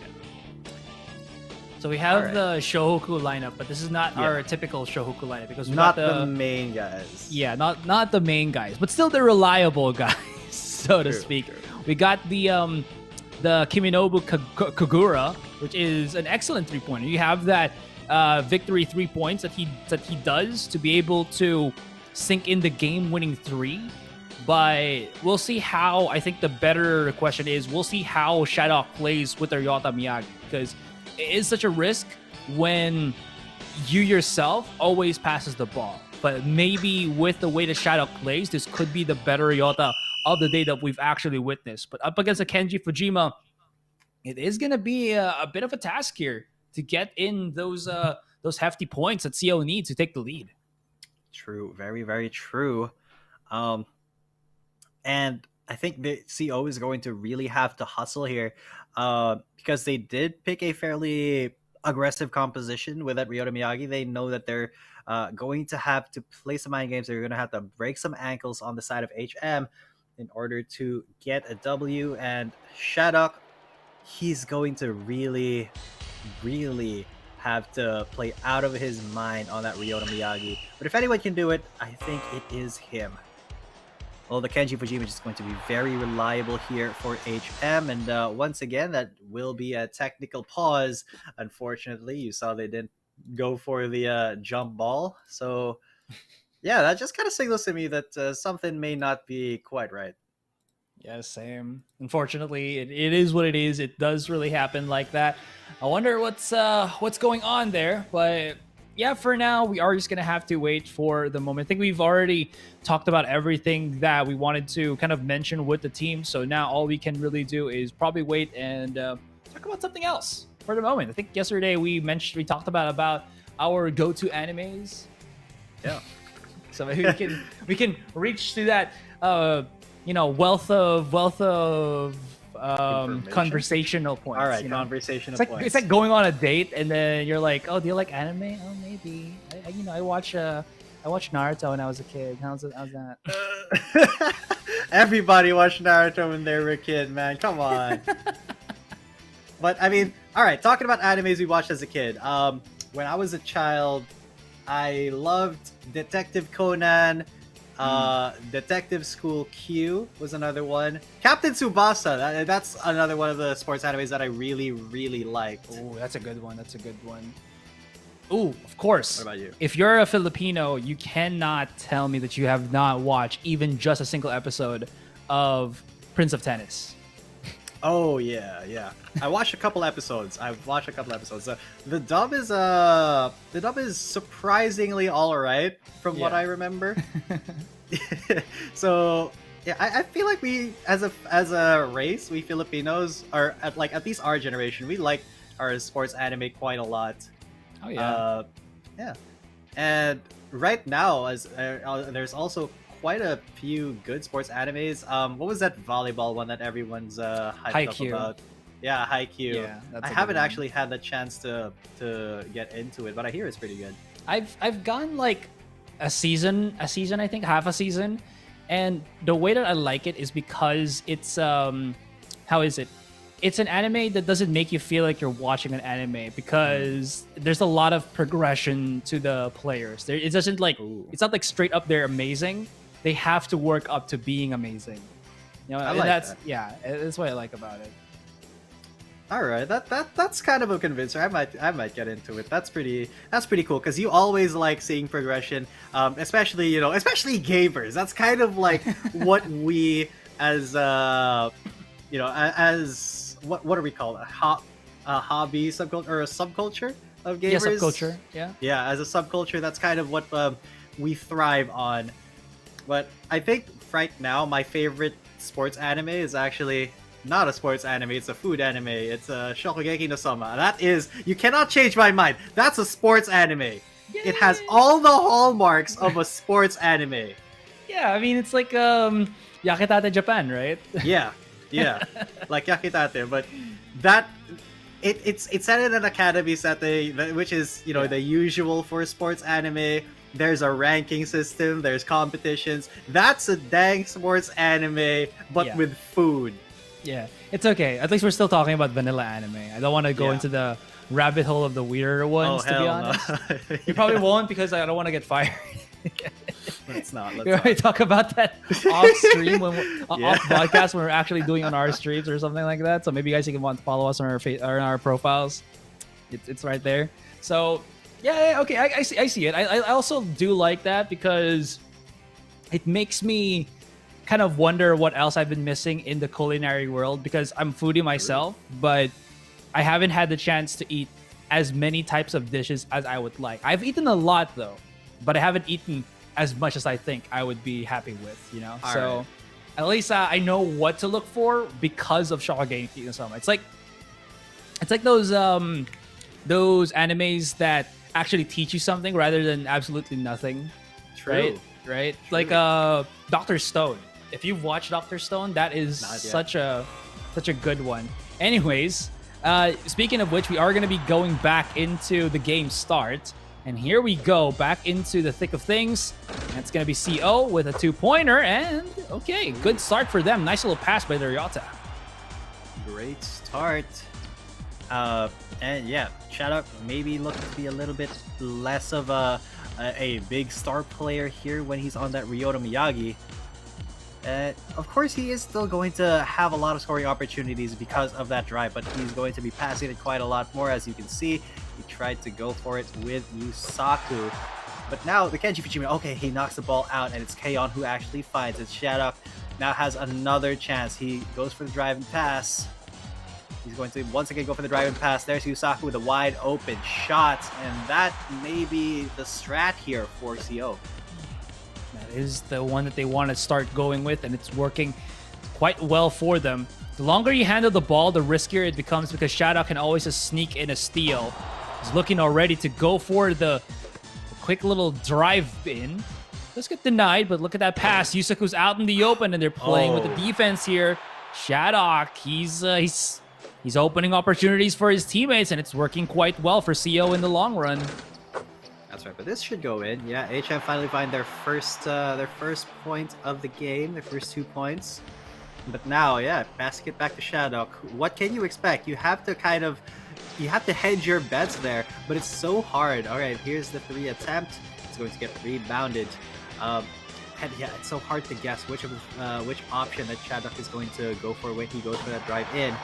So we have the Shohoku lineup, but this is not our typical Shohoku lineup because we not got the main guys. Yeah, not the main guys, but still the reliable guys, so to speak. True. We got the Kiminobu Kagura, which is an excellent 3-pointer. You have that victory 3 points that he does to be able to sink in the game-winning 3. But we'll see how. I think the better question is we'll see how Shadok plays with their Ryota Miyagi, because it is such a risk when you yourself always passes the ball. But maybe with the way that Shadok plays, this could be the better Ryota of the day that we've actually witnessed. But up against a Kenji Fujima, it is going to be a bit of a task here to get in those hefty points that CO needs to take the lead. True. Very, very true. And I think the CO is going to really have to hustle here, because they did pick a fairly aggressive composition with that Ryota Miyagi. They know that they're going to have to play some mind games. They're going to have to break some ankles on the side of HM in order to get a W. And Shadok, he's going to really, really have to play out of his mind on that Ryota Miyagi. But if anyone can do it, I think it is him. Well, the Kenji Fujima is going to be very reliable here for HM. And once again, that will be a technical pause. Unfortunately, you saw they didn't go for the jump ball. So, yeah, that just kind of signals to me that something may not be quite right. Yeah, same. Unfortunately, it is what it is. It does really happen like that. I wonder what's going on there, but yeah, for now, we are just going to have to wait for the moment. I think we've already talked about everything that we wanted to kind of mention with the team. So now all we can really do is probably wait and talk about something else for the moment. I think yesterday we talked about our go-to animes. Yeah. So maybe we can reach to that wealth of conversational points. All right, conversational points. It's like going on a date and then you're like, oh, do you like anime? Oh, maybe. I watched Naruto when I was a kid. How's that? Everybody watched Naruto when they were a kid, man. Come on. But I mean, all right. Talking about animes we watched as a kid. When I was a child, I loved Detective Conan. Detective School Q was another one. Captain Tsubasa, that's another one of the sports animes that I really, really liked. Oh, that's a good one. Oh, of course. What about you? If you're a Filipino, you cannot tell me that you have not watched even just a single episode of Prince of Tennis. Oh yeah. I watched a couple episodes. The dub is surprisingly all right from what I remember. So yeah, I feel like we as a race, we Filipinos are at least our generation, we like our sports anime quite a lot. Oh yeah. Yeah. And right now, as there's also quite a few good sports animes. What was that volleyball one that everyone's hyped up about? Yeah, Haikyuu. Yeah, I haven't actually had the chance to get into it, but I hear it's pretty good. I've gone like a season, I think, half a season, and the way that I like it is because it's how is it? It's an anime that doesn't make you feel like you're watching an anime because there's a lot of progression to the players. It doesn't it's not like straight up they're amazing. They have to work up to being amazing. You know, I like that's that. Yeah, that's what I like about it. All right, that's kind of a convincer. I might get into it. That's pretty cool because you always like seeing progression, especially gamers. That's kind of like what we as as what do we call it? A hobby subculture or a subculture of gamers. Yeah, subculture. Yeah. Yeah, as a subculture, that's kind of what we thrive on. But I think right now my favorite sports anime is actually not a sports anime, it's a food anime. It's Shokugeki no Soma. That is, you cannot change my mind. That's a sports anime. Yay! It has all the hallmarks of a sports anime. Yeah, I mean, it's like Yakitate Japan, right? Yeah, like Yakitate, but that it's set in an academy setting, which is the usual for sports anime. There's a ranking system, there's competitions. That's a dang sports anime, but with food. Yeah, it's okay. At least we're still talking about vanilla anime. I don't want to go into the rabbit hole of the weirder ones, to be honest. No. You probably won't because I don't want to get fired. Let's not. We already talk about that off stream off podcast when we're actually doing on our streams or something like that. So maybe you guys can want to follow us on our profiles. It's right there. So yeah, okay, I see it. I also do like that because it makes me kind of wonder what else I've been missing in the culinary world because I'm foodie myself, but I haven't had the chance to eat as many types of dishes as I would like. I've eaten a lot though, but I haven't eaten as much as I think I would be happy with, Right. At least I know what to look for because of Shokugeki no Soma. It's like those animes that actually teach you something rather than absolutely nothing. True. Right? Like Dr. Stone. if you've watched Dr. Stone, that is Not yet. such a good one. Anyways, speaking of which, we are going to be going back into the game start. And here we go, back into the thick of things. And it's going to be CO with a 2-pointer. And, okay, good start for them. Nice little pass by Ryota. Great start. And yeah, Shadow maybe looking to be a little bit less of a big star player here when he's on that Ryota Miyagi. Of course, he is still going to have a lot of scoring opportunities because of that drive, but he's going to be passing it quite a lot more. As you can see, he tried to go for it with Yusaku. But now the Kenji Fujima, okay, he knocks the ball out, and it's K-On who actually finds it. Shadow now has another chance. He goes for the drive and pass. He's going to once again go for the drive and pass. There's Yusaku with a wide open shot, and that may be the strat here for CO. That is the one that they want to start going with, and it's working quite well for them. The longer you handle the ball, the riskier it becomes because Shadow can always just sneak in a steal. He's looking already to go for the quick little drive in. Let's get denied, but look at that pass. Yusaku's out in the open, and they're playing with the defense here. Shadow, he's opening opportunities for his teammates, and it's working quite well for CO in the long run. That's right, but this should go in. Yeah, HM finally find their first point of the game, their first 2 points. But now, yeah, passing it back to Shadow. What can you expect? You have to hedge your bets there, but it's so hard. All right, here's the 3 attempt. It's going to get rebounded. And yeah, it's so hard to guess which option that Shadow is going to go for when he goes for that drive in.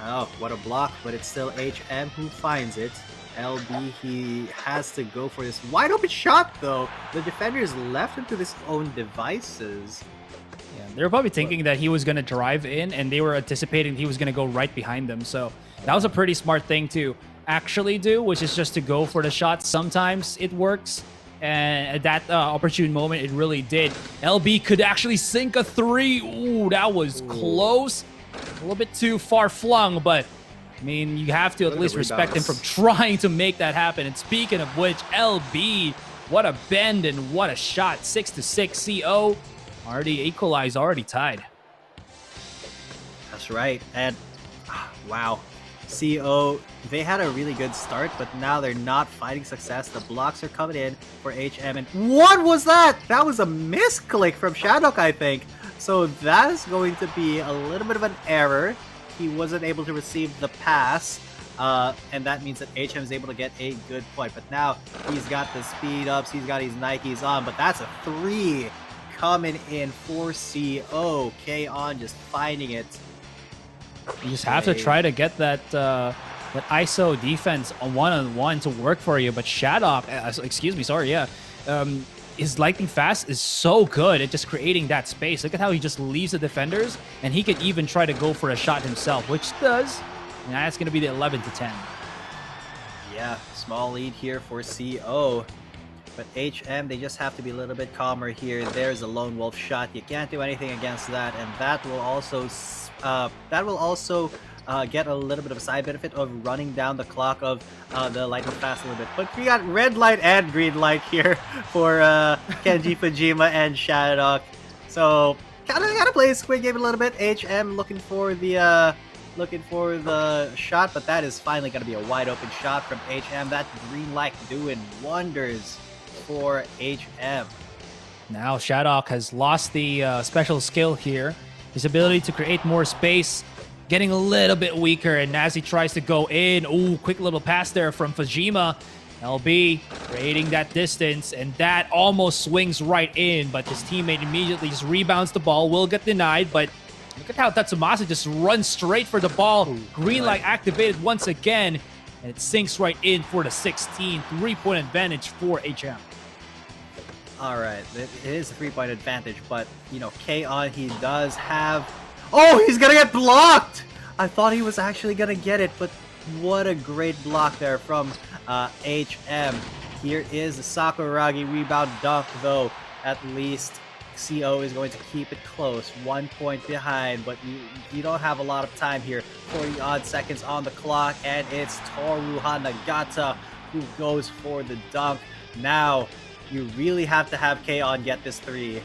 Oh, what a block, but it's still HM who finds it. LB, he has to go for this wide open shot though. The defenders left him to his own devices. Yeah, they were probably thinking that he was going to drive in, and they were anticipating he was going to go right behind them. So that was a pretty smart thing to actually do, which is just to go for the shot. Sometimes it works, and at that opportune moment, it really did. LB could actually sink a 3. Ooh, that was close. A little bit too far flung, but I mean, you have to at least respect him from trying to make that happen. And speaking of which, LB, what a bend and what a shot. 6-6, CO already equalized, already tied. That's right. And wow, CO, they had a really good start, but now they're not finding success. The blocks are coming in for HM. And what was that? That was a misclick from Shadok, I think. So that is going to be a little bit of an error. He wasn't able to receive the pass, and that means that HM is able to get a good point. But now he's got the speed ups, he's got his Nikes on, but that's a 3 coming in for CO. K-On just finding it. You just have to try to get that ISO defense on one-on-one to work for you. But Shadok, his lightning fast is so good at just creating that space. Look at how he just leaves the defenders, and he could even try to go for a shot himself, which does. And that's going to be the 11-10. Yeah, small lead here for CO. But HM, they just have to be a little bit calmer here. There's a lone wolf shot. You can't do anything against that, and that will also get a little bit of a side benefit of running down the clock of the lightning fast a little bit. But we got red light and green light here for Kenji Fujima and Shadok. So gotta play a squid game a little bit. HM looking for the shot, but that is finally gonna be a wide open shot from HM. That green light doing wonders for HM. Now Shadok has lost the special skill here. His ability to create more space getting a little bit weaker, and as he tries to go in, ooh, quick little pass there from Fujima. LB creating that distance, and that almost swings right in, but his teammate immediately just rebounds the ball, will get denied, but look at how Tatsumasa just runs straight for the ball. Ooh, green light activated once again, and it sinks right in for the 16. 3-point advantage for HM. All right, it is a 3-point advantage, but, you know, K-On, he does have... Oh, he's gonna get blocked! I thought he was actually gonna get it, but what a great block there from HM. Here is the Sakuragi rebound dunk, though. At least CO is going to keep it close. 1 point behind, but you don't have a lot of time here. 40-odd seconds on the clock, and it's Toru Hanagata who goes for the dunk. Now, you really have to have K-On get this 3.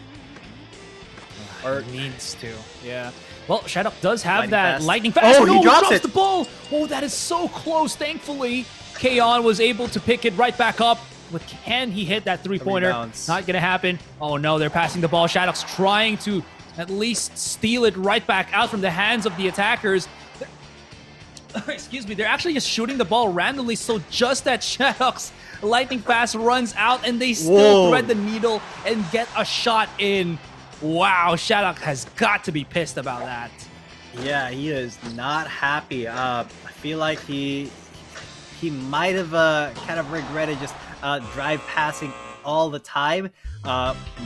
Or Needs to, yeah. Well, Shadok does have Lightning that fast. lightning fast. Oh, he drops it. the ball. Oh, that is so close. Thankfully, Kaon was able to pick it right back up. But can he hit that three-pointer? Rebounds. Not gonna happen. Oh no, they're passing the ball. Shadok's trying to at least steal it right back out from the hands of the attackers. Excuse me, they're actually just shooting the ball randomly, so just that Shadok's lightning fast runs out and they still thread the needle and get a shot in. Wow, Shadok has got to be pissed about that. Yeah, he is not happy. I feel like he might have kind of regretted just drive passing all the time.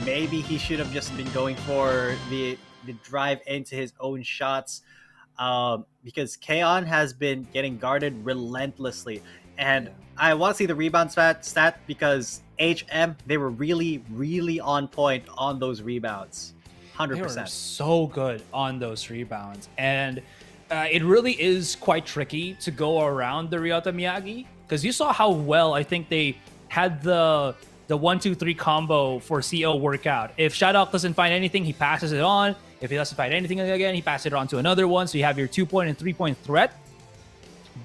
Maybe he should have just been going for the drive into his own shots. Because Kaon has been getting guarded relentlessly. And I want to see the rebound stat because HM, they were really, really on point on those rebounds. 100%. They were so good on those rebounds. And it really is quite tricky to go around the Ryota Miyagi because you saw how well I think they had the 1-2-3 combo for CO work out. If Shadok doesn't find anything, he passes it on. If he doesn't find anything again, he passes it on to another one. So you have your 2-point and 3-point threat.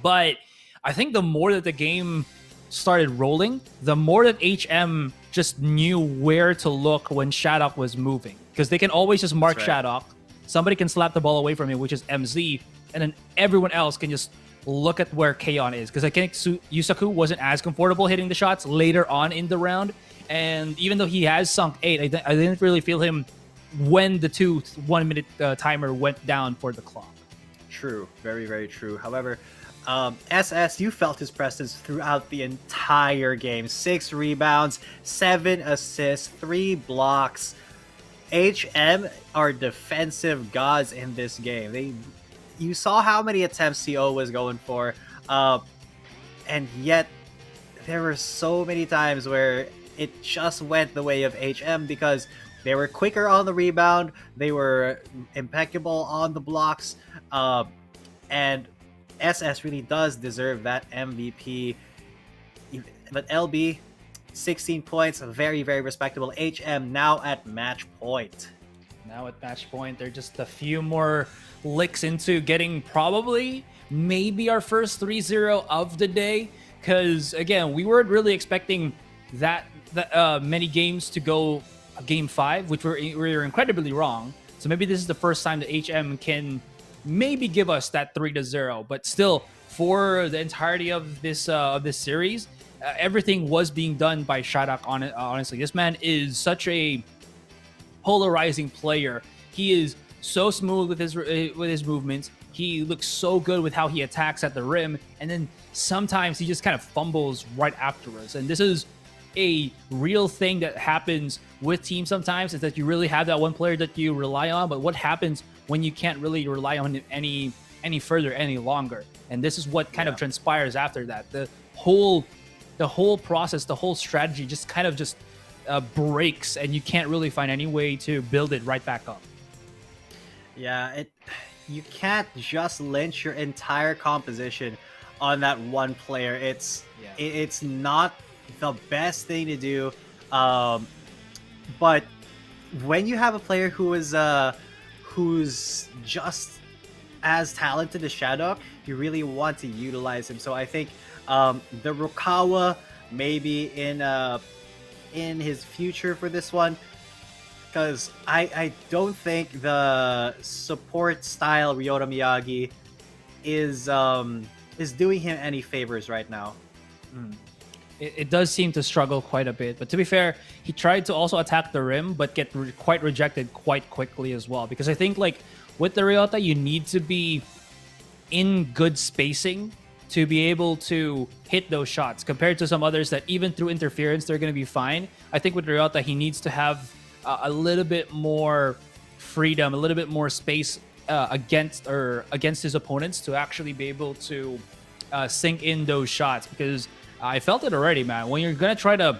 But I think the more that the game started rolling, the more that HM just knew where to look when Shadok was moving. Because they can always just mark Shadok. Somebody can slap the ball away from him, which is MZ. And then everyone else can just look at where Kaon is. Because I think Yusaku wasn't as comfortable hitting the shots later on in the round. And even though he has sunk 8, I didn't really feel him when the 1 minute timer went down for the clock. True. Very, very true. However, SS, you felt his presence throughout the entire game. 6 rebounds, 7 assists, 3 blocks. HM are defensive gods in this game. You saw how many attempts CO was going for, and yet there were so many times where it just went the way of HM because they were quicker on the rebound, they were impeccable on the blocks, and SS really does deserve that MVP. But LB, 16 points, very, very respectable. HM now at match point. Now at match point, they're just a few more licks into getting probably maybe our first 3-0 of the day. Because, again, we weren't really expecting that many games to go game 5, which we were incredibly wrong. So maybe this is the first time that HM can maybe give us that 3-0. But still, for the entirety of this series, everything was being done by Shadok. Honestly, this man is such a polarizing player. He is so smooth with his movements. He looks so good with how he attacks at the rim, and then sometimes he just kind of fumbles right afterwards. And this is a real thing that happens with teams sometimes, is that you really have that one player that you rely on, but what happens when you can't really rely on him any further any longer? And this is what kind of transpires after that. The whole process, the whole strategy just kind of breaks, and you can't really find any way to build it right back up. Yeah, you can't just lynch your entire composition on that one player. It's not the best thing to do. But when you have a player who's just as talented as Shadok, you really want to utilize him. So I think the Rukawa maybe in his future for this one, because I don't think the support style Ryota Miyagi is doing him any favors right now. It does seem to struggle quite a bit, but to be fair, he tried to also attack the rim, but get quite rejected quite quickly as well. Because I think, like, with the Ryota, you need to be in good spacing to be able to hit those shots, compared to some others that even through interference, they're going to be fine. I think with Ryota, he needs to have a little bit more freedom, a little bit more space against his opponents to actually be able to sink in those shots. Because I felt it already, man. When you're going to try to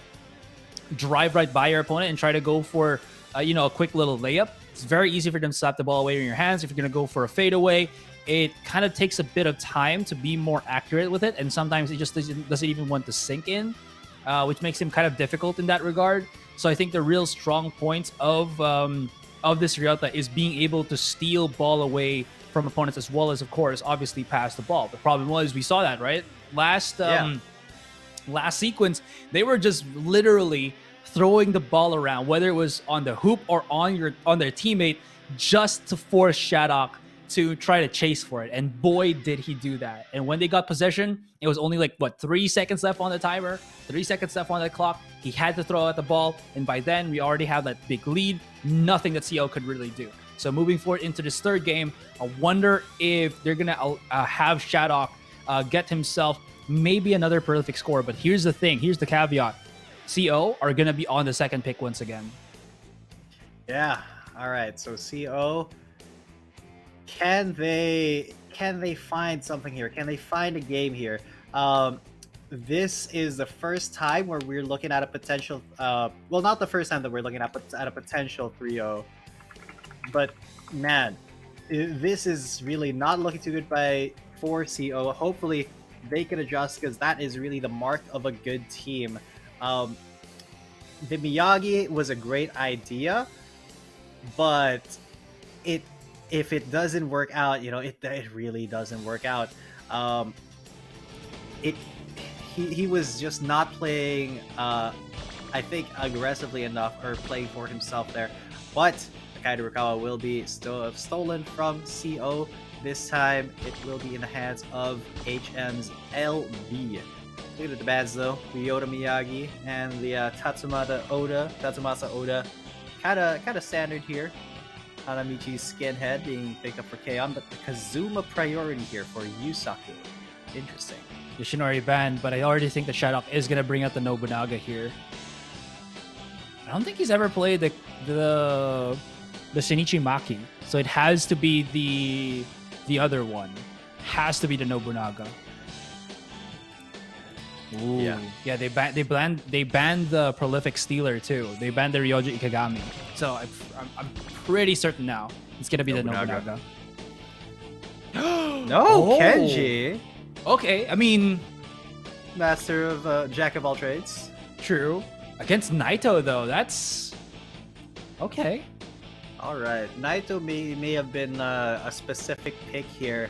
drive right by your opponent and try to go for a quick little layup, it's very easy for them to slap the ball away in your hands. If you're going to go for a fadeaway, it kind of takes a bit of time to be more accurate with it, and sometimes it just doesn't even want to sink in, which makes him kind of difficult in that regard. So I think the real strong points of of this Ryota is being able to steal ball away from opponents, as well as, of course, obviously pass the ball. The problem was, we saw that, right? Last sequence, they were just literally throwing the ball around, whether it was on the hoop or on their teammate, just to force Shadok to try to chase for it. And boy, did he do that. And when they got possession, it was only like, 3 seconds left on the timer, 3 seconds left on the clock. He had to throw out the ball. And by then, we already have that big lead. Nothing that CO could really do. So moving forward into this third game, I wonder if they're going to have Shadok get himself maybe another prolific score. But here's the thing. Here's the caveat. CO are going to be on the second pick once again. Yeah. All right. So CO, can they find something here? Can they find a game here? This is the first time where we're looking at a potential... well, not the first time that we're looking at a potential 3-0. But, man, this is really not looking too good for CO. Hopefully, they can adjust, because that is really the mark of a good team. The Miyagi was a great idea, but if it doesn't work out, it really doesn't work out. He was just not playing, I think, aggressively enough, or playing for himself there. But Kaido Rukawa will be stolen from CO. This time, it will be in the hands of HM's LB. Look at the bands though. Ryota Miyagi and the Tatsumasa Oda, kind of standard here. Hanamichi's skinhead being picked up for K-On, but the Kazuma priority here for Yusaku. Interesting. Yoshinori banned, but I already think that Shadok is gonna bring out the Nobunaga here. I don't think he's ever played the Shinichi Maki, so it has to be the other one. Has to be the Nobunaga. Ooh. Yeah. They banned the prolific stealer too. They banned the Ryoji Ikegami. So I'm pretty certain now it's gonna be Nobunaga. the Nobunaga. No, Oh. Kenji, Okay, I mean, master of jack of all trades. true. Against Naito though, that's okay. All right, Naito may have been a specific pick here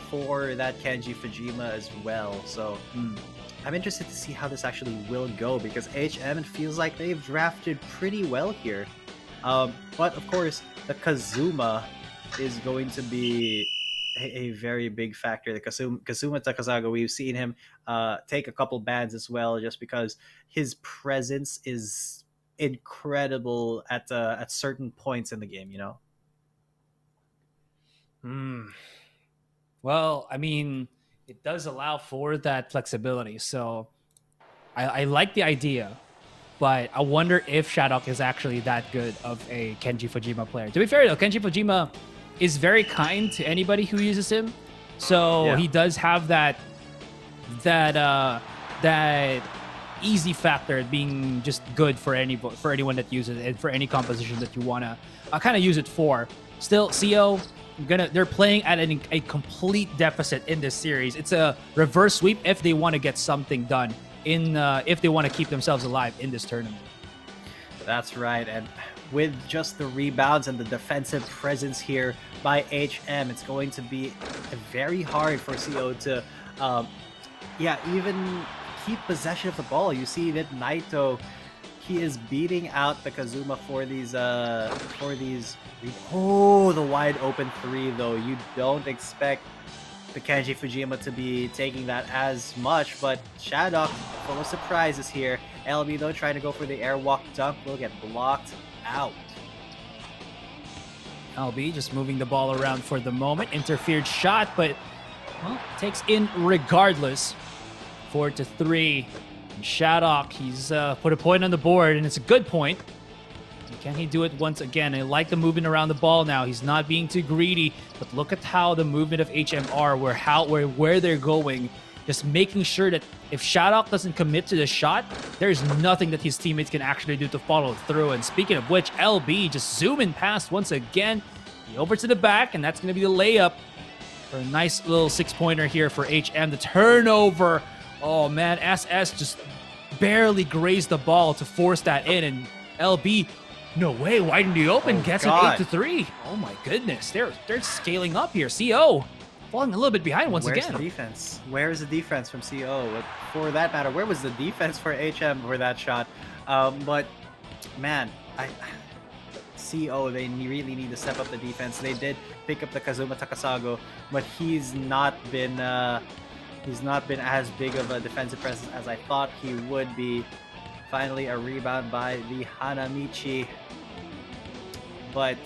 for that Kenji Fujima as well. So I'm interested to see how this actually will go, because HM, it feels like they've drafted pretty well here. But of course, the Kazuma is going to be a very big factor. The Kazuma Takasaga, we've seen him take a couple bans as well, just because his presence is incredible at certain points in the game, Well, I mean, it does allow for that flexibility. So I like the idea, but I wonder if Shadok is actually that good of a Kenji Fujima player. To be fair though, Kenji Fujima is very kind to anybody who uses him. So Yeah. he does have that easy factor at being just good for anyone that uses it, and for any composition that you wanna kind of use it for. Still, CO, they're playing at a complete deficit in this series. It's a reverse sweep if they want to get something done if they want to keep themselves alive in this tournament. That's right, and with just the rebounds and the defensive presence here by HM, it's going to be very hard for CO to, even keep possession of the ball. You see that Naito, he is beating out the Kazuma for these. The wide open three though. You don't expect the Kenji Fujima to be taking that as much, but Shadok, full of surprises here. LB though trying to go for the airwalk dunk will get blocked out. LB just moving the ball around for the moment. Interfered shot, but takes in regardless. 4-3. And Shadok, he's put a point on the board, and it's a good point. So can he do it once again? I like the movement around the ball now. He's not being too greedy, but look at how the movement of HMR, where they're going. Just making sure that if Shadok doesn't commit to the shot, there's nothing that his teammates can actually do to follow through. And speaking of which, LB just zooming past once again. Over to the back, and that's going to be the layup for a nice little 6-pointer here for HM. The turnover. Oh, man, SS just barely grazed the ball to force that in. And LB No way, widen the open, gets God. an 8-3. Oh my goodness, they're scaling up here. CO falling a little bit behind once Where's again. the defense? Where is the defense from CO? But for that matter, where was the defense for HM for that shot? But man, CO, they really need to step up the defense. They did pick up the Kazuma Takasago, but he's not been as big of a defensive presence as I thought he would be. Finally, a rebound by the Hanamichi. But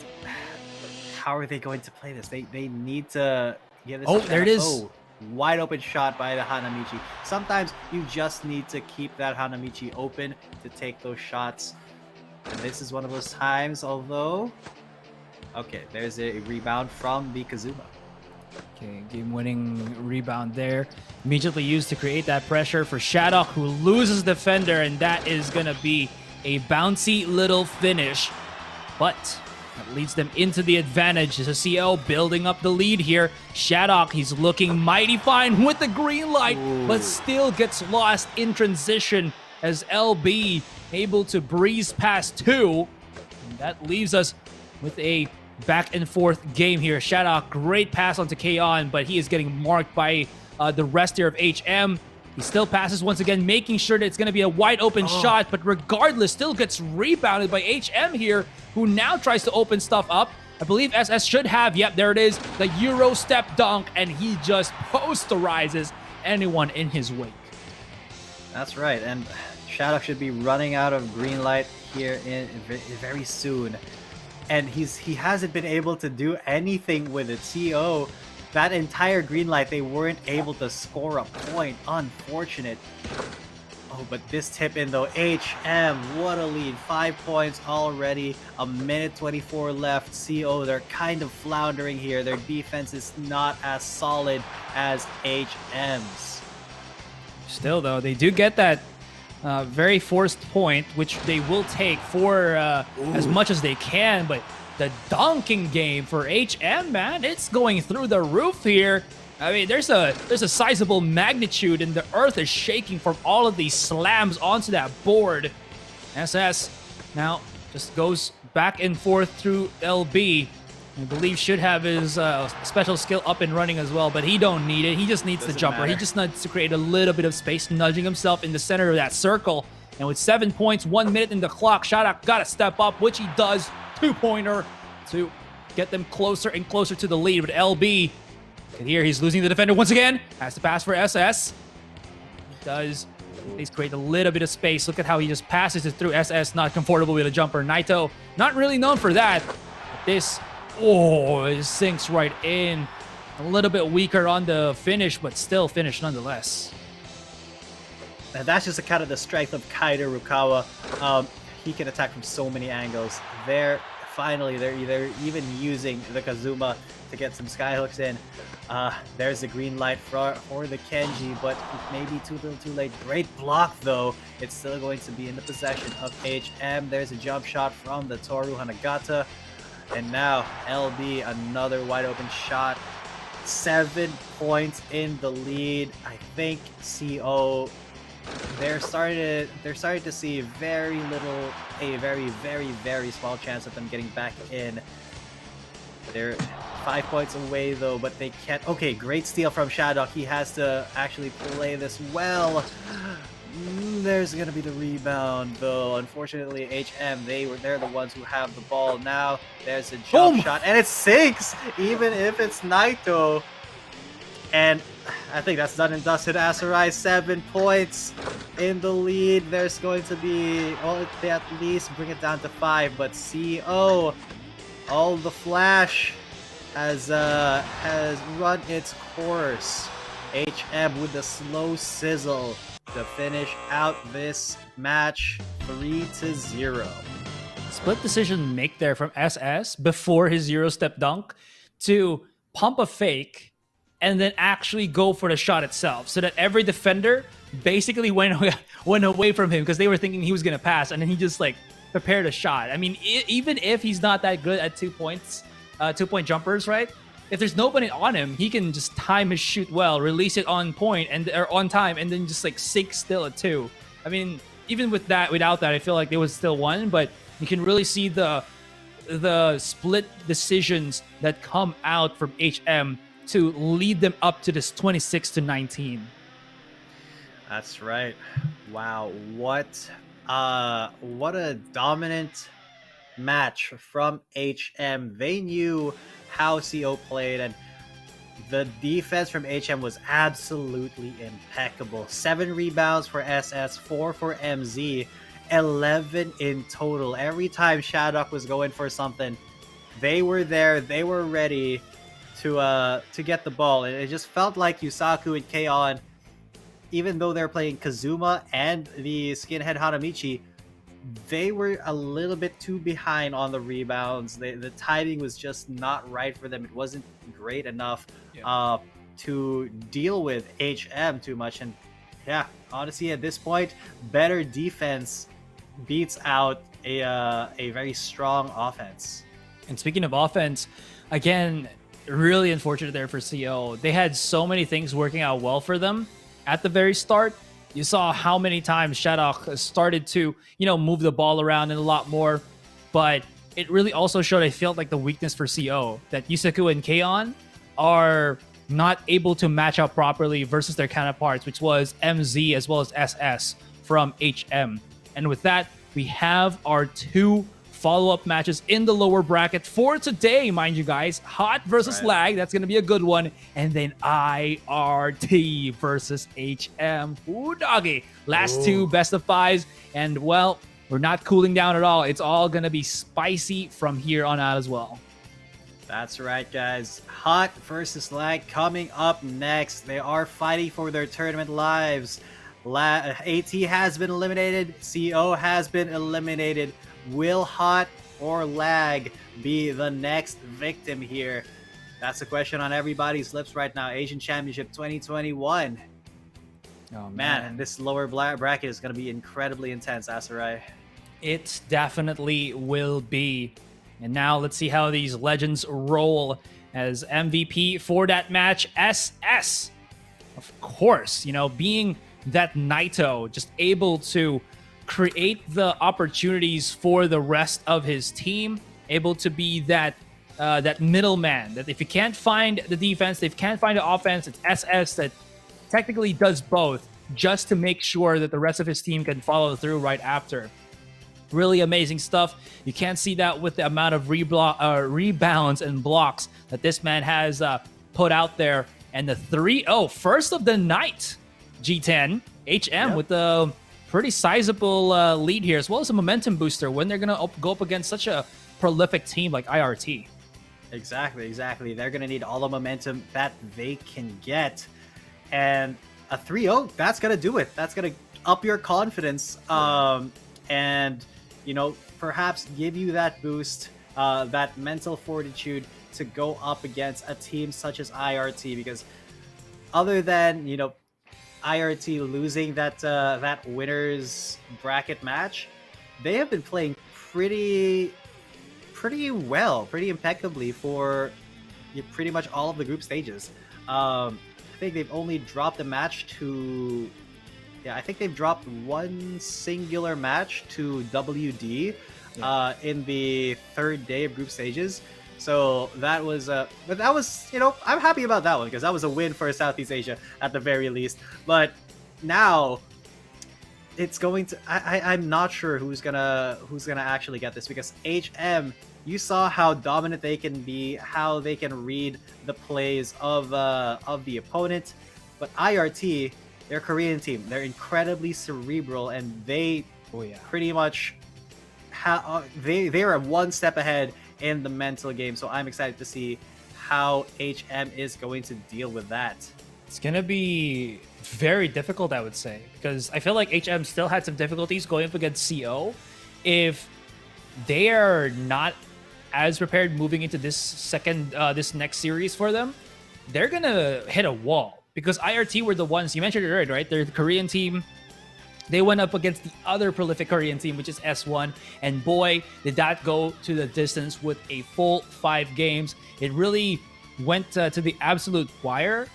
how are they going to play this? They need to give this a shot. There it is. Oh, wide open shot by the Hanamichi. Sometimes you just need to keep that Hanamichi open to take those shots. And this is one of those times, although... Okay, there's a rebound from the Kazuma. Okay, game-winning rebound there. Immediately used to create that pressure for Shadok, who loses defender, and that is going to be a bouncy little finish. But that leads them into the advantage. This is CO building up the lead here. Shadok, he's looking mighty fine with the green light, but still gets lost in transition as LB able to breeze past 2. And that leaves us with a back and forth game here. Shadok, great pass onto Kaon, but he is getting marked by the rest here of HM. He still passes once again, making sure that it's going to be a wide open shot, but regardless, still gets rebounded by HM here, who now tries to open stuff up. I believe SS should have, yep, there it is, the Euro step dunk, and he just posterizes anyone in his wake. That's right, and Shadok should be running out of green light here in very soon. And he hasn't been able to do anything with it. CO, that entire green light, they weren't able to score a point. Unfortunate. Oh, but this tip in though, HM, what a lead. 5 points already, a minute 24 left. CO, they're kind of floundering here. Their defense is not as solid as HM's. Still though, they do get that very forced point, which they will take for as much as they can, but the dunking game for HM, man, it's going through the roof here. I mean, there's a sizable magnitude, and the earth is shaking from all of these slams onto that board. SS now just goes back and forth through LB. I believe should have his special skill up and running as well, but he don't need it. He just needs the jumper. He just needs to create a little bit of space, nudging himself in the center of that circle. And with 7 points, 1 minute in the clock, Shadok got to step up, which he does. 2-pointer to get them closer and closer to the lead. But LB, and here he's losing the defender once again. Has to pass for SS. He does at least create a little bit of space. Look at how he just passes it through. SS not comfortable with a jumper. Naito, not really known for that. But this... Oh, it sinks right in. A little bit weaker on the finish, but still finish nonetheless. And that's just a kind of the strength of Kaida Rukawa. He can attack from so many angles. They're even using the Kazuma to get some skyhooks in. There's the green light for the Kenji, but maybe too little too late. Great block though. It's still going to be in the possession of HM. There's a jump shot from the Toru Hanagata. And now LB, another wide open shot. 7 points in the lead. I think CO, they're starting to see a very small chance of them getting back in. They're 5 points away though, but they can't. Okay, great steal from Shadok. He has to actually play this well. There's gonna be the rebound though. Unfortunately, HM, they're the ones who have the ball now. There's a jump shot, and it sinks, even if it's Naito. And I think that's done and dusted. Asarai, 7 points in the lead. There's going to be, well, they at least bring it down to 5. But CO, all the flash has run its course. HM with the slow sizzle to finish out this match 3-0. Split decision make there from SS before his Euro step dunk to pump a fake and then actually go for the shot itself, so that every defender basically went away from him because they were thinking he was going to pass, and then he just like prepared a shot. I mean, even if he's not that good at 2 points, 2-point jumpers, right? If there's nobody on him, he can just time his shoot well, release it on point or on time, and then just like sink still at 2. I mean, even with that, without that, I feel like they was still won. But You can really see the split decisions that come out from HM to lead them up to this 26-19. That's right. Wow, what a dominant match from HM. They knew how CO played, and the defense from HM was absolutely impeccable. 7 rebounds for SS, 4 for MZ, 11 in total. Every time Shadok was going for something, they were there, they were ready to get the ball. And it just felt like Yusaku and K-On!, even though they're playing Kazuma and the skinhead Hanamichi, they were a little bit too behind on the rebounds. The timing was just not right for them. It wasn't great enough to deal with HM too much. And yeah, honestly, at this point, better defense beats out a very strong offense. And speaking of offense, again, really unfortunate there for CO. They had so many things working out well for them at the very start. You saw how many times Shadok started to, move the ball around and a lot more. But it really also showed, I felt like, the weakness for CO, that Yusaku and K-On! Are not able to match up properly versus their counterparts, which was MZ as well as SS from HM. And with that, we have our 2 follow-up matches in the lower bracket for today, mind you guys. Hot versus Lag, that's going to be a good one. And then IRT versus HM. Ooh, doggy. Last 2 best of 5s. And, well, we're not cooling down at all. It's all going to be spicy from here on out as well. That's right, guys. Hot versus Lag coming up next. They are fighting for their tournament lives. AT has been eliminated. CO has been eliminated. Will Hot or Lag be the next victim here? That's the question on everybody's lips right now. Asian Championship 2021. Oh man, this lower bracket is going to be incredibly intense, Asarai. It definitely will be. And now let's see how these legends roll. As MVP for that match, SS. Of course, being that Naito, just able to create the opportunities for the rest of his team, able to be that middleman, that if you can't find the defense, if you can't find the offense, it's SS that technically does both, just to make sure that the rest of his team can follow through right after. Really amazing stuff. You can't see that with the amount of rebounds and blocks that this man has put out there. And the 3-0 first of the night, G10, HM with the pretty sizable lead here, as well as a momentum booster when they're going to go up against such a prolific team like IRT. Exactly. They're going to need all the momentum that they can get. And a 3-0, that's going to do it. That's going to up your confidence and, perhaps give you that boost, that mental fortitude to go up against a team such as IRT. Because other than, IRT losing that winners bracket match, they have been playing pretty well, pretty impeccably for pretty much all of the group stages. I think they've only dropped a match to I think they've dropped one singular match to WD in the 3rd day of group stages. So that was, but that was, I'm happy about that one because that was a win for Southeast Asia at the very least. But now it's going to, I'm not sure who's gonna actually get this, because HM, you saw how dominant they can be, how they can read the plays of the opponent. But IRT, they're a Korean team. They're incredibly cerebral, and they pretty much they are one step ahead in the mental game. So I'm excited to see how HM is going to deal with that. It's going to be very difficult, I would say, because I feel like HM still had some difficulties going up against CO. If they are not as prepared moving into this next series for them, they're going to hit a wall. Because IRT were the ones, you mentioned it earlier, right? They're the Korean team. They went up against the other prolific Korean team, which is S1. And boy, did that go to the distance with a full 5 games. It really went to the absolute wire.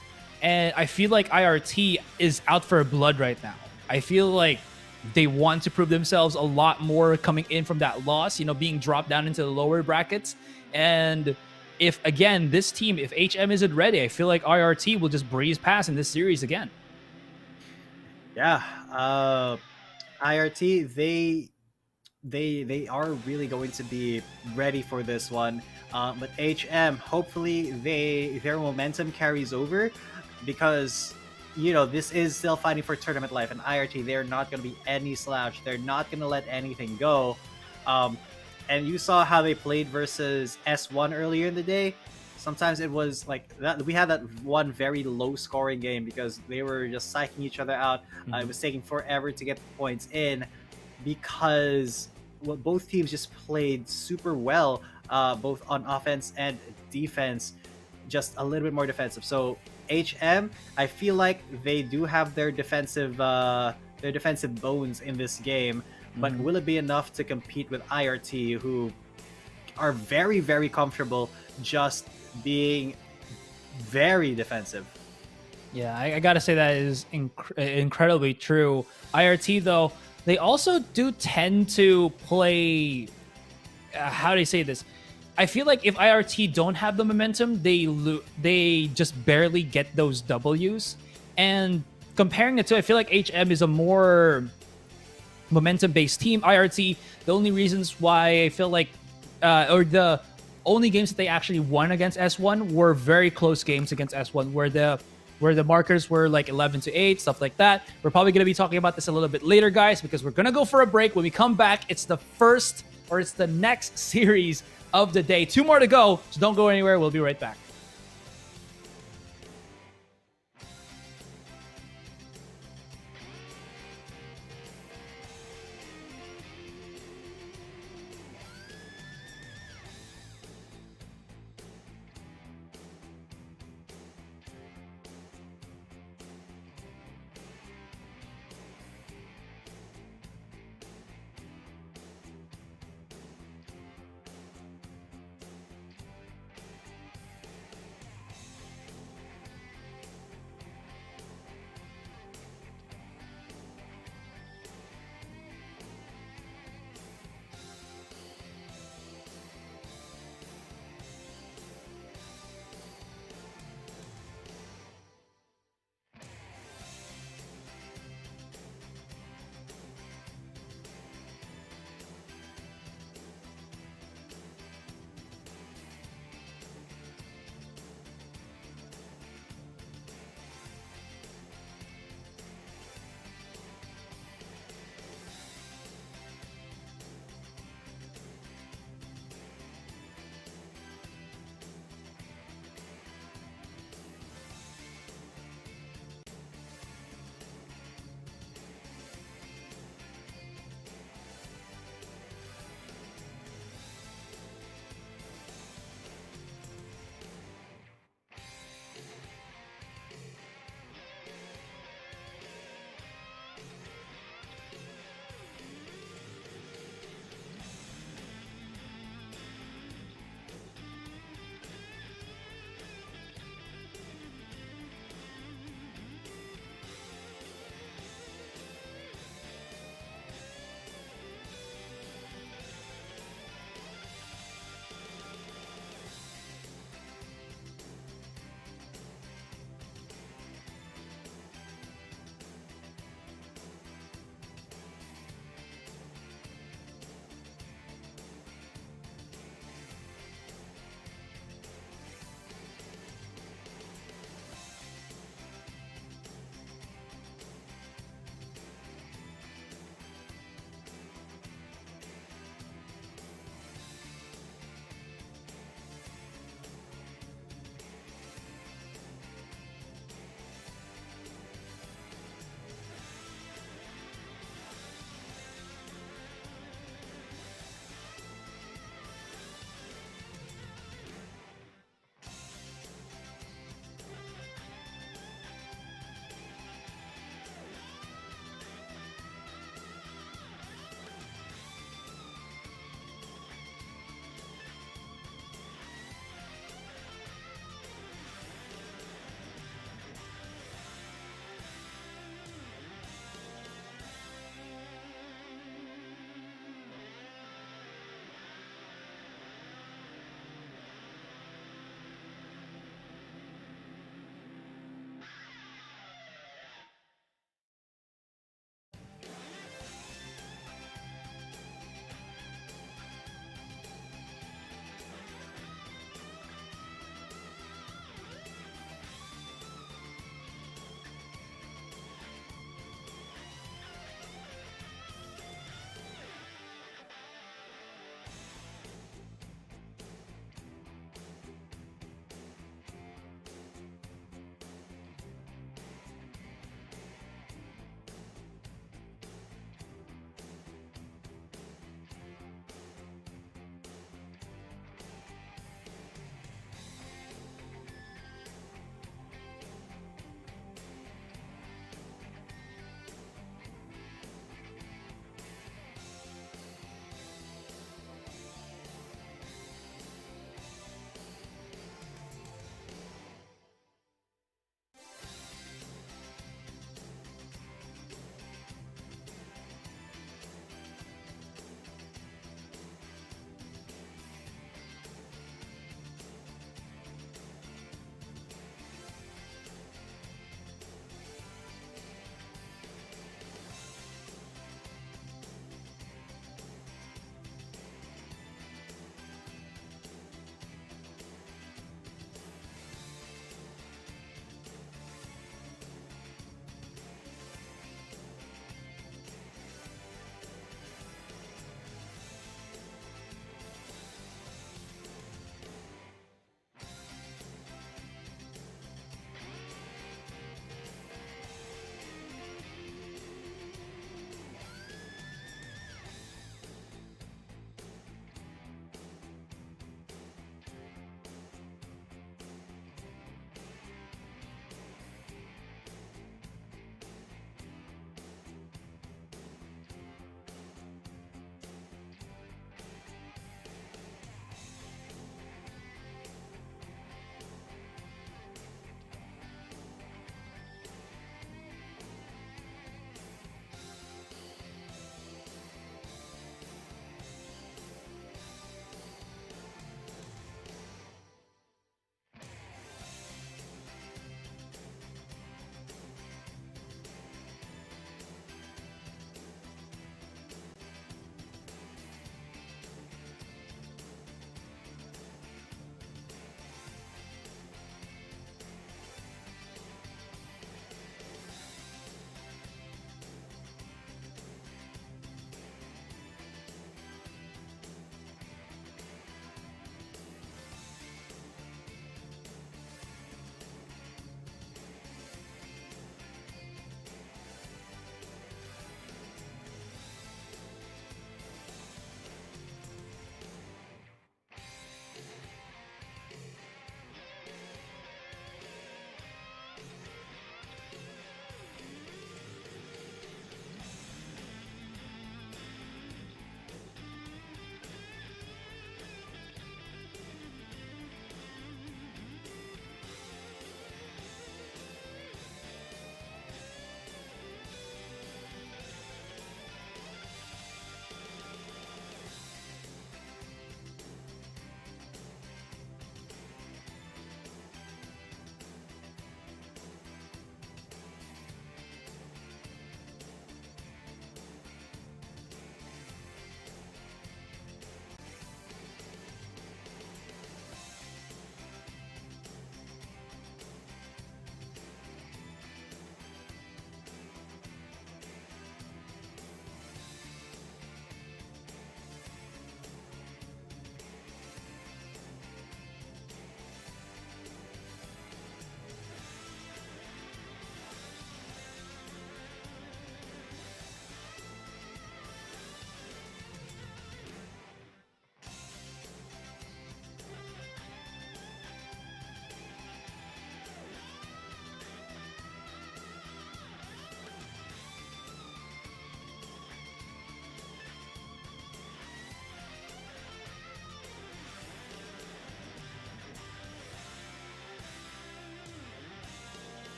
And I feel like IRT is out for blood right now. I feel like they want to prove themselves a lot more coming in from that loss, being dropped down into the lower brackets. And if, again, this team, if HM isn't ready, I feel like IRT will just breeze past in this series again. Yeah, IRT, they are really going to be ready for this one. But HM, hopefully their momentum carries over, because this is still fighting for tournament life, and IRT, they're not going to be any slouch. They're not going to let anything go. And you saw how they played versus S1 earlier in the day. Sometimes it was like that. We had that one very low scoring game because they were just psyching each other out. It was taking forever to get points in because both teams just played super well, both on offense and defense, just a little bit more defensive. So HM, I feel like they do have their defensive bones in this game, but will it be enough to compete with IRT, who are very, very comfortable just being very defensive? Yeah, I gotta say that is incredibly true. IRT, though, they also do tend to play. How do I say this? I feel like if IRT don't have the momentum, they just barely get those W's. And comparing the two, I feel like HM is a more momentum-based team. IRT, the only reasons why I feel like, or the only games that they actually won against S1 were very close games against S1, where the markers were like 11-8, stuff like that. We're probably going to be talking about this a little bit later, guys, because we're going to go for a break. When we come back, it's the next series of the day. 2 more to go, so don't go anywhere. We'll be right back.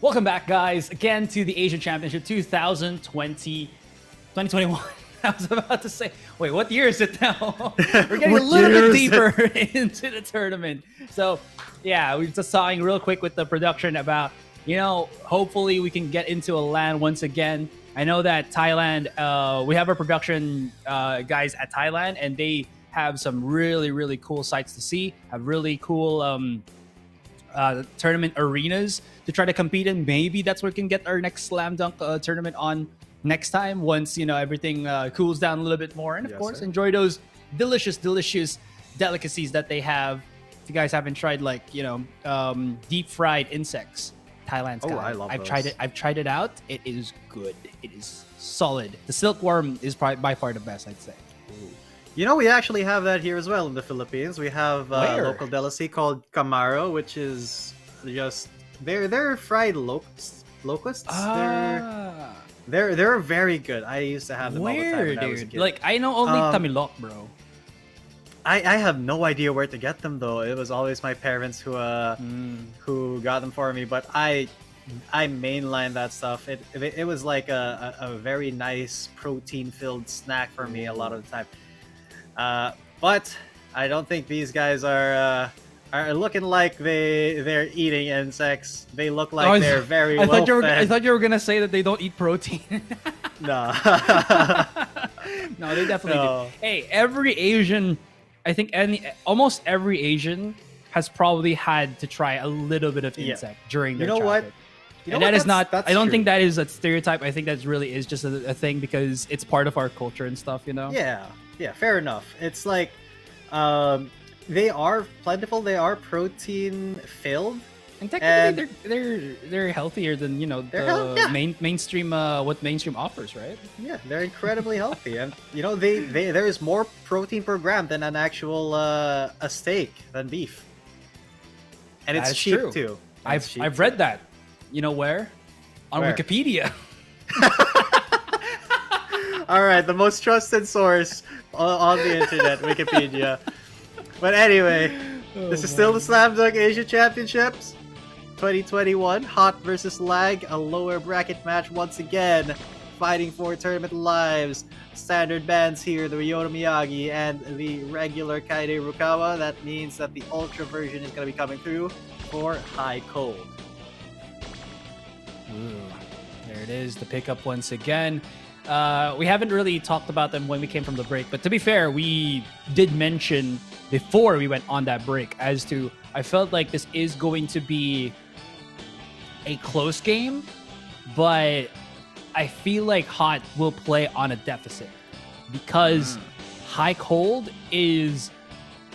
Welcome back, guys, again to the Asian Championship 2021. I was about to say, wait, what year is it now? We're getting a little bit deeper into the tournament. So, yeah, we're just talking real quick with the production about, hopefully we can get into a LAN once again. I know that Thailand, we have our production guys at Thailand, and they have some really, really cool sites to see, have really cool tournament arenas to try to compete in. Maybe that's where we can get our next slam dunk tournament on next time, once everything cools down a little bit more. And of course, enjoy those delicious delicacies that they have. If you guys haven't tried, like, deep fried insects, Thailand's got I love I've those. tried it. I've tried it out. It is good. It is solid. The silkworm is probably by far the best, I'd say. We actually have that here as well in the Philippines. We have a Where? local delicacy called Camaro, which is just they're fried locusts. They're very good. I used to have them all the time Where, when I was a dude? kid. Like, I know only Tamilok, bro. I have no idea where to get them though. It was always my parents who got them for me. But I mainline that stuff. It was like a very nice protein filled snack for me a lot of the time. But I don't think these guys are looking like they're eating insects. They look like they're very I well I thought you were gonna say that they don't eat protein. No. No, they definitely No. do. Hey, every Asian, I think almost every Asian has probably had to try a little bit of insect during their You know what? childhood. You And know that what? is not. That's I don't true. think that is a stereotype. I think that really is just a thing because it's part of our culture and stuff. Yeah, fair enough. It's like, they are plentiful. They are protein filled. And technically, they're healthier than They're mainstream what mainstream offers, right? Yeah, they're incredibly healthy, and there is more protein per gram than an actual a steak than beef, and That it's is cheap true. too. I've read that. You know where? On Where? Wikipedia. All right, the most trusted source on the internet, Wikipedia. But anyway, this is still the Slam Dunk Asia Championships 2021. Hot versus Lag, a lower bracket match once again. Fighting for tournament lives. Standard bands here, the Ryota Miyagi and the regular Kaede Rukawa. That means that the Ultra version is going to be coming through for High Cold. Ooh, there it is, the pickup once again. We haven't really talked about them when we came from the break, but to be fair, we did mention before we went on that break as to I felt like this is going to be a close game, but I feel like Hot will play on a deficit because High Cold is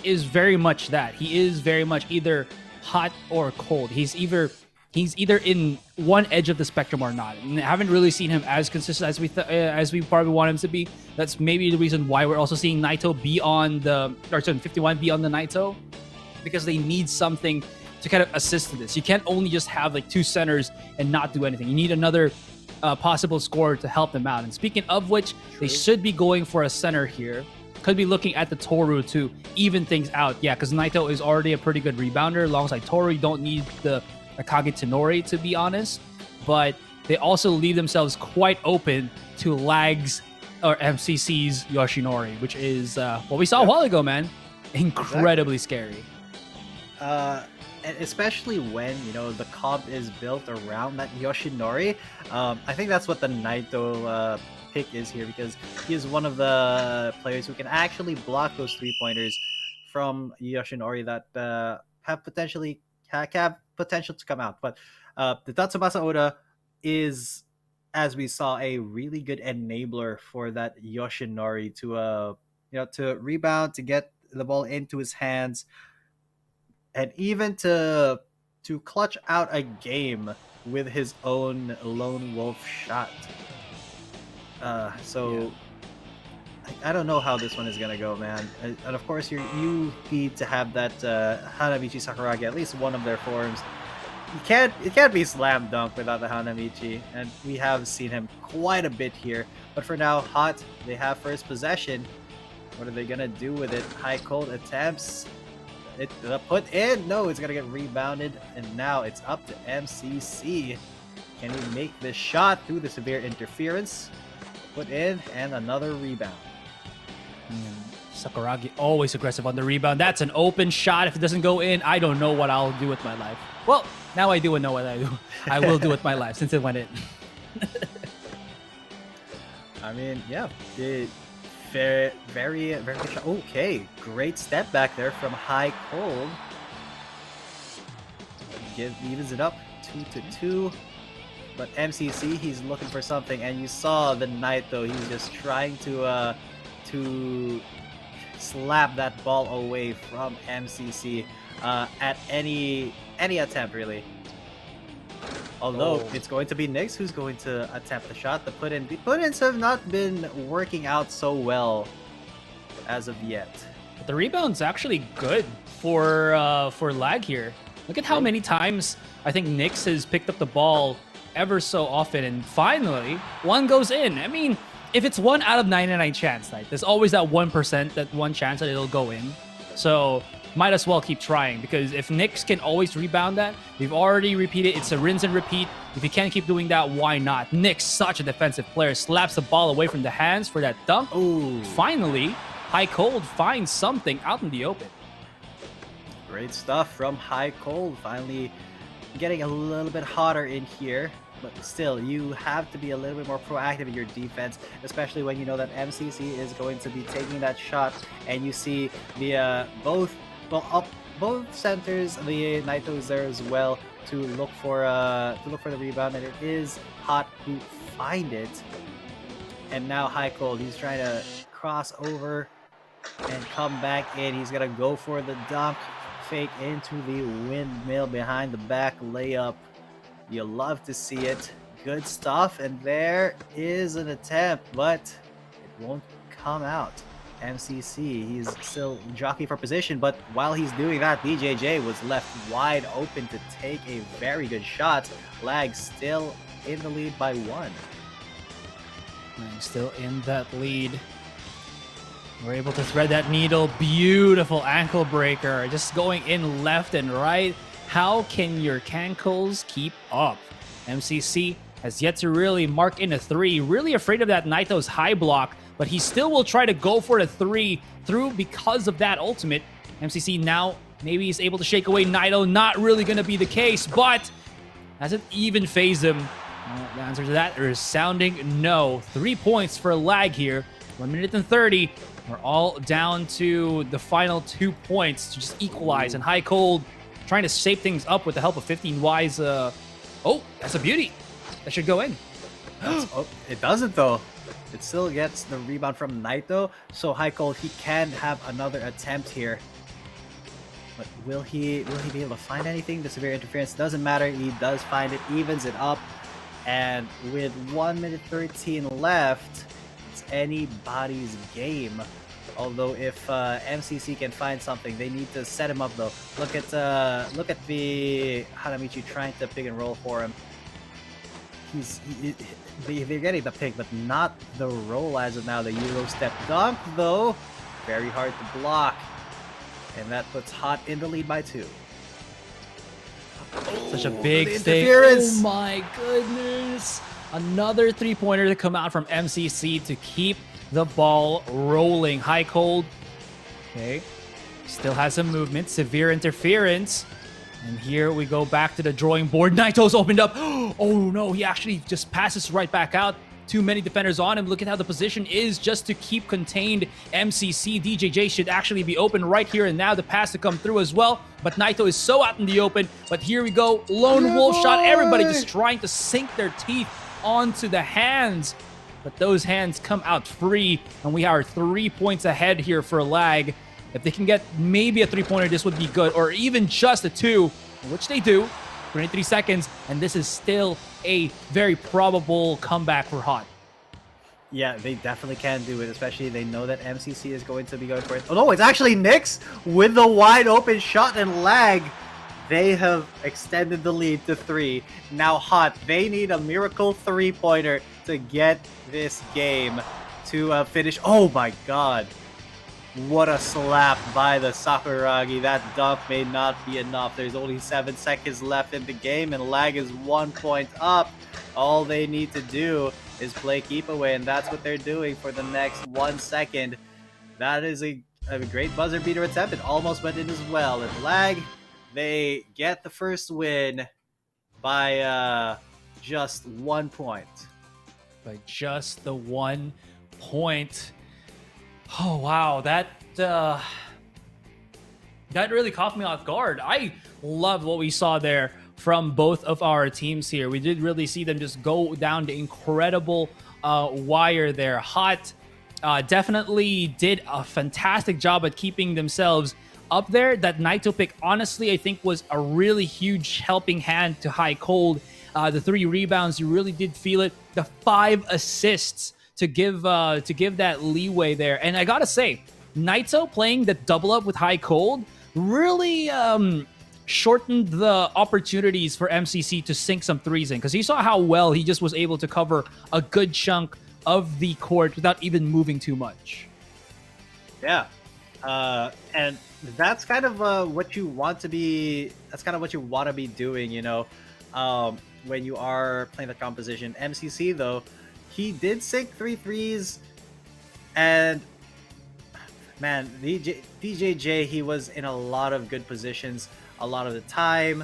very much that. He is very much either hot or cold. He's either in one edge of the spectrum or not. And I haven't really seen him as consistent as we probably want him to be. That's maybe the reason why we're also seeing Naito be on the 51 be on the Naito, because they need something to kind of assist to this. You can't only just have like two centers and not do anything. You need another possible scorer to help them out. And speaking of which, they should be going for a center here. Could be looking at the Toru to even things out. Yeah, because Naito is already a pretty good rebounder alongside Toru. You don't need the Akage Tenori, to be honest, but they also leave themselves quite open to Lags or MCC's Yoshinori, which is what we saw a while ago, man. Incredibly scary. And especially when the comp is built around that Yoshinori. I think that's what the Naito pick is here, because he is one of the players who can actually block those 3-pointers from Yoshinori that have potential to come out. But the Tatsumasa Oda is, as we saw, a really good enabler for that Yoshinori to rebound, to get the ball into his hands, and even to clutch out a game with his own lone wolf shot. I don't know how this one is gonna go, man. And of course, you need to have that Hanamichi Sakuragi, at least one of their forms. It can't be slam dunk without the Hanamichi, and we have seen him quite a bit here. But for now, Hot, they have first possession. What are they gonna do with it? High Cold attempts it put in. No, it's gonna get rebounded, and now it's up to MCC. Can he make this shot through the severe interference? Put in, and another rebound. Sakuragi always aggressive on the rebound. That's an open shot. If it doesn't go in, I don't know what I'll do with my life. Well, now I do know what I do. I will do with my life since it went in. I mean, yeah, very, very good shot. Okay, great step back there from High Cold. Evens it up 2-2. But MCC, he's looking for something, and you saw the Knight though. He's just trying to slap that ball away from MCC at any attempt really. Although it's going to be Nyx who's going to attempt the shot. The put-ins have not been working out so well as of yet. But the rebound's actually good for lag here. Look at how many times I think Nyx has picked up the ball ever so often, and finally one goes in. I mean, if it's 1 out of 99 chance, like there's always that 1%, that one chance that it'll go in. So might as well keep trying, because if Nyx can always rebound that, we've already repeated, it's a rinse and repeat. If you can't keep doing that, why not? Nyx, such a defensive player, slaps the ball away from the hands for that dunk. Ooh. Finally, High Cold finds something out in the open. Great stuff from High Cold, finally getting a little bit hotter in here. But still, you have to be a little bit more proactive in your defense, especially when you know that MCC is going to be taking that shot, and you see the both centers, the Naito's there as well to look for the rebound, and it is Hot who find it. And now High Cold, he's trying to cross over and come back in. He's gonna go for the dunk, fake into the windmill behind the back layup. You love to see it. Good stuff, and there is an attempt, but it won't come out. MCC, he's still jockeying for position, but while he's doing that, DJJ was left wide open to take a very good shot. Lag still in the lead by 1. And still in that lead. We're able to thread that needle. Beautiful ankle breaker, just going in left and right. How can your cankles keep up? MCC has yet to really mark in a 3. Really afraid of that Naito's high block, but he still will try to go for a 3 through because of that ultimate. MCC now maybe he's able to shake away Naito. Not really going to be the case, but hasn't even phased him. Well, the answer to that is sounding no. 3 points for lag here. 1 minute and 30. We're all down to the final 2 points to just equalize. And High Cold trying to shape things up with the help of 15Y's. Oh, that's a beauty. That should go in. It doesn't though. It still gets the rebound from Naito, so High Cold, he can have another attempt here. But will he be able to find anything? The severe interference doesn't matter. He does find it, evens it up, and with 1 minute 13 left, it's anybody's game. Although if MCC can find something, they need to set him up though. Look at the Hanamichi trying to pick and roll for him. They're getting the pick, but not the roll as of now. The Euro step dunk though, very hard to block, and that puts Hot in the lead by 2. Such a big stake. Oh my goodness! Another 3-pointer to come out from MCC to keep the ball rolling. High Cold, okay, still has some movement. Severe interference, and here we go back to the drawing board. Naito's opened up. Oh no, he actually just passes right back out. Too many defenders on him. Look at how the position is just to keep contained. MCC, DJJ should actually be open right here and now. The pass to come through as well, but Naito is so out in the open. But here we go, lone wolf shot. Everybody just trying to sink their teeth onto the hands, but those hands come out free, and we are 3 points ahead here for lag. If they can get maybe a 3-pointer, this would be good, or even just a 2, which they do. 23 seconds, and this is still a very probable comeback for Hot. Yeah, they definitely can do it, especially they know that MCC is going to be going for it. Oh no, it's actually Nyx with the wide open shot, and lag. They have extended the lead to 3. Now Hot, they need a miracle 3-pointer to get this game to finish. Oh my god. What a slap by the Sakuragi. That dunk may not be enough. There's only 7 seconds left in the game, and Lag is 1 point up. All they need to do is play keep away, and that's what they're doing for the next 1 second. That is a great buzzer beater attempt. It almost went in as well. And Lag, they get the first win by just 1 point. By just the 1 point. Oh wow, that really caught me off guard. I love what we saw there from both of our teams here. We did really see them just go down the incredible wire there. Hot definitely did a fantastic job at keeping themselves up there. That Naito pick, honestly, I think was a really huge helping hand to High Cold. The 3 rebounds, you really did feel it. The 5 assists to give that leeway there. And I gotta say, Naito playing the double up with High Cold really shortened the opportunities for MCC to sink some threes in, because you saw how well he just was able to cover a good chunk of the court without even moving too much. Yeah. And that's kind of what you want to be. That's kind of what you want to be doing, you know, when you are playing the composition. MCC though, he did sink 3 threes, and man, DJJ, he was in a lot of good positions a lot of the time.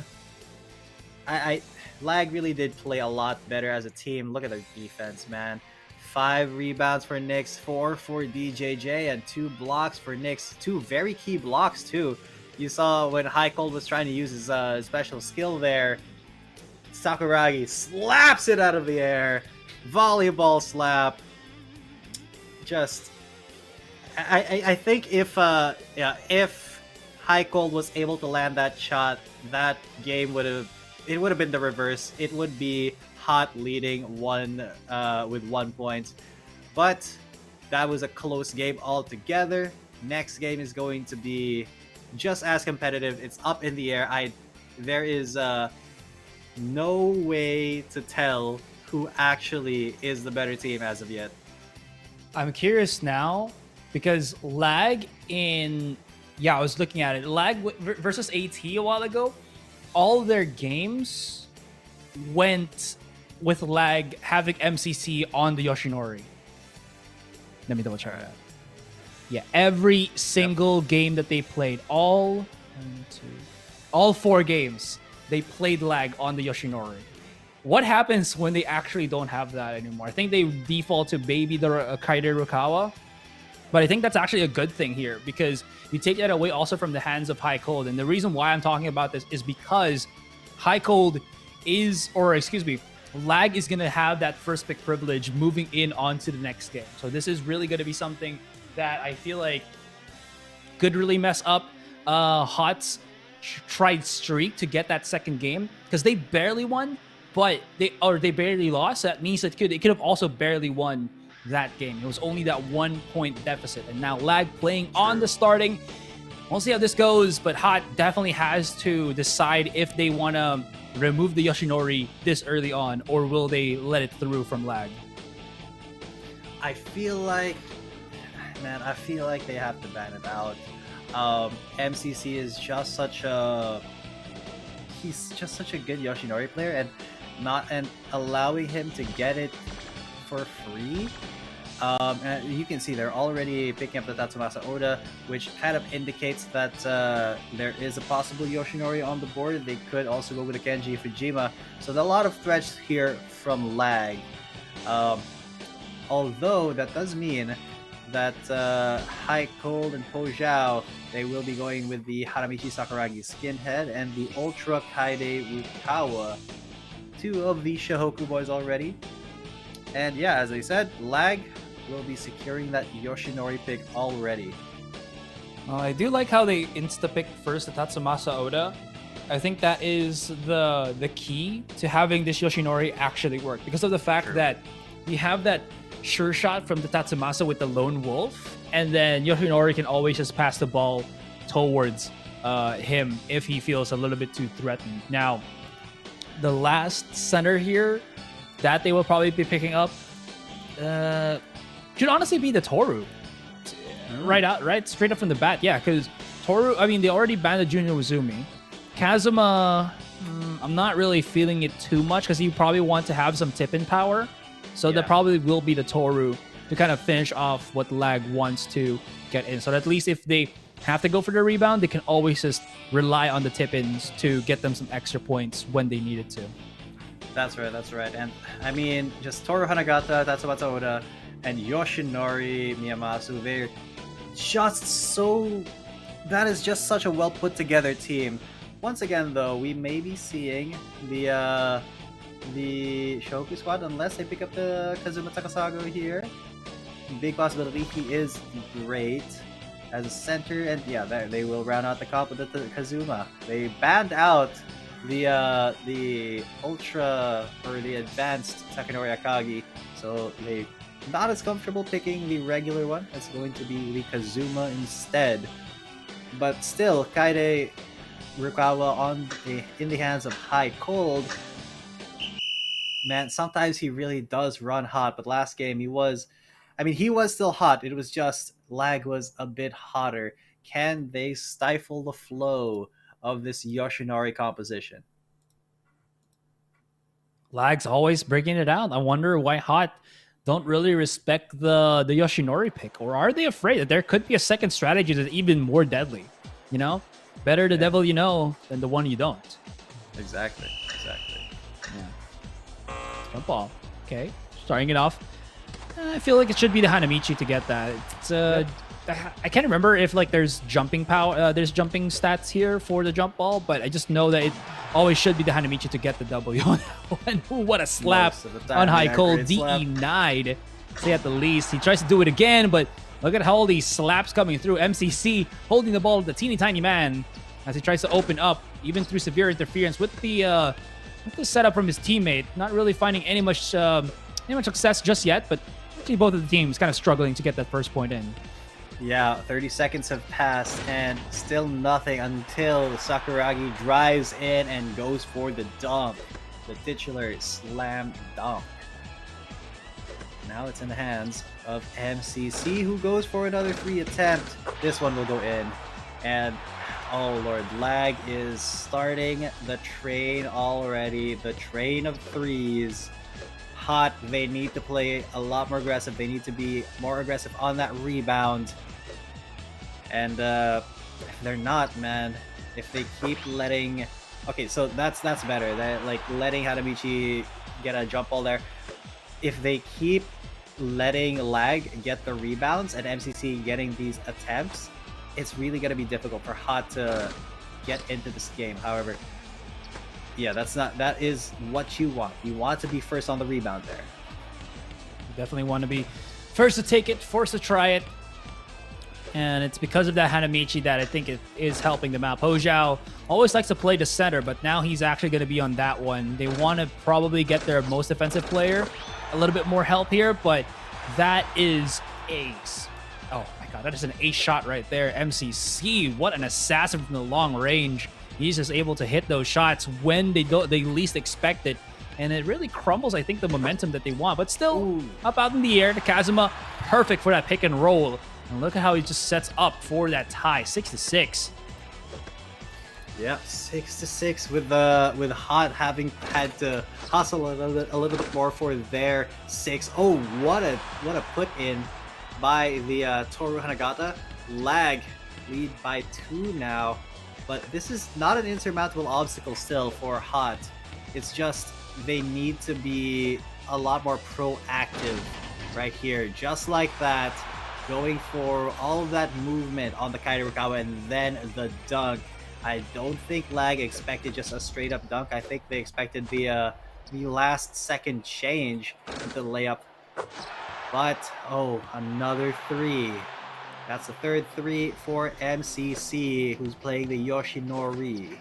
Lag really did play a lot better as a team. Look at their defense, man. 5 rebounds for Knicks, 4 for DJJ, and 2 blocks for Knicks. 2 very key blocks too. You saw when High Cold was trying to use his special skill there, Sakuragi slaps it out of the air. Volleyball slap. Just, I think if High Cold was able to land that shot, that game would have been the reverse. It would be Hot leading with 1 point, but that was a close game altogether. Next game is going to be just as competitive. It's up in the air. There is no way to tell who actually is the better team as of yet. I'm curious now because Lag I was looking at it. Lag versus AT a while ago, all their games went with Lag having MCC on the Yoshinori. Let me double check that. Yeah, every single game that they played, all 4 games, they played Lag on the Yoshinori. What happens when they actually don't have that anymore? I think they default to maybe the Kaide Rukawa, but I think that's actually a good thing here because you take that away also from the hands of High Cold. And the reason why I'm talking about this is because High Cold Lag is going to have that first pick privilege moving in onto the next game. So this is really going to be something that I feel like could really mess up Hot's tried streak to get that second game, because they barely won, but they barely lost. That means that they could have also barely won that game. It was only that 1 point deficit, and now Lag playing on the starting. We'll see how this goes, but Hot definitely has to decide if they want to remove the Yoshinori this early on, or will they let it through from Lag? I feel like they have to ban it out. MCC is just such a good Yoshinori player, and allowing him to get it for free. And you can see they're already picking up the Tatsumasa Oda, which kind of indicates that there is a possible Yoshinori on the board. They could also go with a Kenji Fujima. So there are a lot of threats here from Lag. Although that does mean that High Cold and Po Zhao, they will be going with the Haramichi Sakuragi Skinhead and the Ultra Kaide Rukawa. 2 of the Shohoku boys already. And yeah, as I said, Lag will be securing that Yoshinori pick already. I do like how they insta-pick first the Tatsumasa Oda. I think that is the key to having this Yoshinori actually work, because of the fact that you have that sure shot from the Tatsumasa with the Lone Wolf, and then Yoshinori can always just pass the ball towards him if he feels a little bit too threatened. Now, the last center here that they will probably be picking up should honestly be the Toru. right straight up from the bat. Yeah, because Toru, I mean, they already banned the Junior Uzumi. Kazuma, I'm not really feeling it too much because you probably want to have some tip-in power. So that probably will be the Toru to kind of finish off what Lag wants to get in. So that at least if they have to go for the rebound, they can always just rely on the tip-ins to get them some extra points when they needed to. That's right. And I mean, just Toru Hanagata, Tatsumata Oda, and Yoshinori Miyamasu, they're just so... That is just such a well put together team. Once again, though, we may be seeing the Shoku squad unless they pick up the Kazuma Takasago here. Big possibility. He is great as a center, and yeah, they will round out the comp with the Kazuma. They banned out the ultra or the advanced Takanori Akagi, so they not as comfortable picking the regular one. It's going to be the Kazuma instead. But still, Kaede Rukawa in the hands of High Cold. Man, sometimes he really does run hot, but last game he was still hot. It was just Lag was a bit hotter. Can they stifle the flow of this Yoshinari composition? Lag's always breaking it out. I wonder why Hot don't really respect the Yoshinori pick, or are they afraid that there could be a second strategy that's even more deadly? You know, better the devil you know than the one you don't. Exactly. Yeah. Jump ball. Okay, starting it off. I feel like it should be the Hanamichi to get that. It's I can't remember if like there's jumping power, there's jumping stats here for the jump ball, but I just know that it always should be the Hanamichi to get the W. And what a slap on High Cold. DE9. Say at the least. He tries to do it again, but look at how all these slaps coming through. MCC holding the ball, the teeny tiny man, as he tries to open up, even through severe interference with the setup from his teammate. Not really finding any much success just yet, but actually both of the teams kind of struggling to get that first point in. Yeah, 30 seconds have passed and still nothing until Sakuragi drives in and goes for the dunk. The titular slam dunk. Now it's in the hands of MCC, who goes for another free attempt. This one will go in. And, oh lord, Lag is starting the train already. The train of threes. Hot, they need to play a lot more aggressive. They need to be more aggressive on that rebound. And if they're not, man, if they keep letting... Okay, so that's better. That, like, letting Hanamichi get a jump ball there. If they keep letting Lag get the rebounds and MCC getting these attempts, it's really going to be difficult for Hot to get into this game. However, yeah, that is what you want. You want to be first on the rebound there. You definitely want to be first to take it, first to try it. And it's because of that Hanamichi that I think it is helping them out. Hojao always likes to play the center, but now he's actually going to be on that one. They want to probably get their most defensive player a little bit more help here, but that is ace. Oh my god, that is an ace shot right there. MCC, what an assassin from the long range. He's just able to hit those shots when they least expect it. And it really crumbles, I think, the momentum that they want. But still, up out in the air, the Kazuma, perfect for that pick and roll. And look at how he just sets up for that tie, 6-6. Yeah, 6-6 with Hot having had to hustle a little bit more for their 6. Oh, what a put in by the Toru Hanagata. Lag lead by 2 now, but this is not an insurmountable obstacle still for Hot. It's just they need to be a lot more proactive right here, just like that. Going for all of that movement on the Kaede Rukawa and then the dunk. I don't think Lag expected just a straight up dunk. I think they expected the last second change into the layup. But, oh, another 3. That's the third 3 for MCC, who's playing the Yoshinori.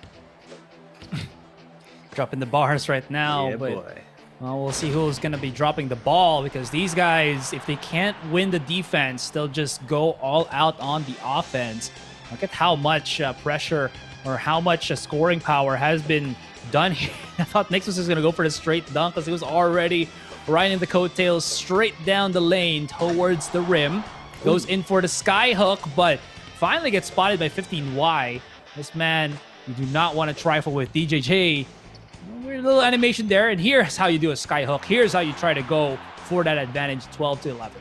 Dropping the bars right now, yeah, but boy. Well, we'll see who's going to be dropping the ball, because these guys, if they can't win the defense, they'll just go all out on the offense. Look at how much pressure or how much scoring power has been done here. I thought Nixus was going to go for the straight dunk because he was already riding the coattails straight down the lane towards the rim. goes in for the sky hook, but finally gets spotted by 15Y. This man, you do not want to trifle with DJJ. Weird little animation there, and here's how you do a sky hook. Here's how you try to go for that advantage, 12-11.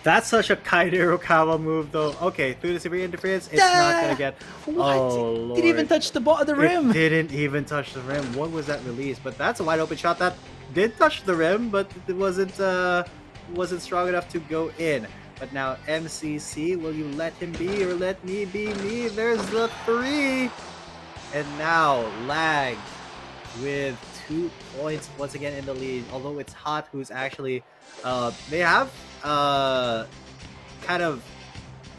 That's such a Kaide Rukawa move, though. Okay, through the severe interference, it's not gonna get. What? Oh, Lord. Didn't even touch the rim. It didn't even touch the rim. What was that release? But that's a wide open shot that did touch the rim, but it wasn't strong enough to go in. But now MCC, will you let him be or let me be me? There's the 3, and now Lag with 2 points once again in the lead. Although it's Hot who's actually they have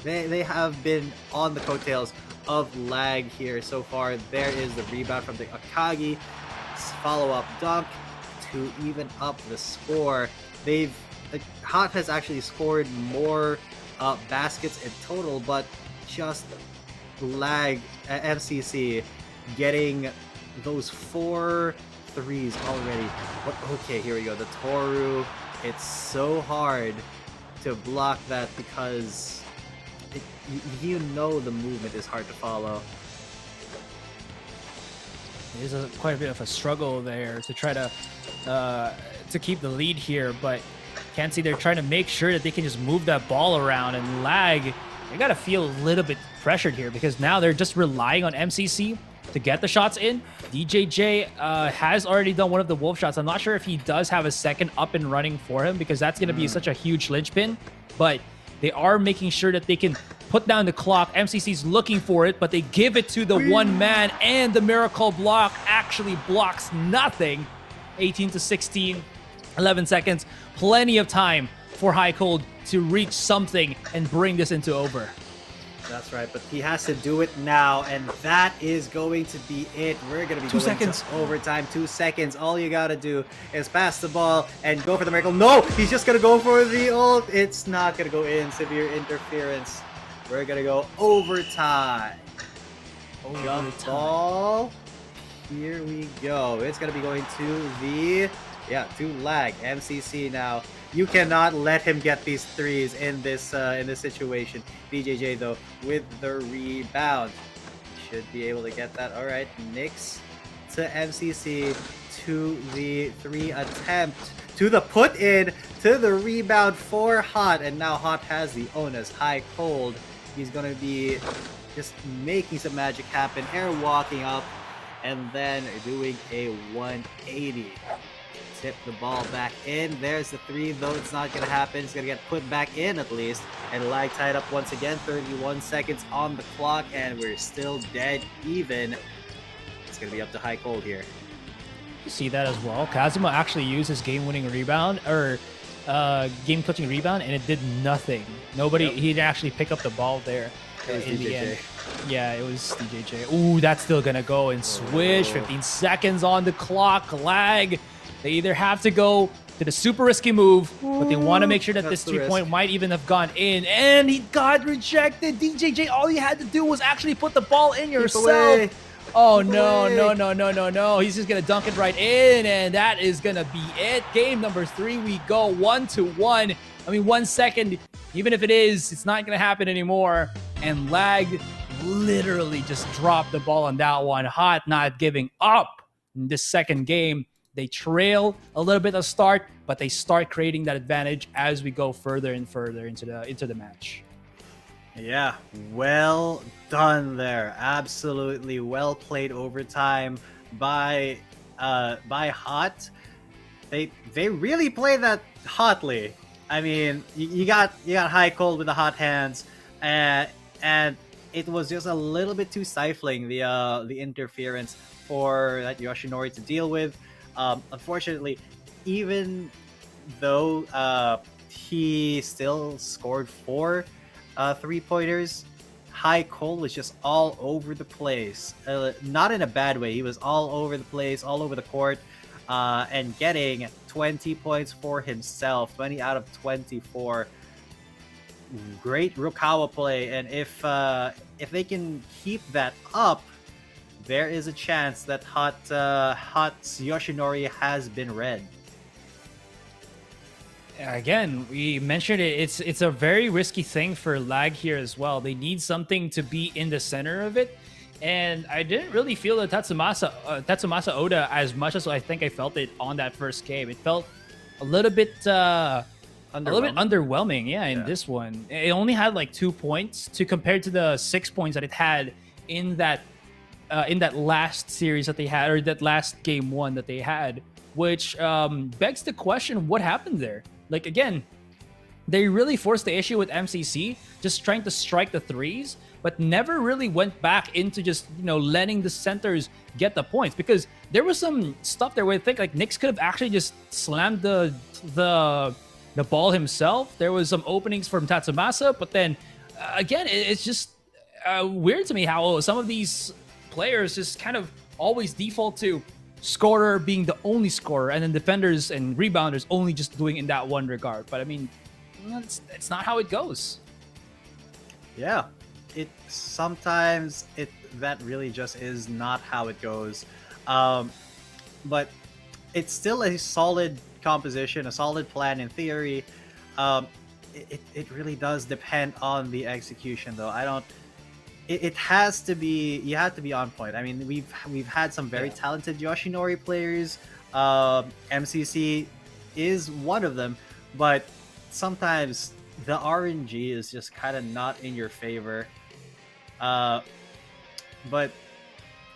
they have been on the coattails of Lag here so far. There is the rebound from the Akagi, follow-up dunk to even up the score. Hot has actually scored more baskets in total, but just Lag MCC getting those 4 threes already. Okay, here we go. The Toru. It's so hard to block that because you know the movement is hard to follow. There's quite a bit of a struggle there to try to keep the lead here, but can't see they're trying to make sure that they can just move that ball around, and Lag, they gotta feel a little bit pressured here because now they're just relying on MCC to get the shots in. DJJ has already done one of the wolf shots. I'm not sure if he does have a second up and running for him because that's going to be such a huge linchpin, but they are making sure that they can put down the clock. MCC's looking for it, but they give it to the one man, and the miracle block actually blocks nothing. 18-16, 11 seconds. Plenty of time for High Cold to reach something and bring this into over. That's right, but he has to do it now, and that is going to be it. We're going to be 2 going seconds. to overtime. 2 seconds. All you got to do is pass the ball and go for the miracle. No, he's just going to go for the ult. It's not going to go in. Severe interference. We're going to go overtime. Jump ball. Here we go. It's going to be going to to Lag. MCC now. You cannot let him get these threes in this situation. DJJ though with the rebound should be able to get that. All right, Nix to MCC to the 3 attempt to the put in to the rebound for Hot, and now Hot has the onus. High Cold. He's gonna be just making some magic happen. Air walking up and then doing a 180. Tip the ball back in. There's the 3, though it's not going to happen. It's going to get put back in at least. And Lag tied up once again. 31 seconds on the clock, and we're still dead even. It's going to be up to High Cold here. You see that as well. Kazuma actually used his game-winning rebound, or game-clutching rebound, and it did nothing. Nobody, he didn't actually pick up the ball there in the end. Yeah, it was DJJ. Ooh, that's still going to go and switch. 15 seconds on the clock. Lag. They either have to go to the super risky move, but they want to make sure that this 3-point might even have gone in, and he got rejected. DJJ, all you had to do was actually put the ball in yourself. Oh, no. He's just going to dunk it right in, and that is going to be it. Game number 3, we go 1-1. I mean, 1 second, even if it is, it's not going to happen anymore. And Lag literally just dropped the ball on that one. Hot not giving up in this second game. They trail a little bit at start, but they start creating that advantage as we go further and further into the match. Yeah, well done there. Absolutely well played overtime by Hot. They really played that hotly. I mean, you got High Cold with the hot hands, and it was just a little bit too stifling, the interference for that Yoshinori to deal with. Unfortunately, even though he still scored 4 3-pointers, High Cold was just all over the place. Not in a bad way. He was all over the place, all over the court, and getting 20 points for himself, 20 out of 24. Great Rukawa play, and if they can keep that up, there is a chance that Hot's Yoshinori has been read. Again, we mentioned it. It's a very risky thing for lag here as well. They need something to be in the center of it, and I didn't really feel the Tatsumasa Oda as much as I think I felt it on that first game. It felt a little bit underwhelming. Yeah, in this one, it only had like 2 points to compare to the 6 points that it had in that last series that they had, or that last game one that they had, which begs the question, what happened there? Like, again, they really forced the issue with MCC, just trying to strike the threes, but never really went back into just, letting the centers get the points, because there was some stuff there where I think like Knicks could have actually just slammed the ball himself. There was some openings from Tatsumasa, but then again, it's just weird to me how some of these players just kind of always default to scorer being the only scorer, and then defenders and rebounders only just doing in that one regard. But I mean, it's not how it goes. Yeah, sometimes that really just is not how it goes. But it's still a solid composition, a solid plan in theory. It really does depend on the execution, though. It has to be, you have to be on point. I mean, we've had some very talented Yoshinori players. MCC is one of them, but sometimes the RNG is just kind of not in your favor. But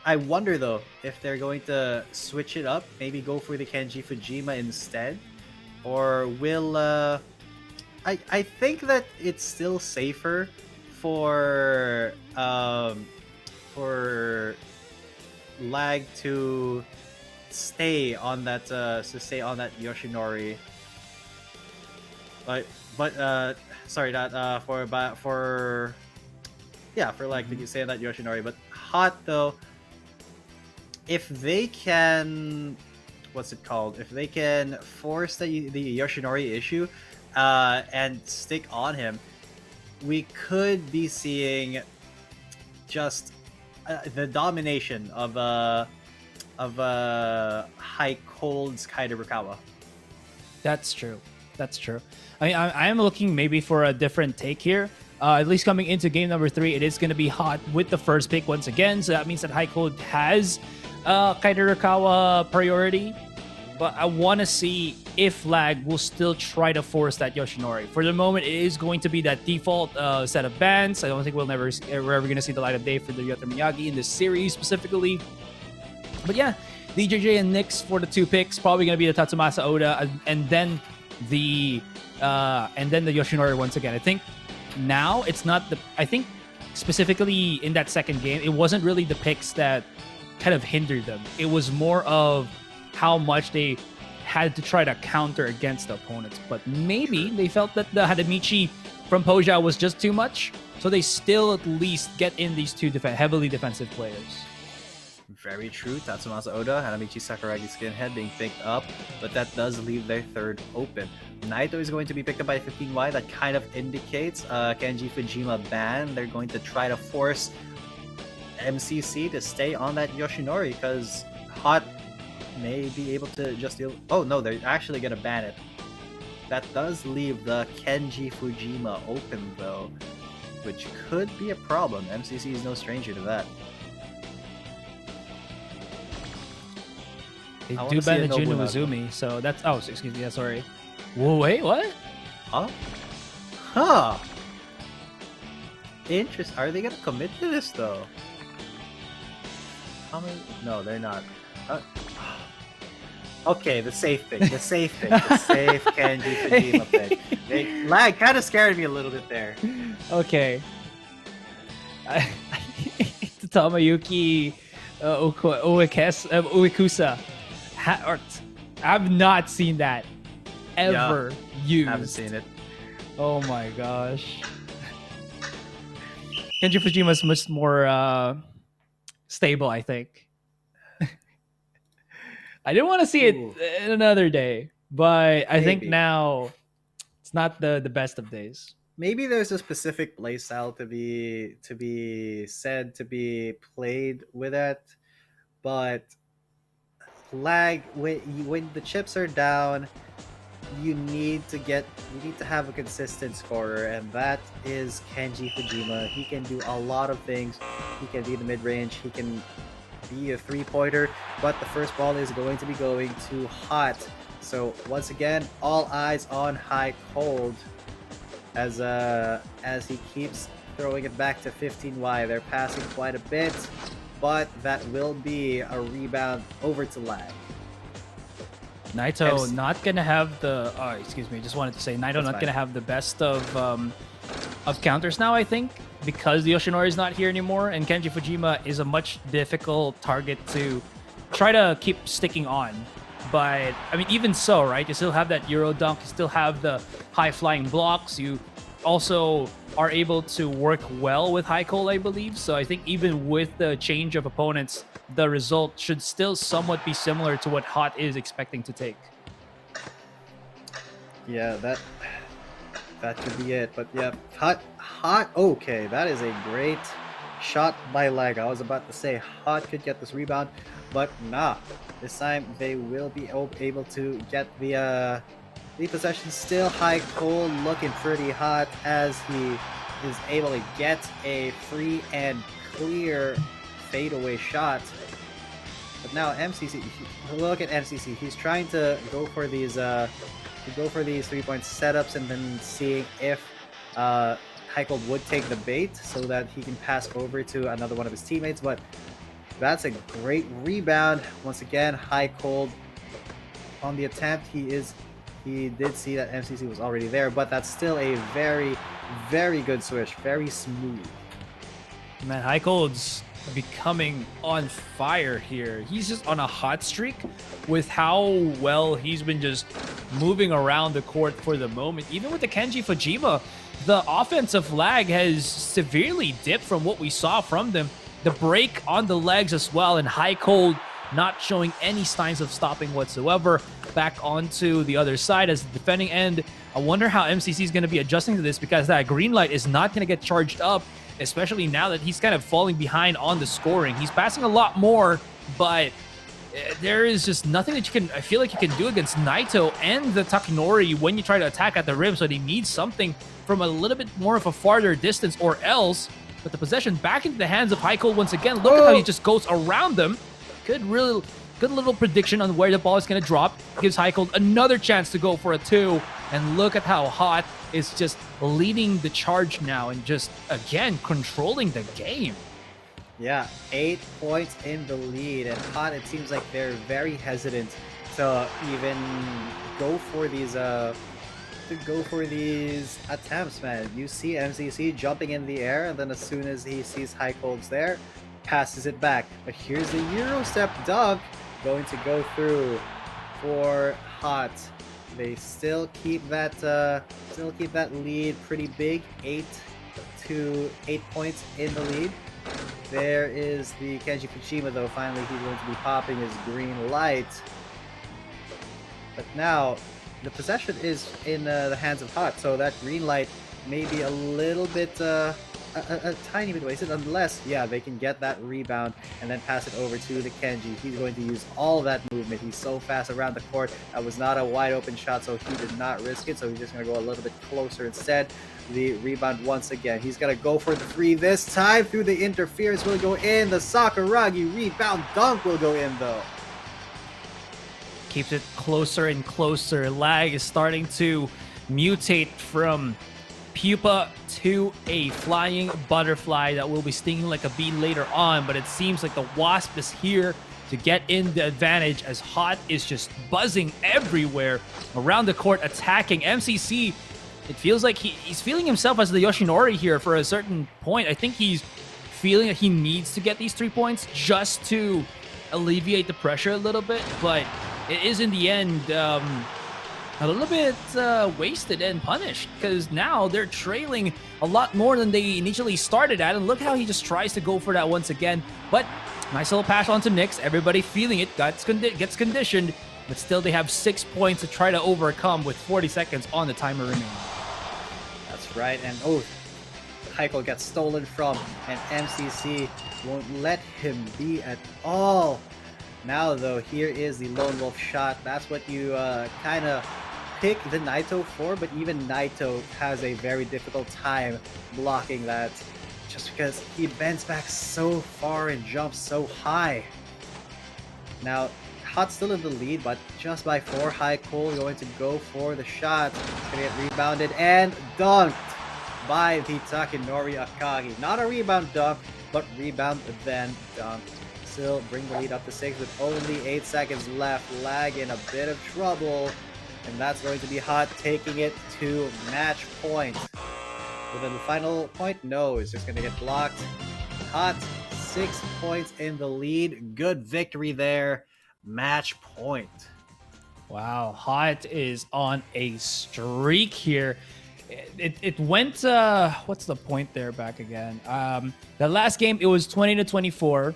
I wonder though if they're going to switch it up, maybe go for the Kenji Fujima instead, or will I think that it's still safer for lag to stay on that Yoshinori. But sorry, that for lag to stay on that Yoshinori. But Hot though, if they can, what's it called? If they can force the Yoshinori issue and stick on him, we could be seeing just the domination of High Cold's Kaida Rukawa. That's true. I mean, I am looking maybe for a different take here. At least coming into game number 3, it is going to be Hot with the first pick once again. So that means that High Cold has Kaida Rukawa priority. But I want to see if lag will still try to force that Yoshinori. For the moment, it is going to be that default set of bans. I don't think we're ever going to see the light of day for the Yota Miyagi in this series specifically. But yeah, DJJ and Knicks for the 2 picks. Probably going to be the Tatsumasa Oda and then the Yoshinori once again. I think now it's not I think specifically in that second game, it wasn't really the picks that kind of hindered them. It was more of how much they had to try to counter against the opponents. But maybe they felt that the Hadamichi from Poja was just too much, so they still at least get in these 2 heavily defensive players. Very true. Tatsumasa Oda, Hanamichi Sakuragi Skinhead being picked up, but that does leave their third open. Naito is going to be picked up by 15Y. That kind of indicates Kenji Fujima ban. They're going to try to force MCC to stay on that Yoshinori, because Hot may be able to just deal. Oh no, they're actually gonna ban it. That does leave the Kenji Fujima open though, which could be a problem. MCC is no stranger to that. They do ban the Juno Uzumi, so that's... Oh, excuse me, yeah, sorry. Whoa, wait, what? Huh. Interesting. Are they gonna commit to this though? No, they're not. Okay, the safe pick. The safe Kenji Fujima pick. Lag kind of scared me a little bit there. Okay. Tamayuki Uekusa. I've not seen that ever used. Haven't seen it. Oh my gosh. Kenji Fujima is much more stable, I think. I didn't want to see it in another day, but I think now it's not the best of days. Maybe there's a specific playstyle to be said to be played with it, but lag when the chips are down, you need to have a consistent scorer, and that is Kenji Fujima. He can do a lot of things. He can be the mid-range, he can be a three-pointer, but the first ball is going to be going to Hot. So once again, all eyes on High Cold as he keeps throwing it back to 15Y. They're passing quite a bit, but that will be a rebound over to Lag. Naito not gonna have the excuse me, just wanted to say Naito not gonna have the best of counters now, I think, because the Yoshinori is not here anymore, and Kenji Fujima is a much difficult target to try to keep sticking on. But I mean, even so, right, you still have that Euro dunk, you still have the high flying blocks, you also are able to work well with High Cold, I believe. So I think even with the change of opponents, the result should still somewhat be similar to what Hot is expecting to take. Yeah, that could be it. But yeah, Hot. Okay, that is a great shot by Lag. I was about to say Hot could get this rebound, but nah. This time they will be able to get the possession. Still High Cold looking pretty hot as he is able to get a free and clear fadeaway shot. But now MCC, look at MCC. He's trying to go for these 3-point setups and then seeing if High Cold would take the bait so that he can pass over to another one of his teammates. But that's a great rebound. Once again, High Cold on the attempt. He did see that MCC was already there, but that's still a very, very good switch. Very smooth. Man, High Cold's becoming on fire here. He's just on a hot streak with how well he's been just moving around the court for the moment. Even with the Kenji Fujima, the offensive lag has severely dipped from what we saw from them. The break on the legs as well, and High Cold not showing any signs of stopping whatsoever. Back onto the other side as the defending end. I wonder how MCC is going to be adjusting to this, because that green light is not going to get charged up, especially now that he's kind of falling behind on the scoring. He's passing a lot more, but there is just nothing that I feel like you can do against Naito and the Takanori when you try to attack at the rim, so they need something from a little bit more of a farther distance or else. But the possession back into the hands of High Cold once again. Look at how he just goes around them. Good little prediction on where the ball is going to drop. Gives High Cold another chance to go for a 2. And look at how Hot is just leading the charge now and just, again, controlling the game. Yeah, 8 points in the lead. And Hot, it seems like they're very hesitant to even go for these attempts, man. You see MCC jumping in the air, and then as soon as he sees High Cold's there, passes it back. But here's the Euro step dunk going to go through for Hot. They still keep that lead pretty big, 8 points in the lead. There is the Kenji Fujima though. Finally, he's going to be popping his green light. But now the possession is in the hands of Hot, so that green light may be a little bit a tiny bit wasted, unless, yeah, they can get that rebound and then pass it over to the Kenji. He's going to use all that movement. He's so fast around the court. That was not a wide open shot, so he did not risk it. So he's just going to go a little bit closer instead. The rebound once again. He's going to go for the 3 this time. Through the interference will go in. The Sakuragi rebound dunk will go in though. Keeps it closer and closer. Lag is starting to mutate from pupa to a flying butterfly that will be stinging like a bee later on, but it seems like the Wasp is here to get in the advantage as Hot is just buzzing everywhere around the court, attacking MCC. It feels like he's feeling himself as the Yoshinori here for a certain point. I think he's feeling that he needs to get these 3 points just to alleviate the pressure a little bit, but it is in the end a little bit wasted and punished, because now they're trailing a lot more than they initially started at. And look how he just tries to go for that once again. But nice little pass on to Nyx. Everybody feeling it, gets conditioned, but still they have 6 points to try to overcome with 40 seconds on the timer remaining. That's right, and High Cold gets stolen from, and MCC won't let him be at all. Now though, here is the lone wolf shot. That's what you kind of pick the Naito for, but even Naito has a very difficult time blocking that just because he bends back so far and jumps so high. Now, Hot's still in the lead, but just by 4, High Cole going to go for the shot. It's going to get rebounded and dunked by the Takanori Akagi. Not a rebound dunk, but rebound then dunk. Still bring the lead up to 6 with only 8 seconds left. Lag in a bit of trouble, and that's going to be Hot taking it to match point. Within the final point, no, it's just going to get blocked. Hot 6 points in the lead. Good victory there. Match point. Wow, Hot is on a streak here. It went what's the point there back again? The last game it was 20-24.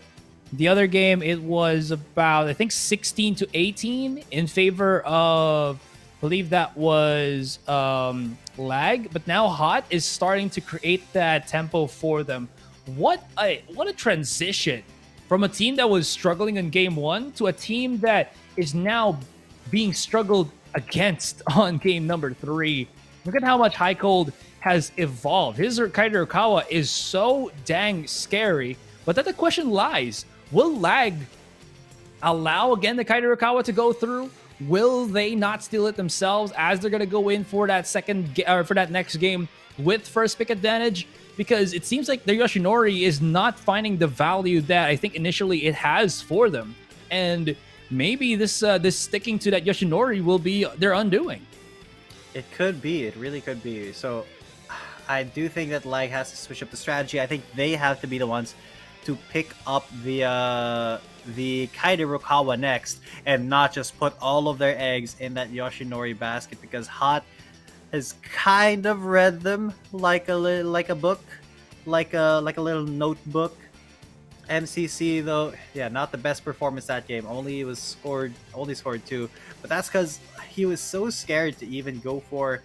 The other game it was about I think 16-18 in favor of I believe that was Lag, but now Hot is starting to create that tempo for them. What a transition from a team that was struggling in game 1 to a team that is now being struggled against on game number 3. Look at how much High Cold has evolved. His Kaito Okawa is so dang scary, but then the question lies, will Lag allow again the Kaito Okawa to go through? Will they not steal it themselves as they're going to go in for that for that next game with first pick advantage? Because it seems like the Yoshinori is not finding the value that I think initially it has for them. And maybe this sticking to that Yoshinori will be their undoing. It could be. It really could be. So I do think that Lag has to switch up the strategy. I think they have to be the ones to pick up the Kaito Okawa next and not just put all of their eggs in that Yoshinori basket, because Hot has kind of read them like a book, like a little notebook. MCC though, yeah, not the best performance that game. Only scored 2, but that's because he was so scared to even go for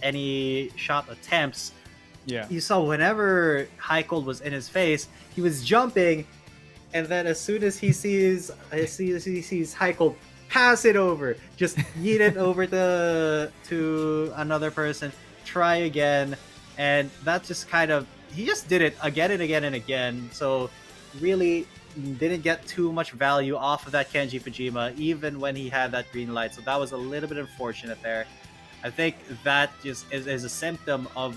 any shot attempts. Yeah, you saw whenever High Cold was in his face, he was jumping, and then as soon as he sees High Cold, pass it over, just yeet it over to another person, try again, and that just kind of, he just did it again and again and again. So really didn't get too much value off of that Kenji Fujima, even when he had that green light. So that was a little bit unfortunate there. I think that just is a symptom of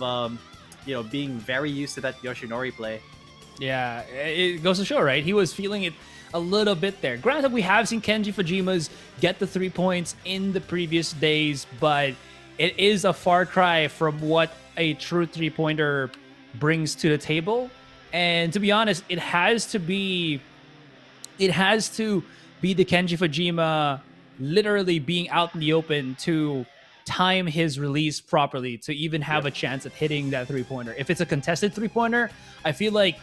being very used to that Yoshinori play. Yeah, it goes to show, right? He was feeling it a little bit there. Granted, we have seen Kenji Fujima's get the 3 points in the previous days, but it is a far cry from what a true 3-pointer brings to the table. And to be honest, it has to be the Kenji Fujima literally being out in the open to time his release properly to even have a chance at hitting that 3-pointer. If it's a contested 3-pointer, I feel like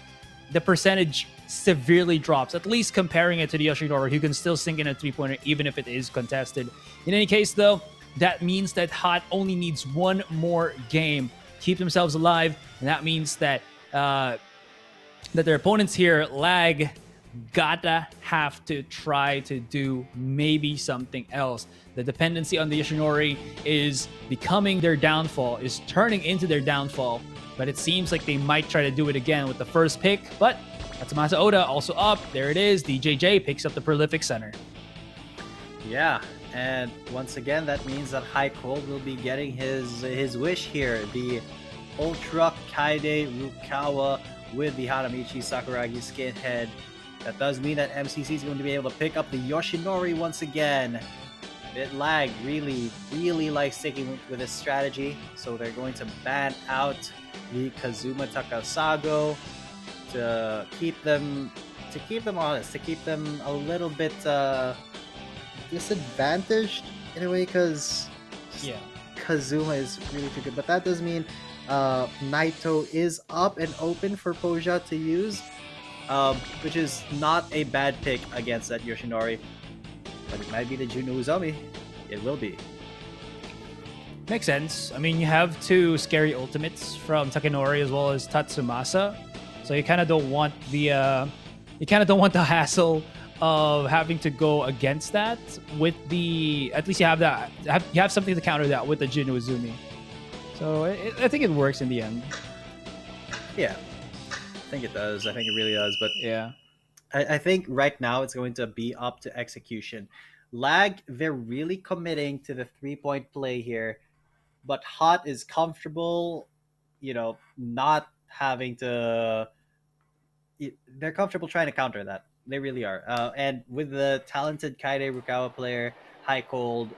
the percentage severely drops, at least comparing it to the Yoshinori, who can still sink in a 3-pointer even if it is contested. In any case, though, that means that Hot only needs one more game to keep themselves alive, and that means that that their opponents here, Lag, gotta have to try to do maybe something else. The dependency on the Yoshinori is becoming their downfall, is turning into their downfall, but it seems like they might try to do it again with the first pick. But Tatsumasa Oda also up. There it is. DJJ picks up the prolific center. Yeah, and once again, that means that High Cold will be getting his wish here. The Ultra Kaide Rukawa with the Haramichi Sakuragi skinhead. That does mean that MCC is going to be able to pick up the Yoshinori once again. Lag really likes sticking with this strategy, so they're going to ban out the Kazuma Takasago to keep them honest, to keep them a little bit disadvantaged in a way, because Kazuma is really too good. But that does mean Naito is up and open for Poja to use, which is not a bad pick against that Yoshinori. But it might be the Juno Uzumi. It will be. Makes sense. I mean, you have two scary ultimates from Takanori as well as Tatsumasa, so you kind of don't want the hassle of having to go against that with the, at least you have that, you have something to counter that with the Jin Uzumi. So I think it works in the end. Yeah, I think it does. I think it really does. But Yeah. I think right now it's going to be up to execution. Lag, they're really committing to the 3-point play here, but Hot is comfortable, not having to. They're comfortable trying to counter that. They really are. And with the talented Kaide Rukawa player, High Cold,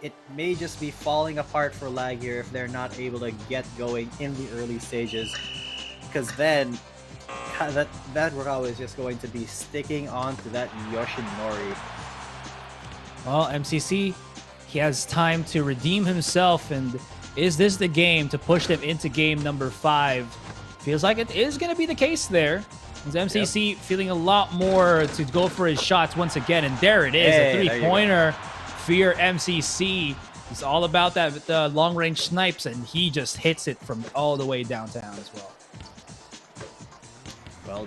it may just be falling apart for Lag here if they're not able to get going in the early stages, because then that Rukawa is just going to be sticking on to that Yoshinori. Well, MCC, he has time to redeem himself, and is this the game to push them into game number 5? Feels like it is going to be the case there. As MCC feeling a lot more to go for his shots once again, and there it is, a three-pointer. Fear MCC. He's all about that long-range snipes, and he just hits it from all the way downtown as well. Well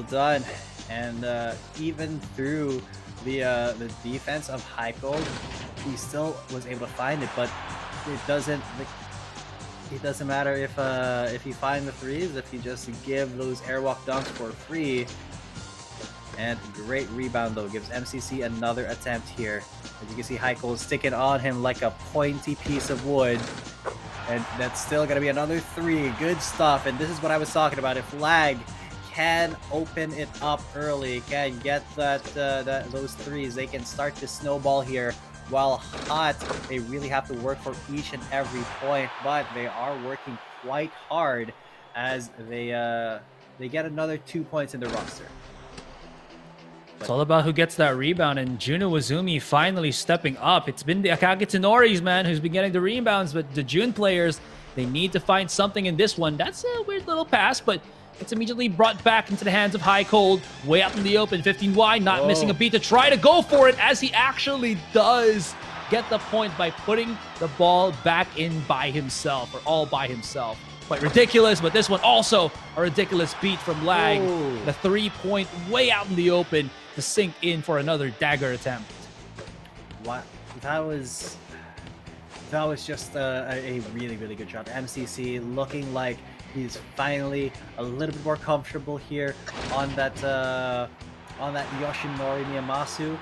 done. And even through the defense of Heiko, he still was able to find it, but it doesn't matter if you find the threes, if you just give those airwalk dunks for free. And great rebound though, gives MCC another attempt here. As you can see, Heiko is sticking on him like a pointy piece of wood. And that's still gonna be another 3. Good stuff. And this is what I was talking about. If Lag can open it up early, can get those threes, they can start to snowball here. While Hot, they really have to work for each and every point, but they are working quite hard as they get another 2 points in the roster. It's all about who gets that rebound, and Juno Uzumi finally stepping up. It's been the Akage Tenoris, man, who's been getting the rebounds, but the June players, they need to find something in this one. That's a weird little pass, but it's immediately brought back into the hands of High Cold. Way out in the open, 15Y, not missing a beat to try to go for it, as he actually does get the point by putting the ball back in by himself, or all by himself. Quite ridiculous, but this one also a ridiculous beat from Lag. The 3-point way out in the open to sink in for another dagger attempt. What? That was just a really, really good shot. MCC looking like he's finally a little bit more comfortable here on that Yoshinori Miyamasu.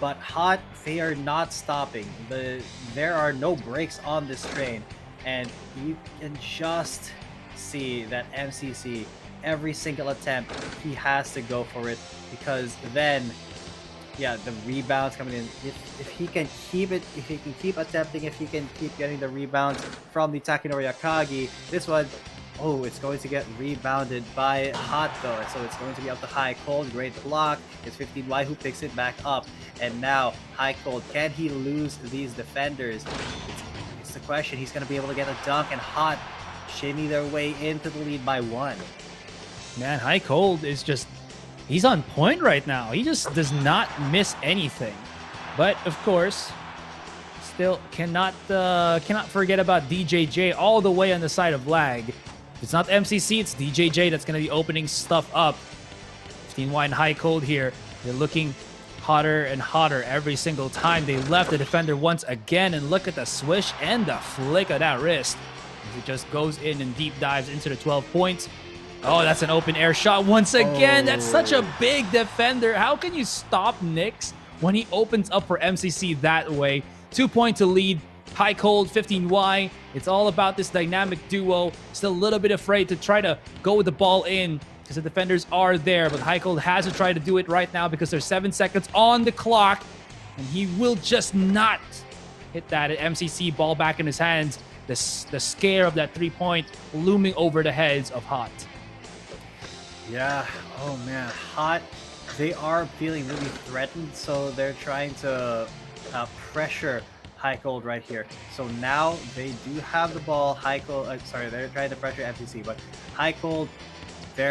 But Hot, they are not stopping. There are no brakes on this train. And you can just see that MCC, every single attempt, he has to go for it, because then, the rebounds coming in. If he can keep it, if he can keep attempting, if he can keep getting the rebounds from the Takenori Akagi, this one, it's going to get rebounded by Hot though. So it's going to be up to High Cold. Great block. It's 15Y who picks it back up. And now High Cold, can he lose these defenders? It's the question. He's going to be able to get a dunk, and Hot shimmy their way into the lead by 1. Man, High Cold is just, he's on point right now. He just does not miss anything. But of course, still cannot forget about DJJ all the way on the side of Lag. If it's not MCC, it's DJJ that's going to be opening stuff up. 15Y and High Cold here. They're looking hotter and hotter every single time they left the defender once again. And look at the swish and the flick of that wrist. He just goes in and deep dives into the 12 points. Oh, that's an open air shot once again. That's such a big defender. How can you stop Nyx when he opens up for MCC that way? 2-point to lead. High Cold, 15Y. It's all about this dynamic duo. Still a little bit afraid to try to go with the ball in because the defenders are there. But High Cold has to try to do it right now because there's 7 seconds on the clock. And he will just not hit that at MCC. Ball back in his hands. The scare of that 3-point looming over the heads of Hot. Yeah. Oh, man. Hot, they are feeling really threatened. So they're trying to pressure High Cold right here. So now they do have the ball. High Cold, they're trying to pressure MCC, but High Cold, he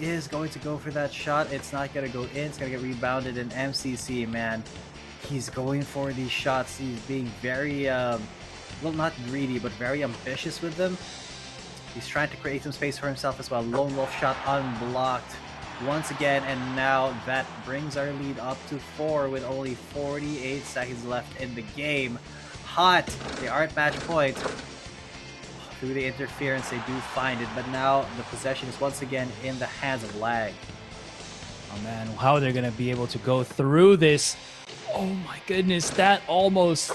is going to go for that shot. It's not going to go in. It's going to get rebounded. And MCC, man, he's going for these shots. He's being very, well, not greedy, but very ambitious with them. He's trying to create some space for himself as well. Lone wolf shot unblocked. once again, and now that brings our lead up to 4 with only 48 seconds left in the game. Hot, they are at match point. Through the interference, they do find it, but now the possession is once again in the hands of Lag. Oh man, how they're gonna be able to go through this. Oh my goodness, that almost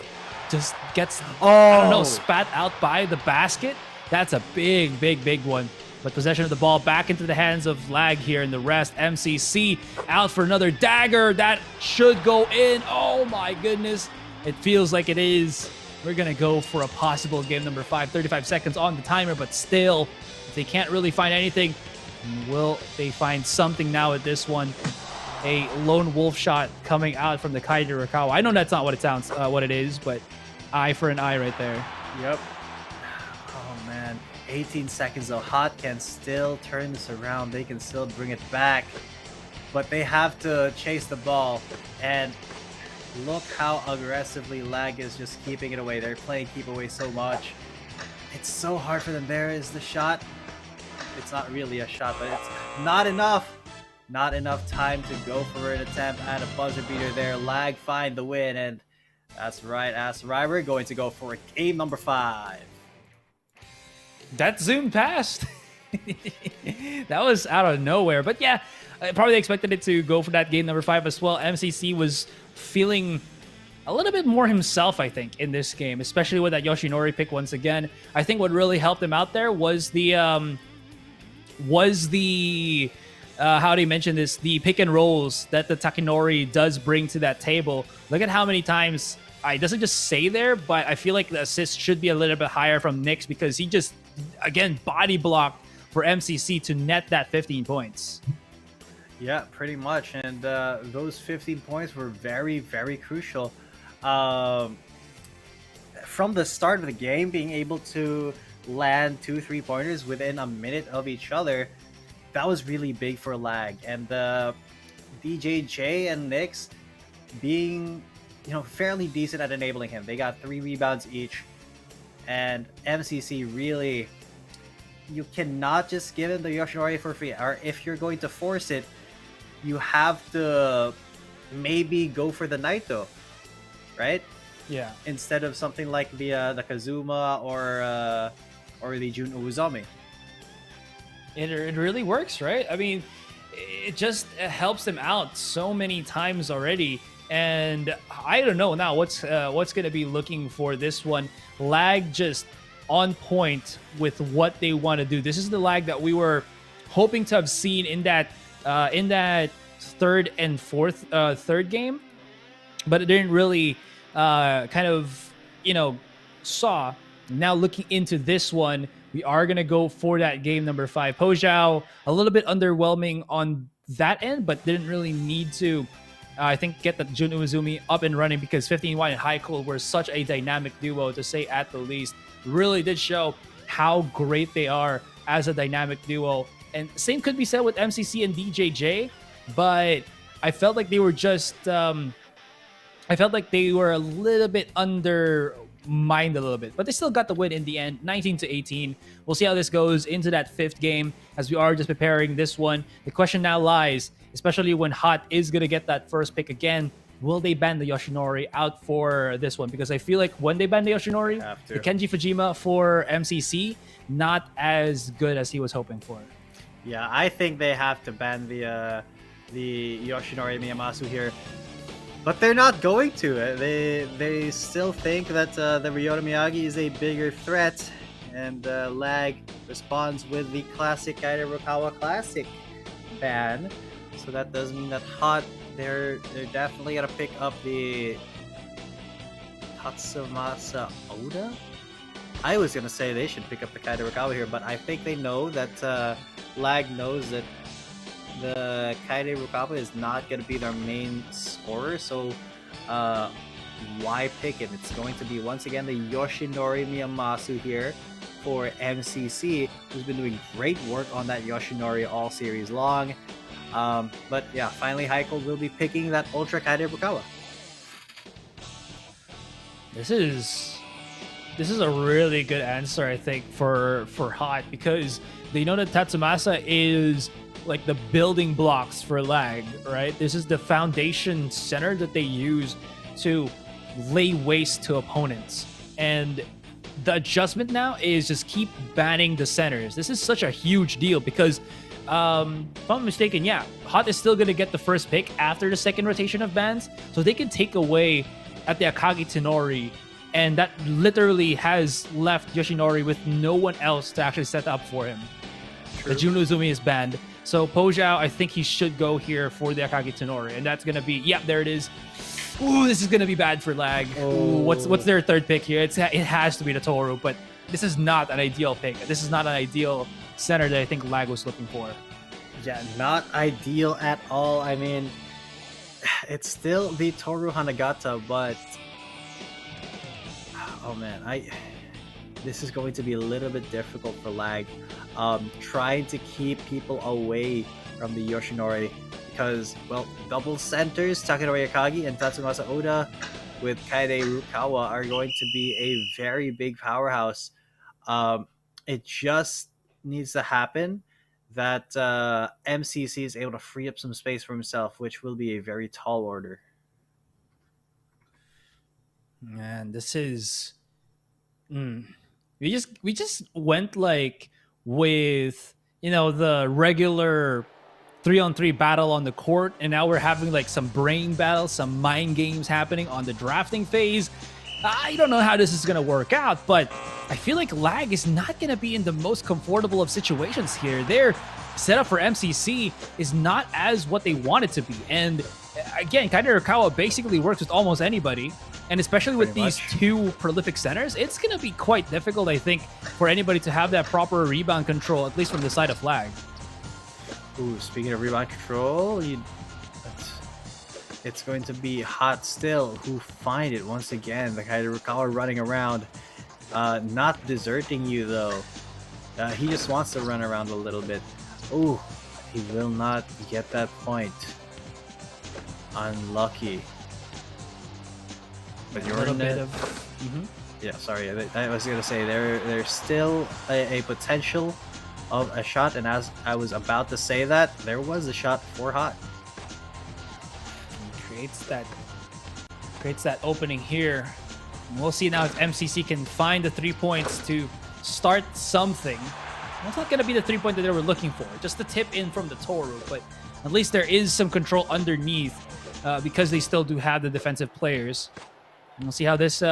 just gets, I don't know, spat out by the basket. That's a big, big, big one. But possession of the ball back into the hands of Lag here in the rest. MCC out for another dagger. That should go in. Oh my goodness. It feels like it is. We're going to go for a possible game number 5. 35 seconds on the timer, but still, if they can't really find anything, will they find something now at this one? A lone wolf shot coming out from the Kaide Rakawa. I know that's not what it sounds, what it is, but eye for an eye right there. Yep. Oh man, 18 seconds though. Hot can still turn this around. They can still bring it back, but they have to chase the ball. And look how aggressively Lag is just keeping it away. They're playing keep away so much. It's so hard for them. There is the shot. It's not really a shot, but it's not enough. Not enough time to go for an attempt at a buzzer beater there. Lag find the win, and that's right. We're going to go for game number 5. That zoomed past. That was out of nowhere. But yeah, I probably expected it to go for that game number 5 as well. MCC was feeling a little bit more himself, I think, in this game, especially with that Yoshinori pick once again. I think what really helped him out there was the how do you mention this? The pick and rolls that the Takanori does bring to that table. Look at how many times it doesn't just say there, but I feel like the assist should be a little bit higher from Nyx because he just, again, body blocked for MCC to net that 15 points. Yeah, pretty much. And those 15 points were very, very crucial. From the start of the game, being able to land 2 3-pointers within a minute of each other, that was really big for Lag. And DJJ and Nyx being, fairly decent at enabling him. They got 3 rebounds each. And MCC really, you cannot just give him the Yoshinori for free. Or if you're going to force it, you have to maybe go for the Naito, right? Yeah. Instead of something like the Kazuma or the Jun Uzami. It really works, right? I mean, it just helps them out so many times already. And I don't know now what's going to be looking for this one. Lag just on point with what they want to do. This is the Lag that we were hoping to have seen in that third and third game, but it didn't really saw. Now looking into this one, we are going to go for that game number 5. Hojao, a little bit underwhelming on that end, but didn't really need to, I think, get the Jun Uezumi up and running because 15Y and Haikul were such a dynamic duo, to say at the least. Really did show how great they are as a dynamic duo. And same could be said with MCC and DJJ, but I felt like they were just, I felt like they were a little bit undermined a little bit, but they still got the win in the end, 19-18. We'll see how this goes into that 5th game as we are just preparing this one. The question now lies, especially when Hot is going to get that first pick again, will they ban the Yoshinori out for this one? Because I feel like when they ban the Yoshinori, the Kenji Fujima for MCC, not as good as he was hoping for. Yeah, I think they have to ban the Yoshinori Miyamasu here. But they're not going to. They still think that the Ryota Miyagi is a bigger threat, and Lag responds with the classic Kaide Rukawa Classic ban. So that does mean that Hot, they're definitely gonna pick up the Tatsumasa Oda. I was gonna say they should pick up the Kaide Rukawa here, but I think they know that Lag knows that the Kaide Rukawa is not going to be their main scorer, so why pick him? It's going to be once again the Yoshinori Miyamasu here for MCC, who's been doing great work on that Yoshinori all series long. But yeah, finally Haikul will be picking that Ultra Kaide Rukawa. This is a really good answer, I think, for Hot, because they know that Tatsumasa is like the building blocks for lag, right? This is the foundation center that they use to lay waste to opponents. And the adjustment now is just keep banning the centers. This is such a huge deal because, if I'm not mistaken, yeah, Hot is still going to get the first pick after the second rotation of bans. So they can take away at the Akagi Tenori, and that literally has left Yoshinori with no one else to actually set up for him. True. The Junuzumi is banned. So Pojao, I think he should go here for the Akagi Tenori. And that's going to be, yep, there it is. Ooh, this is going to be bad for lag. Ooh, what's their third pick here? It has to be the Toru, but this is not an ideal pick. This is not an ideal center that I think lag was looking for. Yeah, not ideal at all. I mean, it's still the Toru Hanagata, but oh man, this is going to be a little bit difficult for lag. Trying to keep people away from the Yoshinori because, well, double centers Takanori Akagi and Tatsumasa Oda with Kaede Rukawa are going to be a very big powerhouse. It just needs to happen that MCC is able to free up some space for himself, which will be a very tall order. Man, this is we just went like with, you know, the regular 3-on-3 battle on the court, and now we're having like some brain battles, some mind games happening on the drafting phase. I don't know how this is going to work out, but I feel like lag is not going to be in the most comfortable of situations here. Their setup for MCC is not as what they want it to be. And again, Kaede Rukawa basically works with almost anybody. And especially with these two prolific centers, it's going to be quite difficult, I think, for anybody to have that proper rebound control, at least from the side of lag. Ooh, speaking of rebound control, it's going to be Hot still who find it once again. The Kaede Rukawa running around, not deserting you though. He just wants to run around a little bit. Ooh, he will not get that point. Unlucky. But you're in it. Yeah, sorry. I was gonna say there's still a potential of a shot, and as I was about to say that, there was a shot for Hot. Creates that opening here. And we'll see now if MCC can find the 3 points to start something. It's not gonna be the 3 point that they were looking for, just the tip in from the Toru, but at least there is some control underneath because they still do have the defensive players. And we'll see how this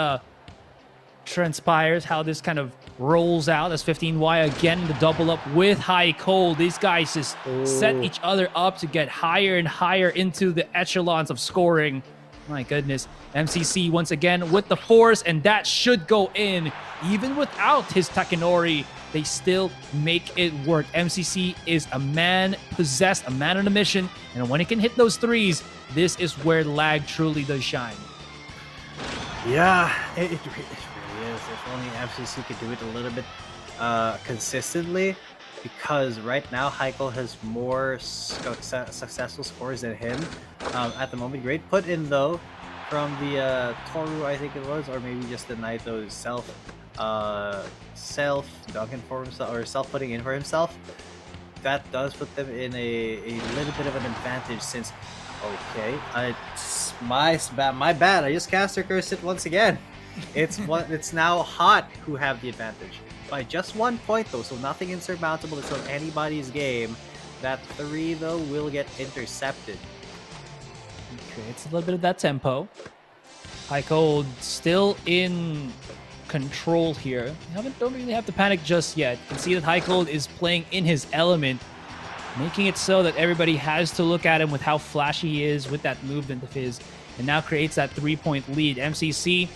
transpires, how this kind of rolls out as 15Y again, the double up with High Cold. These guys just set each other up to get higher and higher into the echelons of scoring. My goodness. MCC once again with the force, and that should go in. Even without his Takanori, they still make it work. MCC is a man possessed, a man on a mission, and when he can hit those threes, this is where lag truly does shine. Yeah, it really is. If only MCC could do it a little bit consistently, because right now Heikel has more successful scores than him at the moment. Great put in though from the Toru, I think it was, or maybe just the Naito's self dunking for himself, or self putting in for himself. That does put them in a little bit of an advantage since. Okay, my bad. I just caster cursed it once again. It's now Hot who have the advantage by just 1 point though, so nothing insurmountable. It's on anybody's game. That 3 though will get intercepted. Okay, it's a little bit of that tempo. High Cold still in control here. Don't really have to panic just yet. You can see that High Cold is playing in his element, making it so that everybody has to look at him with how flashy he is with that movement of his, and now creates that 3 point lead. MCC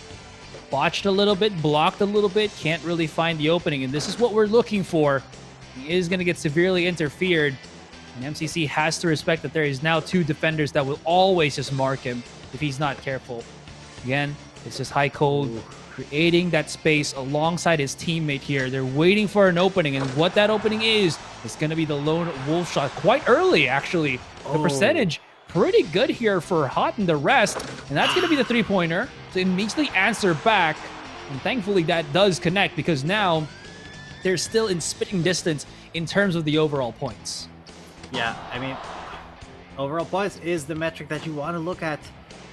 botched a little bit, blocked a little bit, can't really find the opening, and this is what we're looking for. He is going to get severely interfered, and MCC has to respect that there is now 2 defenders that will always just mark him if he's not careful. Again, it's just High Cold creating that space alongside his teammate here. They're waiting for an opening, and what that opening is going to be the lone wolf shot quite early, actually. The percentage pretty good here for Hot and the rest, and that's going to be the 3-pointer to immediately answer back, and thankfully that does connect, because now they're still in spitting distance in terms of the overall points. Yeah, I mean, overall points is the metric that you want to look at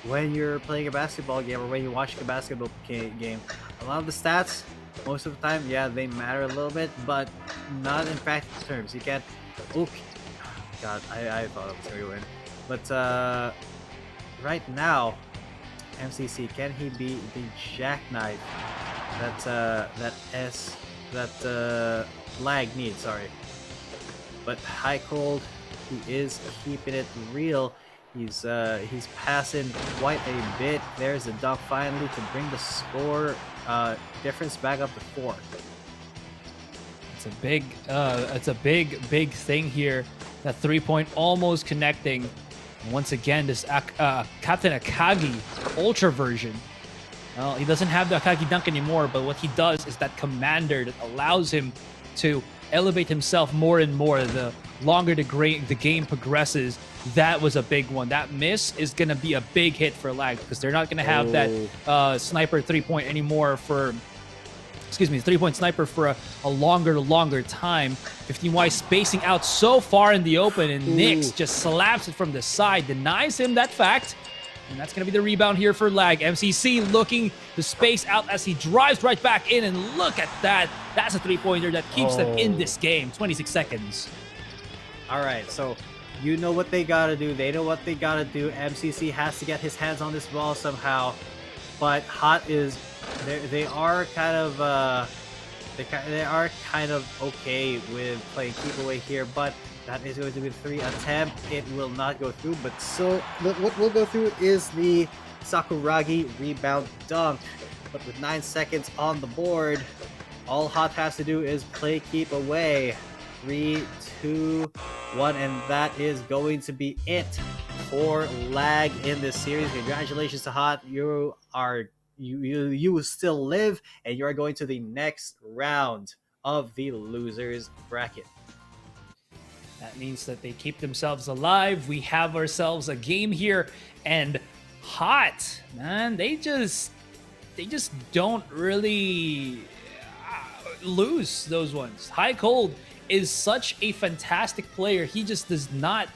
when you're playing a basketball game or when you're watching a basketball game. A lot of the stats, most of the time, yeah, they matter a little bit, but not in practical terms. You can't. Okay. God, I thought I was going to win. But right now, MCC, can he be the jackknife that lag needs? Sorry. But high cold, he is keeping it real. He's passing quite a bit. There's the dunk finally to bring the score difference back up to 4. It's a big thing here. That 3-point almost connecting. And once again, this Captain Akagi Ultra version. Well, he doesn't have the Akagi dunk anymore, but what he does is that commander that allows him to elevate himself more and more the longer the game progresses. That was a big one. That miss is going to be a big hit for Lag because they're not going to have that sniper 3-point anymore for, 3-point sniper for a longer time. 15Y spacing out so far in the open, and Nyx just slaps it from the side, denies him that fact. And that's going to be the rebound here for Lag. MCC looking to space out as he drives right back in, and look at that. That's a 3-pointer that keeps them in this game. 26 seconds. All right, so you know what they got to do. They know what they got to do. MCC has to get his hands on this ball somehow. But Hot is... They are kind of okay with playing keep away here, but that is going to be the 3 attempt. It will not go through, but so what will go through is the Sakuragi rebound dunk. But with 9 seconds on the board, all Hot has to do is play keep away. 3, 2, 1, and that is going to be it for Lag in this series. Congratulations to Hot. You will still live, and you are going to the next round of the losers bracket. That means that they keep themselves alive. We have ourselves a game here, and Hot, man, they just don't really lose those ones. High Cold is such a fantastic player. He just does not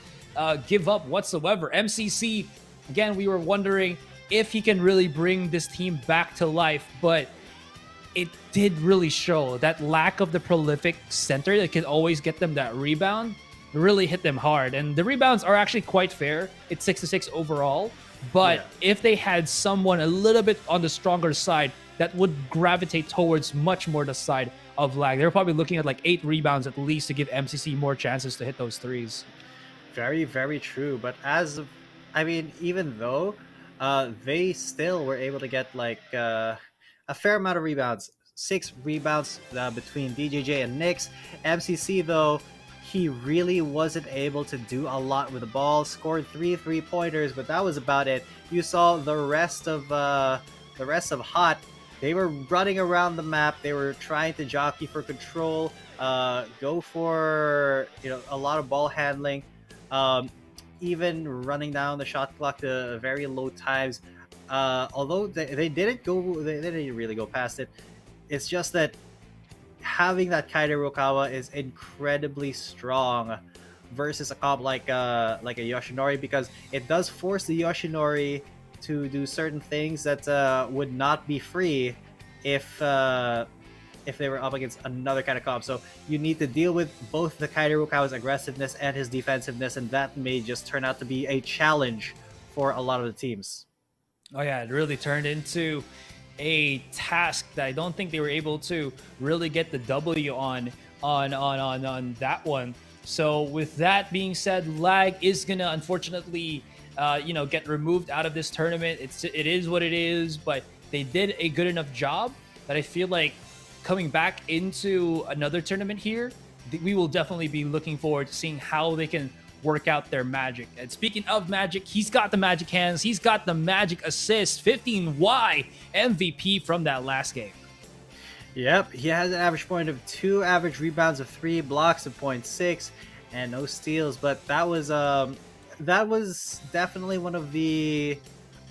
give up whatsoever. MCC, again, we were wondering if he can really bring this team back to life, but it did really show that lack of the prolific center that can always get them that rebound really hit them hard. And the rebounds are actually quite fair. It's 6-6 overall, but if they had someone a little bit on the stronger side that would gravitate towards much more the side of Lag, they're probably looking at like 8 rebounds at least to give MCC more chances to hit those threes. Very, very true. But even though they still were able to get like a fair amount of rebounds. 6 rebounds between DJJ and Nyx. MCC, though, he really wasn't able to do a lot with the ball. Scored 3 3-pointers, but that was about it. You saw the rest of Hot. They were running around the map. They were trying to jockey for control, go for a lot of ball handling. Even running down the shot clock to very low times. Although they didn't really go past it. It's just that having that Kaide Rukawa is incredibly strong versus a comp like a Yoshinori, because it does force the Yoshinori to do certain things that would not be free if they were up against another kind of comp. So you need to deal with both the Kaide Rukawa's aggressiveness and his defensiveness, and that may just turn out to be a challenge for a lot of the teams. Oh yeah, it really turned into a task that I don't think they were able to really get the W on that one. So with that being said, Lag is gonna unfortunately get removed out of this tournament. It is what it is, but they did a good enough job that I feel like coming back into another tournament here, we will definitely be looking forward to seeing how they can work out their magic. And speaking of magic, he's got the magic hands, he's got the magic assist. 15Y MVP from that last game. Yep, he has an average point of 2, average rebounds of 3, blocks of 0.6, and no steals. But that was definitely one of the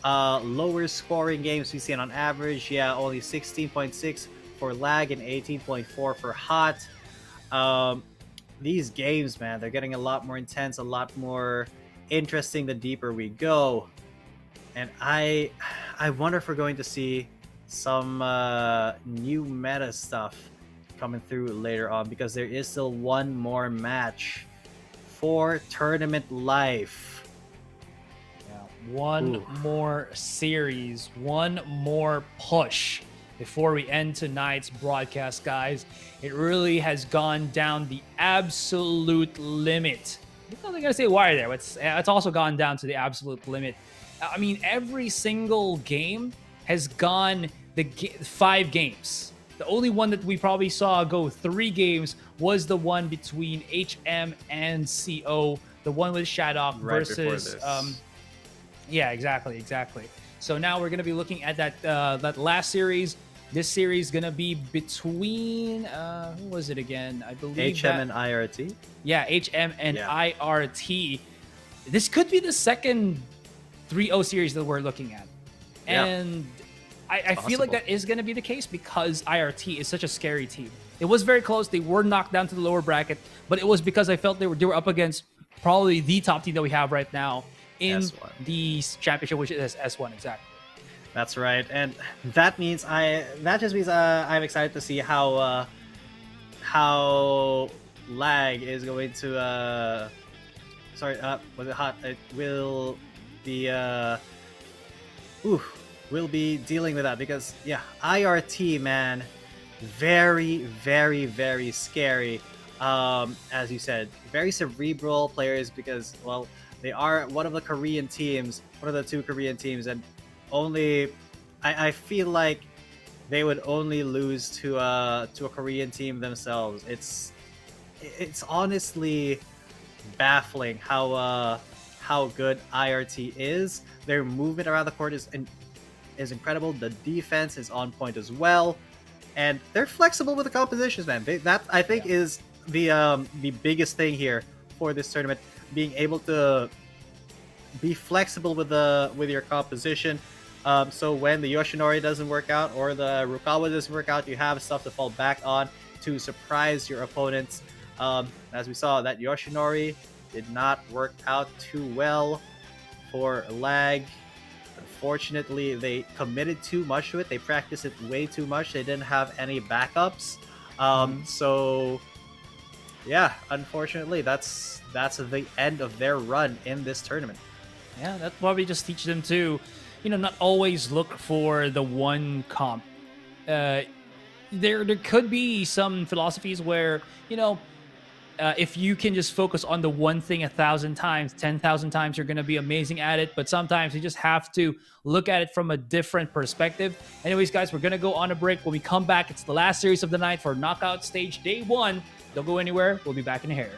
lower scoring games we've seen on average. Yeah, only 16.6 for Lag and 18.4 for Hot. these games, man, they're getting a lot more intense, a lot more interesting the deeper we go. And I wonder if we're going to see some new meta stuff coming through later on, because there is still one more match for tournament life. One Ooh. more series, one more push before we end tonight's broadcast, guys. It really has gone down the absolute limit. I'm not gonna say wire there, but it's also gone down to the absolute limit. I mean, every single game has gone 5 games. The only one that we probably saw go 3 games was the one between HM and CO, the one with Shadok Right versus before this. yeah, exactly. So now we're gonna be looking at that last series. This series gonna be between who was it again? I believe HM and IRT. yeah, HM and Yeah. IRT. This could be the second 3-0 series that we're looking at, Yeah. and I feel like possible. that is gonna be the case because IRT is such a scary team. It was very close. They were knocked down to the lower bracket, but it was because I felt they were up against probably the top team that we have right now in S1. the championship, which is S1 exactly. That's right, and that just means I'm excited to see how lag is going to was it hot? It will be we'll be dealing with that, because yeah, IRT, man, very very very scary. As you said, very cerebral players, because well, they are one of the Korean teams, one of the 2 Korean teams, and only I feel like they would only lose to a Korean team themselves. It's honestly baffling how good IRT is. Their movement around the court is incredible. The defense is on point as well, and they're flexible with the compositions, man. That I think is the biggest thing here for this tournament, being able to be flexible with your composition. So when the Yoshinori doesn't work out or the Rukawa doesn't work out, you have stuff to fall back on to surprise your opponents. As we saw, that Yoshinori did not work out too well for lag. Unfortunately, they committed too much to it. They practiced it way too much. They didn't have any backups. So yeah, unfortunately, that's the end of their run in this tournament. Yeah, that probably just teach them to, not always look for the one comp. There could be some philosophies where, if you can just focus on the one thing 1,000 times, 10,000 times, you're going to be amazing at it. But sometimes you just have to look at it from a different perspective. Anyways, guys, we're going to go on a break. When we come back, it's the last series of the night for Knockout Stage Day 1. Don't go anywhere. We'll be back in a hair.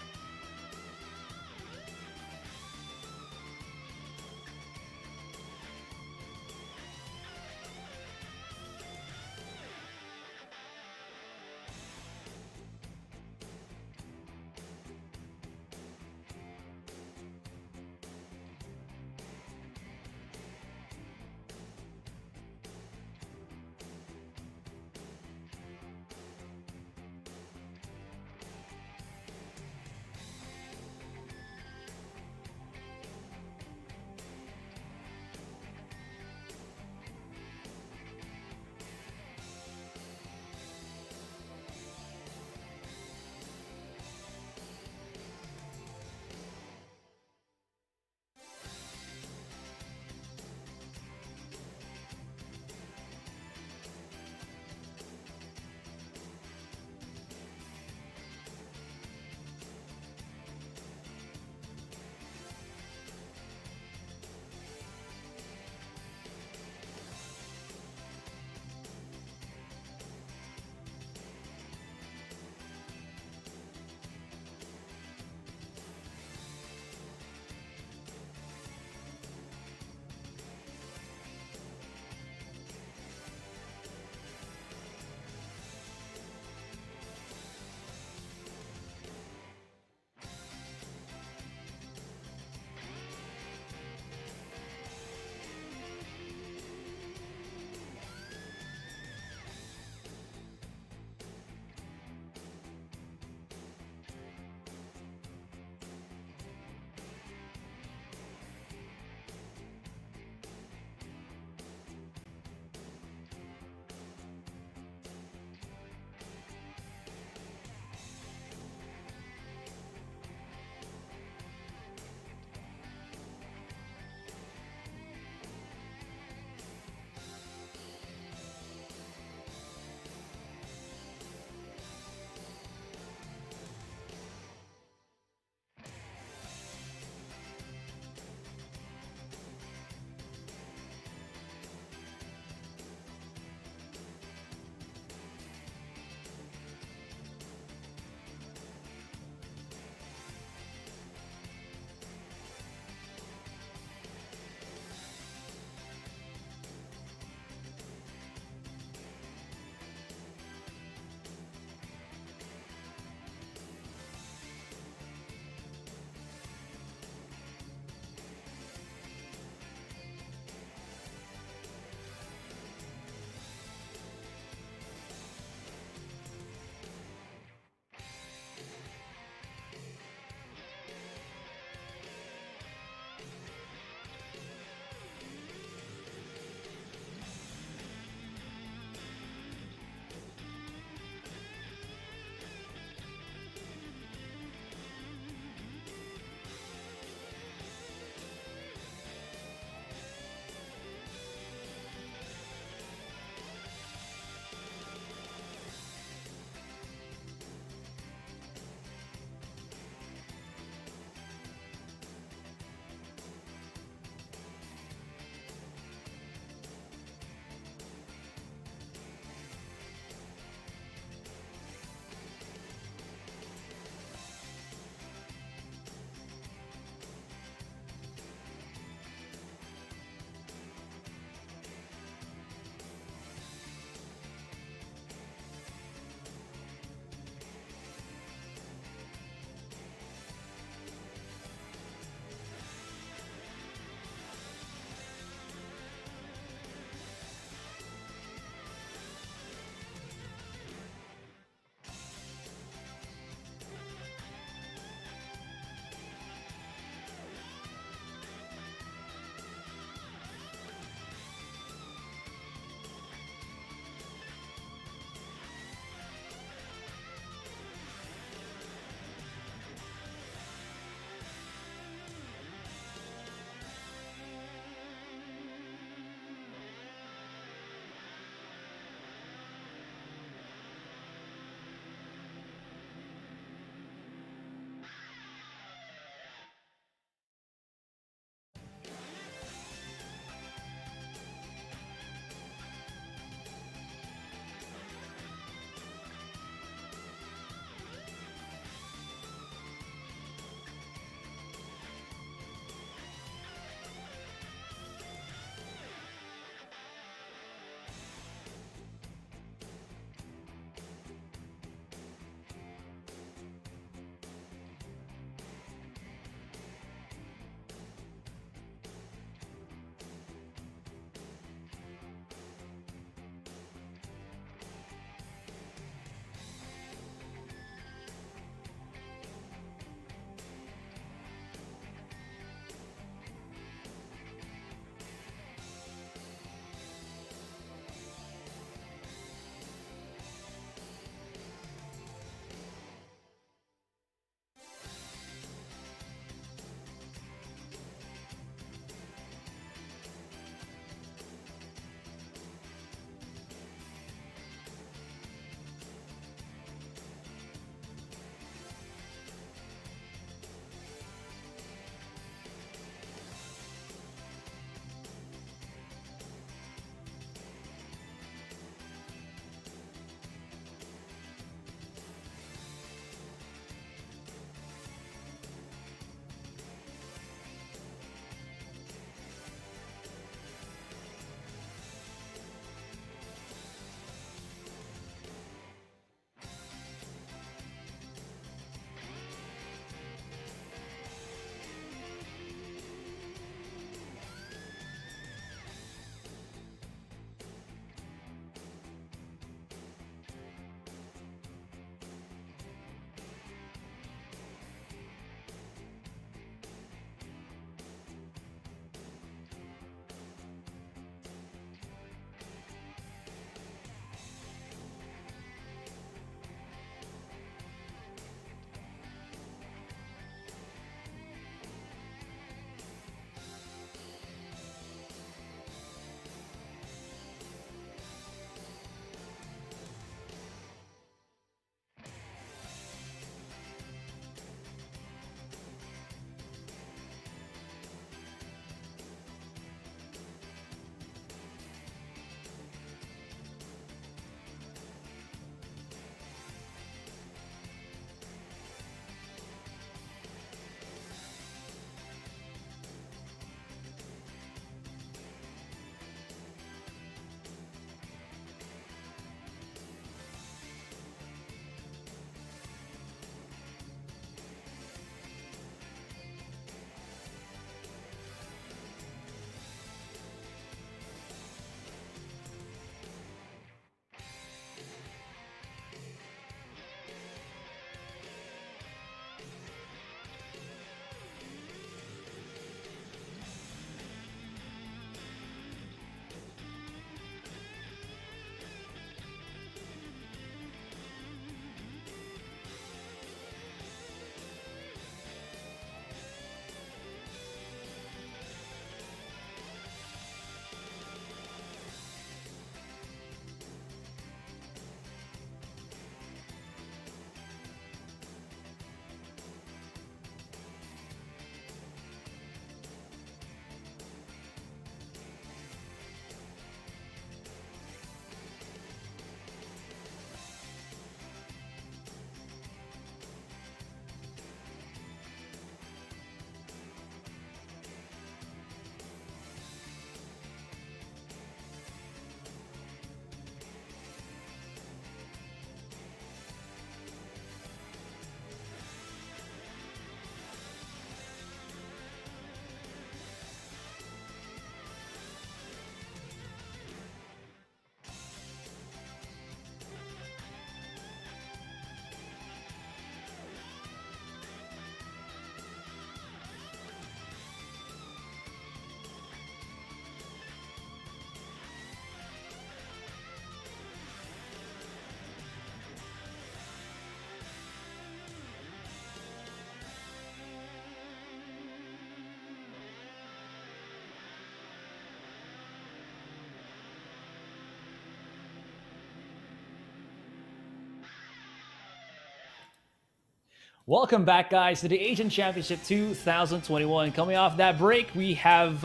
Welcome back, guys, to the Asian Championship 2021. Coming off that break, we have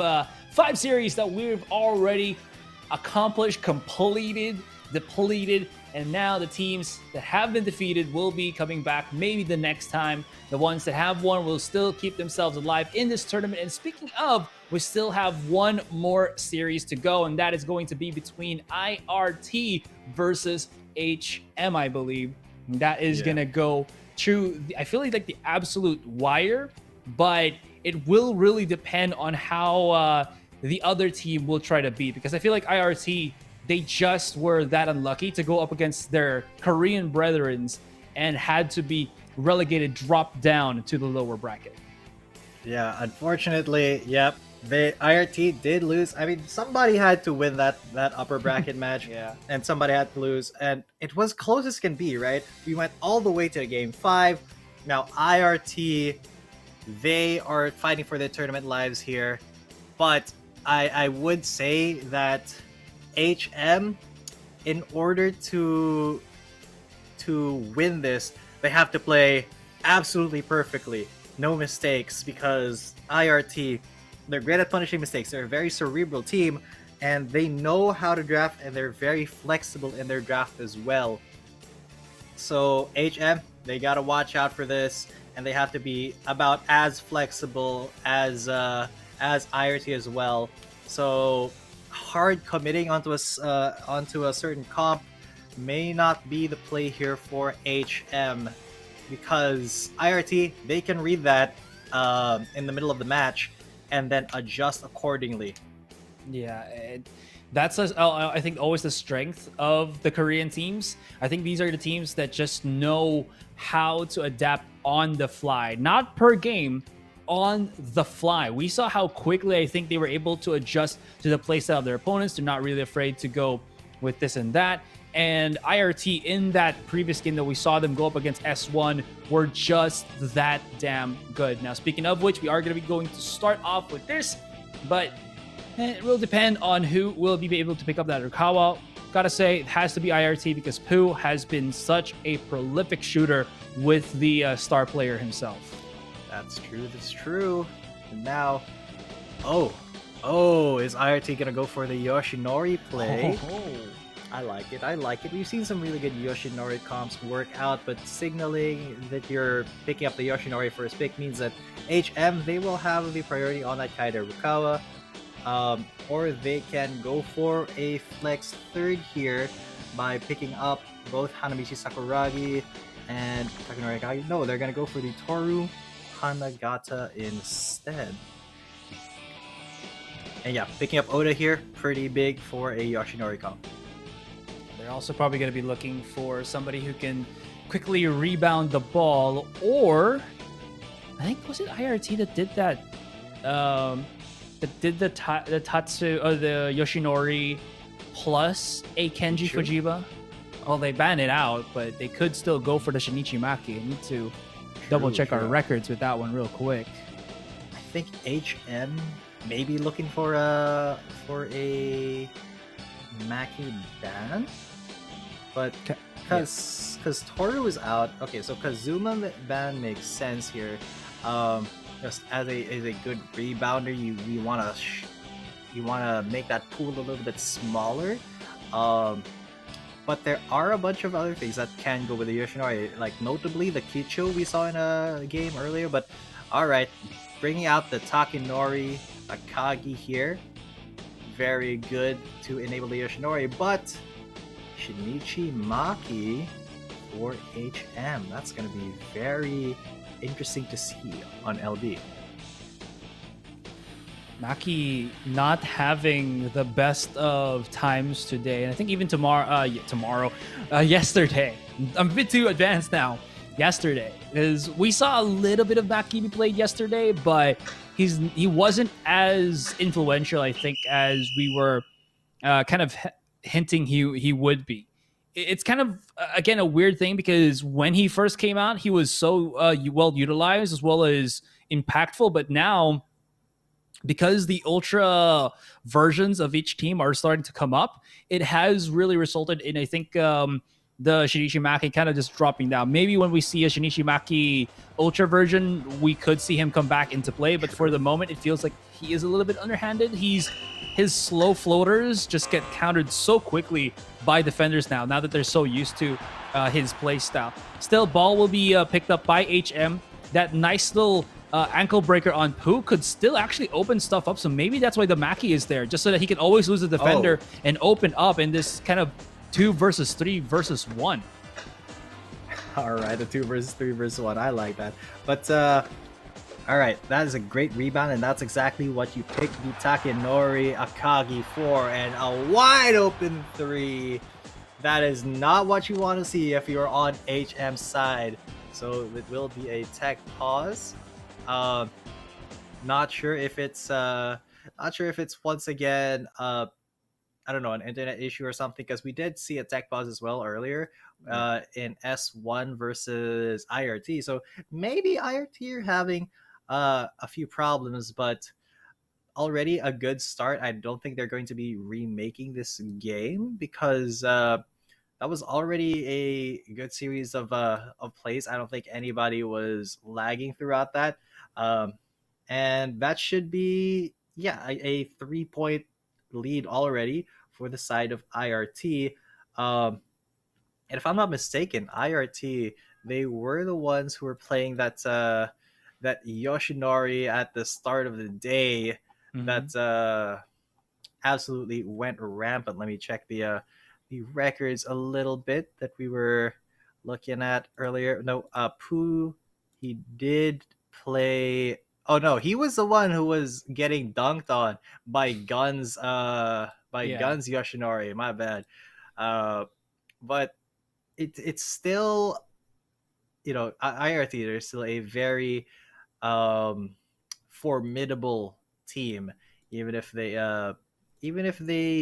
5 series that we've already accomplished, completed, depleted, and now the teams that have been defeated will be coming back maybe the next time. The ones that have won will still keep themselves alive in this tournament. And speaking of, we still have one more series to go, and that is going to be between IRT versus HM, I believe. That is going to go through, I feel like the absolute wire, but it will really depend on how the other team will try to beat, because I feel like IRT, they just were that unlucky to go up against their Korean brethrens and had to be relegated, dropped down to the lower bracket. Yeah, unfortunately, yep. The IRT did lose. I mean, somebody had to win that upper bracket match. Yeah. And somebody had to lose. And it was close as can be, right? We went all the way to game 5. Now, IRT, they are fighting for their tournament lives here. But I would say that HM, in order to win this, they have to play absolutely perfectly. No mistakes, because IRT, they're great at punishing mistakes. They're a very cerebral team, and they know how to draft, and they're very flexible in their draft as well. So HM, they gotta watch out for this, and they have to be about as flexible as IRT as well. So hard committing onto a certain comp may not be the play here for HM, because IRT, they can read that in the middle of the match and then adjust accordingly. Yeah, that's I think always the strength of the Korean teams. I think these are the teams that just know how to adapt on the fly, not per game, on the fly. We saw how quickly I think they were able to adjust to the playstyle of their opponents. They're not really afraid to go with this and that. And IRT, in that previous game that we saw them go up against S1, were just that damn good. Now, speaking of which, we are going to be going to start off with this, but it will depend on who will be able to pick up that Rukawa. Gotta say, it has to be IRT, because Pooh has been such a prolific shooter with the star player himself. That's true, that's true. And now, is IRT gonna go for the Yoshinori play? I like it, I like it. We've seen some really good Yoshinori comps work out, but signaling that you're picking up the Yoshinori first pick means that HM, they will have the priority on that Kaida Rukawa. Or they can go for a flex third here by picking up both Hanamichi Sakuragi and Takanori Akagi. No, they're gonna go for the Toru Hanagata instead. And yeah, picking up Oda here, pretty big for a Yoshinori comp. They're also probably going to be looking for somebody who can quickly rebound the ball, or I think, was it IRT that did that? That did the Tatsu or the Yoshinori plus a Kenji Fujiba. Oh, they banned it out, but they could still go for the Shinichi Maki. I need to double check our records with that one real quick. I think HM may be looking for a Maki ban, but because Toru is out. Okay, so Kazuma ban makes sense here. Just as a good rebounder, you wanna make that pool a little bit smaller. But there are a bunch of other things that can go with the Yoshinori, like notably the Kicho we saw in a game earlier. But alright, bringing out the Takanori Akagi here, very good to enable the Yoshinori, but Shinichi Maki for HM, that's going to be very interesting to see on LB. Maki not having the best of times today, and I think even yesterday. I'm a bit too advanced now. Yesterday, is we saw a little bit of Maki be played yesterday, but he wasn't as influential, I think, as we were kind of hinting he would be. It's kind of again a weird thing, because when he first came out, he was so well utilized as well as impactful, but now, because the ultra versions of each team are starting to come up, it has really resulted in, I think, the Shinichi Maki kind of just dropping down. Maybe when we see a Shinichi Maki Ultra version, we could see him come back into play. But for the moment, it feels like he is a little bit underhanded. His slow floaters just get countered so quickly by defenders now that they're so used to his play style. Still, ball will be picked up by HM. That nice little ankle breaker on Pooh could still actually open stuff up. So maybe that's why the Maki is there, just so that he can always lose the defender and open up in this kind of 2 versus 3 versus 1. All right, a 2 versus 3 versus 1. I like that. But all right, that is a great rebound, and that's exactly what you picked the Takenori Akagi for, and a wide open 3. That is not what you want to see if you're on HM's side. So it will be a tech pause. Not sure if it's once again I don't know, an internet issue or something, because we did see a tech pause as well earlier in S1 versus IRT. So maybe IRT are having a few problems, but already a good start. I don't think they're going to be remaking this game, because that was already a good series of plays. I don't think anybody was lagging throughout that. And that should be, a 3-point lead already for the side of IRT. And if I'm not mistaken, IRT, they were the ones who were playing that Yoshinori at the start of the day that absolutely went rampant. Let me check the records a little bit that we were looking at earlier. No, Pooh, he did play. Oh no, he was the one who was getting dunked on by Guns Guns Yoshinori. My bad. But it's still, IRT, they're still a very formidable team, even if they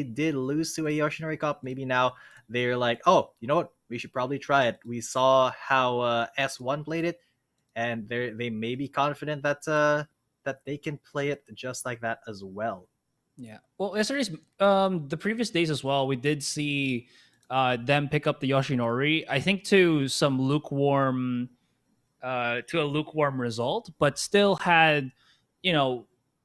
did lose to a Yoshinori Cup. Maybe now they're like, oh, you know what, we should probably try it. We saw how S1 played it, and they may be confident that they can play it just like that as well. Yeah. Well, yesterday's the previous days as well, we did see them pick up the Yoshinori. I think to a lukewarm result, but still had,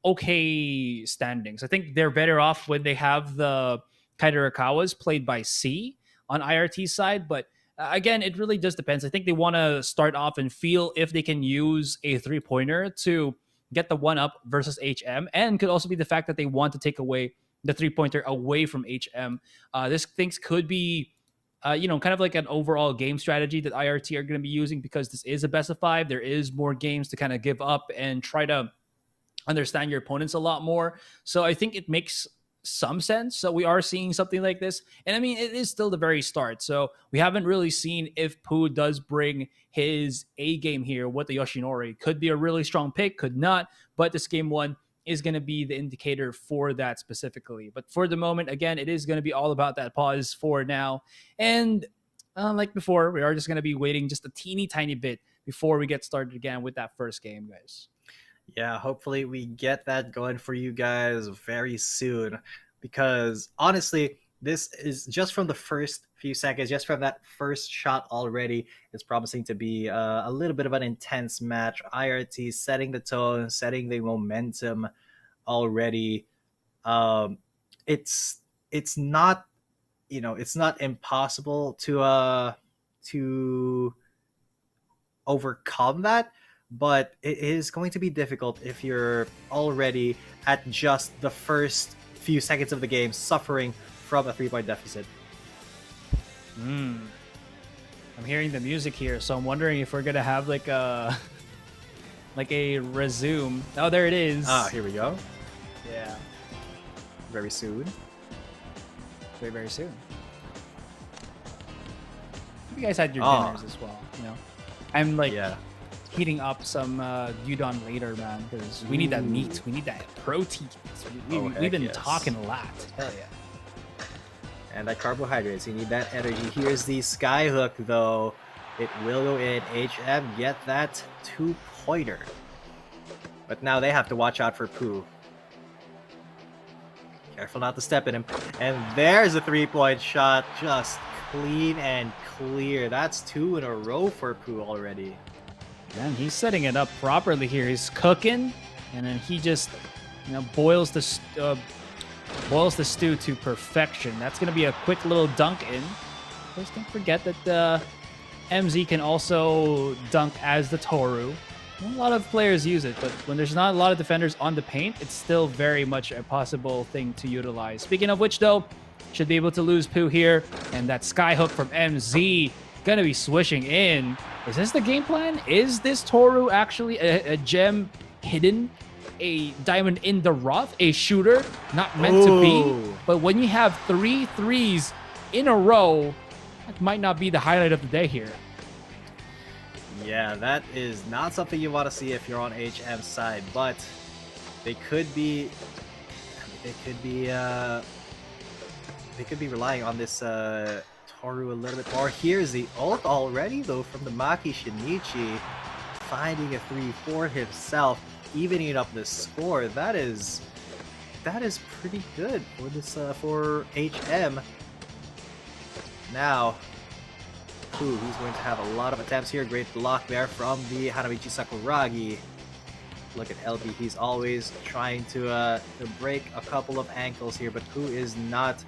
okay standings. I think they're better off when they have the Kaidarakawas played by C on IRT's side, but again, it really just depends. I think they want to start off and feel if they can use a 3-pointer to get the 1-up versus HM, and could also be the fact that they want to take away the 3-pointer away from HM. This things could be, kind of like an overall game strategy that IRT are going to be using, because this is a best of 5. There is more games to kind of give up and try to understand your opponents a lot more. So I think it makes some sense. So we are seeing something like this. And I mean, it is still the very start. So we haven't really seen if Pooh does bring his A game here with the Yoshinori. Could be a really strong pick, could not. But this game 1 is going to be the indicator for that specifically. But for the moment, again, it is going to be all about that pause for now. And like before, we are just going to be waiting just a teeny tiny bit before we get started again with that first game, guys. Yeah, hopefully we get that going for you guys very soon, because honestly, this is just from the first few seconds, just from that first shot already, it's promising to be a little bit of an intense match. IRT setting the tone, setting the momentum already. It's not, it's not impossible to overcome that, but it is going to be difficult if you're already at just the first few seconds of the game suffering from a 3-point deficit. I'm hearing the music here, so I'm wondering if we're gonna have like a resume. Oh, there it is. Here we go. Yeah. Very soon. Very, very soon. You guys had your dinners as well, I'm like heating up some udon later, man, because we need that meat. We need that protein. We've been talking a lot. Hell yeah. And that carbohydrates, you need that energy. Here's the skyhook, though. It will go in. HM get that 2-pointer. But now they have to watch out for Pooh. Careful not to step in him. And there's a 3-point shot. Just clean and clear. That's 2 in a row for Pooh already. And he's setting it up properly here. He's cooking, and then he just, boils the stew to perfection. That's going to be a quick little dunk in. Please don't forget that MZ can also dunk as the Toru. A lot of players use it, but when there's not a lot of defenders on the paint, it's still very much a possible thing to utilize. Speaking of which, though, should be able to lose Pooh here, and that skyhook from MZ gonna be swishing in. Is this the game plan? Is this Toru actually a gem hidden? A diamond in the rough? A shooter not meant to be? But when you have 3 threes in a row, that might not be the highlight of the day here. Yeah, that is not something you want to see if you're on HM's side, but they could be relying on this Toru a little bit more. Here's the ult already though from the Maki Shinichi, finding a 3-4 himself, evening up the score. That is pretty good for this for HM. Now Pooh, he's going to have a lot of attempts here. Great block there from the Hanamichi Sakuragi. Look at LB, he's always trying to break a couple of ankles here, but Pooh is not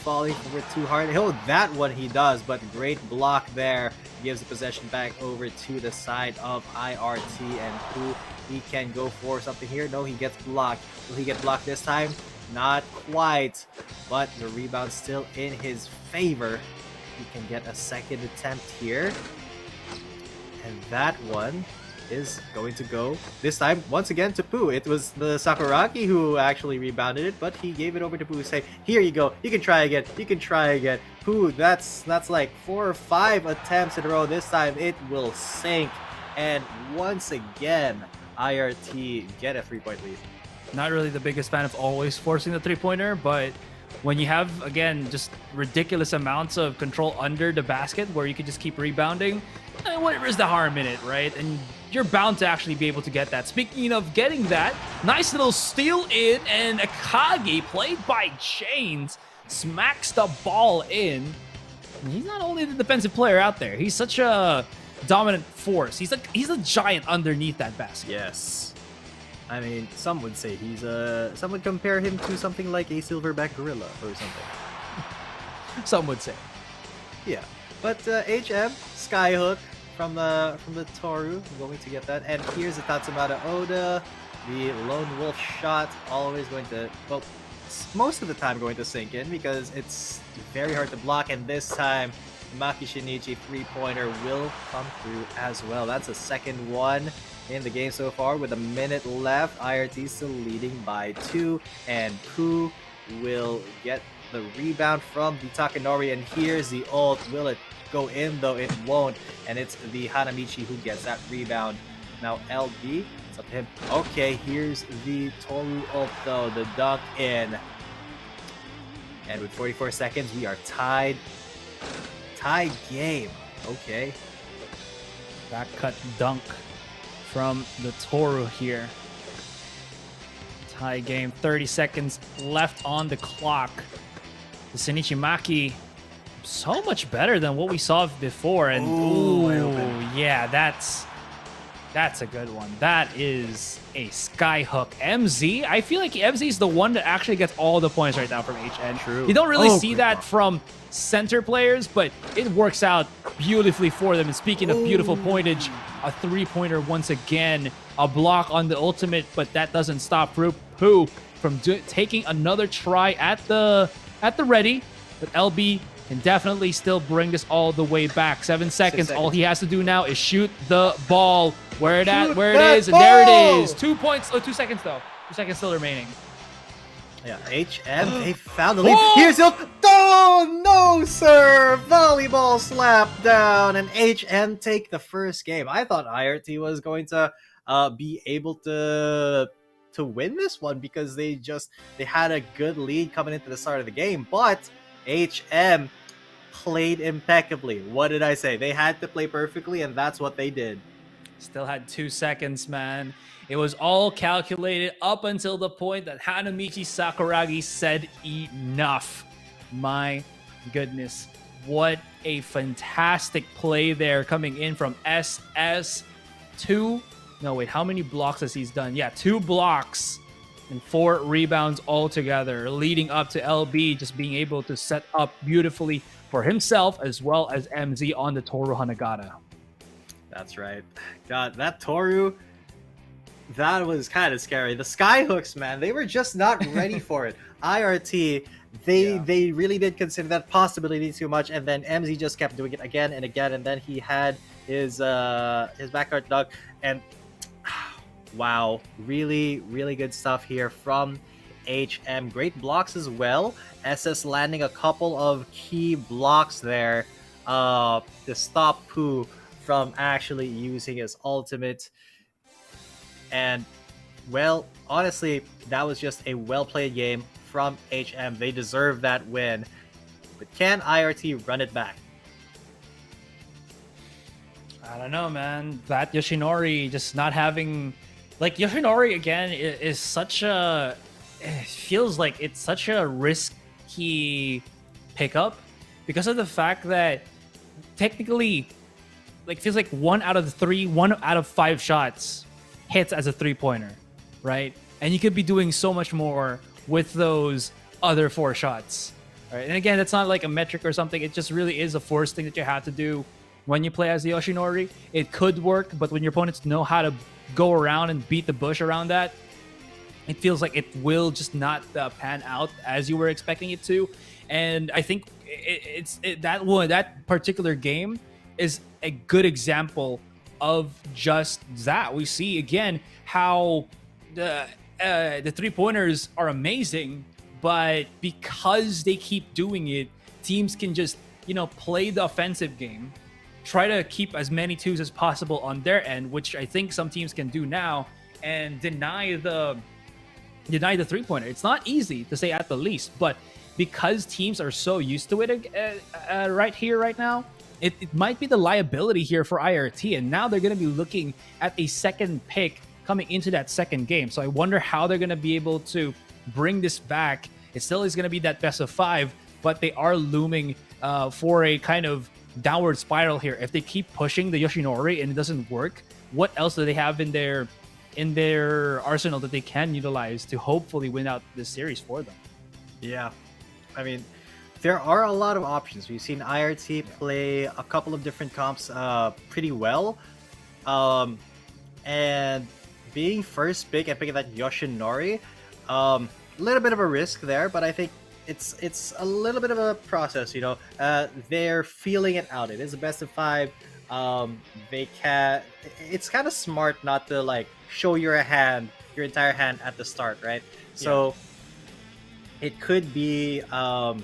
falling for it too hard. Oh, that one he does, but great block there. Gives the possession back over to the side of IRT, and Pooh, he can go for something here. No, he gets blocked. Will he get blocked this time? Not quite, but the rebound still in his favor. He can get a second attempt here, and that one is going to go this time once again to Pooh. It was the Sakuragi who actually rebounded it, but he gave it over to Pooh, say, here you go, you can try again, you can try again. Pooh, that's like 4 or 5 attempts in a row. This time it will sink, and once again IRT get a 3-point lead. Not really the biggest fan of always forcing the 3-pointer, but when you have, again, just ridiculous amounts of control under the basket where you can just keep rebounding, whatever is the harm in it, right? And you're bound to actually be able to get that. Speaking of getting that, nice little steal in, and Akagi, played by Chains, smacks the ball in. And he's not only the defensive player out there, he's such a dominant force. He's a giant underneath that basket. Yes. I mean, some would say some would compare him to something like a silverback gorilla or something. Some would say. Yeah, but HM skyhook from the Toru, going to get that, and here's the Tatsumata Oda, the lone wolf shot, always going to, well, most of the time going to sink in because it's very hard to block, and this time Maki Shinichi 3-pointer will come through as well. That's the second one in the game so far with a minute left. IRT still leading by 2, and Pooh will get the rebound from the Takanori, and here's the ult. Will it go in though? It won't, and it's the Hanamichi who gets that rebound. Now LB, it's up to him. Okay, here's the Toru ult though, the dunk in, and with 44 seconds we are tied game. Okay, back cut dunk from the Toru here. Tie game, 30 seconds left on the clock. The Shinichi Maki, so much better than what we saw before. And yeah, that's a good one. That is a skyhook. MZ, I feel like MZ is the one that actually gets all the points right now from HN. True. You don't really see that from center players, but it works out beautifully for them. And speaking of beautiful pointage, a 3-pointer once again, a block on the ultimate, but that doesn't stop Pooh from taking another try at the ready. But LB can definitely still bring this all the way back. 7 seconds. All he has to do now is shoot the ball. Where it is, and there it is. 2 points. Oh, 2 seconds though. 2 seconds still remaining. Yeah, HM, they found the lead. Here's the... Oh, no, sir! Volleyball slap down, and HM take the first game. I thought IRT was going to be able to win this one because they had a good lead coming into the start of the game, but HM played impeccably. What did I say? They had to play perfectly, and that's what they did. Still had 2 seconds, man. It was all calculated up until the point that Hanamichi Sakuragi said enough. My goodness. What a fantastic play there coming in from SS2. No, wait, how many blocks has he done? Yeah, 2 blocks and 4 rebounds altogether, leading up to LB just being able to set up beautifully for himself as well as MZ on the Toru Hanagata. That's right. God, that Toru, that was kind of scary. The skyhooks, man, they were just not ready for it. IRT, they really did consider that possibility too much, and then MZ just kept doing it again and again, and then he had his backcourt dunk, and wow, really, really good stuff here from HM. Great blocks as well. SS landing a couple of key blocks there to stop Pooh from actually using his ultimate. And, well, honestly, that was just a well-played game from HM. They deserve that win. But can IRT run it back? I don't know, man. That Yoshinori just not having... Like, Yoshinori, again, is such a... It feels like it's such a risky pickup because of the fact that technically, like, feels like 1 out of 5 shots hits as a 3-pointer, right? And you could be doing so much more with those other 4 shots, right? And again, that's not like a metric or something. It just really is a forced thing that you have to do when you play as the Yoshinori. It could work, but when your opponents know how to go around and beat the bush around that, it feels like it will just not pan out as you were expecting it to. And I think that particular game is a good example of just that. We see again how the 3-pointers are amazing, but because they keep doing it, teams can just, play the offensive game, try to keep as many 2s as possible on their end, which I think some teams can do now, and deny the 3-pointer. It's not easy, to say at the least, but because teams are so used to it right now, it might be the liability here for IRT, and now they're going to be looking at a second pick coming into that second game. So I wonder how they're going to be able to bring this back. It still is going to be that best of 5, but they are looming for a kind of downward spiral here. If they keep pushing the Yoshinori and it doesn't work, what else do they have in their arsenal that they can utilize to hopefully win out this series for them? Yeah, I mean, there are a lot of options. We've seen IRT play a couple of different comps pretty well, and being first pick and picking that Yoshinori, a little bit of a risk there, but I think it's a little bit of a process. They're feeling it out. It is a best of 5. It's kind of smart not to like show your entire hand at the start, right? So it could be a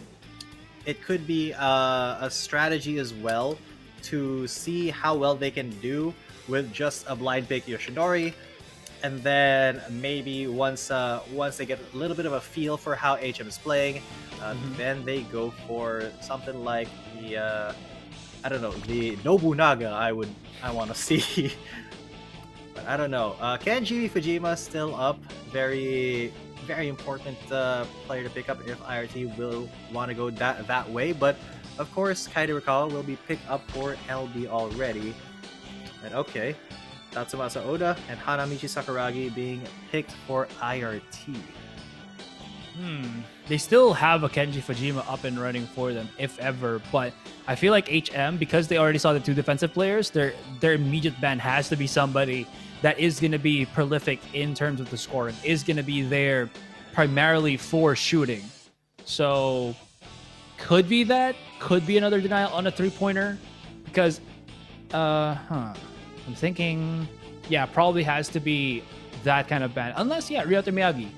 strategy as well to see how well they can do with just a blind pick Yoshinori, and then maybe once they get a little bit of a feel for how HM is playing, then they go for something like the the Nobunaga I want to see. But I don't know. Kenji Fujima still up. Very, very important player to pick up if IRT will want to go that way. But of course, Kaide Rikawa will be picked up for LB already. And okay, Tatsumasa Oda and Hanamichi Sakuragi being picked for IRT. They still have a Kenji Fujima up and running for them, if ever. But I feel like HM, because they already saw the 2 defensive players, their immediate ban has to be somebody that is going to be prolific in terms of the scoring, is going to be there primarily for shooting. So could be that. Could be another denial on a 3-pointer. Because, I'm thinking, probably has to be that kind of ban. Unless, Ryota Miyagi.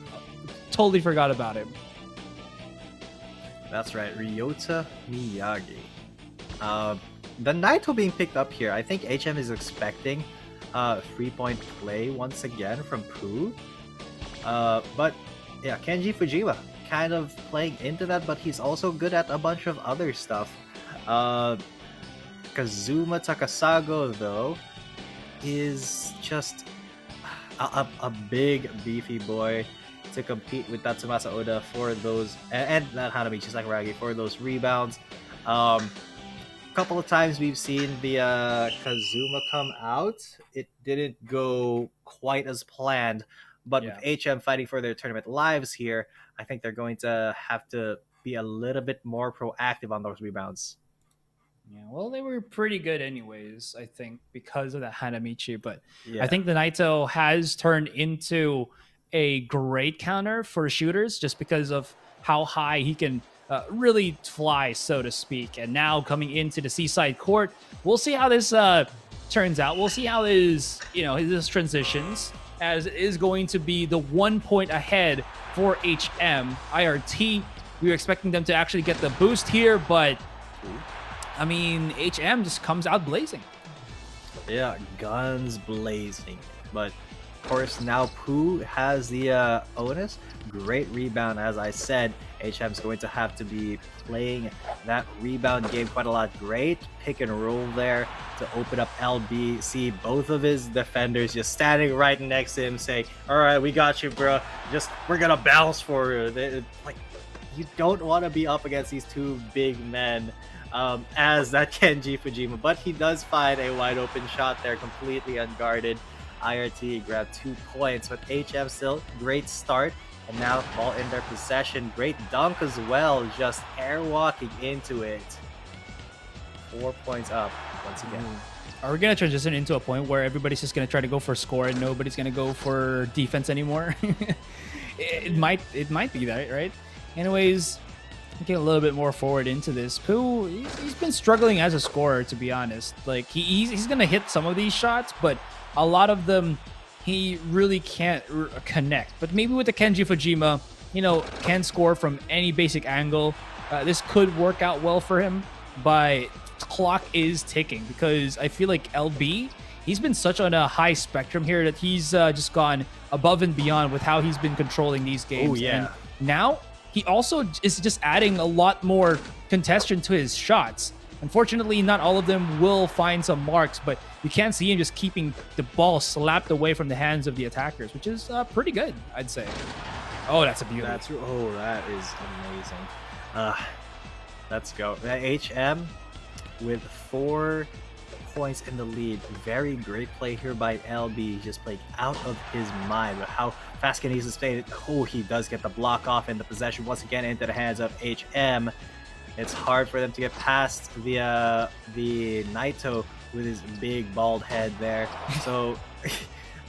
Totally forgot about him. That's right, Ryota Miyagi. The Naito being picked up here, I think HM is expecting 3-point play once again from Pooh. But yeah, Kenji Fujima kind of playing into that, but he's also good at a bunch of other stuff. Kazuma Takasago, though, is just a big, beefy boy to compete with Tatsumasa Oda for those, and that Hanamichi Sakuragi for those rebounds. couple of times we've seen the Kazuma come out. It didn't go quite as planned, but with HM fighting for their tournament lives here, I think they're going to have to be a little bit more proactive on those rebounds. Yeah, well, they were pretty good anyways, I think, because of that Hanamichi. But I think the Naito has turned into a great counter for shooters just because of how high he can really fly, so to speak. And now coming into the Seaside Court, we'll see how this turns out. We'll see how this, this transitions, as it is going to be the 1 point ahead for HM. IRT, we were expecting them to actually get the boost here, but I mean, HM just comes out blazing. Yeah, guns blazing. But of course, now Pooh has the onus. Great rebound, as I said. HM's going to have to be playing that rebound game quite a lot. Great pick and roll there to open up LB. See both of his defenders just standing right next to him, saying, "All right, we got you, bro. We're gonna bounce for you." Like, you don't want to be up against these two big men. As that Kenji Fujima, but he does find a wide open shot there, completely unguarded. IRT grabbed 2 points, but HM still great start, and now ball in their possession. Great dunk as well, just airwalking into it. 4 points up once again. Are we gonna transition into a point where everybody's just gonna try to go for score and nobody's gonna go for defense anymore? it might be that, right? Anyways, get a little bit more forward into this. Pooh, he's been struggling as a scorer, to be honest. Like, he's gonna hit some of these shots, but a lot of them he really can't connect. But maybe with the Kenji Fujima, can score from any basic angle. This could work out well for him, but clock is ticking, because I feel like LB, he's been such on a high spectrum here that he's just gone above and beyond with how he's been controlling these games. Oh, yeah. And now he also is just adding a lot more contention to his shots. Unfortunately, not all of them will find some marks, but you can see him just keeping the ball slapped away from the hands of the attackers, which is pretty good, I'd say. Oh, that's a beauty. That is amazing. Let's go. HM with 4 points in the lead. Very great play here by LB. Just played out of his mind with how fast can he sustain it. Oh, he does get the block off, and the possession once again into the hands of HM. It's hard for them to get past the Naito with his big bald head there. So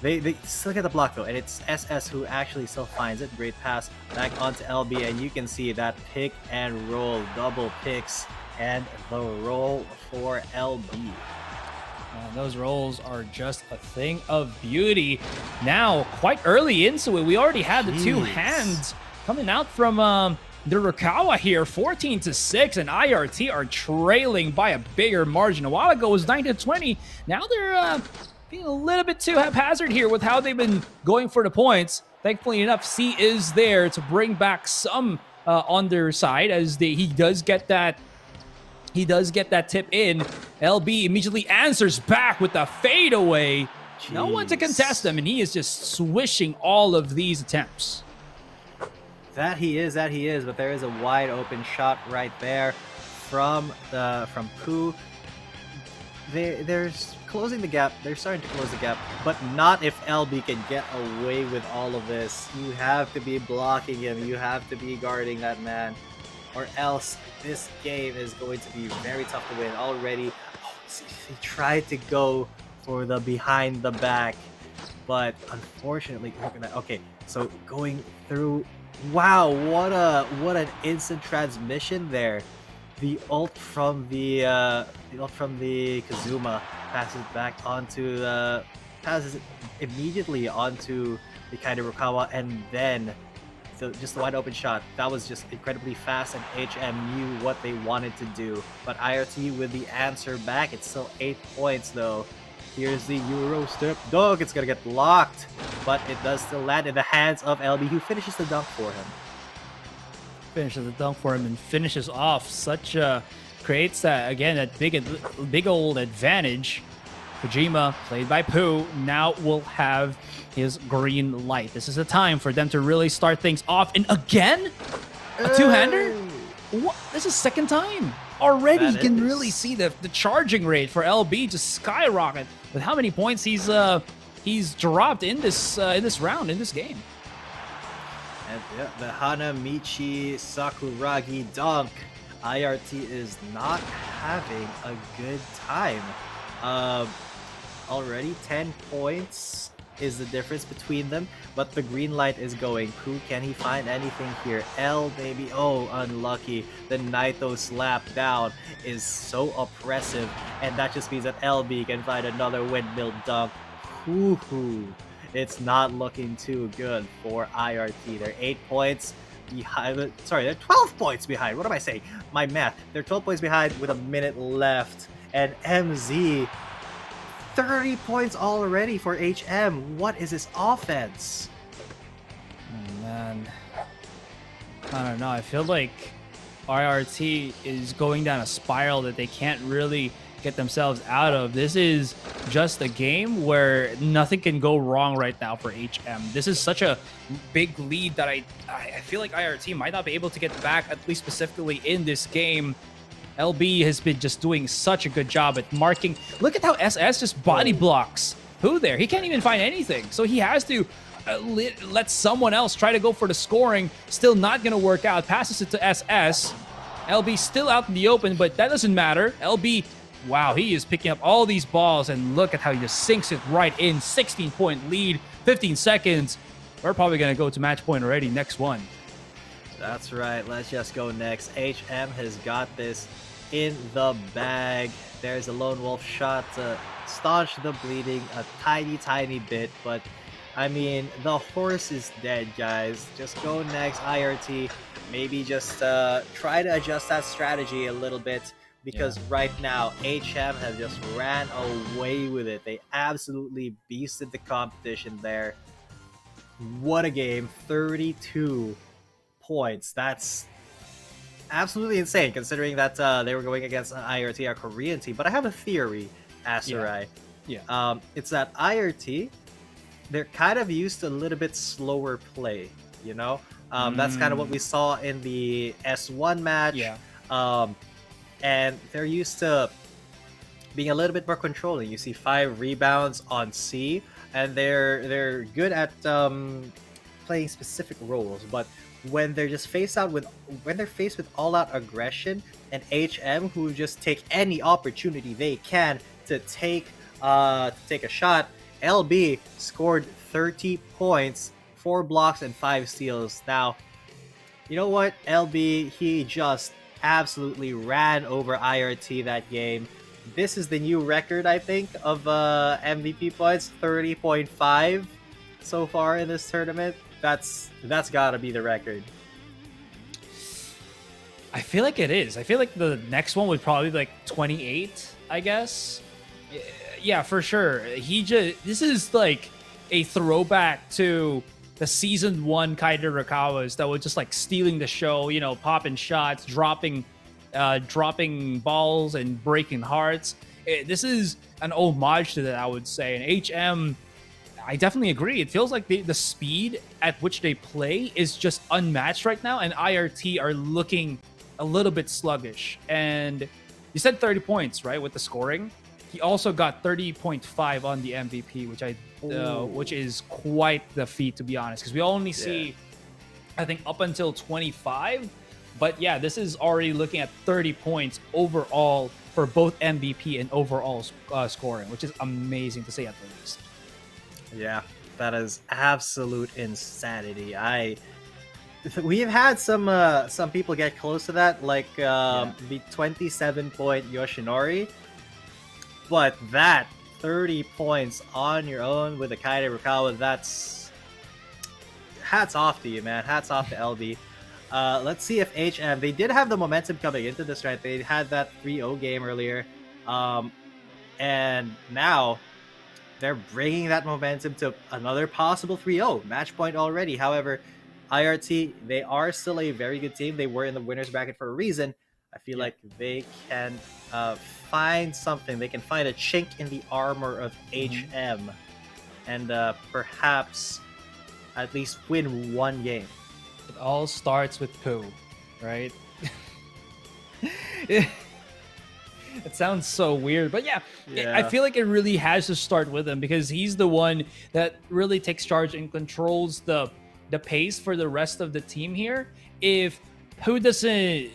they still get the block though, and it's SS who actually still finds it. Great pass back onto LB, and you can see that pick and roll, double picks, and the roll for LB. Those rolls are just a thing of beauty. Now, quite early into it, we already had the two hands coming out from the Rukawa here, 14-6, and IRT are trailing by a bigger margin. A while ago it was 9-20. Now they're being a little bit too haphazard here with how they've been going for the points. Thankfully enough, C is there to bring back some on their side, as he does get that tip in. LB immediately answers back with the fadeaway. No one to contest him, and he is just swishing all of these attempts. That he is, but there is a wide open shot right there from Pooh. They're closing the gap. They're starting to close the gap, but not if LB can get away with all of this. You have to be blocking him. You have to be guarding that man, or else this game is going to be very tough to win already. He tried to go for the behind the back, but unfortunately, look at that. Okay, so going through. Wow, what an instant transmission there. The ult from the Kazuma passes immediately onto the kind of Rukawa, and then just the wide open shot. That was just incredibly fast, and HM knew what they wanted to do. But IRT with the answer back. It's still 8 points though. Here's the Euro step dunk. It's gonna get blocked, but it does still land in the hands of LB, who finishes the dunk for him. And finishes off. Creates that again, that big old advantage. Fujima, played by Pooh, now will have his green light. This is the time for them to really start things off. And again, a two-hander? What? This is second time. already you That can is. really see the charging rate for LB just skyrocket with how many points he's dropped in this round, in this game. And yeah, the Hanamichi Sakuragi dunk. IRT is not having a good time. Already 10 points is the difference between them, but the green light is going. Who can he find anything here? L maybe. Oh, unlucky. The Naito slap down is so oppressive, and that just means that LB can find another windmill dunk. Hoo-hoo. It's not looking too good for IRT. They're 8 points behind. Sorry, they're 12 points behind. What am I saying? My math. They're 12 points behind with a minute left, and MZ 30 points already for HM. What is this offense? Oh, man, I don't know. I feel like IRT is going down a spiral that they can't really get themselves out of. This is just a game where nothing can go wrong right now for HM. This is such a big lead that I feel like IRT might not be able to get back, at least specifically in this game. LB has been just doing such a good job at marking. Look at how SS just body blocks Who there. He can't even find anything. So he has to let someone else try to go for the scoring. Still not going to work out. Passes it to SS. LB still out in the open, but that doesn't matter. LB, wow, he is picking up all these balls, and look at how he just sinks it right in. 16-point lead, 15 seconds. We're probably going to go to match point already. Next one. That's right. Let's just go next. HM has got this in the bag. There's a lone wolf shot to staunch the bleeding a tiny, tiny bit. But, I mean, the horse is dead, guys. Just go next, IRT. Maybe just try to adjust that strategy a little bit. Because right now, HM have just ran away with it. They absolutely beasted the competition there. What a game. 32 points. That's absolutely insane considering that they were going against an IRT, a Korean team. But I have a theory, Asurai. Yeah. It's that IRT, they're kind of used to a little bit slower play, you know? That's kind of what we saw in the S1 match. Yeah. And they're used to being a little bit more controlling. You see 5 rebounds on C, and they're good at playing specific roles. But when they're just faced with all-out aggression, and HM who just take any opportunity they can to take a shot, LB scored 30 points, 4 blocks, and 5 steals. Now, you know what? LB, he just absolutely ran over IRT that game. This is the new record, I think, of MVP points, 30.5 so far in this tournament. That's gotta be the record. I feel like it is. I feel like the next one would probably be like 28, I guess. Yeah, for sure. This is like a throwback to the season 1 Kaide Rakawas that was just like stealing the show, you know, popping shots, dropping balls and breaking hearts. This is an homage to that, I would say. And HM, I definitely agree. It feels like the speed at which they play is just unmatched right now, and IRT are looking a little bit sluggish. And you said 30 points, right, with the scoring? He also got 30.5 on the MVP, which is quite the feat, to be honest, because we only see, I think, up until 25. But yeah, this is already looking at 30 points overall for both MVP and overall scoring, which is amazing to say at the least. Yeah, that is absolute insanity. We've had some people get close to that, like the 27-point Yoshinori. But that 30 points on your own with the Kaide Rukawa, that's hats off to you, man. Hats off to LB. Let's see if HM, they did have the momentum coming into this, right? They had that 3-0 game earlier. And now they're bringing that momentum to another possible 3-0 match point already. However, IRT, they are still a very good team. They were in the winner's bracket for a reason. I feel like they can find something. They can find a chink in the armor of HM and perhaps at least win one game. It all starts with poo, right? It sounds so weird, but yeah, Yeah. I feel like it really has to start with him because he's the one that really takes charge and controls the pace for the rest of the team here. If Pooh doesn't,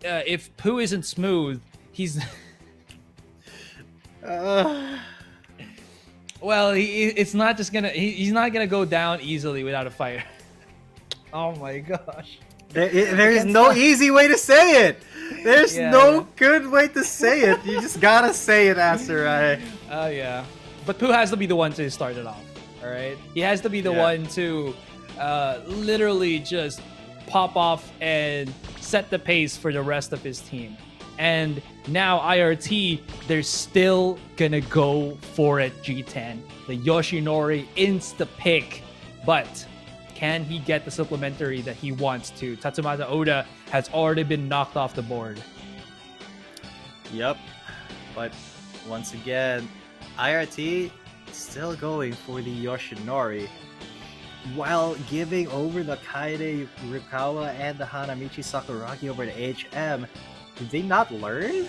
if Pooh isn't smooth, he's well, it's not just gonna. He's not gonna go down easily without a fight. Oh my gosh. There's no easy way to say it. There's no good way to say it. You just gotta say it, Asarai. Oh yeah, but Pooh has to be the one to start it off. All right, he has to be the one to literally just pop off and set the pace for the rest of his team. And now IRT, they're still gonna go for it. G10, the Yoshinori insta pick, but can he get the supplementary that he wants to? Tatsumasa Oda has already been knocked off the board. Yep. But once again, IRT still going for the Yoshinori while giving over the Kaede Rukawa and the Hanamichi Sakuragi over to HM. Did they not learn?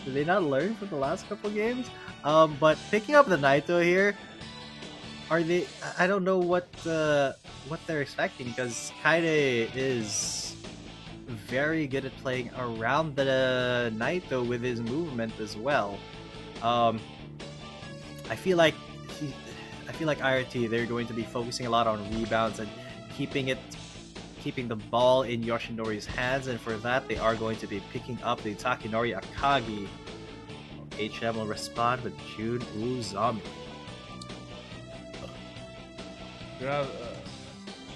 Did they not learn from the last couple games? But picking up the Naito here, are they? I don't know what they're expecting because Kaede is very good at playing around the Naito with his movement as well. I feel like IRT, they're going to be focusing a lot on rebounds and keeping the ball in Yoshinori's hands, and for that they are going to be picking up the Takinori Akagi. HM will respond with Jun Uzami.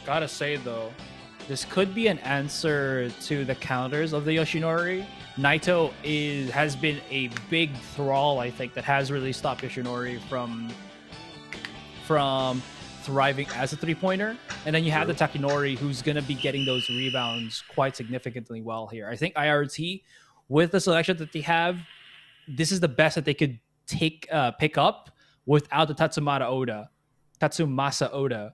Gotta say though, this could be an answer to the counters of the Yoshinori. Naito has been a big thrall, I think, that has really stopped Yoshinori from thriving as a three-pointer. And then you have the Takinori, who's going to be getting those rebounds quite significantly well here. I think IRT, with the selection that they have, this is the best that they could pick up without the Tatsumasa Oda.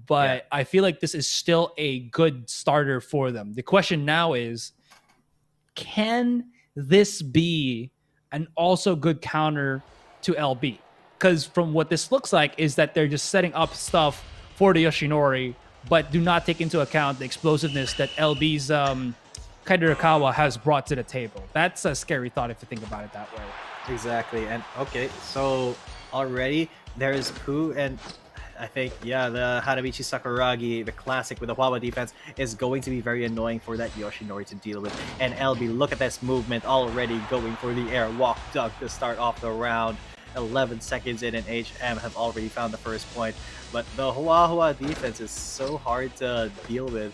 But I feel like this is still a good starter for them. The question now is, can this be an also good counter to LB? Because from what this looks like is that they're just setting up stuff for the Yoshinori, but do not take into account the explosiveness that LB's Kaiderakawa has brought to the table. That's a scary thought if you think about it that way. Exactly. And okay, so already there is Pooh, and I think, the Hanamichi Sakuragi, the classic with the Wawa defense, is going to be very annoying for that Yoshinori to deal with. And LB, look at this movement already going for the air walk dunk to start off the round. 11 seconds in, and HM have already found the first point. But the Hua defense is so hard to deal with.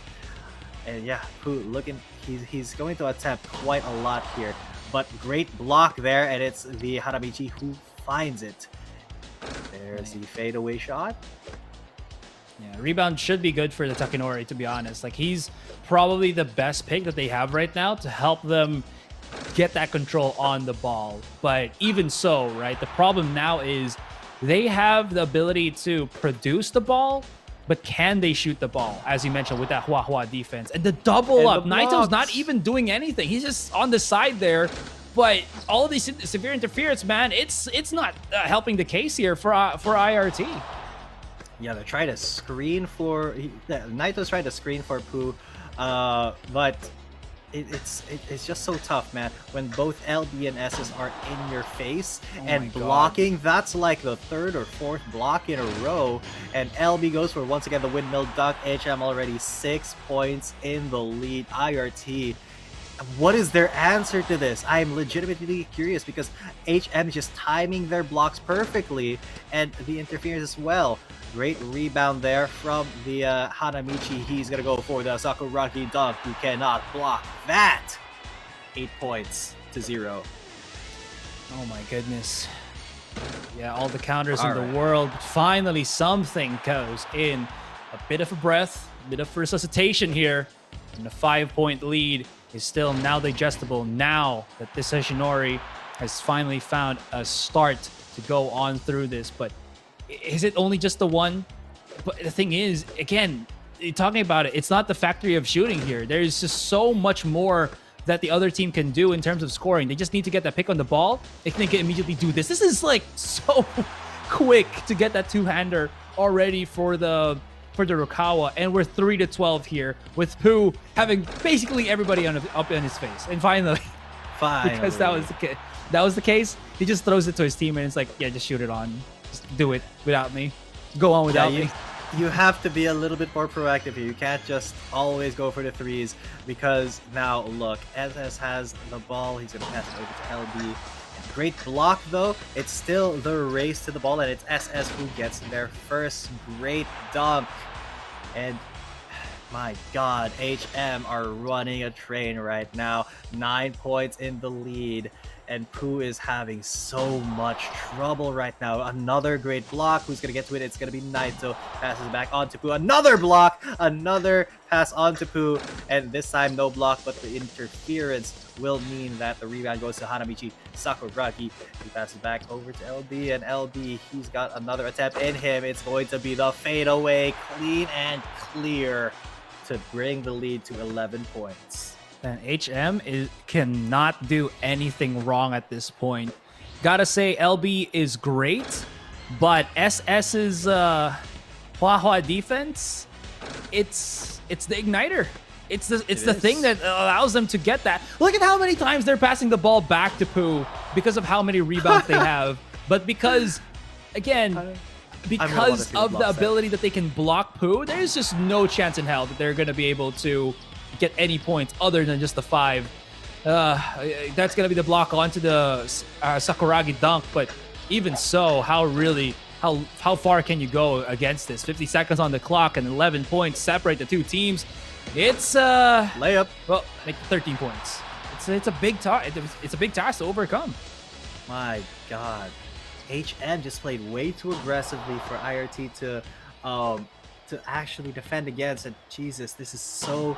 And Pooh, he's going to attempt quite a lot here. But great block there, and it's the Hanamichi who finds it. There's the fadeaway shot. Yeah, rebound should be good for the Takinori, to be honest. Like, he's probably the best pick that they have right now to help them get that control on the ball. But even so, right, the problem now is they have the ability to produce the ball, but can they shoot the ball, as you mentioned, with that Hua defense? And the double up, Naito's not even doing anything. He's just on the side there. But all of these severe interference, man, it's not helping the case here for IRT. Yeah, they're trying to screen for... Naito's trying to screen for Pooh, but it's just so tough, man. When both LB and SS are in your face and blocking, that's like the third or fourth block in a row. And LB goes for, once again, the windmill dunk. HM already 6 points in the lead. IRT, what is their answer to this? I'm legitimately curious because HM is just timing their blocks perfectly, and the interference as well. Great rebound there from the Hanamichi. He's gonna go for the Sakuragi dunk. You cannot block that. 8 points to 0. Oh my goodness. Yeah, all the counters in the world. Finally, something goes in. A bit of a breath, a bit of resuscitation here. And a 5-point lead is still now digestible now that this Yoshinori has finally found a start to go on through this. But is it only just the one? But the thing is, again, talking about it, it's not the factory of shooting here. There's just so much more that the other team can do in terms of scoring. They just need to get that pick on the ball. They can immediately do this. This is like so quick to get that two-hander already for the Rukawa, and we're 3-12 here with Pooh having basically everybody up in his face. And finally, because that was the case, he just throws it to his team and it's like, yeah, just shoot it on. Just do it without me. Go on without me. You have to be a little bit more proactive here. You can't just always go for the threes, because now look, SS has the ball. He's going to pass it over to LB. Great block though. It's still the race to the ball, and it's SS who gets their first great dunk. And my god, HM are running a train right now. 9 points in the lead, and Pooh is having so much trouble right now. Another great block. Who's gonna get to it? It's gonna be Naito. Passes back on to Pooh. Another block. Another pass on to Pooh, and this time no block, but the interference will mean that the rebound goes to Hanamichi Sakuragi. He passes back over to LB, and LB, he's got another attempt in him. It's going to be the fadeaway, clean and clear, to bring the lead to 11 points. And HM cannot do anything wrong at this point. Gotta say, LB is great, but SS's Hua defense, it's the igniter. It's the thing that allows them to get that. Look at how many times they're passing the ball back to Pooh because of how many rebounds they have. But because, again, because of the ability that they can block Pooh, there's just no chance in hell that they're going to be able to get any points other than just the 5. That's going to be the block onto the Sakuragi dunk. But even so, how far can you go against this? 50 seconds on the clock and 11 points separate the two teams. It's layup. Well, make 13 points. It's a big task. It's a big task to overcome. My God, HM just played way too aggressively for IRT to actually defend against. And Jesus, this is so.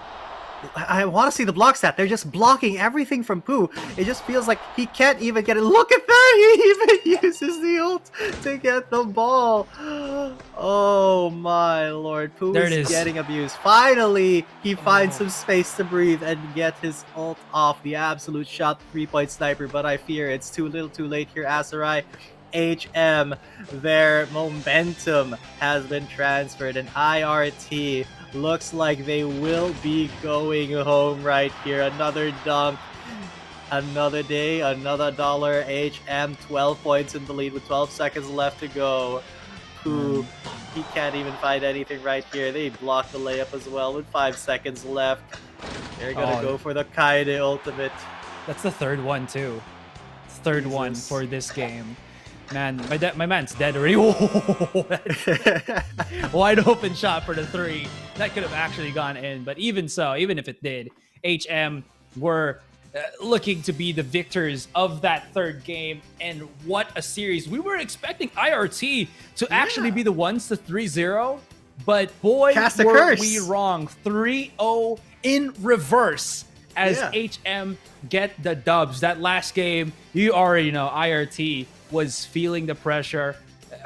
I want to see the block stat. They're just blocking everything from Pooh. It just feels like he can't even get it. Look at that! He even uses the ult to get the ball. Oh my lord. Pooh is getting abused. Finally, he finds some space to breathe and get his ult off. The absolute shot 3-point sniper, but I fear it's too little too late here, Asarai. HM, their momentum has been transferred, and IRT looks like they will be going home right here. Another dunk, another day, another dollar. HM 12 points in the lead with 12 seconds left to go. Pooh, he can't even find anything right here. They block the layup as well with 5 seconds left. They're gonna go for the Kaede ultimate. That's the third one too. Third one for this game. Man, my man's dead already. Wide open shot for the 3. That could have actually gone in. But even so, even if it did, HM were looking to be the victors of that third game. And what a series. We were expecting IRT to actually be the ones to 3-0. But boy, were we wrong. 3-0 in reverse as HM get the dubs. That last game, you already know, IRT was feeling the pressure.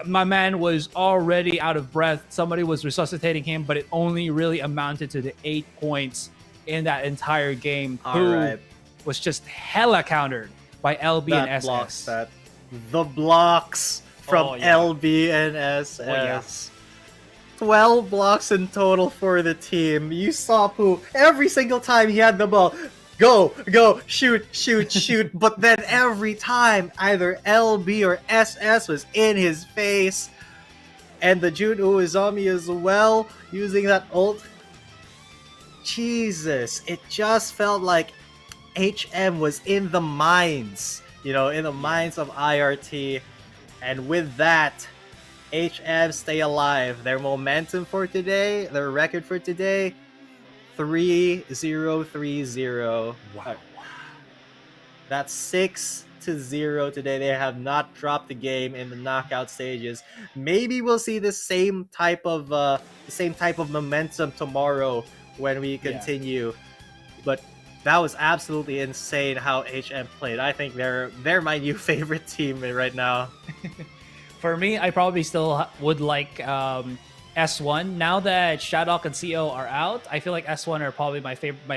My man was already out of breath. Somebody was resuscitating him, but it only really amounted to the 8 points in that entire game. Who was just hella countered by LB and SS. The blocks from LB and SS. 12 blocks in total for the team. You saw Pooh every single time he had the ball. Go, shoot. But then every time, either LB or SS was in his face. And the Jun Uezami as well, using that ult. Jesus, it just felt like HM was in the minds, in the minds of IRT. And with that, HM stay alive. Their momentum for today, their record for today, 3-0-3-0. Wow. That's 6-0 today. They have not dropped the game in the knockout stages. Maybe we'll see the same type of momentum tomorrow when we continue. But that was absolutely insane how HM played. I think they're my new favorite team right now. For me, I probably still would like S1. Now that Shadok and CO are out, I feel like S1 are probably my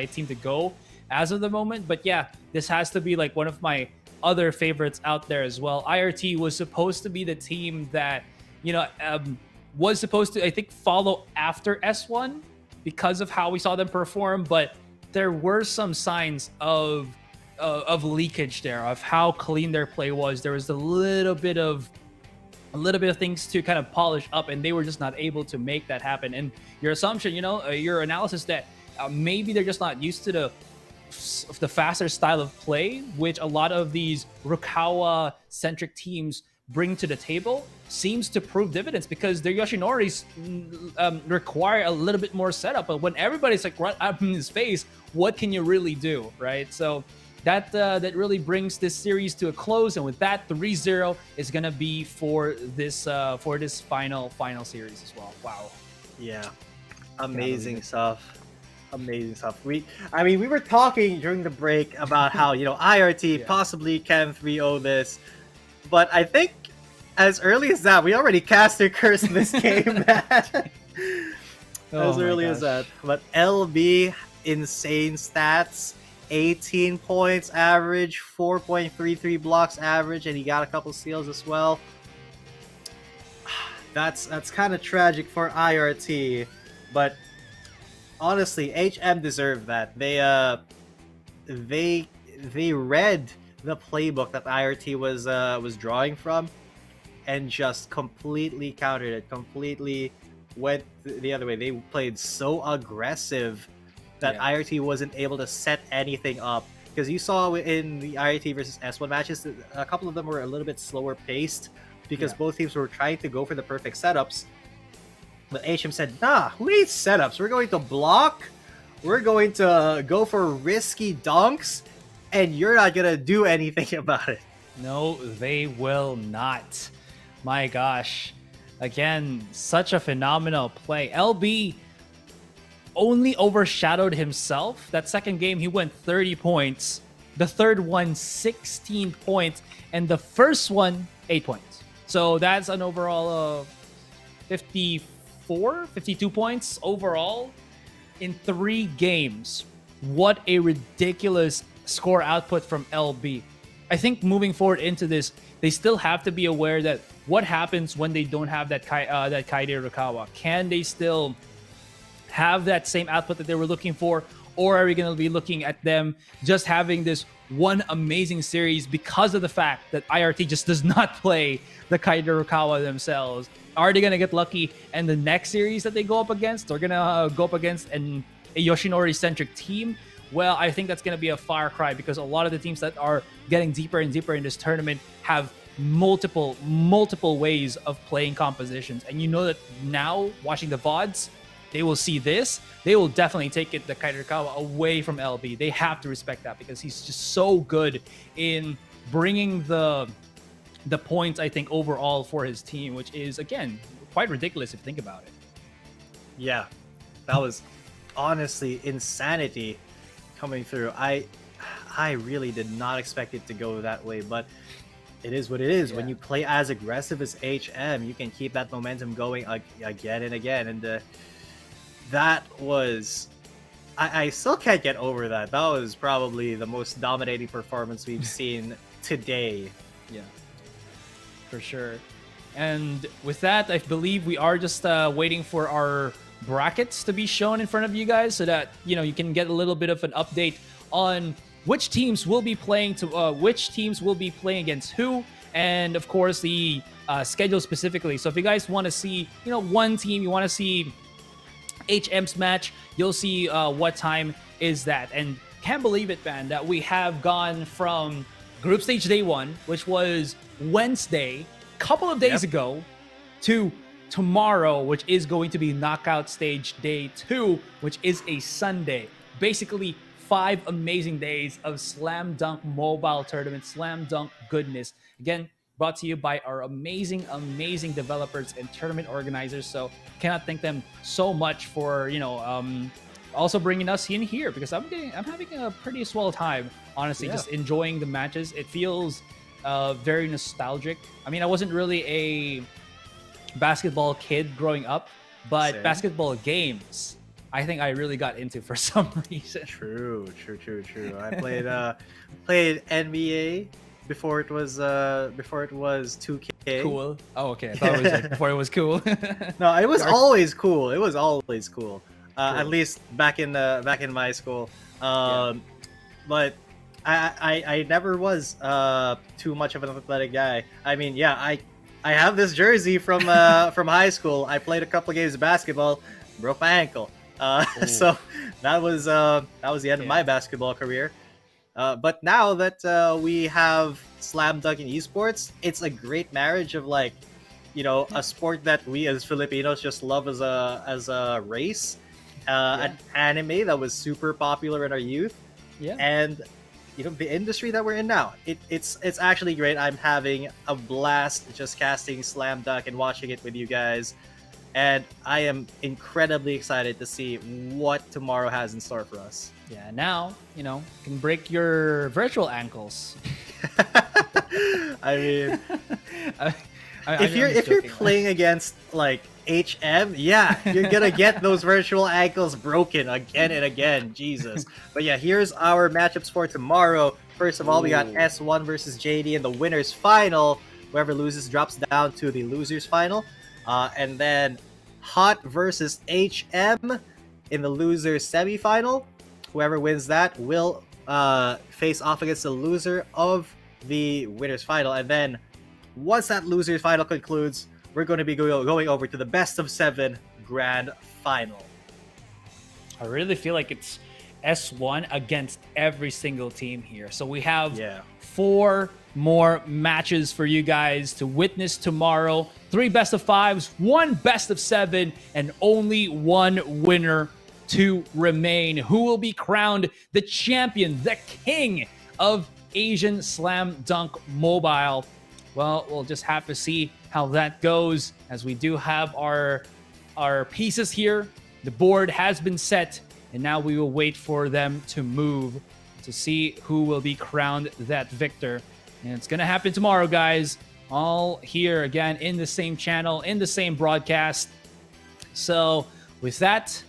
team to go, as of the moment. But yeah, this has to be like one of my other favorites out there as well. IRT was supposed to be the team that, was supposed to, I think, follow after S1 because of how we saw them perform, but there were some signs of leakage there, of how clean their play was. There was a little bit of things to kind of polish up, and they were just not able to make that happen. And your assumption, your analysis that maybe they're just not used to the faster style of play, which a lot of these Rukawa centric teams bring to the table, seems to prove dividends, because their Yoshinoris require a little bit more setup. But when everybody's like right up in his face, what can you really do, right? So that really brings this series to a close, and with that, 3-0 is gonna be for this final series as well. Wow. Yeah, amazing stuff. Amazing stuff. We were talking during the break about how IRT possibly can 3-0 this, but I think as early as that, we already cast their curse in this game, man. As early as that. But LB, insane stats. 18 points average, 4.33 blocks average, and he got a couple steals as well. That's kind of tragic for IRT, but honestly, HM deserved that. They read the playbook that IRT was drawing from, and just completely countered it. Completely went the other way. They played so aggressive that IRT wasn't able to set anything up. Because you saw in the IRT versus S1 matches, a couple of them were a little bit slower paced because both teams were trying to go for the perfect setups. But HM said, nah, who needs setups? We're going to block, we're going to go for risky dunks, and you're not going to do anything about it. No, they will not. My gosh. Again, such a phenomenal play. LB only overshadowed himself. That second game, he went 30 points. The third one, 16 points. And the first one, 8 points. So that's an overall of 52 points overall in 3 games. What a ridiculous score output from LB. I think moving forward into this, they still have to be aware that what happens when they don't have that Kaide Rukawa. Can they still have that same output that they were looking for, or are we going to be looking at them just having this one amazing series because of the fact that IRT just does not play the Kaide Rukawa themselves? Are they going to get lucky, and the next series that they go up against, they're going to go up against a Yoshinori-centric team? Well, I think that's going to be a far cry, because a lot of the teams that are getting deeper and deeper in this tournament have multiple ways of playing compositions. And you know that now, watching the VODs, they will see this. They will definitely take the Kaide Rukawa away from LB. They have to respect that, because he's just so good in bringing the points, I think, overall for his team, which is, again, quite ridiculous if you think about it. Yeah, that was honestly insanity coming through. I really did not expect it to go that way, but it is what it is. When you play as aggressive as HM, you can keep that momentum going again and again. And that was... I still can't get over that. That was probably the most dominating performance we've seen today. Yeah, for sure. And with that, I believe we are just waiting for our brackets to be shown in front of you guys, so that you can get a little bit of an update on which teams will be playing against who, and of course the schedule specifically. So if you guys want to see one team, you want to see HM's match, you'll see what time is that. And can't believe it, man, that we have gone from group stage day 1, which was Wednesday, couple of days ago, to tomorrow, which is going to be knockout stage day 2, which is a Sunday. Basically 5 amazing days of slam dunk mobile tournament, slam dunk goodness. Again, brought to you by our amazing developers and tournament organizers. So cannot thank them so much for also bringing us in here, because I'm having a pretty swell time, honestly. Just enjoying the matches. It feels very nostalgic. I mean, I wasn't really a basketball kid growing up, but basketball games I think I really got into for some reason. True. I played NBA before it was 2K. Cool. Oh, okay. I thought it was like before it was cool. No, it was Dark. always cool. It was always cool. True. At least back in my school. But I never was too much of an athletic guy. I mean, yeah, I have this jersey from from high school. I played a couple of games of basketball, broke my ankle. So that was the end of my basketball career. But now that we have slam dunk in esports, it's a great marriage of like, you know, a sport that we as Filipinos just love as a race, an anime that was super popular in our youth, and you know the industry that we're in now. It's actually great. I'm having a blast just casting slam dunk and watching it with you guys. And I am incredibly excited to see what tomorrow has in store for us. Yeah, now, you know, can break your virtual ankles. I mean, if I'm you're playing against like HM, yeah, you're gonna get those virtual ankles broken again and again. Jesus. But yeah, here's our matchups for tomorrow. First of all, we got S1 versus JD in the winners final. Whoever loses drops down to the losers final. And then Hot versus HM in the losers semifinal. Whoever wins that will face off against the loser of the winners final. And then once that losers final concludes, we're going to be going over to the best of 7 grand final. I really feel like it's S1 against every single team here. So we have 4 more matches for you guys to witness tomorrow. 3 best of 5s, 1 best of 7, and only 1 winner to remain. Who will be crowned the champion, the king of Asian Slam Dunk Mobile? Well, we'll just have to see how that goes, as we do have our pieces here. The board has been set, and now we will wait for them to move to see who will be crowned that victor. And it's going to happen tomorrow, guys. All here again in the same channel, in the same broadcast. So with that,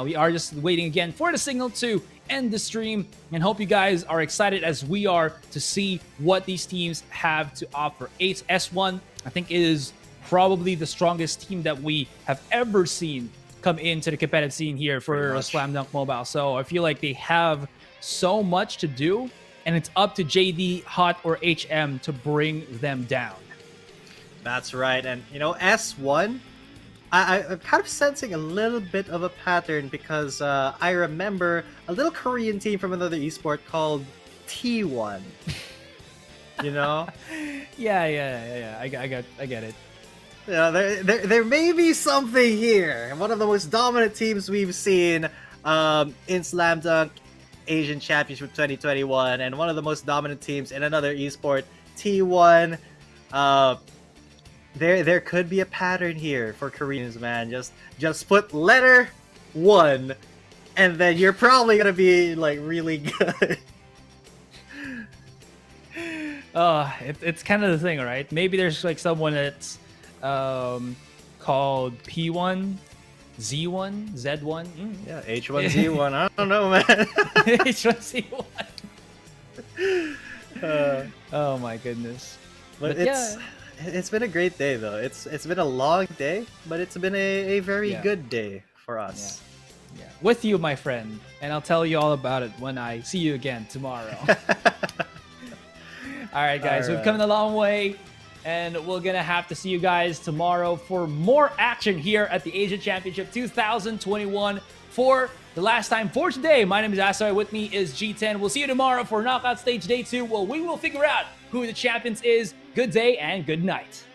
we are just waiting again for the signal to end the stream, and hope you guys are excited as we are to see what these teams have to offer. S1, I think, is probably the strongest team that we have ever seen come into the competitive scene here for Slam Dunk Mobile. So I feel like they have so much to do, and it's up to JD, Hot, or HM to bring them down. That's right. And, you know, S1, I'm kind of sensing a little bit of a pattern because I remember a little Korean team from another esport called T1. You know? Yeah. I get it. You know, there may be something here. One of the most dominant teams we've seen in Slam Dunk Asian Championship 2021, and one of the most dominant teams in another esport, T1. There could be a pattern here for Koreans, man. Just put letter 1, and then you're probably gonna be like really good. It's kind of the thing, right? Maybe there's like someone that's called P1, Z1, Z1. Yeah, H1Z1. I don't know, man. H1Z1. Oh my goodness. But it's been a great day, though. It's been a long day, but it's been a very good day for us. Yeah. With you, my friend, and I'll tell you all about it when I see you again tomorrow. All right, guys, we've come a long way, and we're gonna have to see you guys tomorrow for more action here at the Asian Championship 2021 for the last time. For today, my name is Asai. With me is G10. We'll see you tomorrow for Knockout Stage Day 2. Well, we will figure out who the champions is. Good day and good night.